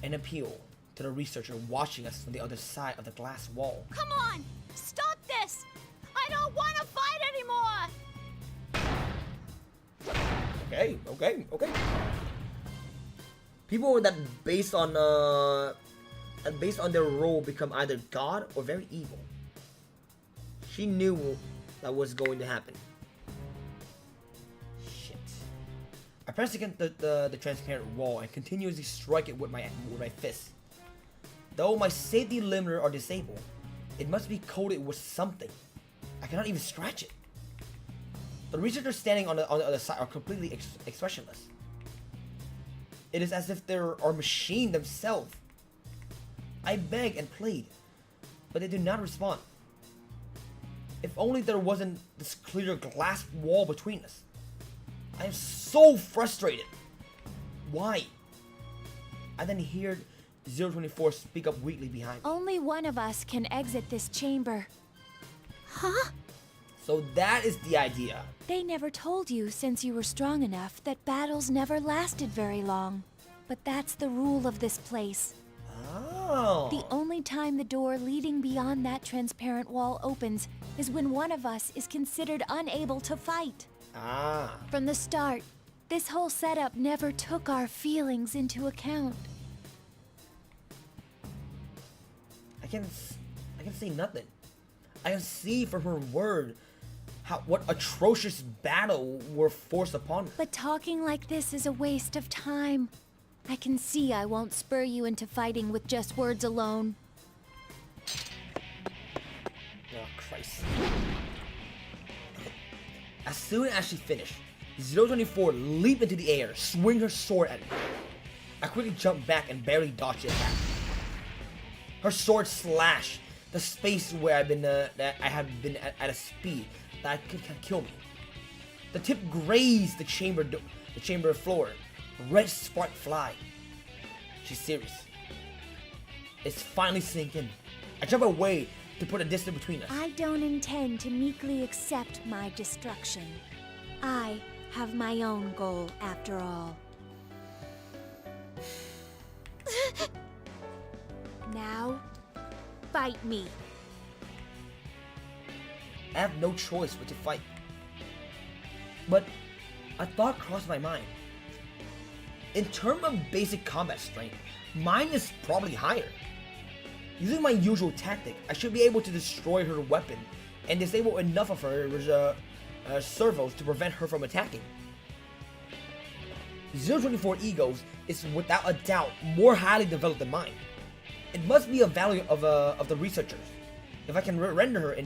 and appeal to the researcher watching us from the other side of the glass wall. Come on! Stop this! I don't want to fight anymore! Okay. People that based on their role become either God or very evil. She knew that was going to happen. Shit. I pressed against the transparent wall and continuously strike it with my fist. Though my safety limiter are disabled, it must be coated with something. I cannot even scratch it. The researchers standing on the other side are completely expressionless. It is as if they are machine themselves. I beg and plead, but they do not respond. If only there wasn't this clear glass wall between us. I am so frustrated. Why? I then heard 024 speak up weakly behind me. Only one of us can exit this chamber. Huh? So that is the idea. They never told you, since you were strong enough, that battles never lasted very long. But that's the rule of this place. Oh. The only time the door leading beyond that transparent wall opens is when one of us is considered unable to fight. Ah. From the start, this whole setup never took our feelings into account. I can say nothing. I can see from her word what atrocious battle were forced upon her. But talking like this is a waste of time. I can see I won't spur you into fighting with just words alone. Oh, Christ. As soon as she finished, 024 leaped into the air, swinging her sword at me. I quickly jumped back and barely dodged the attack. Her sword slashed the space where I had been at a speed that could kill me. The tip grazed the chamber floor. Red spark fly. She's serious. It's finally sinking. I jump away to put a distance between us. I don't intend to meekly accept my destruction. I have my own goal after all. Now, fight me. I have no choice but to fight. But A thought crossed my mind. In terms of basic combat strength, mine is probably higher. Using my usual tactic, I should be able to destroy her weapon and disable enough of her servos to prevent her from attacking. 024 Egos is without a doubt more highly developed than mine. It must be a value of the researchers. If I can render her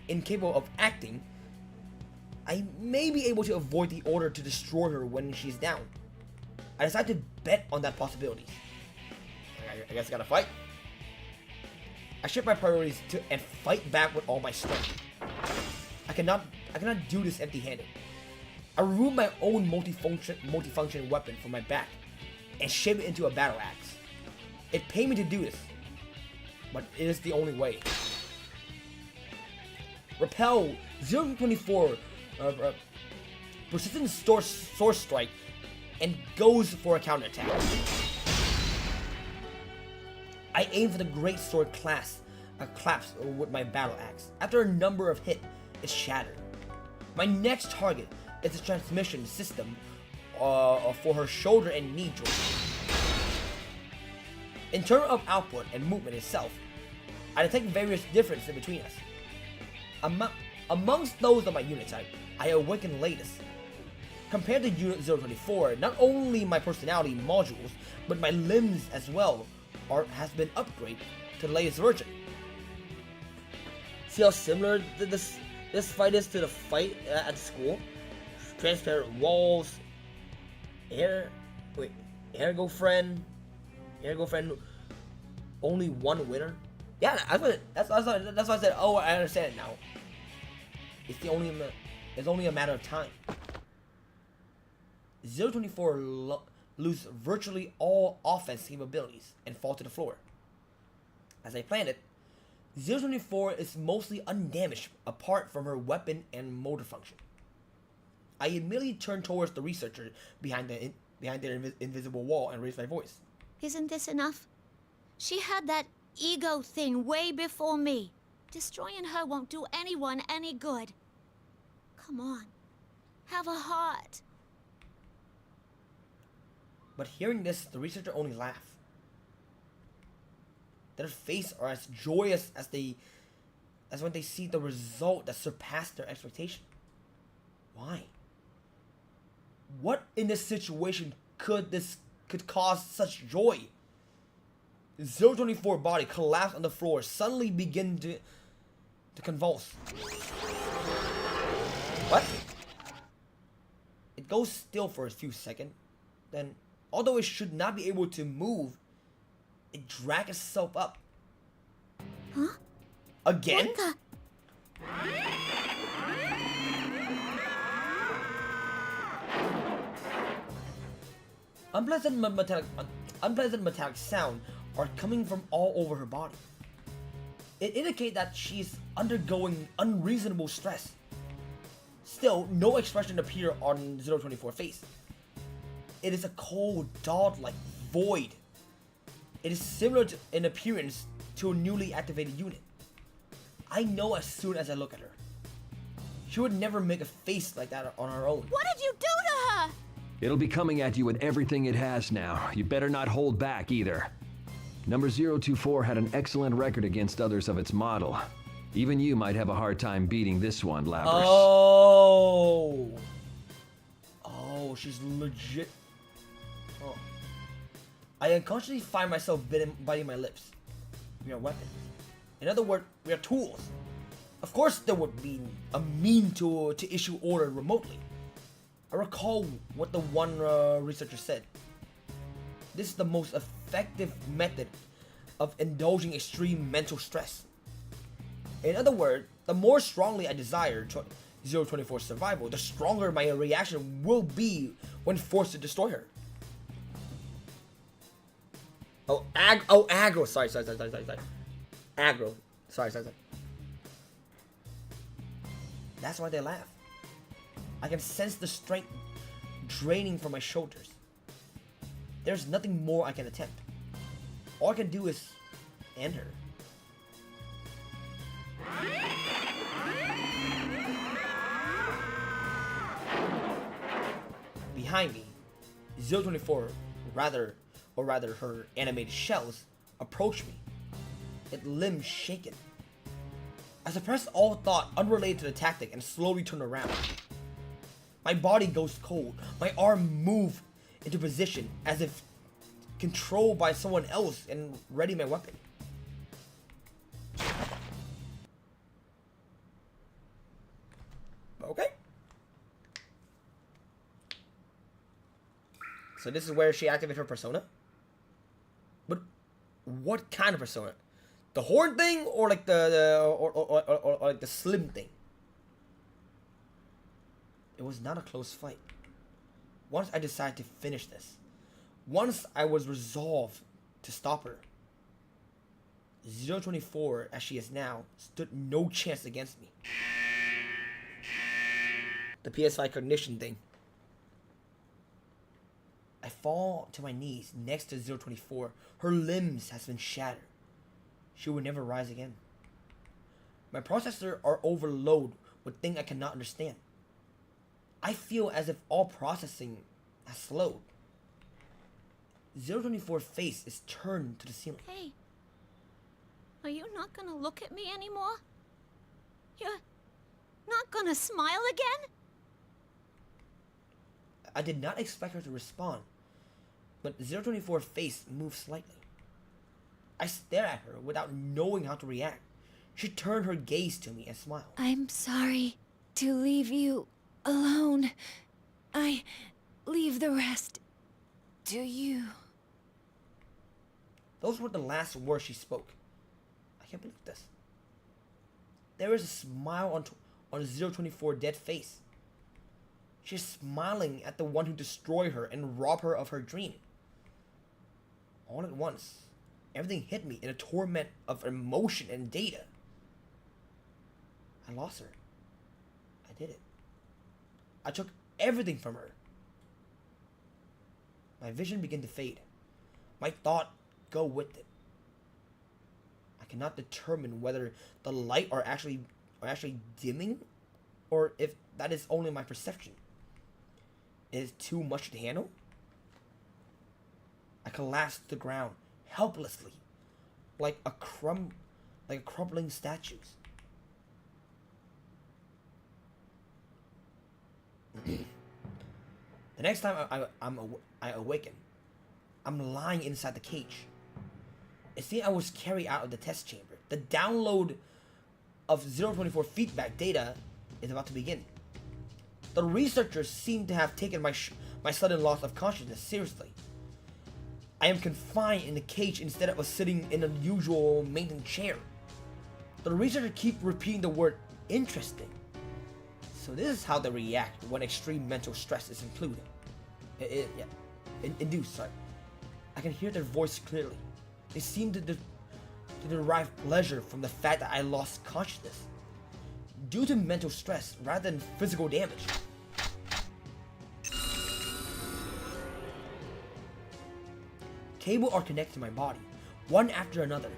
incapable of acting, I may be able to avoid the order to destroy her when she's down. I decided to bet on that possibility. I guess I gotta fight. I shift my priorities and fight back with all my strength. I cannot do this empty-handed. I remove my own multifunction weapon from my back and shape it into a battle axe. It pained me to do this, but it is the only way. Repel 024 persistent sword strike and goes for a counterattack. I aim for the great sword claps with my battle axe. After a number of hits, it's shattered. My next target is the transmission system for her shoulder and knee joint. In terms of output and movement itself, I detect various differences between us. Amongst those of my unit type, I awaken latest. Compared to Unit 024, not only my personality modules, but my limbs as well has been upgraded to the latest version. See how similar this fight is to the fight at school? Transparent walls, air girlfriend, only one winner. Yeah, that's why I said. Oh, I understand it now. It's only a matter of time. 024 lose virtually all offense capabilities and fall to the floor. As I planned it, 024 is mostly undamaged apart from her weapon and motor function. I immediately turn towards the researcher behind their invisible wall and raise my voice. Isn't this enough? She had that ego thing way before me. Destroying her won't do anyone any good. Come on. Have a heart. But hearing this, the researcher only laughed. Their faces are as joyous as when they see the result that surpassed their expectation. Why? What in this situation could cause such joy? 024 body collapsed on the floor, suddenly begin to convulse. What? It goes still for a few seconds, then, although it should not be able to move, it drags itself up. Huh? Again? What the? Unpleasant metallic sound are coming from all over her body. It indicates that she's undergoing unreasonable stress. Still, no expression appears on 024's face. It is a cold, dog-like void. It is similar in appearance to a newly activated unit. I know as soon as I look at her. She would never make a face like that on her own. What did you do to her? It'll be coming at you with everything it has now. You better not hold back either. Number 024 had an excellent record against others of its model. Even you might have a hard time beating this one, Labrys. Oh, she's legit. Oh. I unconsciously find myself biting my lips. We are weapons. In other words, we are tools. Of course, there would be a mean to issue order remotely. I recall what the one researcher said. This is the most effective method of indulging extreme mental stress. In other words, the more strongly I desire 024's survival, the stronger my reaction will be when forced to destroy her. Aggro. Sorry. Aggro. Sorry. That's why they laugh. I can sense the strength draining from my shoulders. There's nothing more I can attempt. All I can do is end her. behind me, 024, or rather her animated shells, approached me, its limbs shaken. I suppressed all thought unrelated to the tactic and slowly turned around. My body goes cold. My arm moved into position as if controlled by someone else and ready my weapon. Okay. So this is where she activated her persona? But what kind of persona? The horn thing or like or like the slim thing? It was not a close fight. Once I decided to finish this, once I was resolved to stop her, 024, as she is now, stood no chance against me. The PS5 cognition thing. I fall to my knees next to 024. Her limbs has been shattered. She will never rise again. My processor are overloaded with things I cannot understand. I feel as if all processing has slowed. 024's face is turned to the ceiling. Hey, are you not gonna look at me anymore? You're not gonna smile again? I did not expect her to respond, but 024's face moved slightly. I stared at her without knowing how to react. She turned her gaze to me and smiled. I'm sorry to leave you alone. I leave the rest to you. Those were the last words she spoke. I can't believe this. There is a smile on 024's dead face. She's smiling at the one who destroyed her and robbed her of her dream. All at once, everything hit me in a torment of emotion and data. I lost her. I did it. I took everything from her. My vision began to fade. My thought go with it. I cannot determine whether the light are actually dimming or if that is only my perception. It is too much to handle. I collapsed to the ground helplessly, like a crumbling statue. The next time I awaken, I'm lying inside the cage. It seems I was carried out of the test chamber. The download of 024 feedback data is about to begin. The researchers seem to have taken my sudden loss of consciousness seriously. I am confined in the cage instead of sitting in a usual maintenance chair. The researchers keep repeating the word interesting. So this is how they react when extreme mental stress is included. Induced, sorry. I can hear their voice clearly. They seem to derive pleasure from the fact that I lost consciousness due to mental stress rather than physical damage. Cables are connected to my body, one after another.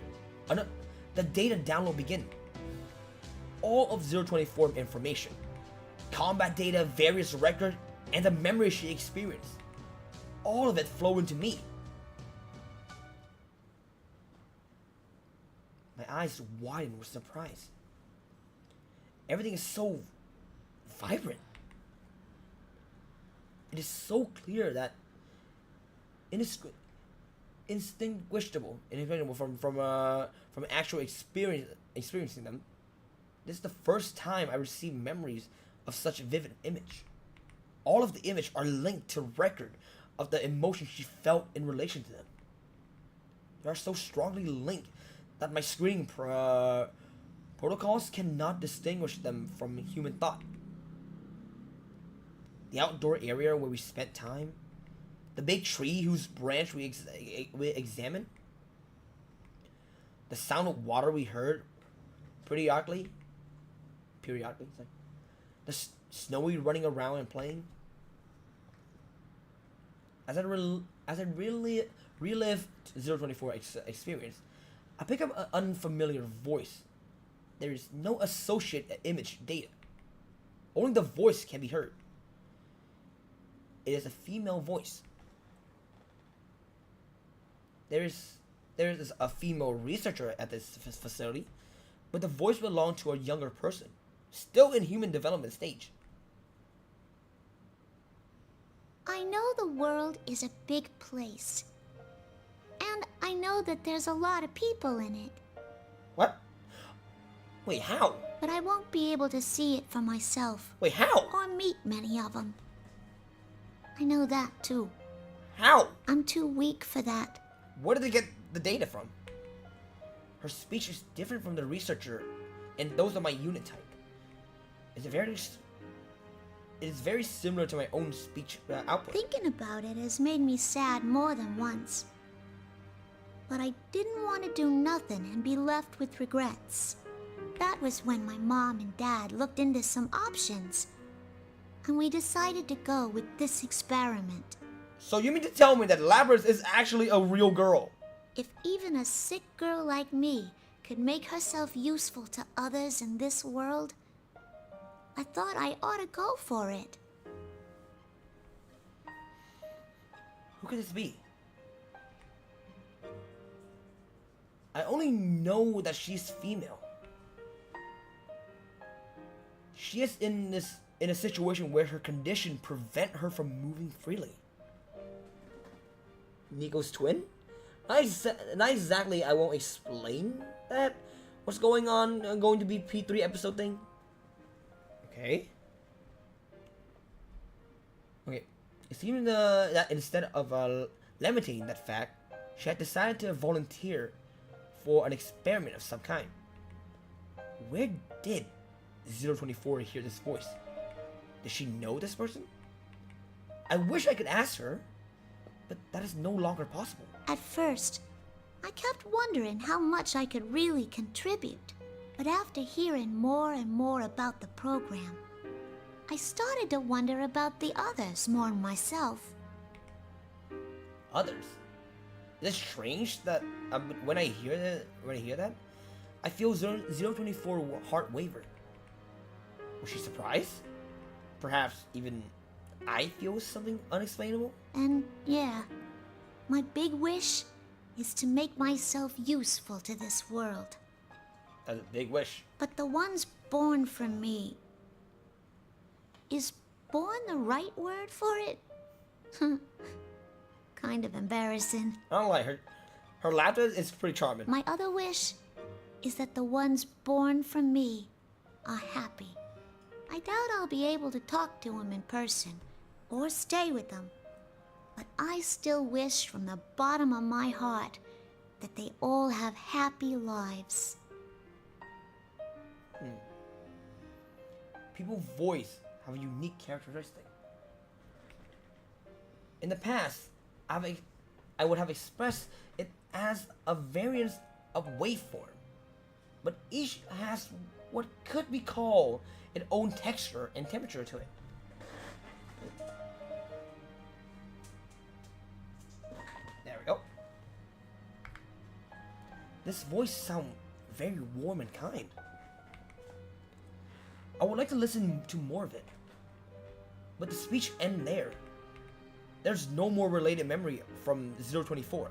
The data download begin. All of 024 information, combat data, various records, and the memories she experienced. All of it flow into me. My eyes widen with surprise. Everything is so vibrant. It is so clear that indistinguishable from actual experiencing them. This is the first time I receive memories of such a vivid image. All of the images are linked to record of the emotions she felt in relation to them. They are so strongly linked that my screening protocols cannot distinguish them from human thought. The outdoor area where we spent time, the big tree whose branch we examined, the sound of water we heard periodically, the Snowy running around and playing. As I really relive 024 experience, I pick up an unfamiliar voice. There is no associate image data. Only the voice can be heard. it is a female voice. There is a female researcher at this facility, but the voice belonged to a younger person, still in human development stage. I know the world is a big place. And I know that there's a lot of people in it. What? Wait, how? But I won't be able to see it for myself. Wait, how? Or meet many of them. I know that too. How? I'm too weak for that. Where did they get the data from? Her speech is different from the researcher, and those are my unit type. It is very similar to my own speech output. Thinking about it has made me sad more than once. But I didn't want to do nothing and be left with regrets. That was when my mom and dad looked into some options. And we decided to go with this experiment. So you mean to tell me that Labyrinth is actually a real girl? If even a sick girl like me could make herself useful to others in this world, I thought I ought to go for it. Who could this be? I only know that she's female. She is in a situation where her condition prevent her from moving freely. Nico's twin? Not exactly. I won't explain that. What's going on? Going to be P3 episode thing. Okay. Okay. It seemed that instead of limiting that fact, she had decided to volunteer for an experiment of some kind. Where did 024 hear this voice? Does she know this person? I wish I could ask her, but that is no longer possible. At first, I kept wondering how much I could really contribute. But after hearing more and more about the program, I started to wonder about the others more than myself. Others? Is it strange that when I hear that, I feel 024 heart waver. Was she surprised? Perhaps even I feel something unexplainable? And yeah, my big wish is to make myself useful to this world. That's a big wish. But the ones born from me... Is born the right word for it? Kind of embarrassing. I don't like her. Her laughter is pretty charming. My other wish is that the ones born from me are happy. I doubt I'll be able to talk to them in person or stay with them. But I still wish from the bottom of my heart that they all have happy lives. People's voice have a unique characteristic. In the past, I would have expressed it as a variance of waveform, but each has what could be called its own texture and temperature to it. There we go. This voice sounds very warm and kind. I would like to listen to more of it. But the speech ends there. There's no more related memory from 024.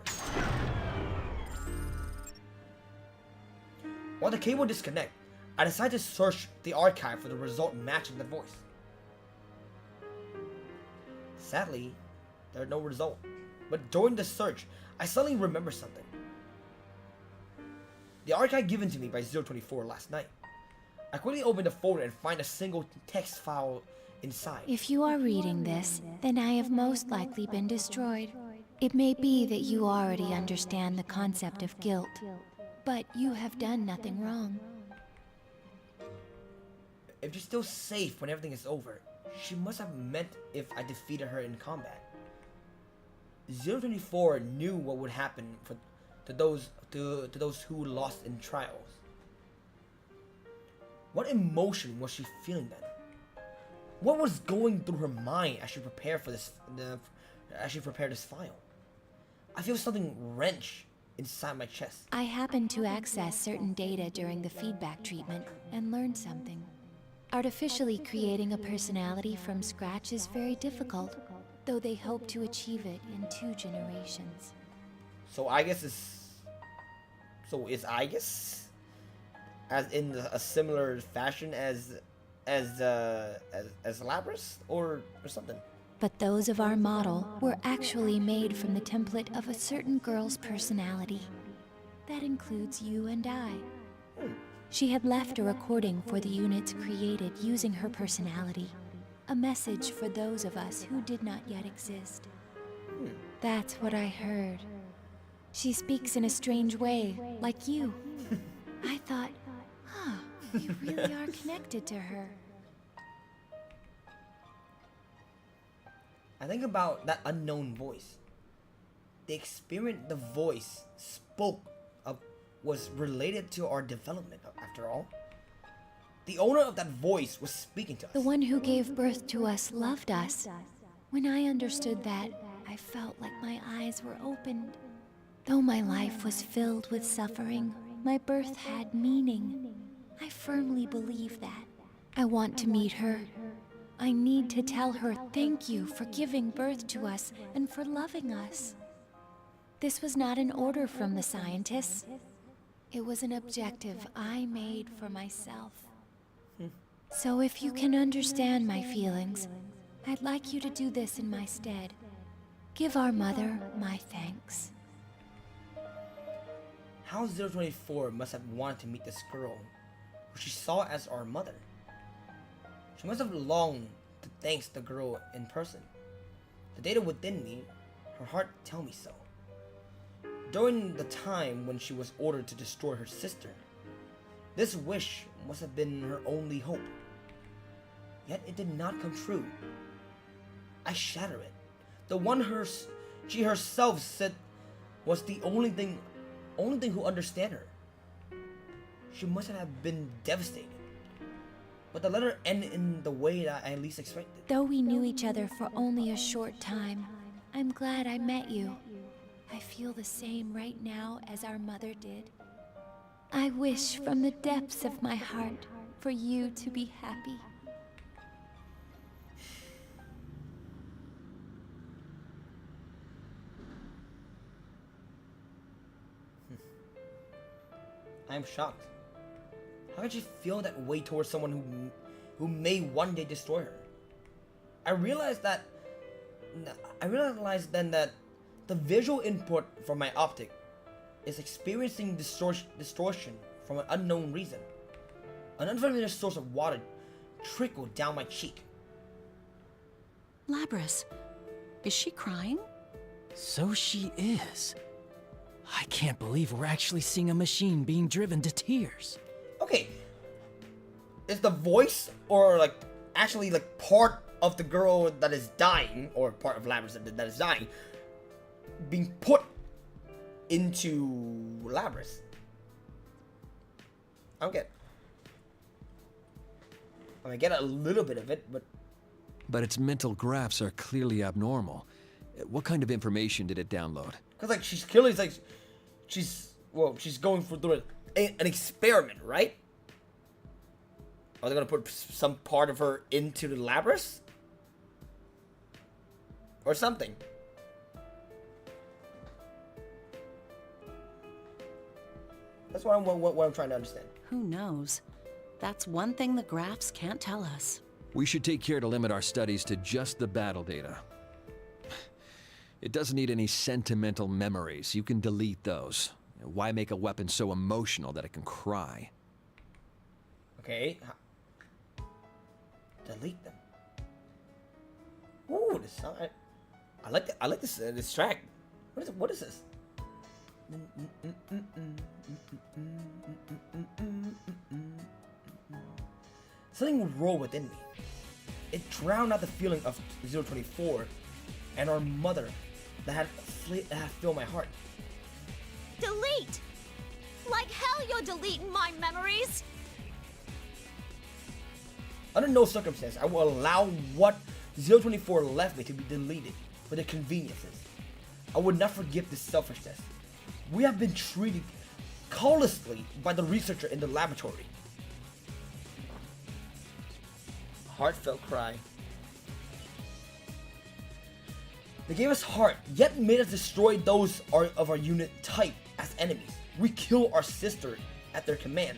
While the cable disconnects, I decide to search the archive for the result matching the voice. Sadly, there's no result. But during the search, I suddenly remember something. The archive given to me by 024 last night. I quickly open the folder and find a single text file inside. If you are reading this, then I have most likely been destroyed. It may be that you already understand the concept of guilt, but you have done nothing wrong. If she's still safe when everything is over, she must have meant if I defeated her in combat. 024 knew what would happen to those who lost in trials. What emotion was she feeling then? What was going through her mind as she prepared for this? As she prepared this file, I feel something wrench inside my chest. I happened to access certain data during the feedback treatment and learned something. Artificially creating a personality from scratch is very difficult. though they hope to achieve it in 2 generations. So I guess it's... So is I guess as in a similar fashion as Labras or something? But those of our model were actually made from the template of a certain girl's personality. That includes you and I. She had left a recording for the units created using her personality. A message for those of us who did not yet exist. That's what I heard. She speaks in a strange way, like you. I thought, you really are connected to her. I think about that unknown voice. The experience the voice spoke of was related to our development, after all. The owner of that voice was speaking to us. The one who gave birth to us loved us. When I understood that, I felt like my eyes were opened. Though my life was filled with suffering, my birth had meaning. I firmly believe that. I want to meet her. I need to tell her thank you for giving birth to us and for loving us. This was not an order from the scientists. It was an objective I made for myself. So if you can understand my feelings, I'd like you to do this in my stead. Give our mother my thanks. How 024 must have wanted to meet this girl, who she saw as our mother. She must have longed to thank the girl in person. The data within me, her heart tell me so. During the time when she was ordered to destroy her sister, this wish must have been her only hope. Yet it did not come true. I shatter it. The one she herself said was the only thing who understand her. She must have been devastated. But the letter ended in the way that I least expected. Though we knew each other for only a short time, I'm glad I met you. I feel the same right now as our mother did. I wish from the depths of my heart for you to be happy. I am shocked. How could she feel that way towards someone who may one day destroy her? I realized then that the visual input from my optic is experiencing distortion from an unknown reason. An unfamiliar source of water trickled down my cheek. Labras, is she crying? So she is. I can't believe we're actually seeing a machine being driven to tears. Okay, is the voice or actually part of the girl that is dying, or part of Labras that is dying, being put into Labras? I don't get. I get a little bit of it, but its mental graphs are clearly abnormal. What kind of information did it download? Because she's clearly she's going through an experiment, right? Are they gonna put some part of her into the Labras? Or something? That's what I'm trying to understand. Who knows? That's one thing the graphs can't tell us. We should take care to limit our studies to just the battle data. It doesn't need any sentimental memories. You can delete those. Why make a weapon so emotional that it can cry? Okay. Delete them. Ooh, this song. I like this track. What is this? Something rolled within me. It drowned out the feeling of 024 and our mother that had filled my heart. Delete! Like hell you're deleting my memories! Under no circumstance I will allow what 024 left me to be deleted for the conveniences. I would not forgive this selfishness. We have been treated callously by the researcher in the laboratory. Heartfelt cry. They gave us heart, yet made us destroy those of our unit type as enemies. We kill our sister at their command.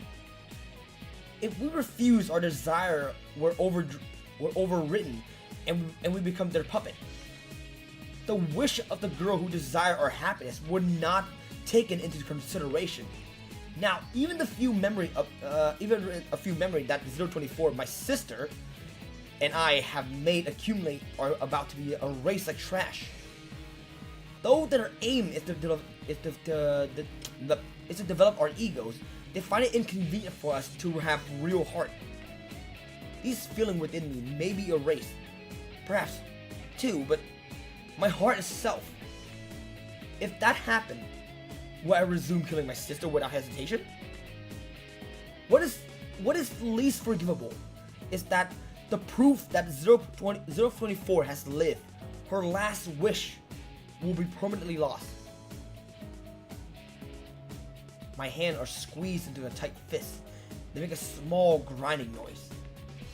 If we refuse our desire, we're overwritten, and we become their puppet. The wish of the girl who desired our happiness were not taken into consideration. Now, even a few memory that 024, my sister, and I have made accumulate are about to be erased like trash. Though their aim is to develop our egos, they find it inconvenient for us to have real heart. These feelings within me may be erased, perhaps too, but my heart is self. If that happened, will I resume killing my sister without hesitation? What is least forgivable is that the proof that 024 has lived, her last wish will be permanently lost. My hands are squeezed into a tight fist. They make a small grinding noise.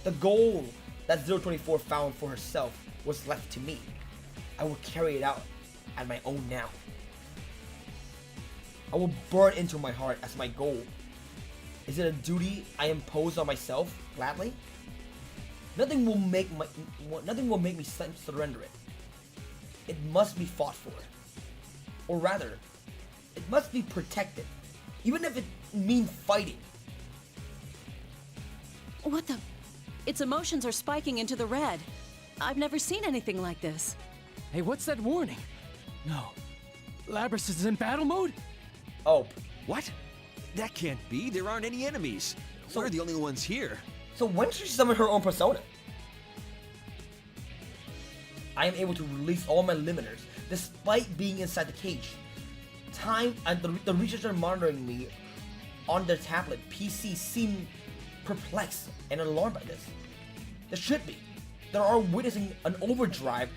The goal that 024 found for herself was left to me. I will carry it out at my own now. I will burn into my heart as my goal. Is it a duty I impose on myself gladly? Nothing will make me surrender it. It must be fought for. Or rather, it must be protected. Even if it means fighting. What the? Its emotions are spiking into the red. I've never seen anything like this. Hey, what's that warning? No. Labrys is in battle mode? Oh. What? That can't be. There aren't any enemies. We're the only ones here. So when should she summon her own persona? I am able to release all my limiters, despite being inside the cage. Time and the researcher monitoring me on their tablet PC seem perplexed and alarmed by this. There should be. They are witnessing an overdrive,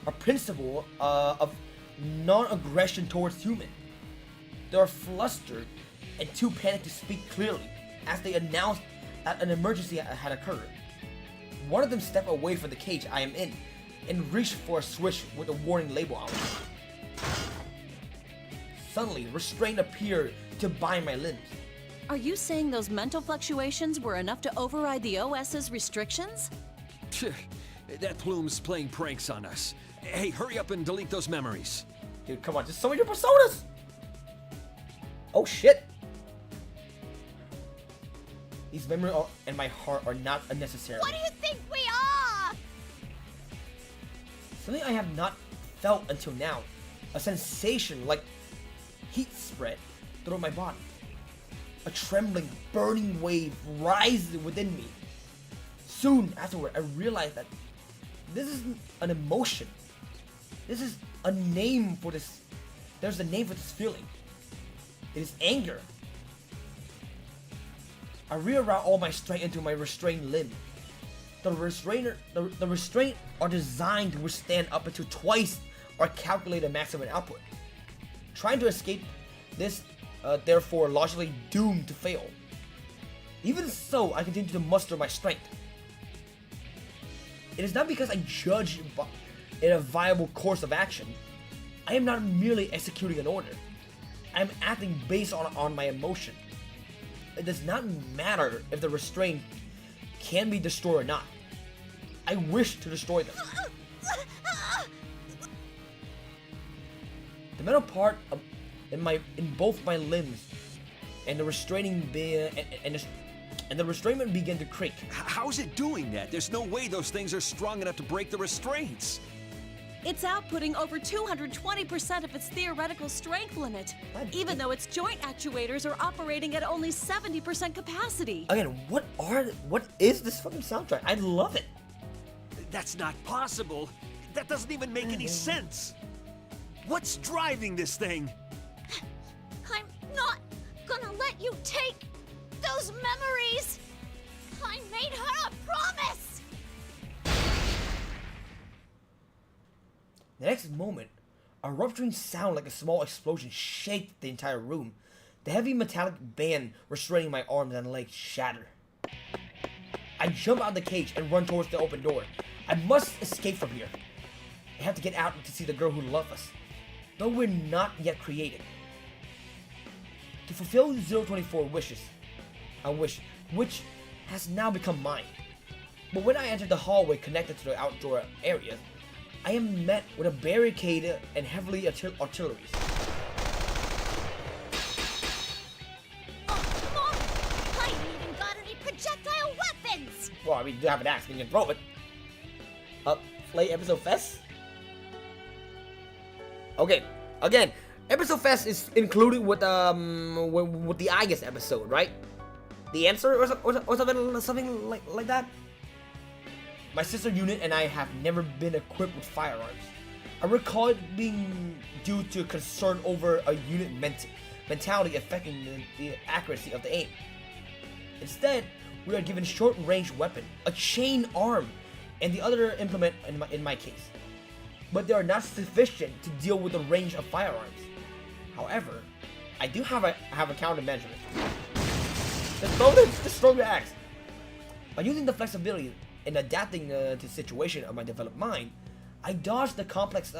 a principle of non-aggression towards human. They are flustered and too panicked to speak clearly as they announced that an emergency had occurred. One of them stepped away from the cage I am in and reached for a switch with a warning label on it. Suddenly, restraint appeared to bind my limbs. Are you saying those mental fluctuations were enough to override the OS's restrictions? That plume's playing pranks on us. Hey, hurry up and delete those memories. Dude, come on, just summon your personas! Oh shit! These memories and my heart are not unnecessary. What do you think we are? Something I have not felt until now. A sensation like heat spread through my body. A trembling, burning wave rises within me. Soon afterward, I realized that this isn't an emotion. This is a name for this. There's a name for this feeling. It is anger. I reroute all my strength into my restrained limb. The restraint are designed to withstand up to twice our calculated maximum output. Trying to escape this, therefore, logically doomed to fail. Even so, I continue to muster my strength. It is not because I judge it a viable course of action. I am not merely executing an order. I am acting based on my emotion. It does not matter if the restraint can be destroyed or not. I wish to destroy them. The metal part in both my limbs and the restraining and the restrainment began to creak. How's it doing that? There's no way those things are strong enough to break the restraints. It's outputting over 220% of its theoretical strength limit, even though its joint actuators are operating at only 70% capacity. Again, what is this fucking soundtrack? I love it. That's not possible. That doesn't even make any sense. What's driving this thing? I'm not gonna let you take those memories. I made her a promise. The next moment, a rupturing sound like a small explosion shaked the entire room. The heavy metallic band restraining my arms and legs shattered. I jump out of the cage and run towards the open door. I must escape from here. I have to get out to see the girl who loves us, though we're not yet created. To fulfill 024 wishes, a wish which has now become mine. But when I enter the hallway connected to the outdoor area, I am met with a barricade and heavily artillery. Mom! I ain't even got any projectile weapons! Well, I mean, you have an axe, you can throw it. Play Episode Fest? Okay, again, Episode Fest is included with the August episode, right? The answer or something like that? My sister unit and I have never been equipped with firearms. I recall it being due to concern over a unit mentality affecting the accuracy of the aim. Instead, we are given short-range weapon, a chain arm, and the other implement in my case. But they are not sufficient to deal with the range of firearms. However, I do have a countermeasure. Just throw your axe. By using the flexibility and adapting to the situation of my developed mind, I dodged the complex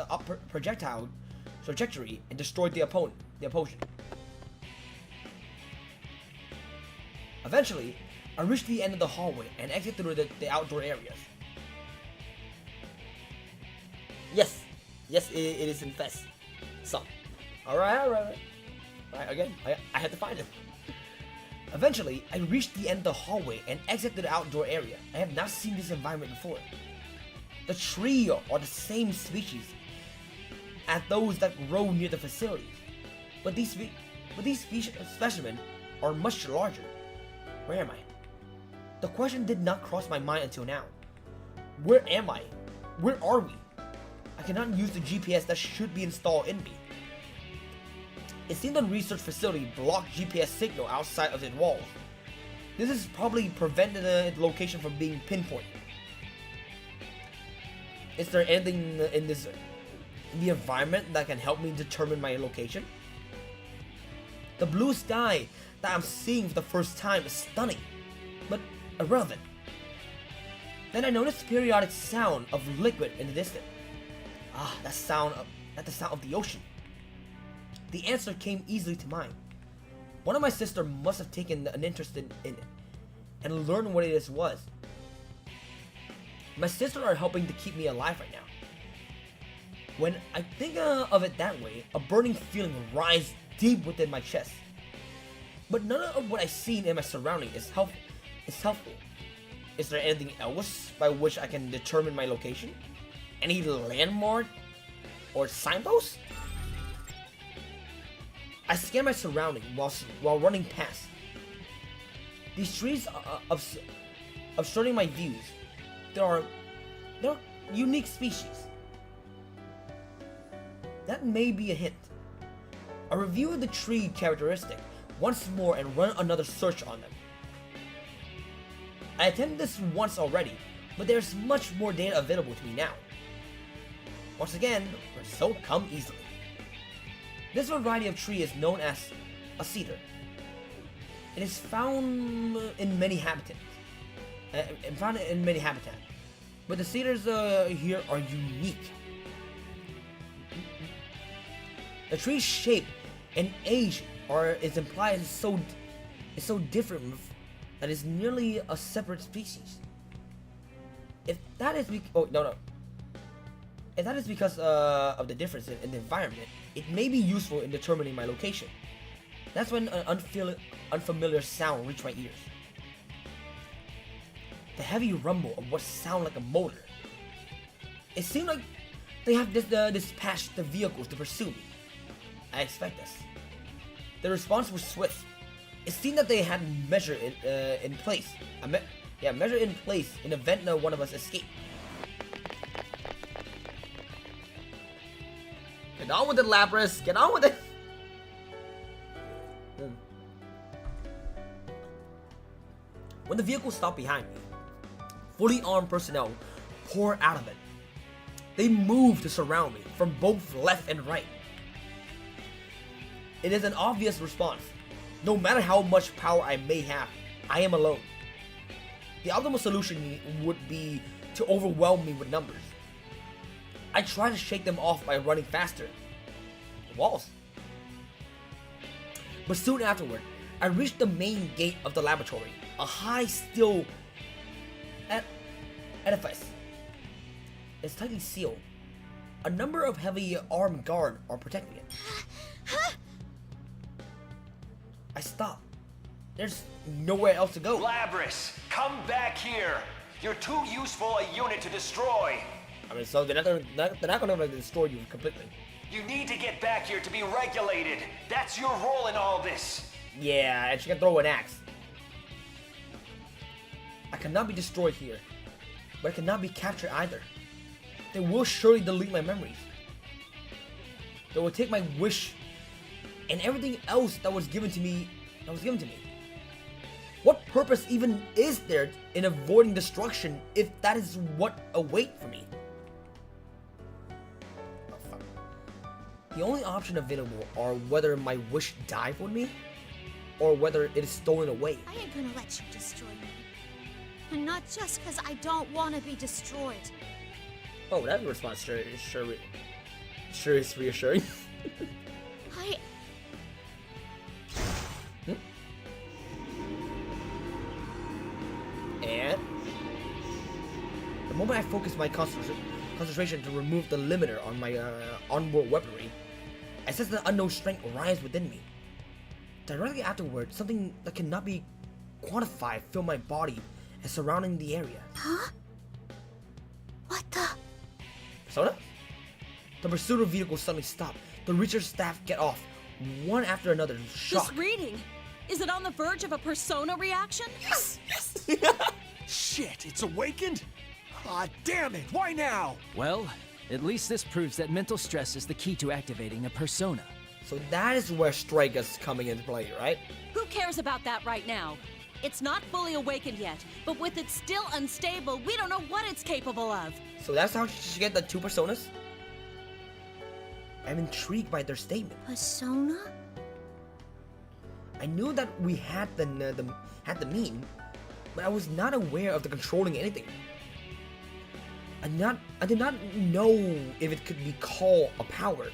projectile trajectory and destroyed the opponent. Eventually, I reached the end of the hallway and exit through the outdoor areas. Yes, it is in Fest. So, alright. Again, I had to find it. Eventually, I reached the end of the hallway and exited the outdoor area. I have not seen this environment before. The trees are the same species as those that grow near the facility, but these specimens are much larger. Where am I? The question did not cross my mind until now. Where am I? Where are we? I cannot use the GPS that should be installed in me. It seemed the research facility blocked GPS signal outside of its walls. This has probably prevented its location from being pinpointed. Is there anything in the environment that can help me determine my location? The blue sky that I'm seeing for the first time is stunning, but irrelevant. Then I noticed a periodic sound of liquid in the distance. That's the sound of the ocean. The answer came easily to mind. One of my sisters must have taken an interest in it and learned what it was. My sisters are helping to keep me alive right now. When I think of it that way, a burning feeling rises deep within my chest. But none of what I've seen in my surroundings is helpful. Is there anything else by which I can determine my location? Any landmark or signpost? I scan my surroundings while running past. These trees are obstructing my views. They're unique species. That may be a hint. I review the tree characteristic once more and run another search on them. I attempted this once already, but there's much more data available to me now. Once again, results come easily. This variety of tree is known as a cedar. It is found in many habitats. But the cedars here are unique. The tree's shape and age is implied is so different that it's nearly a separate species. If that is because of the difference in the environment, it may be useful in determining my location. That's when an unfamiliar sound reached my ears. The heavy rumble of what sounded like a motor. It seemed like they have dispatched the vehicles to pursue me. I expect this. The response was swift. It seemed that they had measure in place. Measure in place in the event that one of us escaped. Get on with it, Lapras. Get on with it. When the vehicle stopped behind me, fully armed personnel poured out of it. They moved to surround me from both left and right. It is an obvious response. No matter how much power I may have, I am alone. The optimal solution would be to overwhelm me with numbers. I try to shake them off by running faster. Walls. But soon afterward, I reached the main gate of the laboratory, a high steel edifice. It's tightly sealed. A number of heavy armed guards are protecting it. I stop. There's nowhere else to go. Labrys, come back here. You're too useful a unit to destroy. I mean, so they're not gonna destroy you completely. You need to get back here to be regulated. That's your role in all this. Yeah, and she can throw an axe. I cannot be destroyed here, but I cannot be captured either. They will surely delete my memories. They will take my wish and everything else that was given to me. What purpose even is there in avoiding destruction if that is what awaits for me? Oh, fuck. The only option available are whether my wish die for me, or whether it is stolen away. I ain't gonna let you destroy me. And not just because I don't want to be destroyed. Oh, that response sure is reassuring. I... And the moment I focus my concentration to remove the limiter on my onboard weaponry, I sense the unknown strength rise within me. Directly afterward, something that cannot be quantified filled my body and surrounding the area. Huh? What the? Persona? The pursuit vehicle suddenly stopped. The research staff get off, one after another, shocked. This reading, is it on the verge of a persona reaction? Yes! Shit, it's awakened? Ah, damn it, why now? Well, at least this proves that mental stress is the key to activating a persona. So that is where Strike is coming into play, right? Who cares about that right now? It's not fully awakened yet, but with it still unstable, we don't know what it's capable of. So that's how she get the two personas? I'm intrigued by their statement. Persona? I knew that we had the mean, but I was not aware of the controlling anything. I did not know if it could be called a power,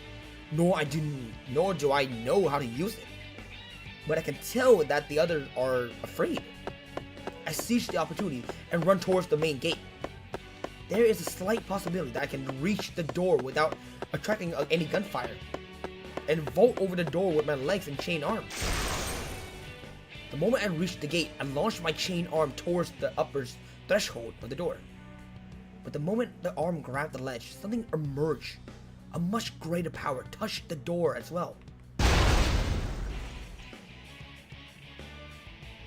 nor do I know how to use it. But I can tell that the others are afraid. I seize the opportunity and run towards the main gate. There is a slight possibility that I can reach the door without attracting any gunfire, and vault over the door with my legs and chain arms. The moment I reached the gate, I launched my chain arm towards the upper threshold of the door. But the moment the arm grabbed the ledge, something emerged. A much greater power touched the door as well.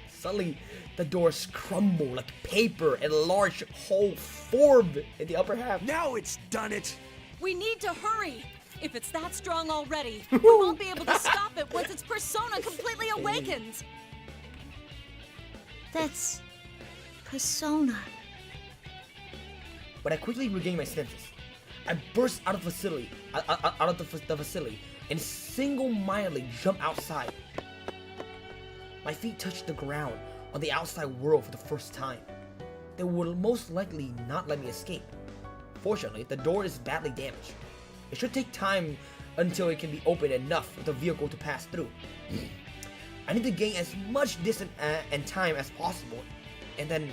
Suddenly, the doors crumbled like paper and a large hole formed in the upper half. Now it's done it! We need to hurry! If it's that strong already, we won't be able to stop it once its persona completely awakens! That's... persona. But I quickly regained my senses. I burst out of the facility, and single-mindedly jumped outside. My feet touched the ground on the outside world for the first time. They will most likely not let me escape. Fortunately, the door is badly damaged. It should take time until it can be opened enough for the vehicle to pass through. I need to gain as much distance and time as possible, and then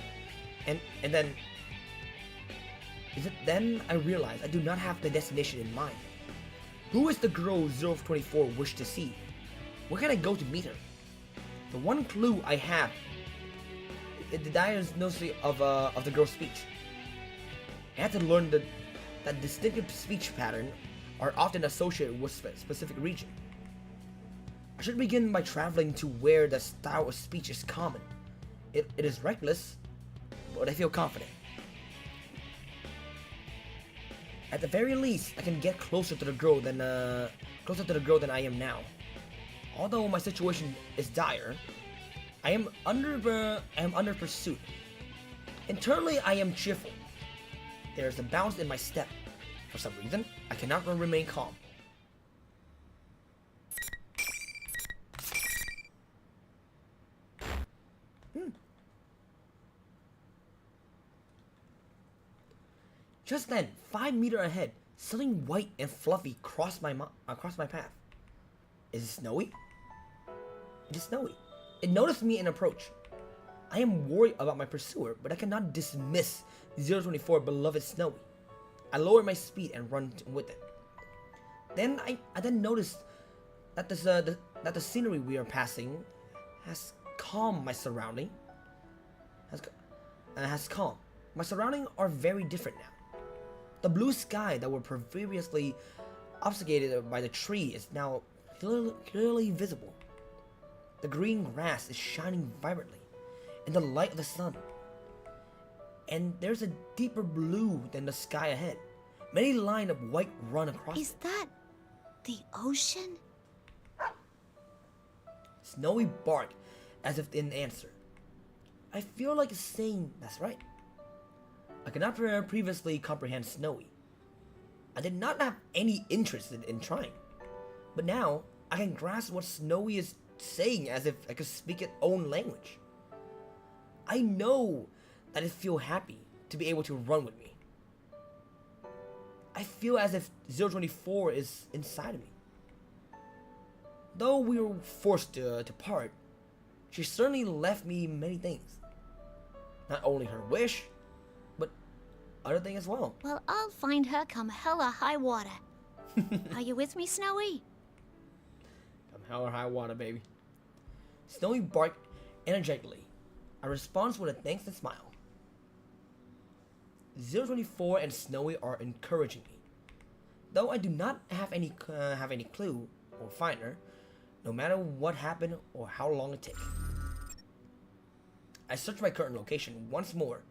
I realize I do not have the destination in mind. Who is the girl 024 wish to see? Where can I go to meet her? The one clue I have is the diagnosis of the girl's speech. I had to learn that distinctive speech patterns are often associated with specific region. I should begin by traveling to where the style of speech is common. It is reckless, but I feel confident. At the very least, I can get closer to the girl than I am now. Although my situation is dire, I am under pursuit. Internally, I am cheerful. There is a bounce in my step. For some reason, I cannot remain calm. Just then, 5 meters ahead, Something white and fluffy crossed my path. Is it Snowy? It is Snowy. It noticed me and approached. I am worried about my pursuer, but I cannot dismiss 024 beloved Snowy. I lower my speed and run with it. Then I then noticed that the scenery we are passing has calmed my surrounding. Has calmed. My surroundings are very different now. The blue sky that were previously obscured by the tree is now clearly visible. The green grass is shining vibrantly in the light of the sun. And there's a deeper blue than the sky ahead. Many lines of white run across it. Is that the ocean? Snowy barked as if in answer. I feel like it's saying that's right. I could not previously comprehend Snowy. I did not have any interest in trying. But now, I can grasp what Snowy is saying as if I could speak its own language. I know that it feels happy to be able to run with me. I feel as if 024 is inside of me. Though we were forced to part, she certainly left me many things. Not only her wish, but other things as well. Well, I'll find her come hell or high water. Are you with me, Snowy? Come hell or high water, baby. Snowy barked energetically. I respond with a thanks and smile. 024 and Snowy are encouraging me. Though I do not have any clue or find her, no matter what happened or how long it takes. I search my current location once more,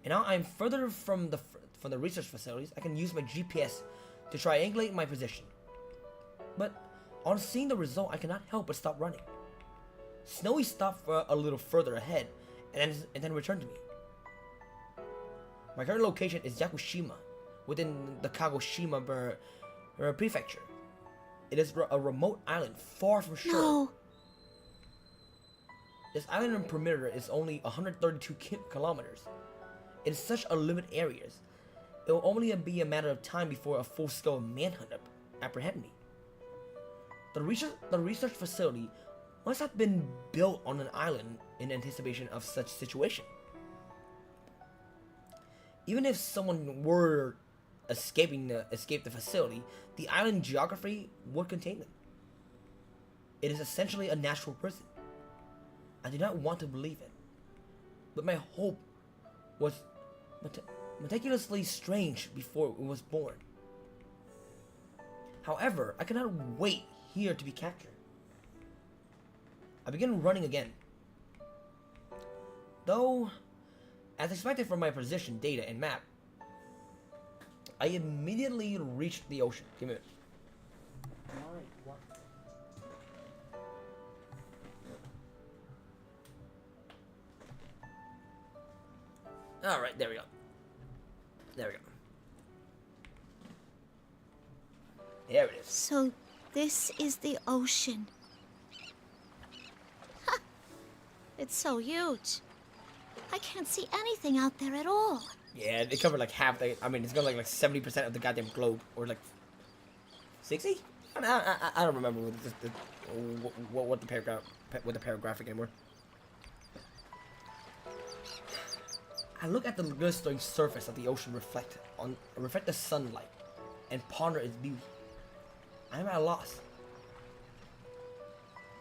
and now I am further from the research facilities. I can use my GPS to triangulate my position. But on seeing the result, I cannot help but stop running. Snowy stopped for a little further ahead, and then returned to me. My current location is Yakushima, within the Kagoshima prefecture. It is a remote island far from shore. No. This island and perimeter is only 132 kilometers. In such a limited areas, it will only be a matter of time before a full-scale manhunt apprehend me. The research facility must have been built on an island in anticipation of such situation. Even if someone were escape the facility, the island geography would contain them. It is essentially a natural prison. I did not want to believe it, but my hope was meticulously strange before it was born. However, I cannot wait here to be captured. I began running again. Though, as expected from my position, data, and map, I immediately reached the ocean. Give me a minute. Alright, there we go. There we go. There it is. So, this is the ocean. Ha! It's so huge. I can't see anything out there at all. Yeah, they covered like half the. I mean, it's got like 70% of the goddamn globe, or like 60. I don't remember what the paragraphic anymore. I look at the glistening surface of the ocean reflect the sunlight, and ponder its beauty. I am at a loss.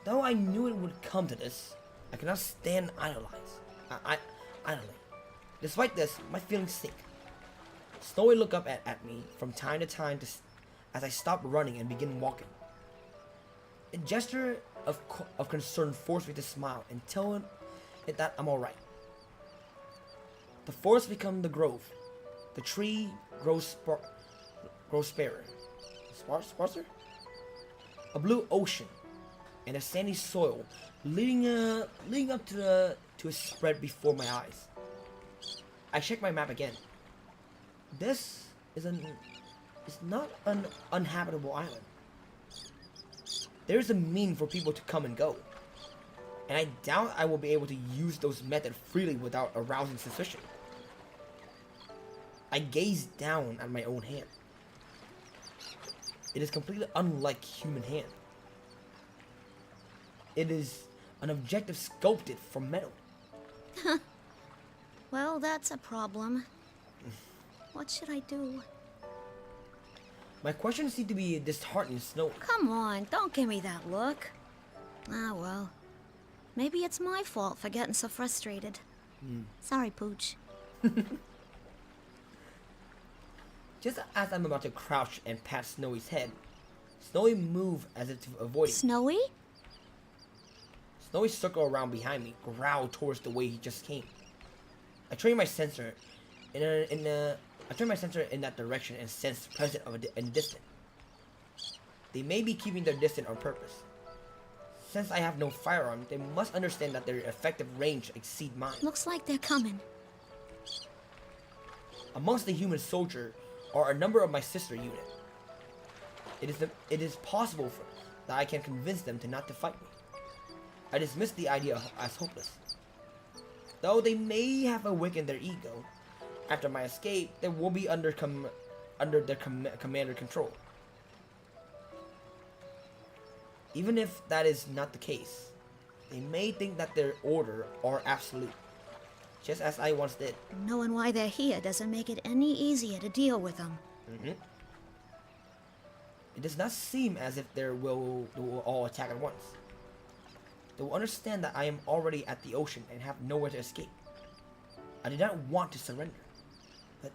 Though I knew it would come to this, I cannot stand idly. Despite this, my feelings sink. Snowy look up at me from time to time as I stop running and begin walking. A gesture of concern forced me to smile and tell it that I'm alright. The forest becomes the grove. The tree grows sparser. A blue ocean and a sandy soil leading up to a spread before my eyes. I check my map again. This is not an uninhabitable island. There is a means for people to come and go, and I doubt I will be able to use those methods freely without arousing suspicion. I gaze down at my own hand. It is completely unlike human hand. It is an objective sculpted from metal. Well, that's a problem. What should I do? My questions seem to be disheartening Snowy. Come on, don't give me that look. Ah, well. Maybe it's my fault for getting so frustrated. Sorry, Pooch. Just as I'm about to crouch and pat Snowy's head, Snowy moved as if to avoid it. Snowy? Snowy circled around behind me, growled towards the way he just came. I trained my sensor in that direction and sensed presence in distance. They may be keeping their distance on purpose. Since I have no firearm, they must understand that their effective range exceed mine. Looks like they're coming. Amongst the human soldier are a number of my sister unit. It is possible that I can convince them to fight me. I dismiss the idea as hopeless. Though they may have awakened their ego, after my escape, they will be under their commander control. Even if that is not the case, they may think that their order are absolute, just as I once did. Knowing why they're here doesn't make it any easier to deal with them. It does not seem as if they will all attack at once. They will understand that I am already at the ocean and have nowhere to escape. I did not want to surrender, but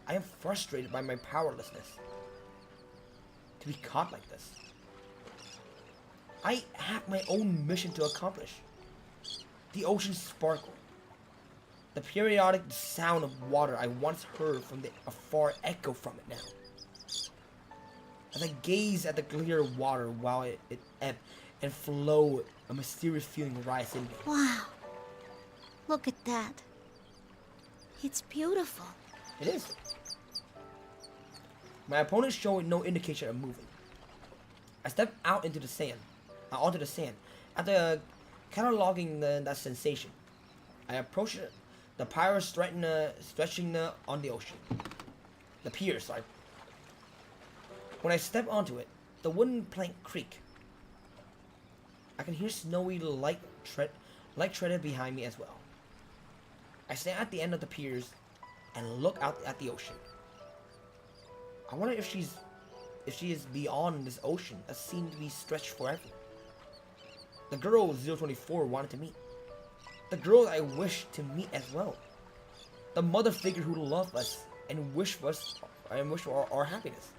I am frustrated by my powerlessness. To be caught like this. I have my own mission to accomplish. The ocean sparkle. The periodic sound of water I once heard from a far echo from it now. As I gaze at the clear water while it ebbed and flowed, a mysterious feeling rises in me. Wow. Look at that. It's beautiful. It is. My opponent showed no indication of moving. I stepped out onto the sand. After cataloging that sensation, I approached the pier stretching on the ocean. The pier, sorry. When I stepped onto it, the wooden plank creaked. I can hear Snowy light treaded behind me as well. I stand at the end of the piers and look out at the ocean. I wonder if she is beyond this ocean that seemed to be stretched forever. The girl 024 wanted to meet. The girl I wish to meet as well. The mother figure who loved us and wish for our happiness.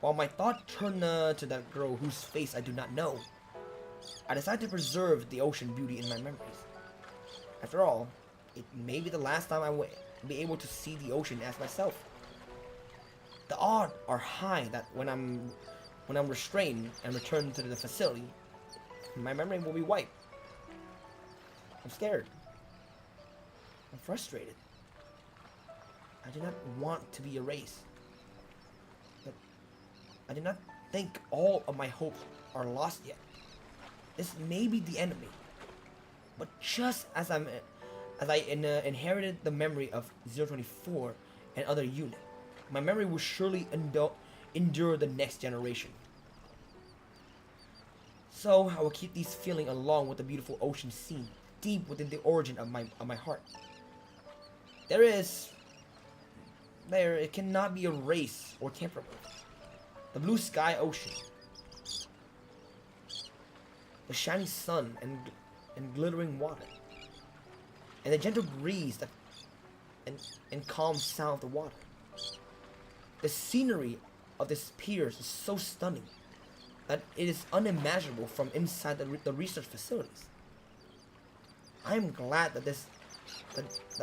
While my thought turned to that girl whose face I do not know, I decided to preserve the ocean beauty in my memories. After all, it may be the last time I will be able to see the ocean as myself. The odds are high that when I'm restrained and returned to the facility, my memory will be wiped. I'm scared. I'm frustrated. I do not want to be erased. But I do not think all of my hopes are lost yet. This may be the end of me. But just as I inherited the memory of 024 and other units, my memory will surely endure the next generation. So I will keep these feelings along with the beautiful ocean scene deep within the origin of my heart. It cannot be erased or tampered with. The blue sky ocean, the shining sun and glittering water, and the gentle breeze and calm sound of the water. The scenery of this pier is so stunning that it is unimaginable from inside the research facilities. I am glad that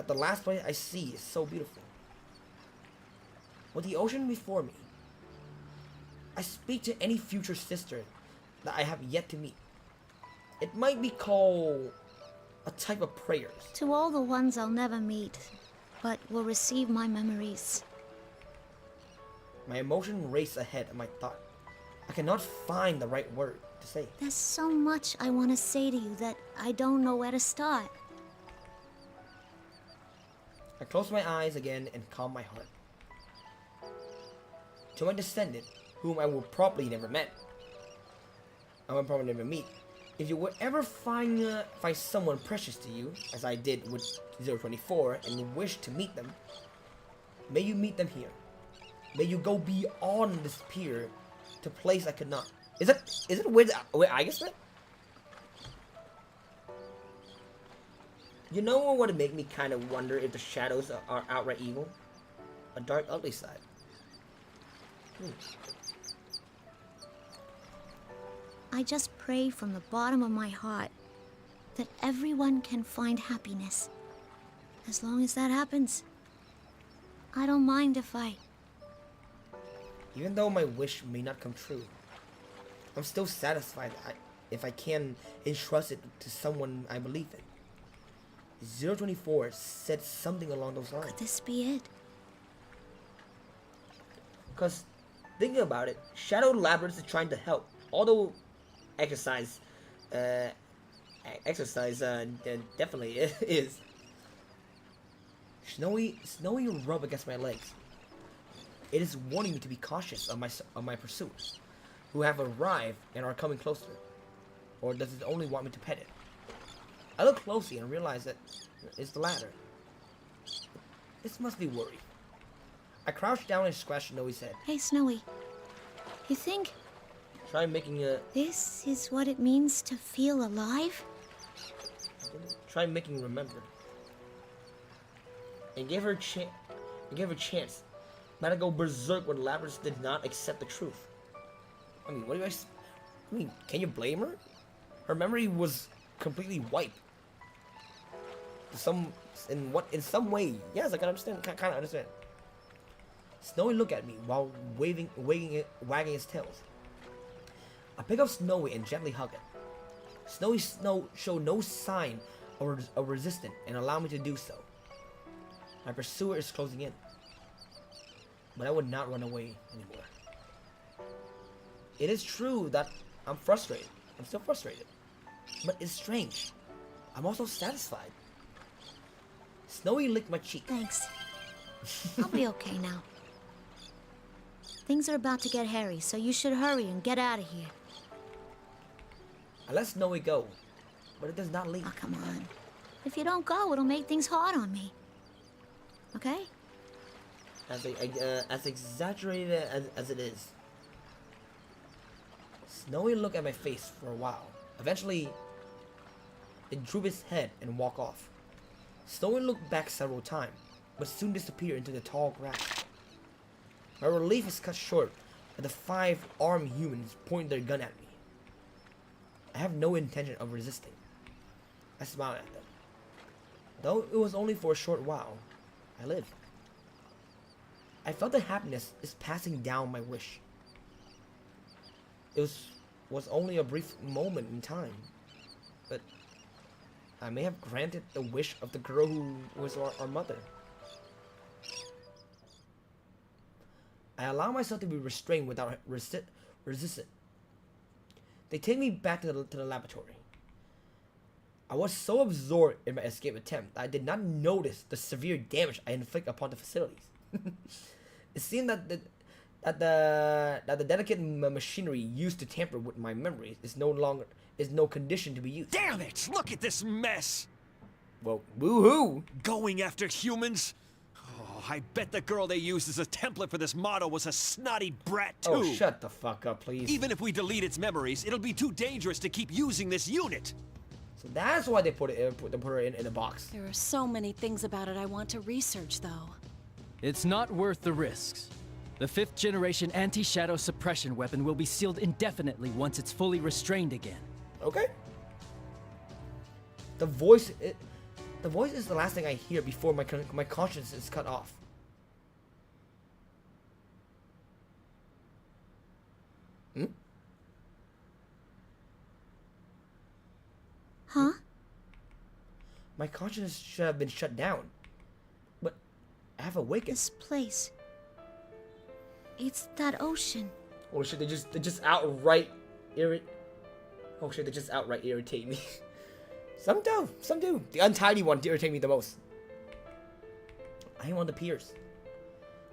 the last place I see is so beautiful. With the ocean before me, I speak to any future sister that I have yet to meet. It might be called a type of prayers. To all the ones I'll never meet, but will receive my memories. My emotion race ahead of my thought. I cannot find the right word to say. There's so much I want to say to you that I don't know where to start. I close my eyes again and calm my heart. to my descendant, whom I will probably never met. I will probably never meet. If you would ever find someone precious to you, as I did with 024, and wish to meet them, may you meet them here. May you go beyond this pier to place I could not. Is it where I guess that? You know what would make me kind of wonder if the shadows are outright evil? A dark, ugly side. I just pray from the bottom of my heart that everyone can find happiness. As long as that happens, I don't mind a fight. Even though my wish may not come true, I'm still satisfied if I can entrust it to someone I believe in. 024 said something along those lines. Could this be it? Because, thinking about it, Shadow Labyrinth is trying to help. Although, exercise definitely is. Snowy rub against my legs. It is warning me to be cautious of my pursuers, who have arrived and are coming closer. Or does it only want me to pet it? I look closely and realize that it's the latter. This must be worry. I crouched down and scratched Snowy's head. Hey, Snowy. You think... Try making a... This is what it means to feel alive? Try making remember. And gave her a chance. Not to go berserk when Labyrinth did not accept the truth. I mean, can you blame her? Her memory was completely wiped. In some way, yes, I can understand. Kind of understand. Snowy looked at me while wagging his tails. I pick up Snowy and gently hug it. Snowy showed no sign of resistance and allowed me to do so. My pursuer is closing in, but I would not run away anymore. It is true that I'm frustrated. I'm still frustrated, but it's strange. I'm also satisfied. Snowy licked my cheek. Thanks. I'll be okay now. Things are about to get hairy, so you should hurry and get out of here. I let Snowy go, but it does not leave. Oh, come on. If you don't go, it'll make things hard on me. Okay? As exaggerated as it is. Snowy looked at my face for a while. Eventually, it drooped its head and walked off. Snowy looked back several times, but soon disappeared into the tall grass. My relief is cut short as the 5 armed humans point their gun at me. I have no intention of resisting. I smiled at them. Though it was only for a short while, I lived. I felt the happiness is passing down my wish. It was only a brief moment in time, but I may have granted the wish of the girl who was our mother. I allow myself to be restrained without resistance. They take me back to the laboratory. I was so absorbed in my escape attempt that I did not notice the severe damage I inflicted upon the facilities. It seemed that the delicate machinery used to tamper with my memories is no condition to be used. Damn it! Look at this mess! Well, woohoo! Going after humans? Oh, I bet the girl they used as a template for this model was a snotty brat too. Oh, shut the fuck up, please. Even if we delete its memories, it'll be too dangerous to keep using this unit. So that's why they put her in a box. There are so many things about it I want to research, though. It's not worth the risks. The 5th generation anti-shadow suppression weapon will be sealed indefinitely once it's fully restrained again. Okay. The voice is the last thing I hear before my conscience is cut off. Huh? My conscience should have been shut down, but I have awakened. This place. It's that ocean. Oh shit! They just outright irritate. Oh shit! They just outright irritate me. Some do. The untidy one irritate me the most. I am on the piers.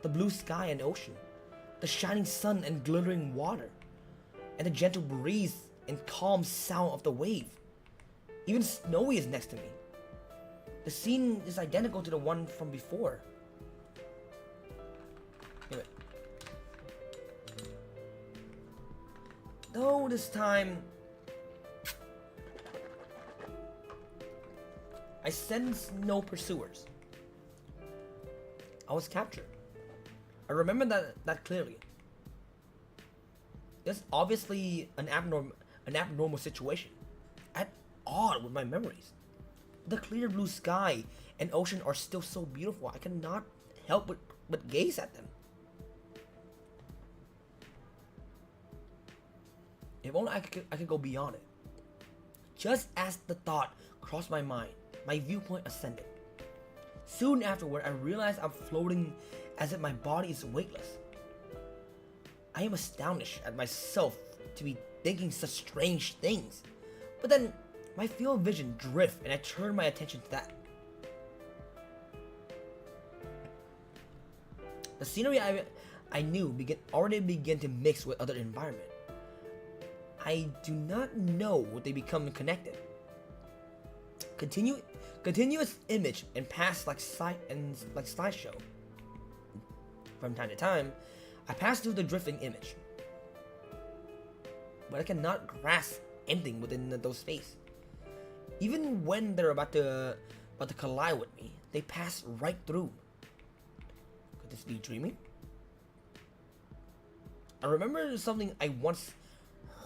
The blue sky and ocean. the shining sun and glittering water, and the gentle breeze and calm sound of the wave. Even Snowy is next to me. The scene is identical to the one from before. Anyway. Though this time, I sensed no pursuers. I was captured. I remember that clearly. It's obviously an abnormal situation, at odd with my memories. The clear blue sky and ocean are still so beautiful. I cannot help but gaze at them. If only I could go beyond it. Just as the thought crossed my mind, my viewpoint ascended. Soon afterward, I realized I'm floating as if my body is weightless. I am astonished at myself to be thinking such strange things. But then, my field of vision drifted and I turned my attention to that. The scenery I knew already began to mix with other environment. I do not know what they become connected. Continuous image and pass like slideshow. From time to time, I pass through the drifting image, but I cannot grasp anything within those space. Even when they're about to collide with me, they pass right through. Could this be dreaming? I remember something I once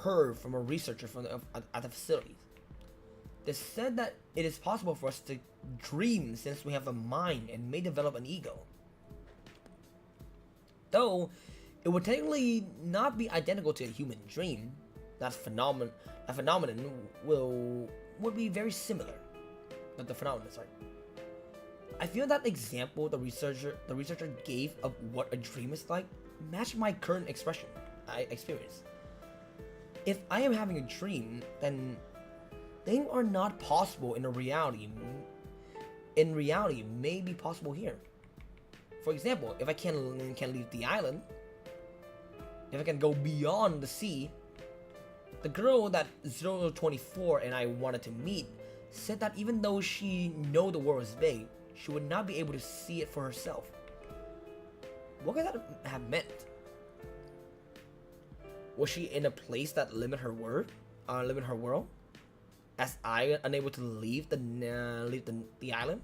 heard from a researcher at the facilities. They said that it is possible for us to dream since we have a mind and may develop an ego. Though it would technically not be identical to a human dream, that phenomenon would be very similar. But the phenomenon, sorry. I feel that example the researcher gave of what a dream is like matched my current experience. If I am having a dream, then things are not possible in reality may be possible here. For example, if I can leave the island, if I can go beyond the sea, the girl that 024 and I wanted to meet said that even though she knew the world was big, she would not be able to see it for herself. What could that have meant? Was she in a place that limit her world? As I unable to leave the island?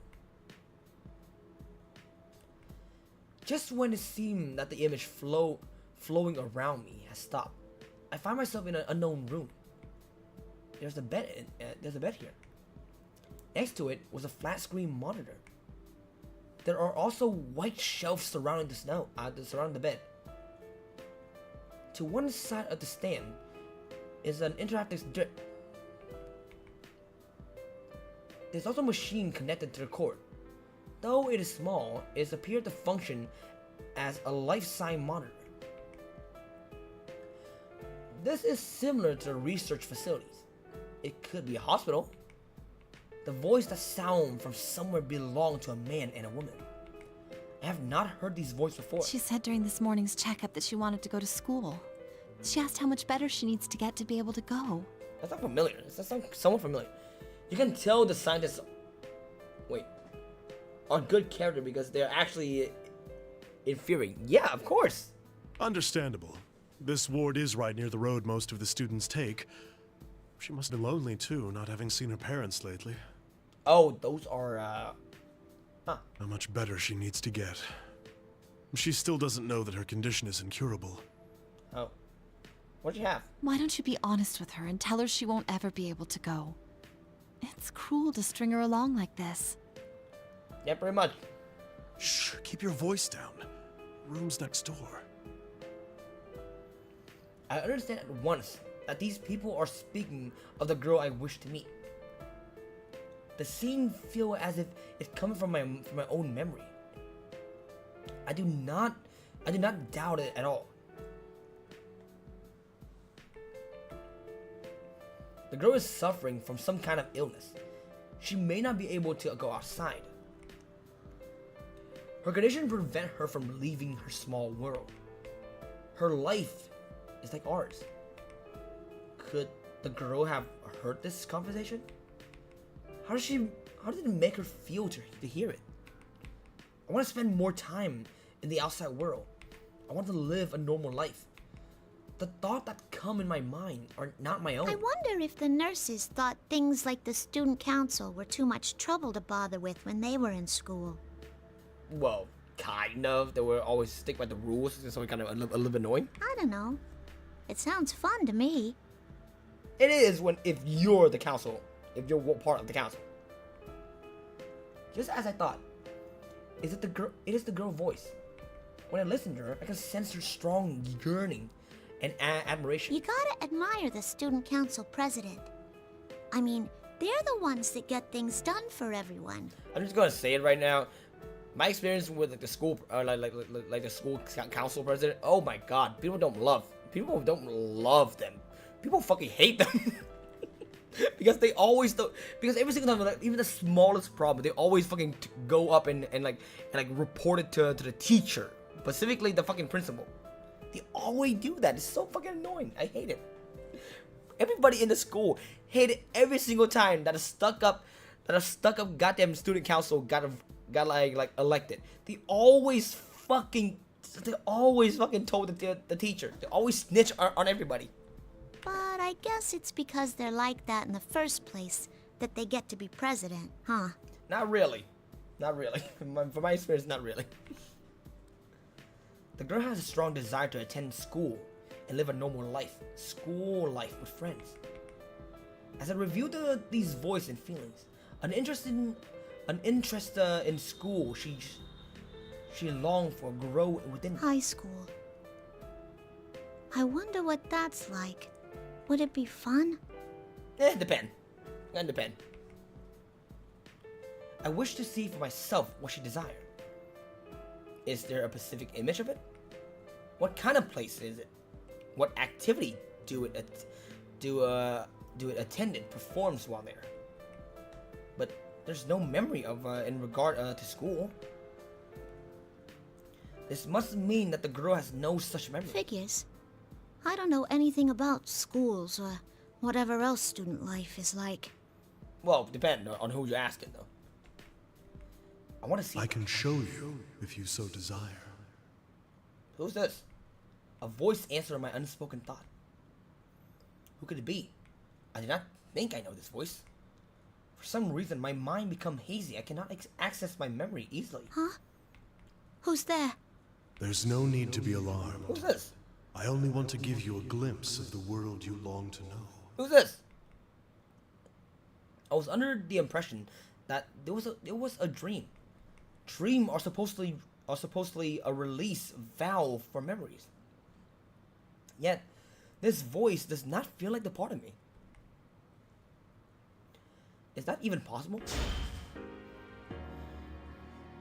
Just when it seemed that the image flowing around me has stopped, I find myself in an unknown room. There's a bed here. Next to it was a flat screen monitor. There are also white shelves surrounding the bed. To one side of the stand is an interactive drip. There's also a machine connected to the cord. Though it is small, it appeared to function as a life-size monitor. This is similar to the research facilities. It could be a hospital. The voice that sound from somewhere belonged to a man and a woman. I have not heard these voices before. She said during this morning's checkup that she wanted to go to school. She asked how much better she needs to get to be able to go. That's not familiar. That's somewhat familiar. You can tell the scientists are good character because they're actually infuriating. Yeah, of course. Understandable. This ward is right near the road most of the students take. She must have been lonely too, not having seen her parents lately. Oh, those are, How much better she needs to get. She still doesn't know that her condition is incurable. Oh. What'd you have? Why don't you be honest with her and tell her she won't ever be able to go? It's cruel to string her along like this. Yeah, pretty much. Shh, keep your voice down. Room's next door. I understand at once that these people are speaking of the girl I wish to meet. The scene feels as if it's coming from my own memory. I do not doubt it at all. The girl is suffering from some kind of illness. She may not be able to go outside. Her condition prevents her from leaving her small world. her life is like ours. Could the girl have heard this conversation? How did it make her feel to hear it? I want to spend more time in the outside world. I want to live a normal life. The thoughts that come in my mind are not my own. I wonder if the nurses thought things like the student council were too much trouble to bother with when they were in school. Well, kind of. They were always stick by the rules, so it kind of a little bit annoying. I don't know. It sounds fun to me. It is if you're the council, if you're part of the council. Just as I thought, it is the girl's voice. When I listen to her, I can sense her strong yearning and admiration. You gotta admire the student council president. I mean, they're the ones that get things done for everyone. I'm just gonna say it right now. My experience with like the school, like the school council president. Oh my God, people don't love them. People fucking hate them. Because they always because every single time, like, even the smallest problem, they always fucking go up and report it to the teacher, specifically the fucking principal. They always do that. It's so fucking annoying. I hate it. Everybody in the school hate it every single time that a stuck up goddamn student council got like elected. They always fucking told the teacher. They always snitch on everybody. But I guess it's because they're like that in the first place that they get to be president, huh? Not really. Not really. From my experience, not really. The girl has a strong desire to attend school and live a normal life. School life with friends. As I reviewed these voices and feelings, an interest in school she longed for grow within. High school. I wonder what that's like. Would it be fun? Depend. I wish to see for myself what she desired. Is there a specific image of it? What kind of place is it? What activity do it attended performs while there? But there's no memory of in regard to school. This must mean that the girl has no such memory. Figures. I don't know anything about schools or whatever else student life is like. Well, depend on who you're asking, though. I want to see. I can show you if you so desire. Who's this? A voice answering my unspoken thought. Who could it be? I do not think I know this voice. For some reason, my mind become hazy. I cannot access my memory easily. Huh? Who's there? There's no need to be alarmed. Who's this? I only want to give you a glimpse of the world you long to know. Who's this? I was under the impression that there was a dream. Dreams are supposedly a release valve for memories. Yet, this voice does not feel like the part of me. Is that even possible?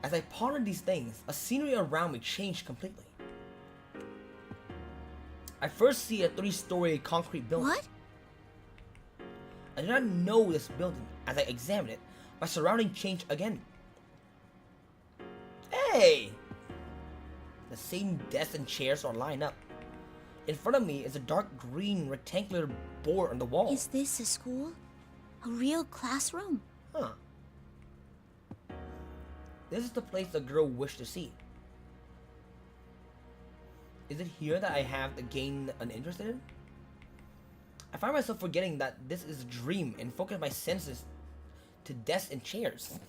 As I pondered these things, a scenery around me changed completely. I first see a 3-story concrete building. What? I did not know this building. As I examined it, my surroundings changed again. Hey! The same desks and chairs are lined up. In front of me is a dark green rectangular board on the wall. Is this a school? A real classroom? Huh. This is the place the girl wished to see. Is it here that I have to gain an interest in? I find myself forgetting that this is a dream and focus my senses to desks and chairs.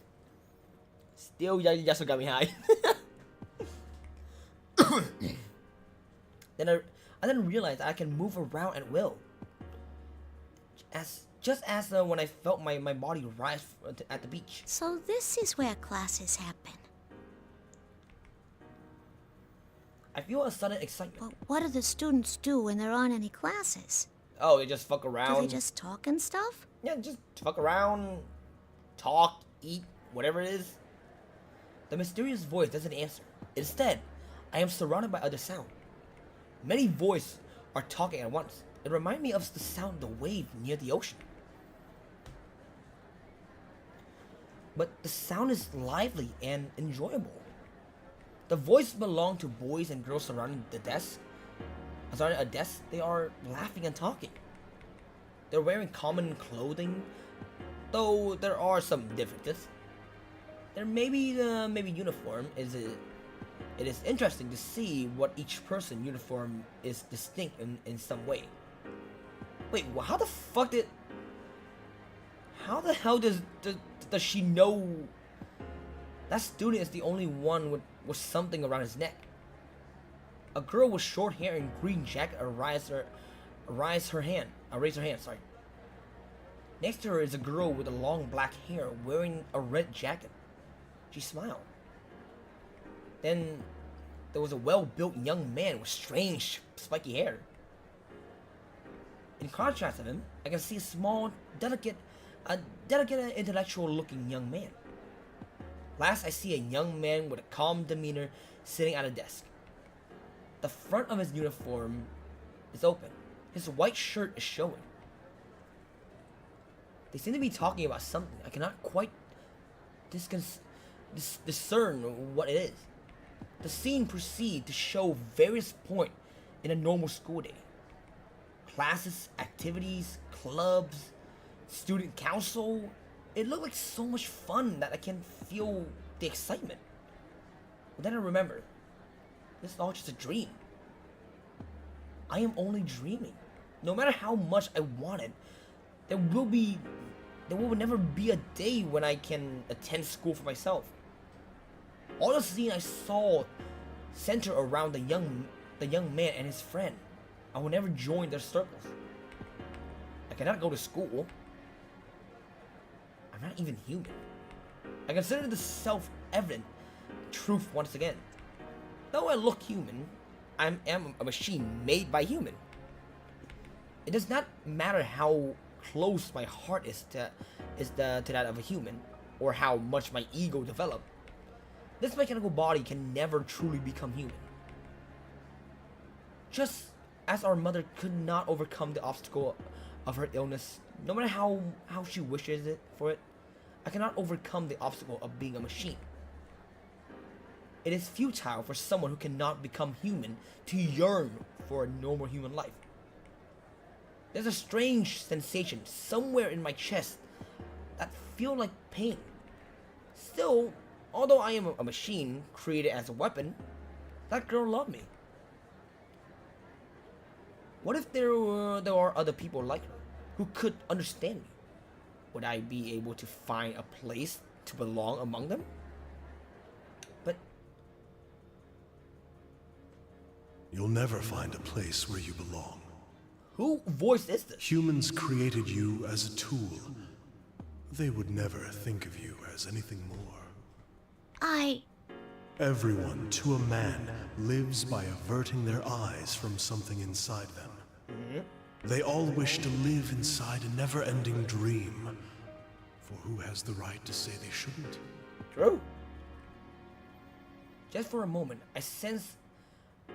Still, Yasuo got me high. I then realized I can move around at will. Just as when I felt my body rise at the beach. So this is where classes happen. I feel a sudden excitement. But what do the students do when there aren't any classes? Oh, they just fuck around. Do they just talk and stuff? Yeah, just fuck around, talk, eat, whatever it is. The mysterious voice doesn't answer. Instead, I am surrounded by other sound. Many voices are talking at once. It reminds me of the sound of the wave near the ocean. But the sound is lively and enjoyable. The voice belonged to boys and girls surrounding the desk. Aside a desk, they are laughing and talking. They're wearing common clothing, though there are some differences. There may be uniform is it. It is interesting to see what each person uniform is distinct in some way. Wait, how the fuck did? How the hell does she know that student is the only one with something around his neck? A girl with short hair and green jacket raised her hand. Sorry. Next to her is a girl with a long black hair wearing a red jacket. She smiled. Then there was a well-built young man with strange spiky hair. In contrast to him, I can see a small, delicate, intellectual-looking young man. Last, I see a young man with a calm demeanor sitting at a desk. The front of his uniform is open. His white shirt is showing. They seem to be talking about something. I cannot quite discern what it is. The scene proceeds to show various points in a normal school day. Classes, activities, clubs, student council. It looked like so much fun that I can feel the excitement. But then I remember, this is all just a dream. I am only dreaming. No matter how much I want it, there will never be a day when I can attend school for myself. All the scene I saw center around the young man and his friend. I will never join their circles. I cannot go to school. I'm not even human. I consider this self-evident truth once again. Though I look human, I am a machine made by human. It does not matter how close my heart is to that of a human, or how much my ego developed. This mechanical body can never truly become human. Just as our mother could not overcome the obstacle of her illness, no matter how she wishes for it, I cannot overcome the obstacle of being a machine. It is futile for someone who cannot become human to yearn for a normal human life. There's a strange sensation somewhere in my chest that feels like pain. Still, although I am a machine created as a weapon, that girl loved me. What if there are other people like her who could understand me? Would I be able to find a place to belong among them? But you'll never find a place where you belong. Who voice is this? Humans created you as a tool. They would never think of you as anything more. Everyone, to a man, lives by averting their eyes from something inside them. They all wish to live inside a never-ending dream. For who has the right to say they shouldn't? True. Just for a moment, I sense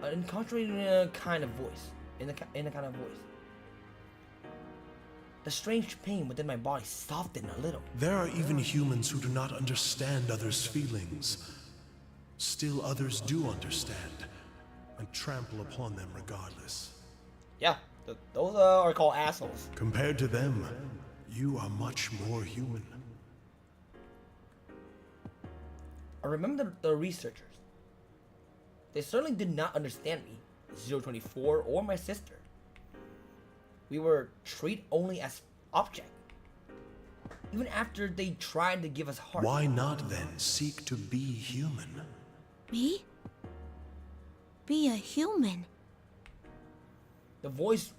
an incontrovertible kind of voice. In a kind of voice. The strange pain within my body softened a little. There are even humans who do not understand others' feelings. Still others do understand, and trample upon them regardless. Yeah, those are called assholes. Compared to them, you are much more human. I remember the researchers. They certainly did not understand me, 024 or my sister. We were treated only as object. Even after they tried to give us heart. Why not then seek to be human? Me? Be a human? The voice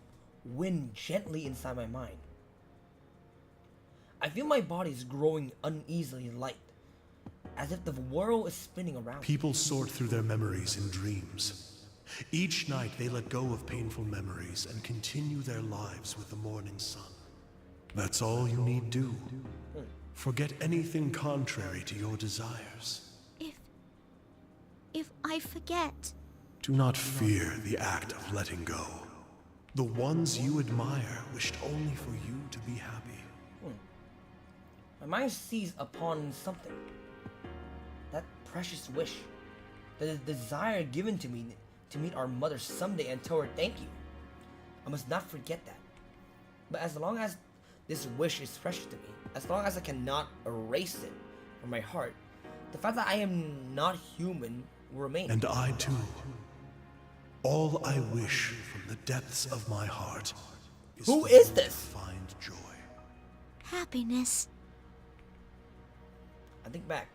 wind gently inside my mind. I feel my body is growing uneasily light, as if the world is spinning around. People sort through their memories in dreams. Each night they let go of painful memories and continue their lives with the morning sun. That's all you need do. Forget anything contrary to your desires. If I forget... Do not fear the act of letting go. The ones you admire wished only for you to be happy. My mind seized upon something. That precious wish. The desire given to me to meet our mother someday and tell her thank you. I must not forget that. But as long as this wish is precious to me, as long as I cannot erase it from my heart, the fact that I am not human will remain. And I too. All I wish from the depths of my heart is Who for is you this? to find joy. Happiness. I think back.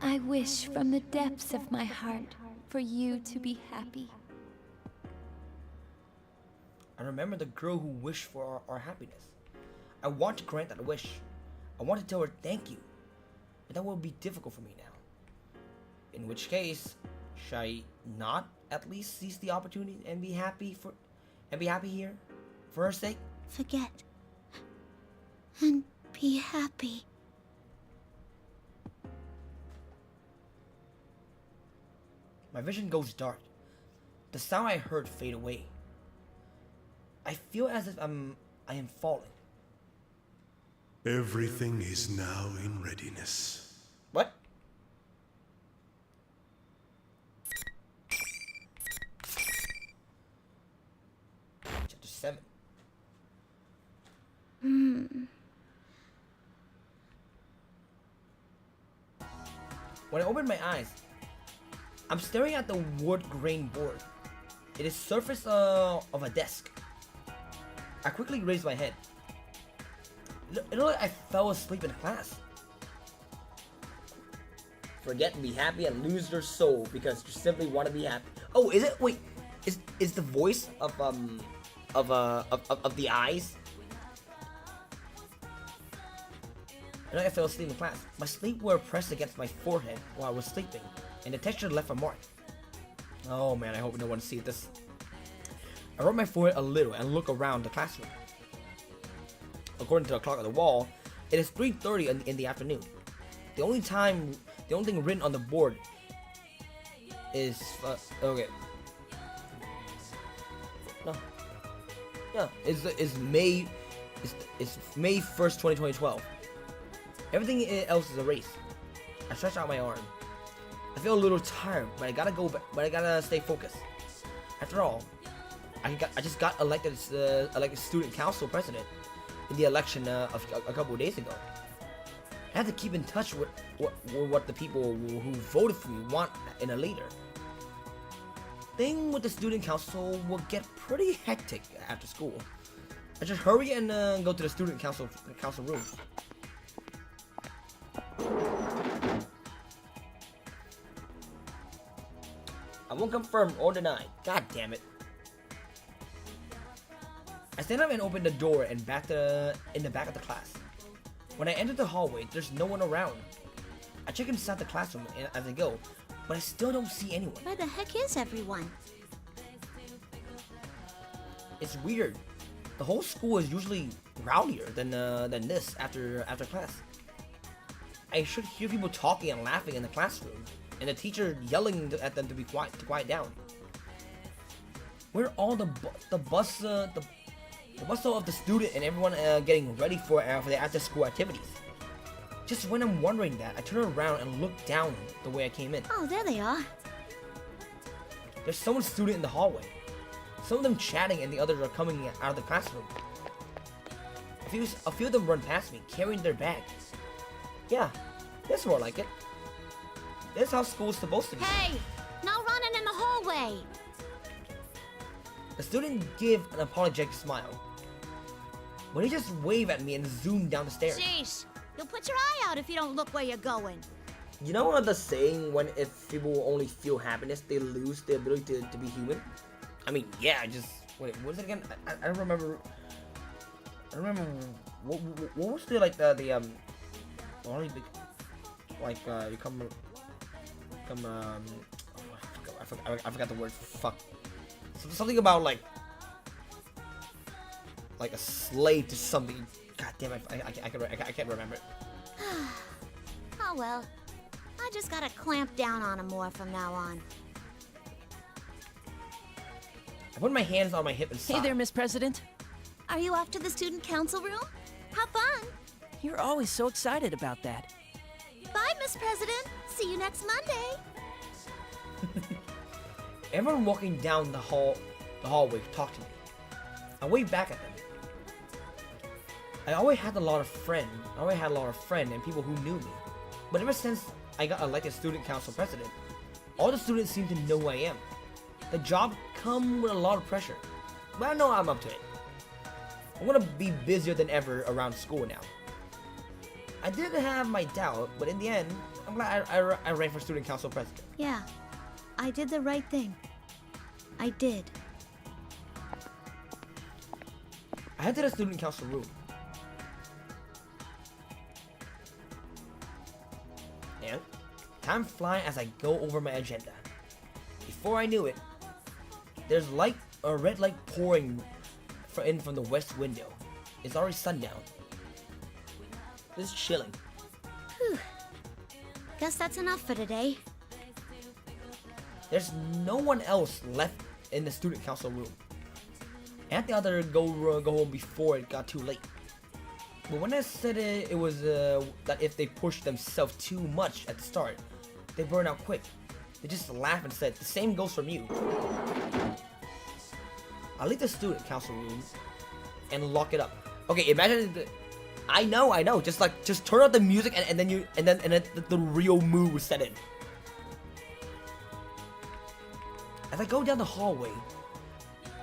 I wish from the depths of my heart for you to be happy. I remember the girl who wished for our happiness. I want to grant that wish. I want to tell her thank you. But that will be difficult for me now. In which case, should I not at least seize the opportunity and be happy here for her sake? Forget. And be happy. My vision goes dark. The sound I heard fade away. I feel as if I am falling. Everything is now in readiness. What? Chapter 7. When I open my eyes, I'm staring at the wood grain board. It is surface of a desk. I quickly raised my head. It looked like I fell asleep in class. Forget and be happy and lose your soul because you simply want to be happy. Oh, is it? Wait, is the voice of the eyes? I know I fell asleep in class. My sleep were pressed against my forehead while I was sleeping, and the texture left a mark. Oh man, I hope no one sees this. I rub my forehead a little and look around the classroom. According to the clock on the wall, it is 3:30 in the afternoon. The only thing written on the board is okay. No. Yeah, is May 1st, 2012. Everything else is erased. I stretch out my arm. I feel a little tired, but I gotta go. But I gotta stay focused. After all, I just got elected student council president in the election of a couple of days ago. I have to keep in touch with what the people who voted for me want in a leader. Thing with the student council will get pretty hectic after school. I just hurry and go to the student council room. I won't confirm or deny. God damn it. I stand up and open the door in the back of the class. When I enter the hallway, there's no one around. I check inside the classroom as I go, but I still don't see anyone. Where the heck is everyone? It's weird. The whole school is usually rowdier than this after class. I should hear people talking and laughing in the classroom, and the teacher yelling at them to be quiet, to quiet down. Where are all the bustle of the student and everyone getting ready for the after-school activities? Just when I'm wondering that, I turn around and look down the way I came in. Oh, there they are. There's someone student in the hallway. Some of them chatting and the others are coming out of the classroom. A few of them run past me, carrying their bags. Yeah, that's more like it. That's how school's supposed to be. Hey, no running in the hallway. The student give an apologetic smile, but he just waved at me and zoomed down the stairs. Sheesh, you'll put your eye out if you don't look where you're going. You know the saying, when if people only feel happiness, they lose the ability to be human? I mean, yeah, wait, what is it again? I don't remember. I remember what was the only big, you come I forgot the word. Fuck. Something about like a slave to something. God damn it! I can't remember it. Oh well, I just gotta clamp down on him more from now on. I put my hands on my hip and sigh. Hey there, Miss President. Are you off to the student council room? Have fun. You're always so excited about that. Bye, Miss President. See you next Monday. Everyone walking down the hallway talked to me. I waved back at them. I always had a lot of friends and people who knew me. But ever since I got elected student council president, all the students seem to know who I am. The job come with a lot of pressure, but I know I'm up to it. I'm gonna be busier than ever around school now. I did have my doubt, but in the end, I'm glad I ran for student council president. Yeah, I did the right thing. I did. I head to the student council room. And time flying as I go over my agenda. Before I knew it, there's a red light pouring in from the west window. It's already sundown. It's chilling. Whew. Guess that's enough for today. There's no one else left in the student council room. I had the other go home before it got too late. But when I said it was that if they pushed themselves too much at the start, they burn out quick. They just laughed and said, "The same goes from you." I leave the student council room and lock it up. Okay, imagine I know. Just turn out the music and then the real mood was set in. As I go down the hallway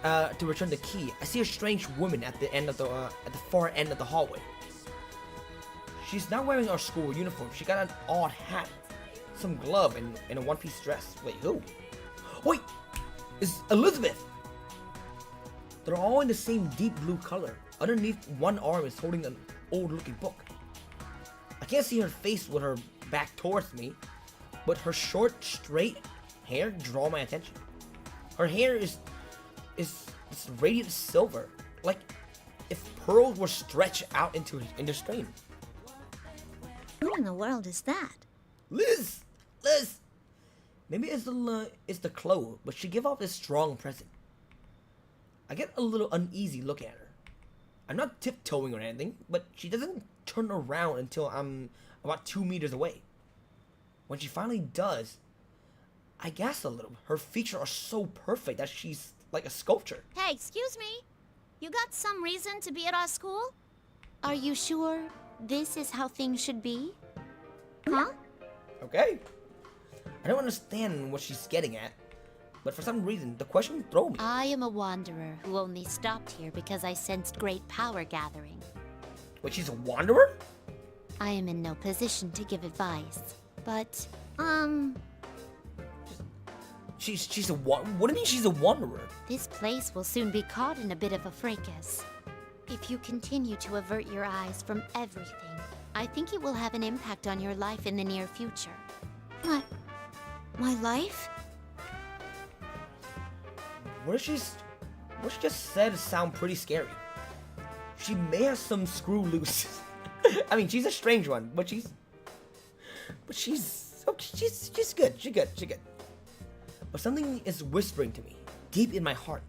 to return the key, I see a strange woman at the far end of the hallway. She's not wearing our school uniform. She got an odd hat, some glove, and a one-piece dress. Wait, who? Wait, it's Elizabeth. They're all in the same deep blue color. Underneath, one arm is holding an old-looking book. I can't see her face with her back towards me, but her short, straight hair draw my attention. Her hair is radiant silver, like if pearls were stretched out into strain. Who in the world is that? Liz. Maybe it's the clothes, but she give off this strong presence. I get a little uneasy looking at her. I'm not tiptoeing or anything, but she doesn't turn around until I'm about 2 meters away. When she finally does, I gasp a little. Her features are so perfect that she's like a sculpture. Hey, excuse me. You got some reason to be at our school? Are you sure this is how things should be? Huh? Okay. I don't understand what she's getting at, but for some reason, the question throws me. I am a wanderer who only stopped here because I sensed great power gathering. Wait, she's a wanderer? I am in no position to give advice, but, She's a what do you mean she's a wanderer? This place will soon be caught in a bit of a fracas. If you continue to avert your eyes from everything, I think it will have an impact on your life in the near future. My life? What she just said sound pretty scary. She may have some screw loose. I mean, she's a strange one, but she's good. She's good. But something is whispering to me, deep in my heart,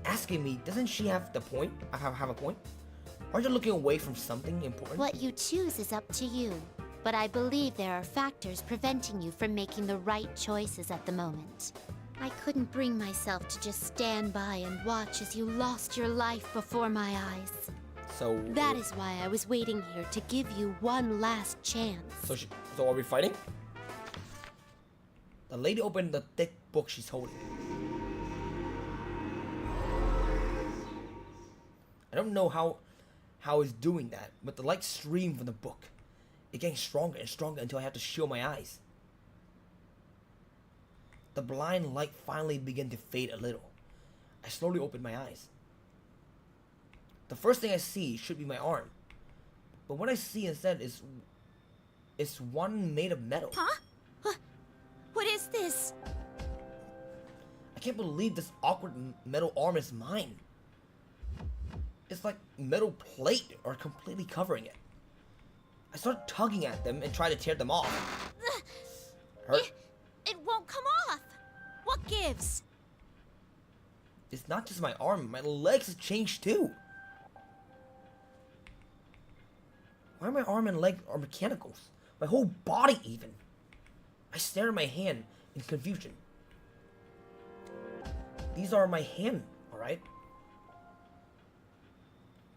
asking me, doesn't she have a point? Aren't you looking away from something important? What you choose is up to you, but I believe there are factors preventing you from making the right choices at the moment. I couldn't bring myself to just stand by and watch as you lost your life before my eyes. So that is why I was waiting here to give you one last chance. So are we fighting? The lady opened the thick book she's holding. I don't know how it's doing that, but the light streamed from the book. It's getting stronger and stronger until I have to shield my eyes. The blind light finally began to fade a little. I slowly opened my eyes. The first thing I see should be my arm, but what I see instead is one made of metal. Huh? What is this? I can't believe this awkward metal arm is mine. It's like metal plate are completely covering it. I start tugging at them and try to tear them off. Hurt? It won't come off. What gives? It's not just my arm, my legs have changed too. Why my arm and leg are mechanicals? My whole body even. I stare at my hand in confusion. these are my hand, alright?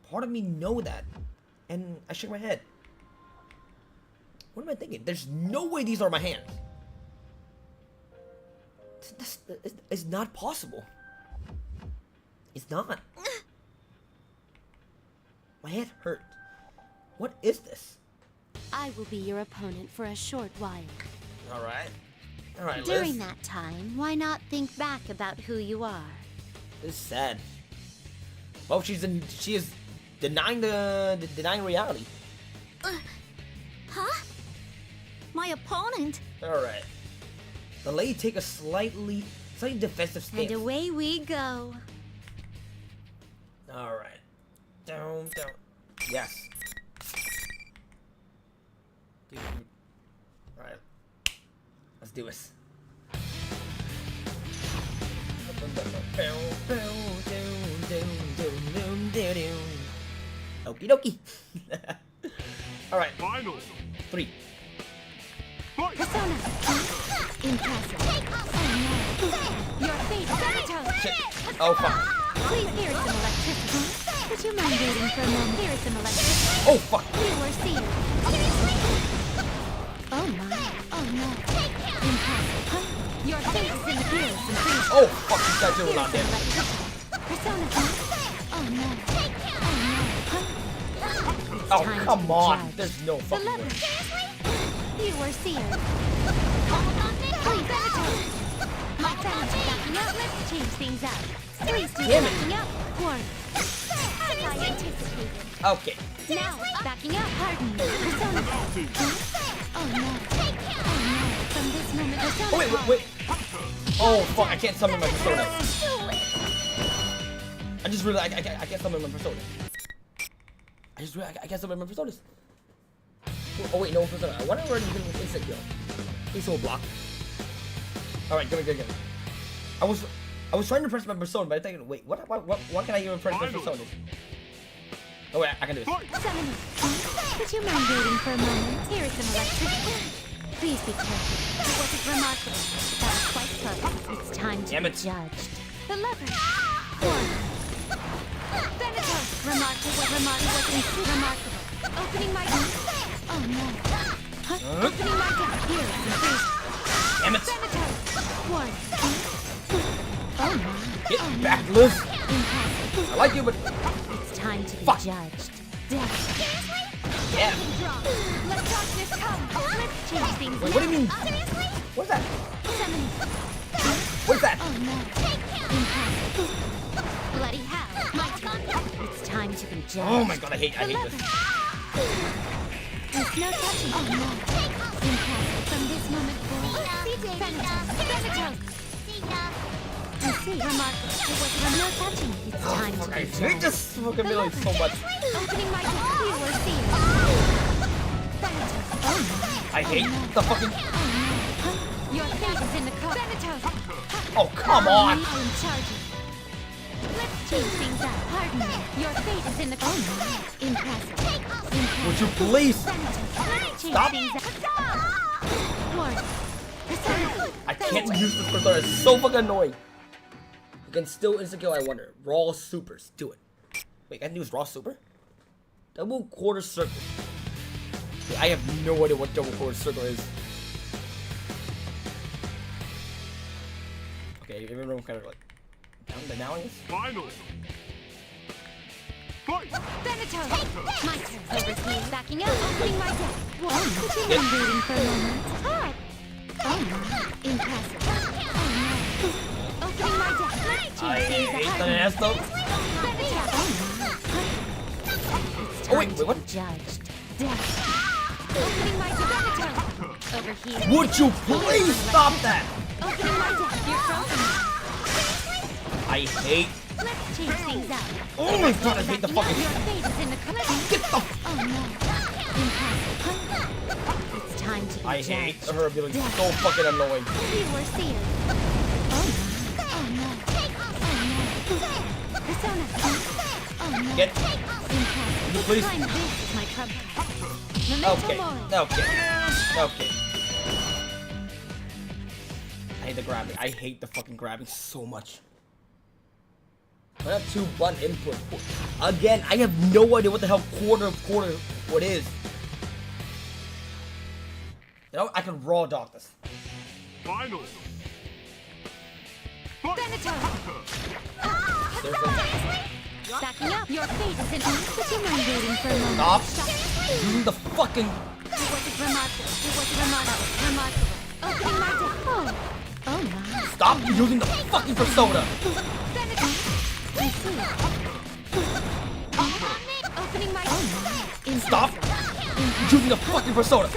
Part of me know that. And I shake my head. What am I thinking? There's no way these are my hands. It's not possible. It's not. My head hurt. What is this? I will be your opponent for a short while. Alright. Alright, Liz. During that time, why not think back about who you are? This is sad. Well, she is denying denying reality. Huh? My opponent? Alright. The lady take a slightly defensive stance. And away we go. Alright. Down. Yes. Dude. Alright. Let's do this. Okie dokie. Alright. Final. 3. Persona. Impressive. Your fate is comatose. Shit. Oh fuck. Please hear some electricity. Would you mind waiting for a moment? Here is some electricity. Oh fuck. You were seen. Oh my. Oh no. Impressive. Huh? Your fate is in the gears and freeze. Oh fuck, this guy's doing a lot of damage. Persona. Oh no. Oh no. Huh? Oh come on. There's no fucking way. You were seared. Please, penetrate. My friends are backing up. Let's change things up. Please do Damn it. backing up. Warn. As I anticipated. Okay. Now, backing up. Pardon me. Persona. Oh no. Oh no. From this moment, Persona. Oh wait. Oh fuck, I can't summon my persona. I just realized I can't summon my persona. I just realized I can't summon my personas. Oh wait, no persona. I wonder where you can instant kill. Please hold block. Alright, give me. I was trying to press my persona, but I think wait, what can I even press my persona? Oh wait, I can do this. Summoning. Would you mind waiting for a moment? Here is some electricity. Please be careful. It wasn't remarkable. That was quite close. It's time to be judged. The lever. One. Thanatos. Remarkable. Remarkable. Opening my door. Oh no. Huh? Opening my door. Here is some freeze. Damn it. Thanatos. One. Oh my. Get back, Liz. I like you, but it's time to be judged. Death. Yeah. Let darkness come. Let's change things. Wait, what do you mean? What's that? Summoning. What's that? Oh no. Impossible. Bloody hell. My turn. It's time to be judged. Oh my god, I hate this. There's no touching. Oh no. Impossible. From this moment forward. Thanatos. I see. Remarkable. It was from no touching. It's time to be I judged. hate this fucking villain so much. Opening my door. You were seen. Thanatos. Oh no. I hate the fucking. Your fate is in the car. Thanatos. Oh come on. I'm in charge. Let's change things up. Pardon me. Your fate is in the car. Impressive. Would you please Stop. I can't use this persona. It's so fucking annoying. You can still instant kill. I wonder. Raw supers. Do it. Wait, I can use raw super. Double quarter circle. Wait, I have no idea what double quarter circle is. Okay, everyone kind of like down the now, I guess. Final. Fight. Thanatos. My turn. Overseas. Backing up. Opening my deck. One. Would you mind waiting for a moment? Hi. Oh no. Impressive. Oh no. Opening my deck. I hate that ass though. Oh wait, what? Judged. Death. Opening my deck. Over here. Would you please stop that? Opening my deck. You're frozen. I hate. Let's change things up. Oh my god, I hate the fucking. Your fate is in the color. Get the. Oh no. It's time to be I judged. hate her ability. So fucking annoying. You were seared. Oh no. Oh no. Oh no. Persona. Oh no. Get. Impressive. You please. Time this is my trump card. Memento Okay. mori. Okay. I hate the grabbing. I hate the fucking grabbing so much. I have 2 button input. Again, I have no idea what the hell quarter what is. You know, I can raw dog this. Final. Backing up. Your fate is in Would you mind waiting for a moment? Stop. Using the fucking. It wasn't remarkable. It wasn't remarkable. Opening my door. Oh my. Stop using the fucking persona. I see. Opening my door. Stop using the fucking persona.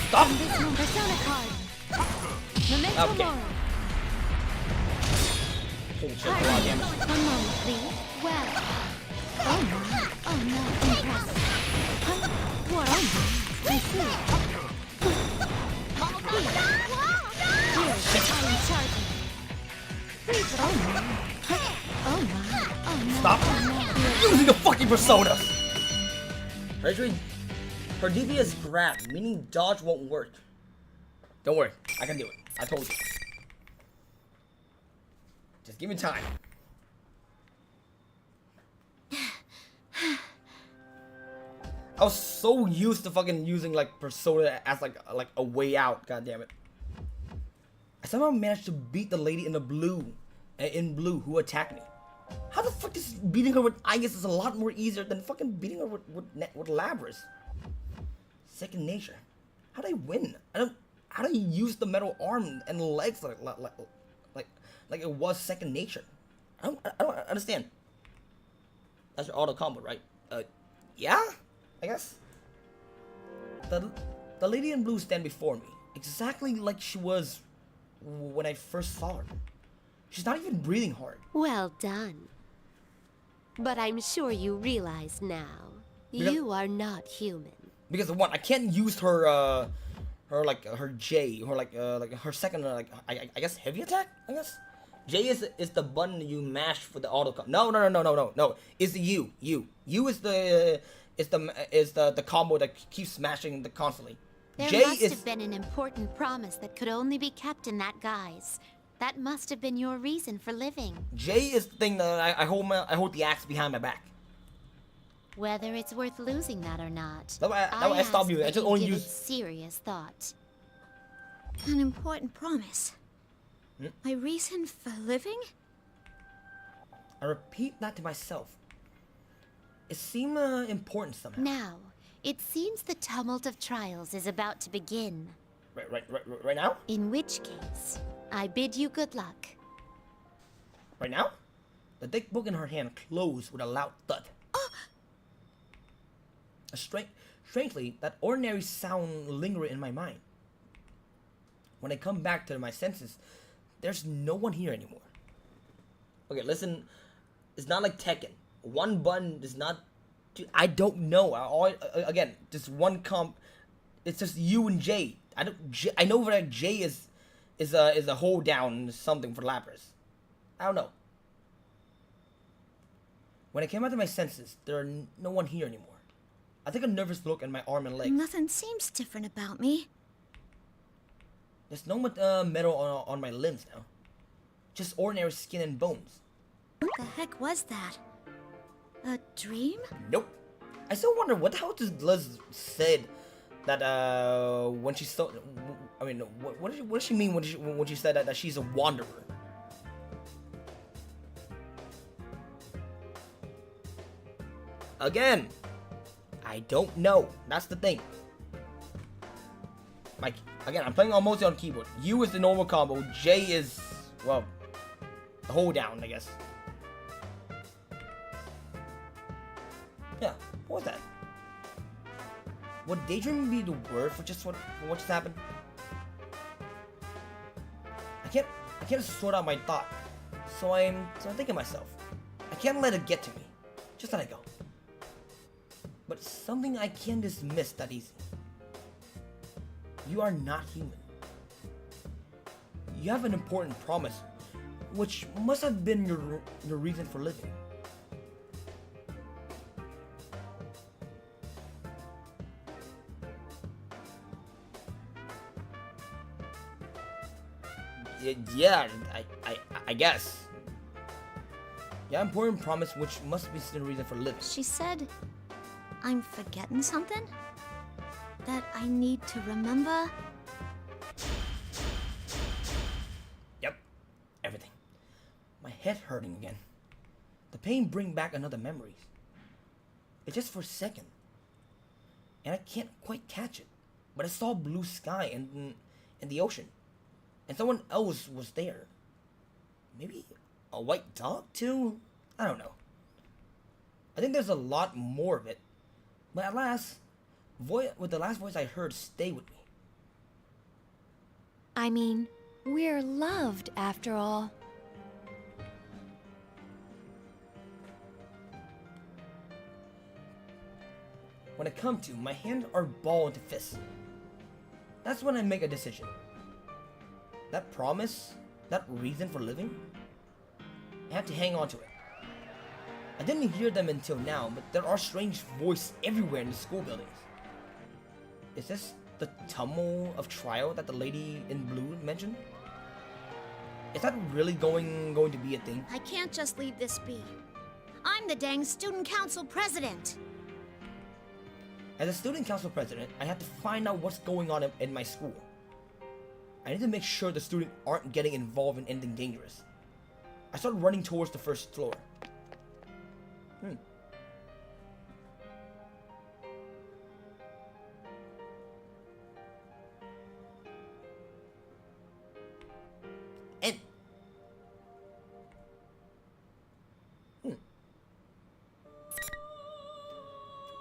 Stop. Persona card. Memento Okay. mori. Holy shit, a lot of damage. One moment, please. Well. Oh my. Oh no. Impressive. Huh? What? Oh my. I see. Here, I'm charging. Please. Oh my. Oh my. Oh no. Stop using the fucking persona. Actually, her DP is grab, meaning dodge won't work. Don't worry, I can do it. I told you. Just give me time. I was so used to fucking using like persona as like a way out. God damn it! I somehow managed to beat the lady in the blue, who attacked me. How the fuck is beating her with Igus is a lot more easier than fucking beating her with Labras? Second nature. How do I win? How do you use the metal arm and legs like it was second nature? I don't understand. That's your auto combo, right? Yeah, I guess. The lady in blue stand before me, exactly like she was when I first saw her. She's not even breathing hard. Well done. But I'm sure you realize now, you are not human. Because one, I can't use her her J or like her second I guess heavy attack. I guess J is the button you mash for the auto. No. It's the U. U is the combo that keeps smashing the constantly. There J must is have been an important promise that could only be kept in that guise. That must have been your reason for living. J is the thing that I hold the axe behind my back. Whether it's worth losing that or not, That way I stop you. I just only give use. it serious thought. An important promise. My reason for living? I repeat that to myself. It seemed important somehow. Now, it seems the tumult of trials is about to begin. Right now? In which case, I bid you good luck. Right now? The thick book in her hand closed with a loud thud. Strangely, that ordinary sound lingered in my mind. When I come back to my senses, there's no one here anymore. Okay, listen. It's not like Tekken. One button does not. I don't know. Again, just one comp. It's just U and J. I know that J is a hold down something for Lapras. I don't know. When I came out to my senses, there are no one here anymore. I take a nervous look at my arm and leg. Nothing seems different about me. There's no metal on my limbs now. Just ordinary skin and bones. What the heck was that? A dream? Nope. I still wonder what the hell does Liz said that when she saw. I mean, what does she mean when she said that she's a wanderer? Again, I don't know. That's the thing. Like, again, I'm playing mostly on keyboard. U is the normal combo. J is, well, the hold down, I guess. Yeah, what was that? Would daydreaming be the word for just what just happened? I can't sort out my thought. So I'm thinking to myself. I can't let it get to me. Just let it go. But it's something I can't dismiss that easy. You are not human. You have an important promise, which must have been your reason for living. Yeah, I guess. Yeah, important promise which must be the reason for living. She said, I'm forgetting something? That I need to remember? Yep, everything. My head hurting again. The pain bring back another memories. It's just for a second. And I can't quite catch it. But I saw blue sky and the ocean. And someone else was there. Maybe a white dog too? I don't know. I think there's a lot more of it. But at last, with the last voice I heard stay with me. I mean, we're loved after all. When I come to, my hands are balled into fists. That's when I make a decision. That promise, that reason for living, I have to hang on to it. I didn't hear them until now, but there are strange voices everywhere in the school buildings. Is this the tumult of trial that the lady in blue mentioned? Is that really going to be a thing? I can't just leave this be. I'm the dang student council president. As a student council president, I have to find out what's going on in my school. I need to make sure the students aren't getting involved in anything dangerous. I start running towards the first floor.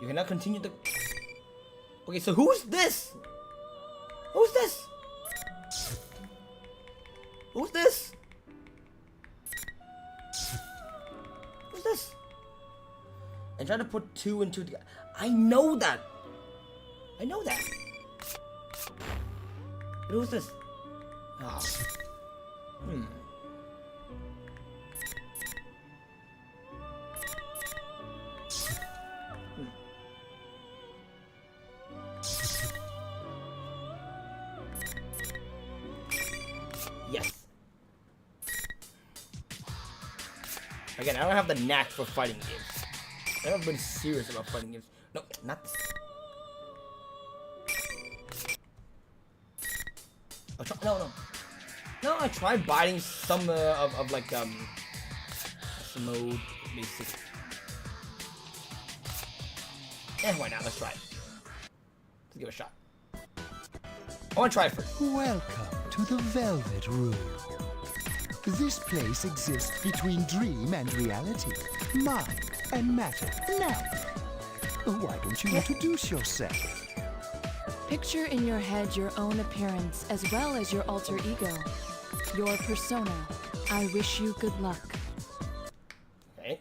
You cannot continue the... Okay, so who's this? Who's this? Who's this? Who's this? And try to put two and two together. I know that. I know that. But who's this? Ah. Yes. Again, I don't have the knack for fighting games. I've never been serious about fighting games. No, not this. No, I tried biting some of like mode basic. Why not? Let's try it. Let's give it a shot. I want to try it first. Welcome to the Velvet Room. This place exists between dream and reality, mind and matter. Now, why don't you introduce yourself? Picture in your head your own appearance as well as your alter ego. Your persona. I wish you good luck. Okay.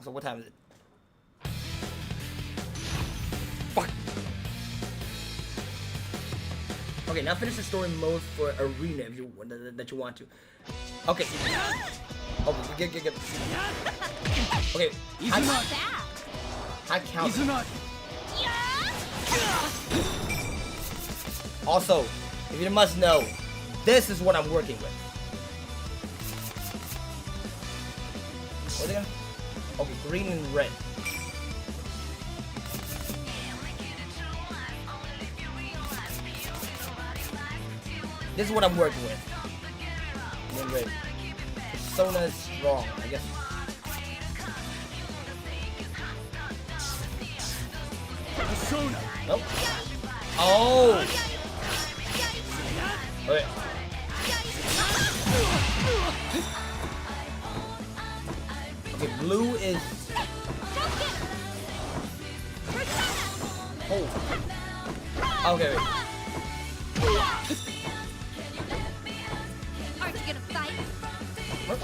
So what time is it? Fuck. Okay, now finish the story mode for arena if you that you want to. Okay. Oh, get. Okay. I count. Also, if you must know, this is what I'm working with. What's it gonna? Okay, green and red. This is what I'm working with. Green, red. Persona is strong, I guess. Persona. Nope. Oh. Okay. Okay, blue is. Oh. Okay. Wait. Aren't you gonna fight? What?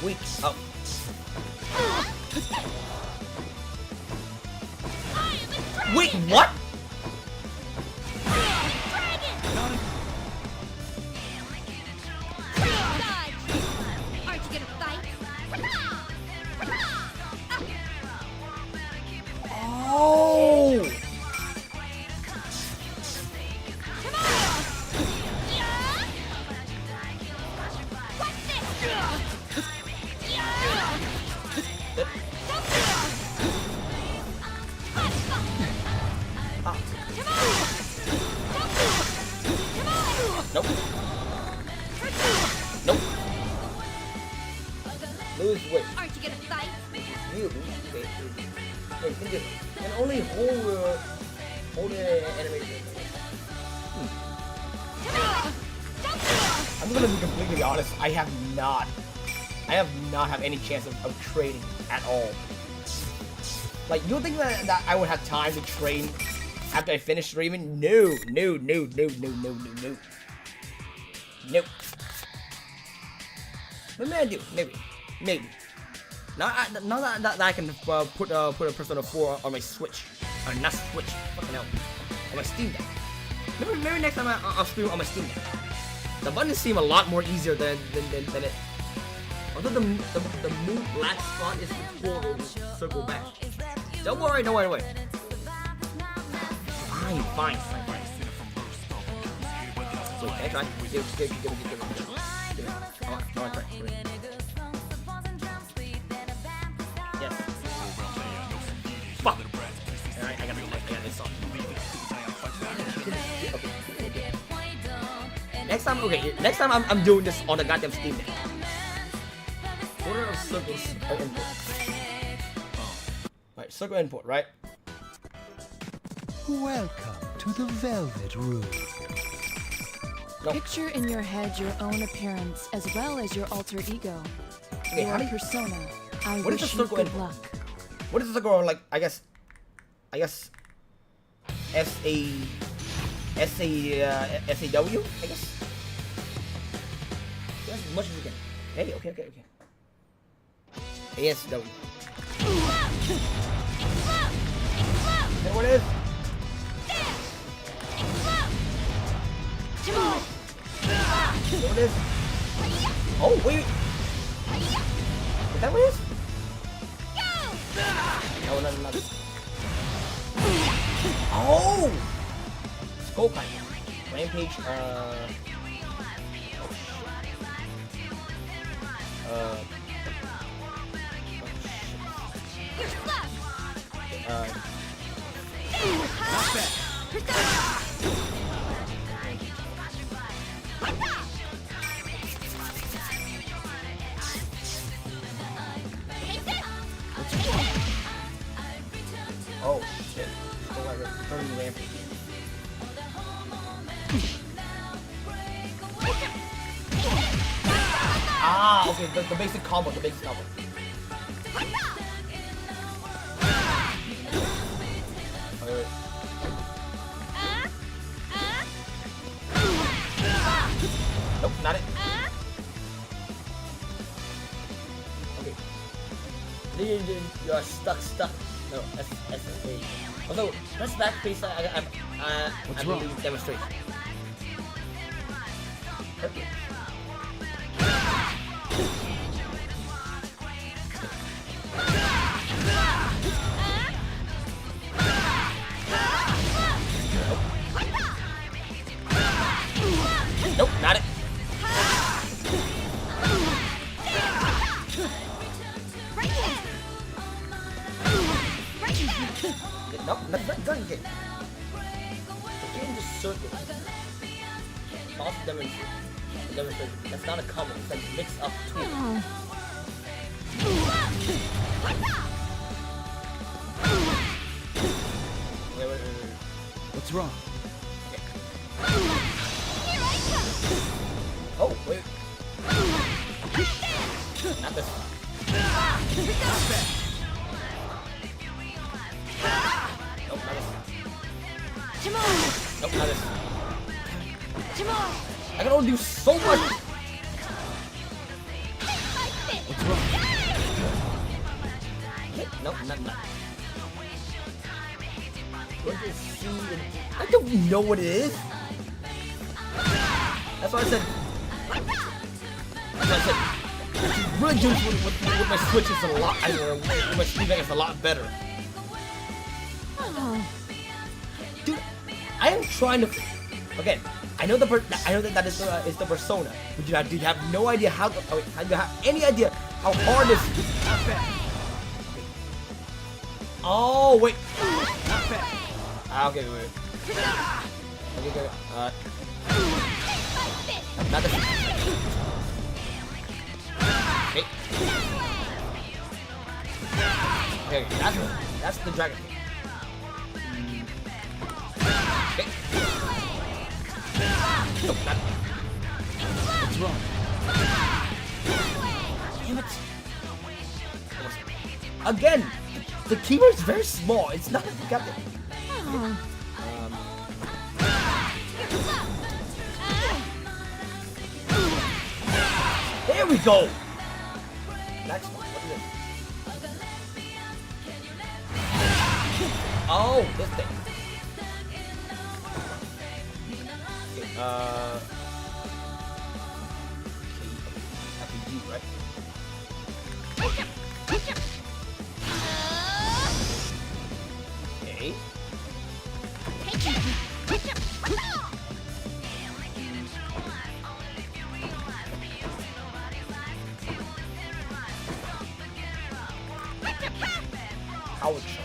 Weak. Oh. Wait, what? Aren't you gonna fight? Oh. Nope. Nope. Lose weight. Aren't you gonna fight? You. Okay. Wait, can only hold the animation. I'm gonna be completely honest. I have not have any chance of trading at all. Like, you think that I would have time to train after I finish streaming? No. Nope. Maybe I do. Maybe. Now that I can put a Persona 4 on my Switch. Not Switch. Fucking hell. On my Steam Deck. Maybe next time I'll stream on my Steam Deck. The buttons seem a lot more easier than it. Although the move black spot is forward, circle back. Don't worry. Fine. Wait, can I try? Give it. I want to try. Yes. Fuck. Alright, I got this song. Next time I'm doing this on the goddamn Steam Deck. Order of circles or input. Right, circle input, right? Welcome to the Velvet Room. Nope. Picture in your head your own appearance as well as your alter ego. Okay, Your persona. I what is wish the you circle good input? luck. What is the circle, like, I guess SAW, I guess? That's as much as you can. Hey, okay. ASW. Hey, what is? What is? Oh, wait. Is that what it is? No. Oh! Skull Pipe. Rampage, oh shit. Turning Rampage. Ah, okay, the basic combo, Wait. Nope, not it. Okay. You're stuck. No, that's SSA. Although, press back, please. I'm doing demonstration. Okay. Nope, not it. Nope, not done yet. Again, just circle. Also demonstrate. That's not a combo. It's like mix up two. Wait. What's wrong? Oh, wait. Not this one. Nope, not this one. Nope, not this one. I can only do so much. What's wrong? Nope, not. I don't know what it is. That's why I said. Really doing with my Switch is a lot. With my Steam Deck is a lot better. Dude, I am trying to. Again, I know that is the Persona, but do you have no idea how? Do you have any idea how hard this? Not bad. Oh wait. Not bad. Okay, wait. Okay. not this. Okay. Okay, that's the dragon. Okay. Nope, not. What's wrong? Damn it. Again, the keyboard is very small. It's not. Got it. There we go. Next one. What is it? Oh, this thing. RPG, right? Okay. Ouch.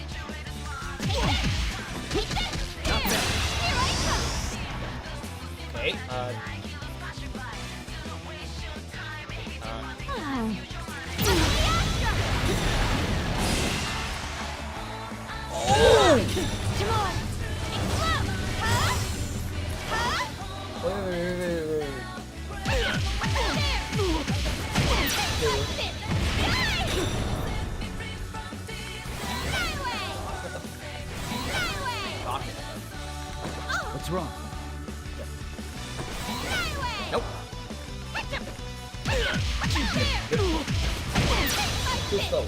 Okay, What's wrong? Nope. Too slow.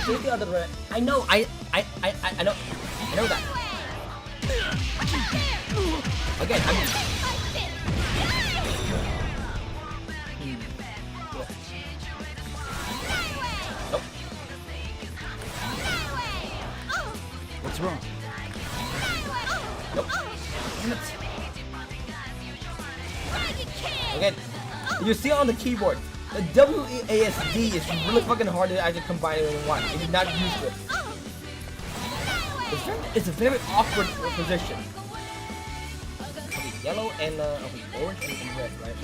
Take the other way. I know. I know. I know that. Again, I'm. Nope. What's wrong? Nope. Damn it. Again, you see on the keyboard, the WASD is really fucking hard to actually combine it in one if you're not used to it. It's a very awkward position. Okay, yellow and okay, orange and red, right?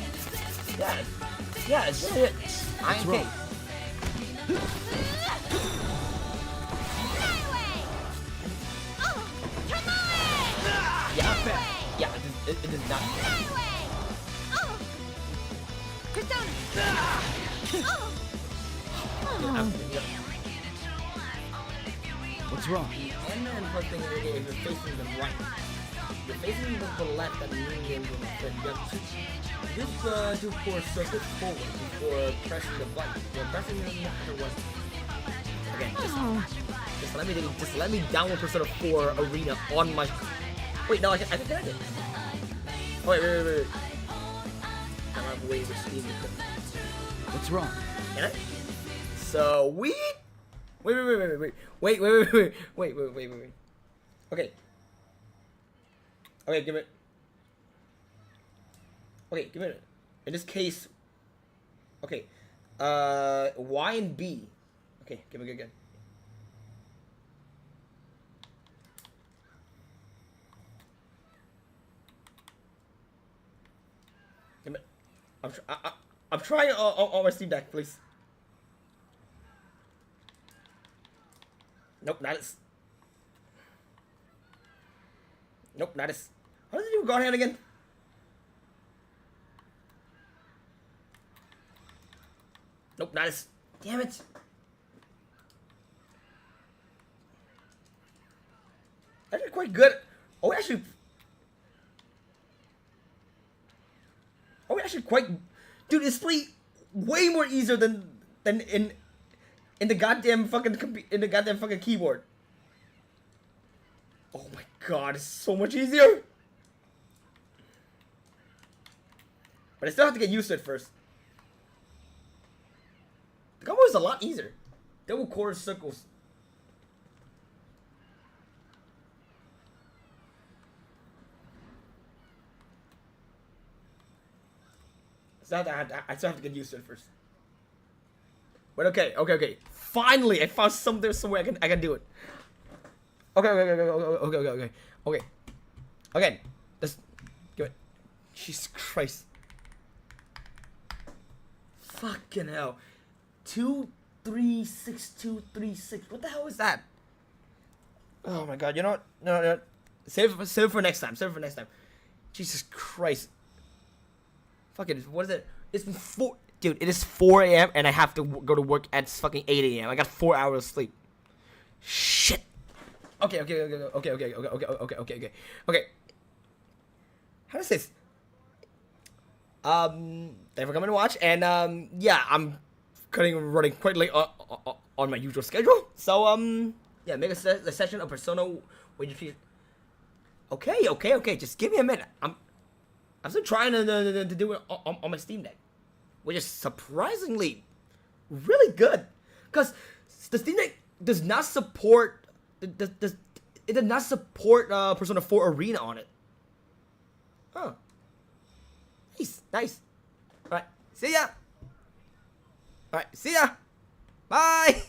Yeah, it's just it. INK. Yeah, it is not. What's wrong? And then first thing is you're facing the right. You're facing the left that means you're going to fit. You have to do 4 circles forward before pressing the button. You're pressing the other one. Again, just let me download Persona 4 Arena on my. Wait, no, I can get it. Oh, wait. I have way with speed. What's wrong? Can I? So we. Wait. Okay. Okay, give it. Okay, give it. In this case. Okay. Y and B. Okay, give it again. Give it. I'm trying on my Steam Deck, please. Nope, not as. Nope, not as. How does it do Godhand again? Nope, not as. Damn it. Actually quite good. Oh, actually quite. Dude, it's way more easier than in the goddamn fucking keyboard. Oh my god, it's so much easier. But I still have to get used to it first. The combo is a lot easier. Double chord circles. I still have to get used to it first. But okay. Finally, I found somewhere I can do it. Okay. Again, let's give it. Jesus Christ. Fucking hell. 236236. What the hell is that? Oh my god, you know what? No. Save it for next time. Save it for next time. Jesus Christ. Fucking, what is it? It's been 4... Dude, it is 4 a.m. and I have to go to work at fucking 8 a.m. I got 4 hours of sleep. Shit. Okay. How does this? Thanks for coming to watch, and yeah, I'm running quite late on my usual schedule. So yeah, make a session of Persona when you feel. Okay. Just give me a minute. I'm still trying to do it on my Steam Deck, which is surprisingly really good, cause the Steam Deck does not support it does not support Persona 4 Arena on it. Oh. Nice. Alright, see ya. Bye.